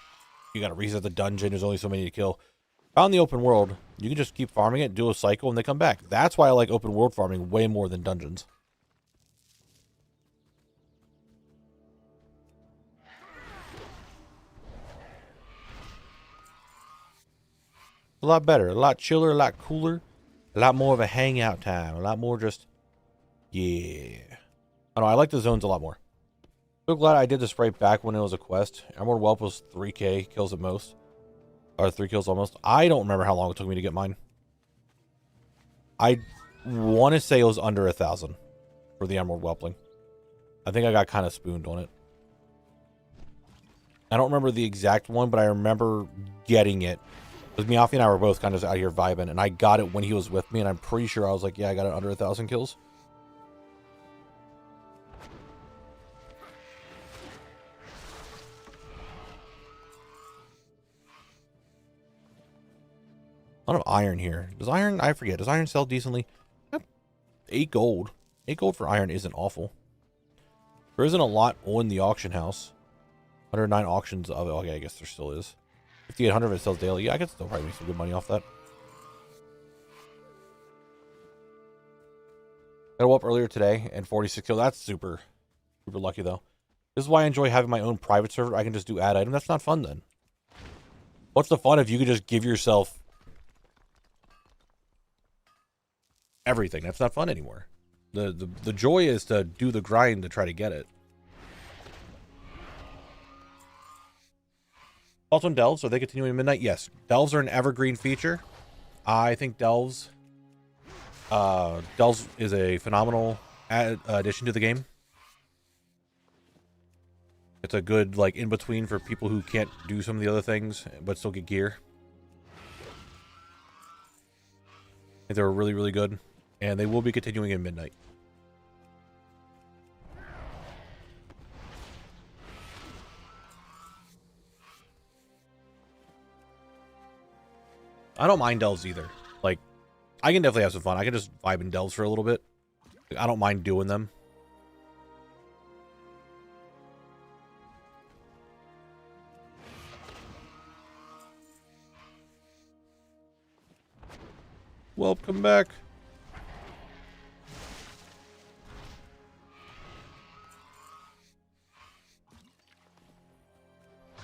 You gotta reset the dungeon, there's only so many to kill. Out in the open world, you can just keep farming it, do a cycle, and they come back. That's why I like open world farming way more than dungeons. A lot better, a lot chiller, a lot cooler. A lot more of a hangout time. A lot more just... Yeah. I don't know, I like the zones a lot more. So glad I did this right back when it was a quest. Emerald Whelp was 3k kills at most. Or 3 kills almost. I don't remember how long it took me to get mine. I want to say it was under 1,000 for the Emerald Whelpling. I think I got kind of spooned on it. I don't remember the exact one, but I remember getting it. Because Meowfie and I were both kind of out here vibing, and I got it when he was with me, and I'm pretty sure I was like, yeah, I got it under 1,000 kills. A lot of iron here. Does iron, I forget, does iron sell decently? 8 gold. 8 gold for iron isn't awful. There isn't a lot on the auction house. 109 auctions of it. Okay, I guess there still is. 5,800 of it sells daily. Yeah, I could still probably make some good money off that. Got a up earlier today and 46 kills. That's super lucky though. This is why I enjoy having my own private server. I can just do add item. That's not fun then. What's the fun if you could just give yourself everything? That's not fun anymore. The joy is to do the grind to try to get it. Also on Delves, are they continuing midnight? Yes. Delves are an evergreen feature. I think Delves is a phenomenal addition to the game. It's a good like in between for people who can't do some of the other things but still get gear. I think they're really, really good. And they will be continuing in midnight. I don't mind Delves either. Like, I can definitely have some fun. I can just vibe in Delves for a little bit. I don't mind doing them. Welcome back.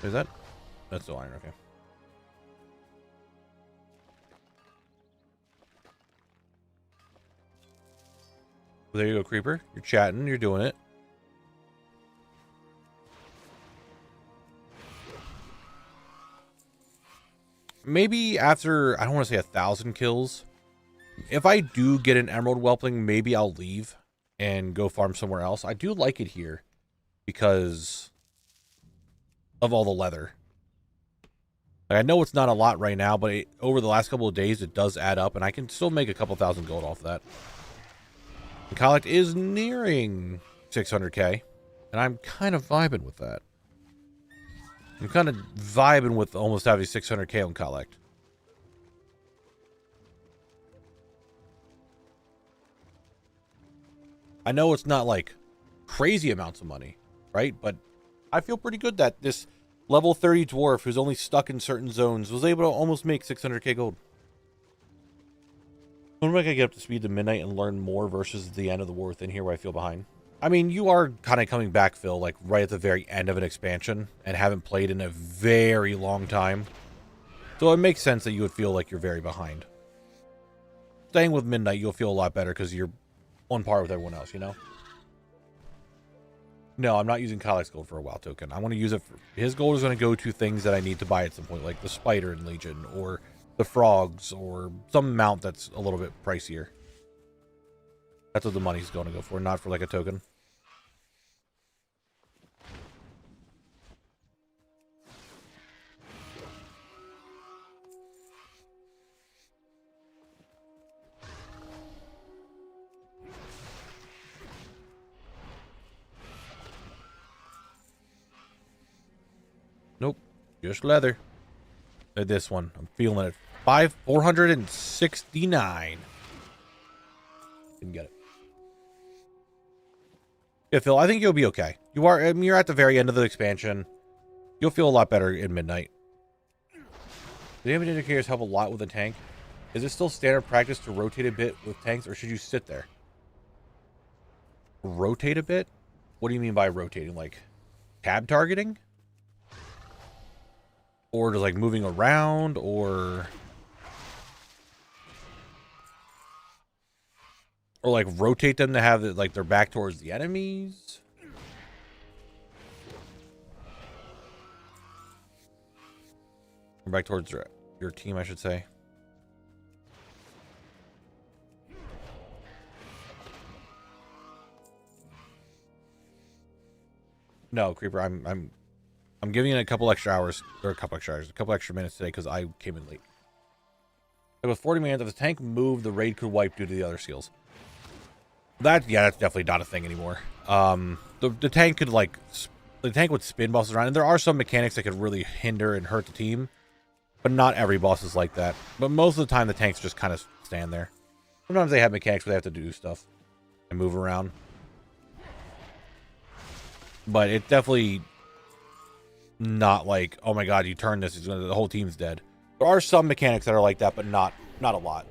Is that? That's still iron, okay. Well, there you go, Creeper. You're chatting, you're doing it. Maybe after, I don't want to say 1,000 kills, if I do get an emerald whelpling, maybe I'll leave and go farm somewhere else. I do like it here because of all the leather. Like, I know it's not a lot right now, but over the last couple of days, it does add up, and I can still make a couple thousand gold off of that. And collect is nearing 600k, and I'm kind of vibing with that. I'm kind of vibing with almost having 600k on collect. I know it's not like crazy amounts of money, right? But I feel pretty good that this level 30 dwarf who's only stuck in certain zones was able to almost make 600k gold. When am I going to get up to speed to midnight and learn more versus the end of the war within here where I feel behind? I mean, you are kind of coming back, Phil, like right at the very end of an expansion and haven't played in a very long time. So it makes sense that you would feel like you're very behind. Staying with midnight, you'll feel a lot better because you're on par with everyone else, you know? No, I'm not using Kylix gold for a WoW token. I want to use it for... His gold is going to go to things that I need to buy at some point, like the spider in Legion, or the frogs, or some mount that's a little bit pricier. That's what the money's going to go for, not for like a token. Nope, just leather. At this one, I'm feeling it. 469. Didn't get it. Yeah, Phil, I think you'll be okay. You are. I mean, you're at the very end of the expansion. You'll feel a lot better in midnight. The damage indicators help a lot with a tank. Is it still standard practice to rotate a bit with tanks, or should you sit there? Rotate a bit? What do you mean by rotating? Like tab targeting? Or just like moving around, or like rotate them to have it like their back towards the enemies. Or back towards your team, I should say. No, Creeper, I'm giving it a couple extra hours, or a couple extra minutes today because I came in late. Like with 40 minutes, if the tank moved, the raid could wipe due to the other skills. That's definitely not a thing anymore. The tank could the tank would spin bosses around, and there are some mechanics that could really hinder and hurt the team, but not every boss is like that. But most of the time, the tanks just kind of stand there. Sometimes they have mechanics where they have to do stuff and move around, but it definitely. Not like, oh my god, you turn this, the whole team's dead. There are some mechanics that are like that, but not a lot.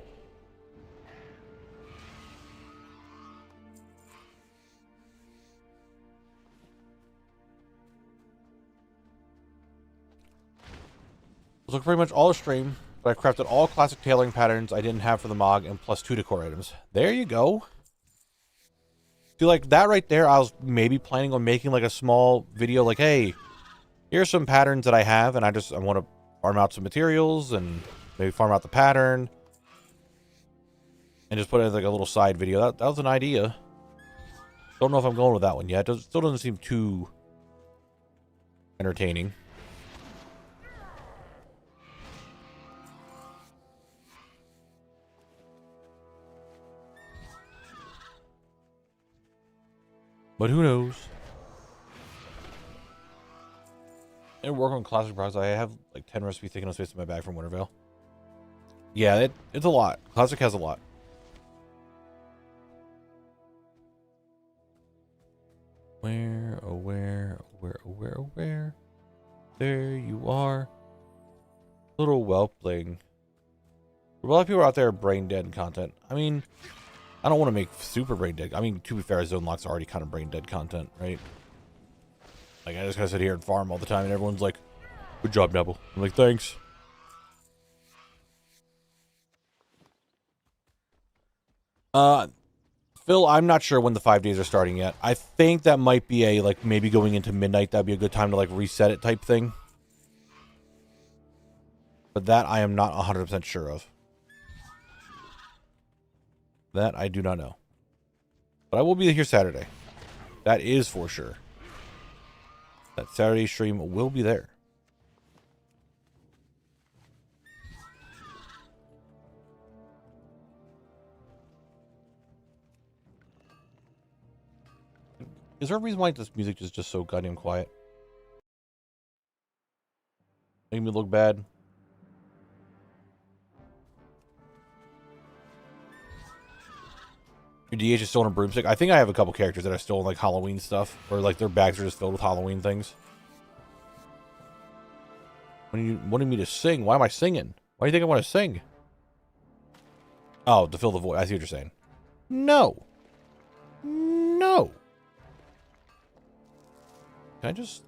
This looks pretty much all a stream, but I crafted all classic tailoring patterns I didn't have for the MOG and plus 2 decor items. There you go. See, like that right there, I was maybe planning on making like a small video like, hey, here's some patterns that I have, and I want to farm out some materials and maybe farm out the pattern and just put it as like a little side video. That was an idea. Don't know if I'm going with that one yet. Still doesn't seem too entertaining. But who knows? And work on classic products. I have like 10 recipes taken up space in my bag from Wintervale. Yeah, it's a lot. Classic has a lot. Where, oh where, where, oh where, oh where? There you are. Little whelpling. A lot of people out there brain dead content. I mean, I don't want to make super brain dead. I mean, to be fair, zone locks are already kind of brain dead content, right? Like, I just gotta sit here and farm all the time, and everyone's like, Good job, Knabble. I'm like, thanks. Phil, I'm not sure when the 5 days are starting yet. I think that might be a, like, maybe going into midnight, that'd be a good time to, like, reset it type thing. But that I am not 100% sure of. That I do not know. But I will be here Saturday. That is for sure. That Saturday stream will be there. Is there a reason why this music is just so goddamn quiet? Making me look bad. Your DH is still on a broomstick. I think I have a couple characters that are still in like Halloween stuff, or like their bags are just filled with Halloween things. When you wanted me to sing, why am I singing? Why do you think I want to sing? Oh, to fill the void. I see what you're saying. No. No. Can I just,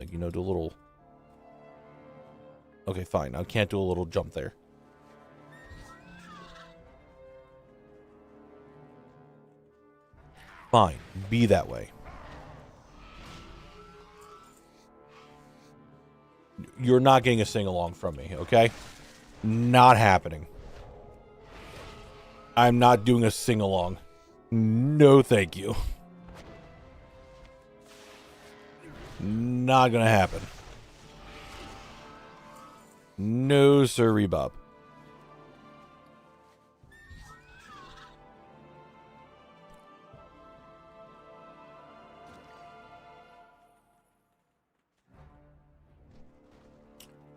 like, you know, do a little... Okay, fine. I can't do a little jump there. Fine. Be that way. You're not getting a sing-along from me, okay? Not happening. I'm not doing a sing-along. No, thank you. Not gonna happen. No, sirree, Bob.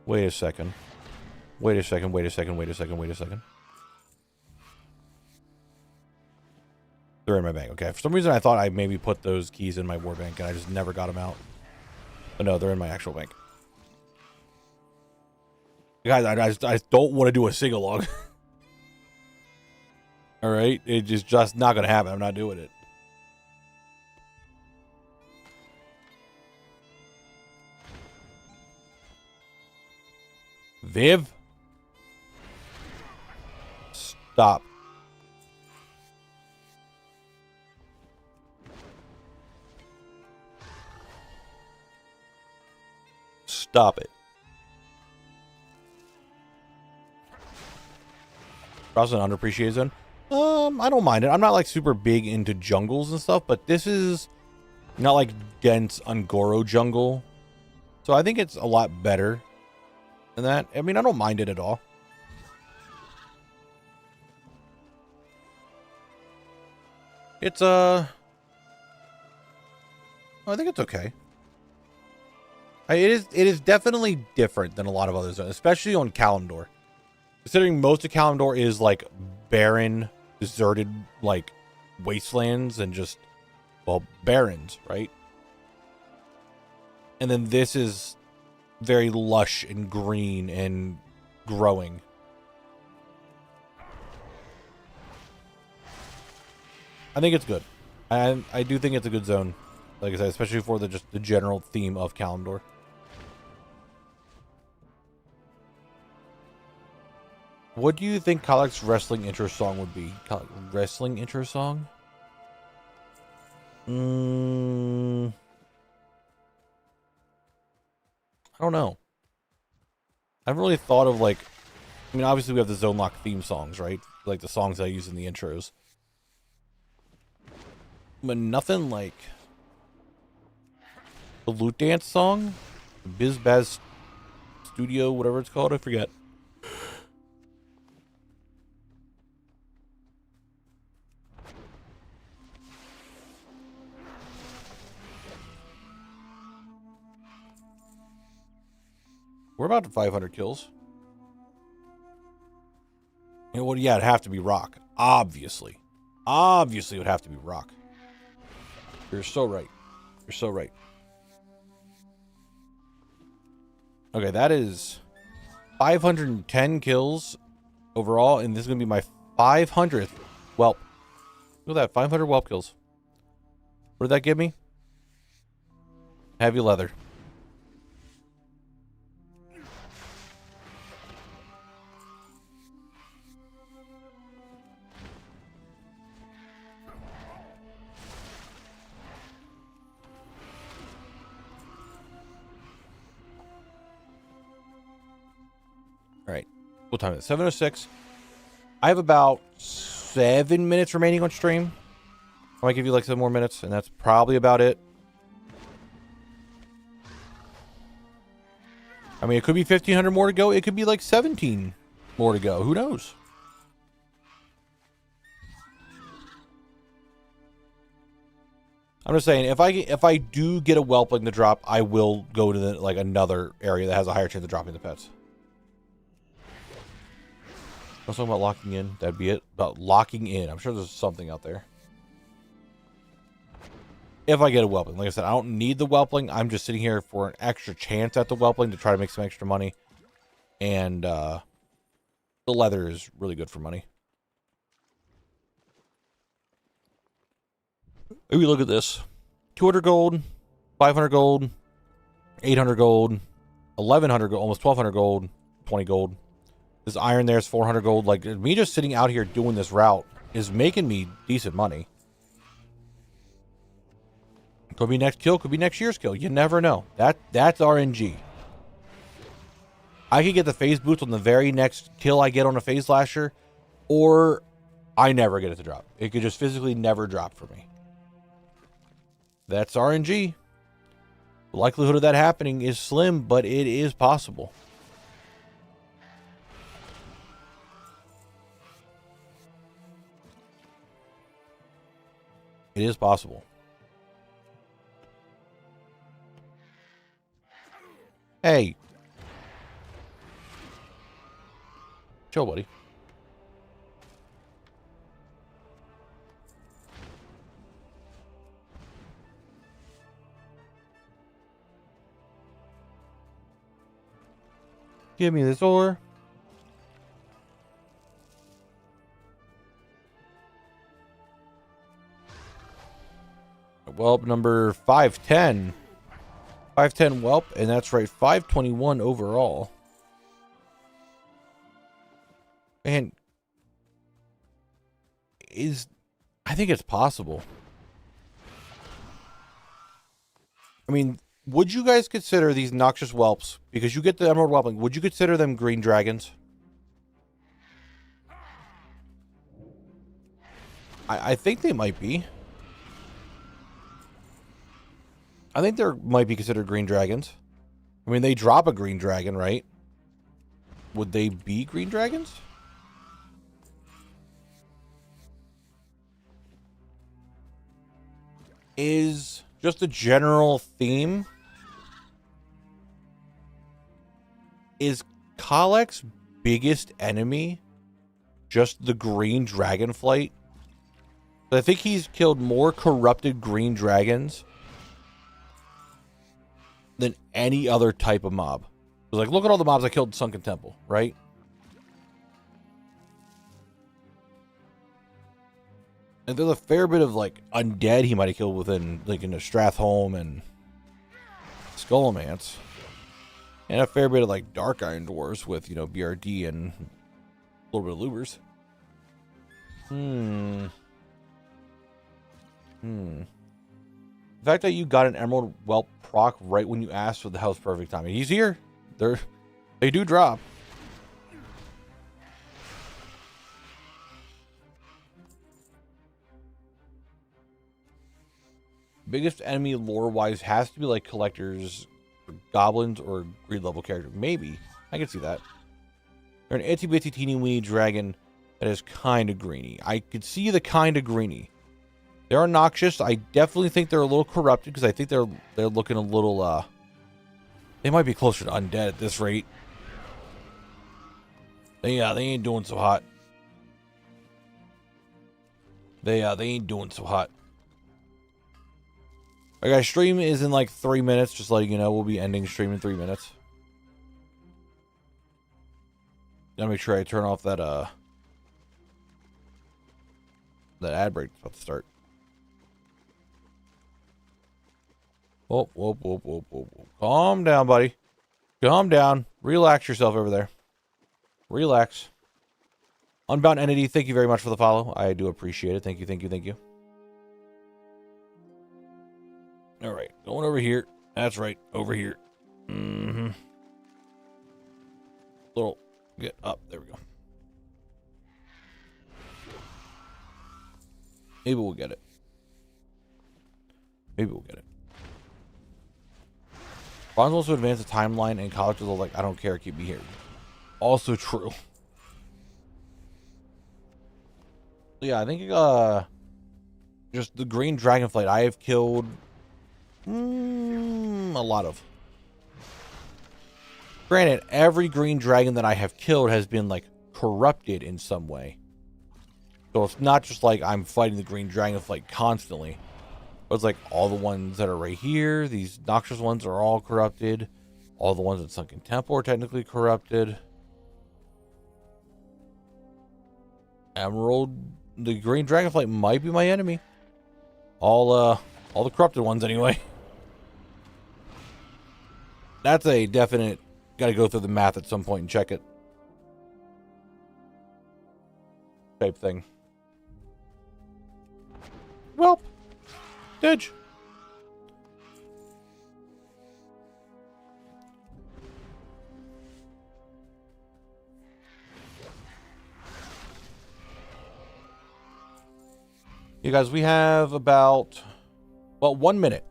Wait a second. Wait a second, wait a second, wait a second, wait a second. They're in my bank. Okay, for some reason I thought I maybe put those keys in my war bank and I just never got them out. But no, they're in my actual bank. Guys, I don't want to do a sing-along. Alright? It's just not going to happen. I'm not doing it. Viv? Stop. Stop it. Also an underappreciated zone. I don't mind it. I'm not like super big into jungles and stuff, but this is not like dense Ungoro jungle. So I think it's a lot better than that. I mean, I don't mind it at all. It's I think it's okay. It is definitely different than a lot of other zones, especially on Kalimdor. Considering most of Kalimdor is like barren, deserted, like wastelands and just, well, barrens, right? And then this is very lush and green and growing. I think it's good. And I do think it's a good zone. Like I said, especially for the just the general theme of Kalimdor. What do you think Kalak's wrestling intro song would be? Wrestling intro song? I don't know. I haven't really thought of like... I mean, obviously we have the Zone Lock theme songs, right? Like the songs I use in the intros. But nothing like... The Loot Dance song? Biz Baz Studio, whatever it's called, I forget. We're about to 500 kills. And well, yeah, it'd have to be rock. Obviously. Obviously it would have to be rock. You're so right. You're so right. Okay, that is 510 kills overall, and this is going to be my 500th whelp. Look at that, 500 whelp kills. What did that give me? Heavy leather. What time is it? 7:06. I have about 7 minutes remaining on stream. I might give you like 7 more minutes, and that's probably about it. I mean, it could be 1,500 more to go. It could be like 17 more to go. Who knows? I'm just saying, if I do get a whelpling to drop, I will go to the, like, another area that has a higher chance of dropping the pets. I was talking about locking in. That'd be it. About locking in. I'm sure there's something out there. If I get a whelpling. Like I said, I don't need the whelpling. I'm just sitting here for an extra chance at the whelpling to try to make some extra money. And the leather is really good for money. If you look at this, 200 gold, 500 gold, 800 gold, 1,100 gold, almost 1,200 gold, 20 gold. This iron there is 400 gold. Like, me just sitting out here doing this route is making me decent money. Could be next kill, could be next year's kill. You never know. That's RNG. I could get the phase boots on the very next kill I get on a phase lasher, or I never get it to drop. It could just physically never drop for me. That's RNG. The likelihood of that happening is slim, but it is possible. It is possible. Hey. Chill, buddy. Give me this ore. Whelp number 510. 510 whelp, and that's right, 521 overall. And I think it's possible. I mean, would you guys consider these noxious whelps, because you get the emerald whelping, would you consider them green dragons? I think they might be. I think they might be considered green dragons. I mean, they drop a green dragon, right? Would they be green dragons? Is just a general theme. Is Kalek's biggest enemy just the green dragonflight? I think he's killed more corrupted green dragons than any other type of mob. It was like, look at all the mobs I killed in Sunken Temple, right? And there's a fair bit of like undead he might have killed within, like, in the Strathholm and Skullomance, and a fair bit of like Dark Iron Dwarves with, you know, BRD and a little bit of Lubers. The fact that you got an Emerald Whelp proc right when you asked for the house perfect timing. He's here. They do drop. Biggest enemy lore-wise has to be like collectors, or goblins, or greed level character. Maybe. I can see that. They're an itty-bitty teeny-weeny dragon that is kind of greeny. I could see the kind of greeny. They're noxious. I definitely think they're a little corrupted, because I think they're looking a little, they might be closer to undead at this rate. They ain't doing so hot. They ain't doing so hot. Alright guys, stream is in like 3 minutes, just letting you know. We'll be ending stream in 3 minutes. Gotta make sure I turn off that ad break about to start. Whoa, whoa, whoa, whoa, whoa, whoa. Calm down, buddy. Calm down. Relax yourself over there. Relax. Unbound Entity, thank you very much for the follow. I do appreciate it. Thank you, thank you, thank you. All right, going over here. That's right, over here. Little Get up. There we go. Maybe we'll get it. Maybe we'll get it. Bronze wants to advance the timeline, and college is all like, I don't care, keep me here. Also true. Yeah, I think just the green dragonflight I have killed a lot of. Granted, every green dragon that I have killed has been like corrupted in some way. So it's not just like I'm fighting the green dragonflight constantly. But it's like all the ones that are right here, these noxious ones are all corrupted. All the ones at Sunken Temple are technically corrupted. Emerald, the green dragonflight might be my enemy. All the corrupted ones anyway. That's a definite, gotta go through the math at some point and check it. Type thing. Well, Didge. You guys, we have about, well, 1 minute.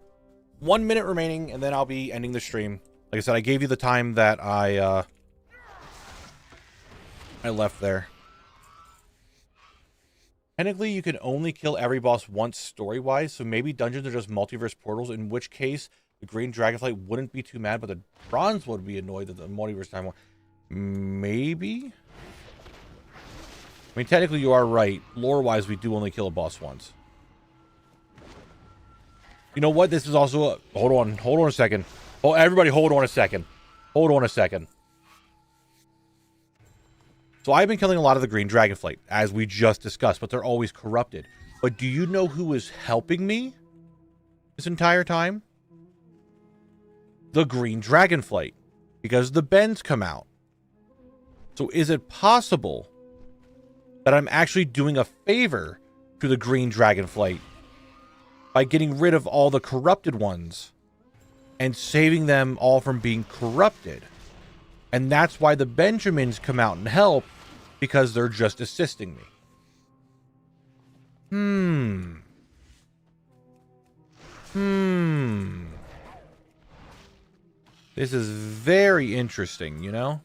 1 minute remaining, and then I'll be ending the stream. Like I said, I gave you the time that I left there. Technically, you can only kill every boss once story-wise, so maybe dungeons are just multiverse portals, in which case the green dragonflight wouldn't be too mad, but the bronze would be annoyed that the multiverse time one. Maybe? I mean, technically you are right. Lore-wise, we do only kill a boss once. You know what? This is also a... Hold on a second. Oh, everybody hold on a second. Hold on a second. So I've been killing a lot of the green dragonflight, as we just discussed, but they're always corrupted. But do you know who is helping me this entire time? The green dragonflight. Because the bends come out. So is it possible that I'm actually doing a favor to the green dragonflight by getting rid of all the corrupted ones and saving them all from being corrupted? And that's why the Benjamins come out and help, because they're just assisting me. This is very interesting, you know?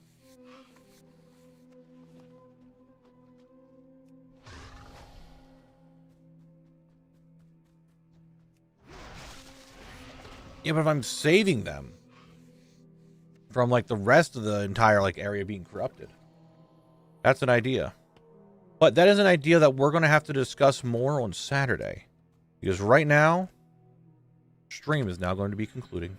Yeah, but if I'm saving them from like the rest of the entire like area being corrupted, that's an idea. But that is an idea that we're going to have to discuss more on Saturday, because right now stream is now going to be concluding,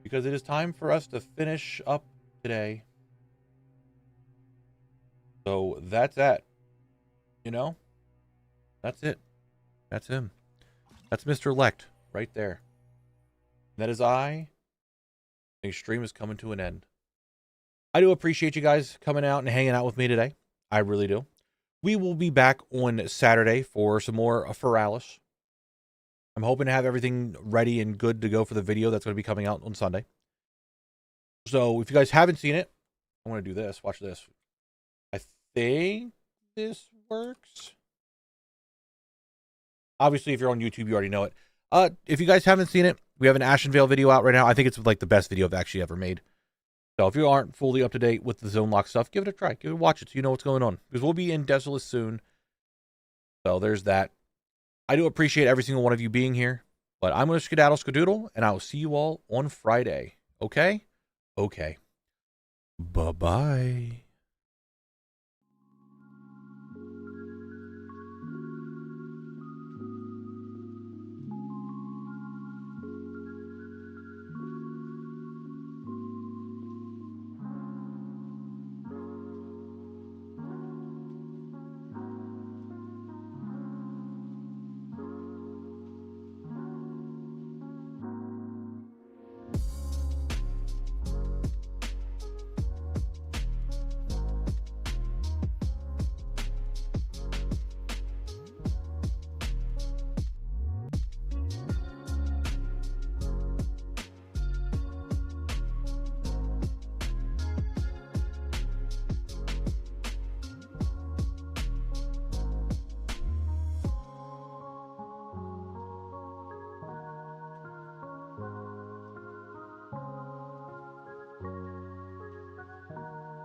because it is time for us to finish up today. So that's that, you know, that's it. That's him. That's Mr. Elect right there. That is I. The stream is coming to an end. I do appreciate you guys coming out and hanging out with me today. I really do. We will be back on Saturday for some more Heirlooms. I'm hoping to have everything ready and good to go for the video that's going to be coming out on Sunday. So if you guys haven't seen it, I'm going to do this. Watch this. I think this works. Obviously, if you're on YouTube, you already know it. If you guys haven't seen it, we have an Ashenvale video out right now. I think it's like the best video I've actually ever made. So if you aren't fully up to date with the Zone Lock stuff, give it a try. Give it a watch it so you know what's going on. Because we'll be in Desolate soon. So there's that. I do appreciate every single one of you being here. But I'm going to skedaddle skadoodle, and I will see you all on Friday. Okay? Okay. Bye-bye.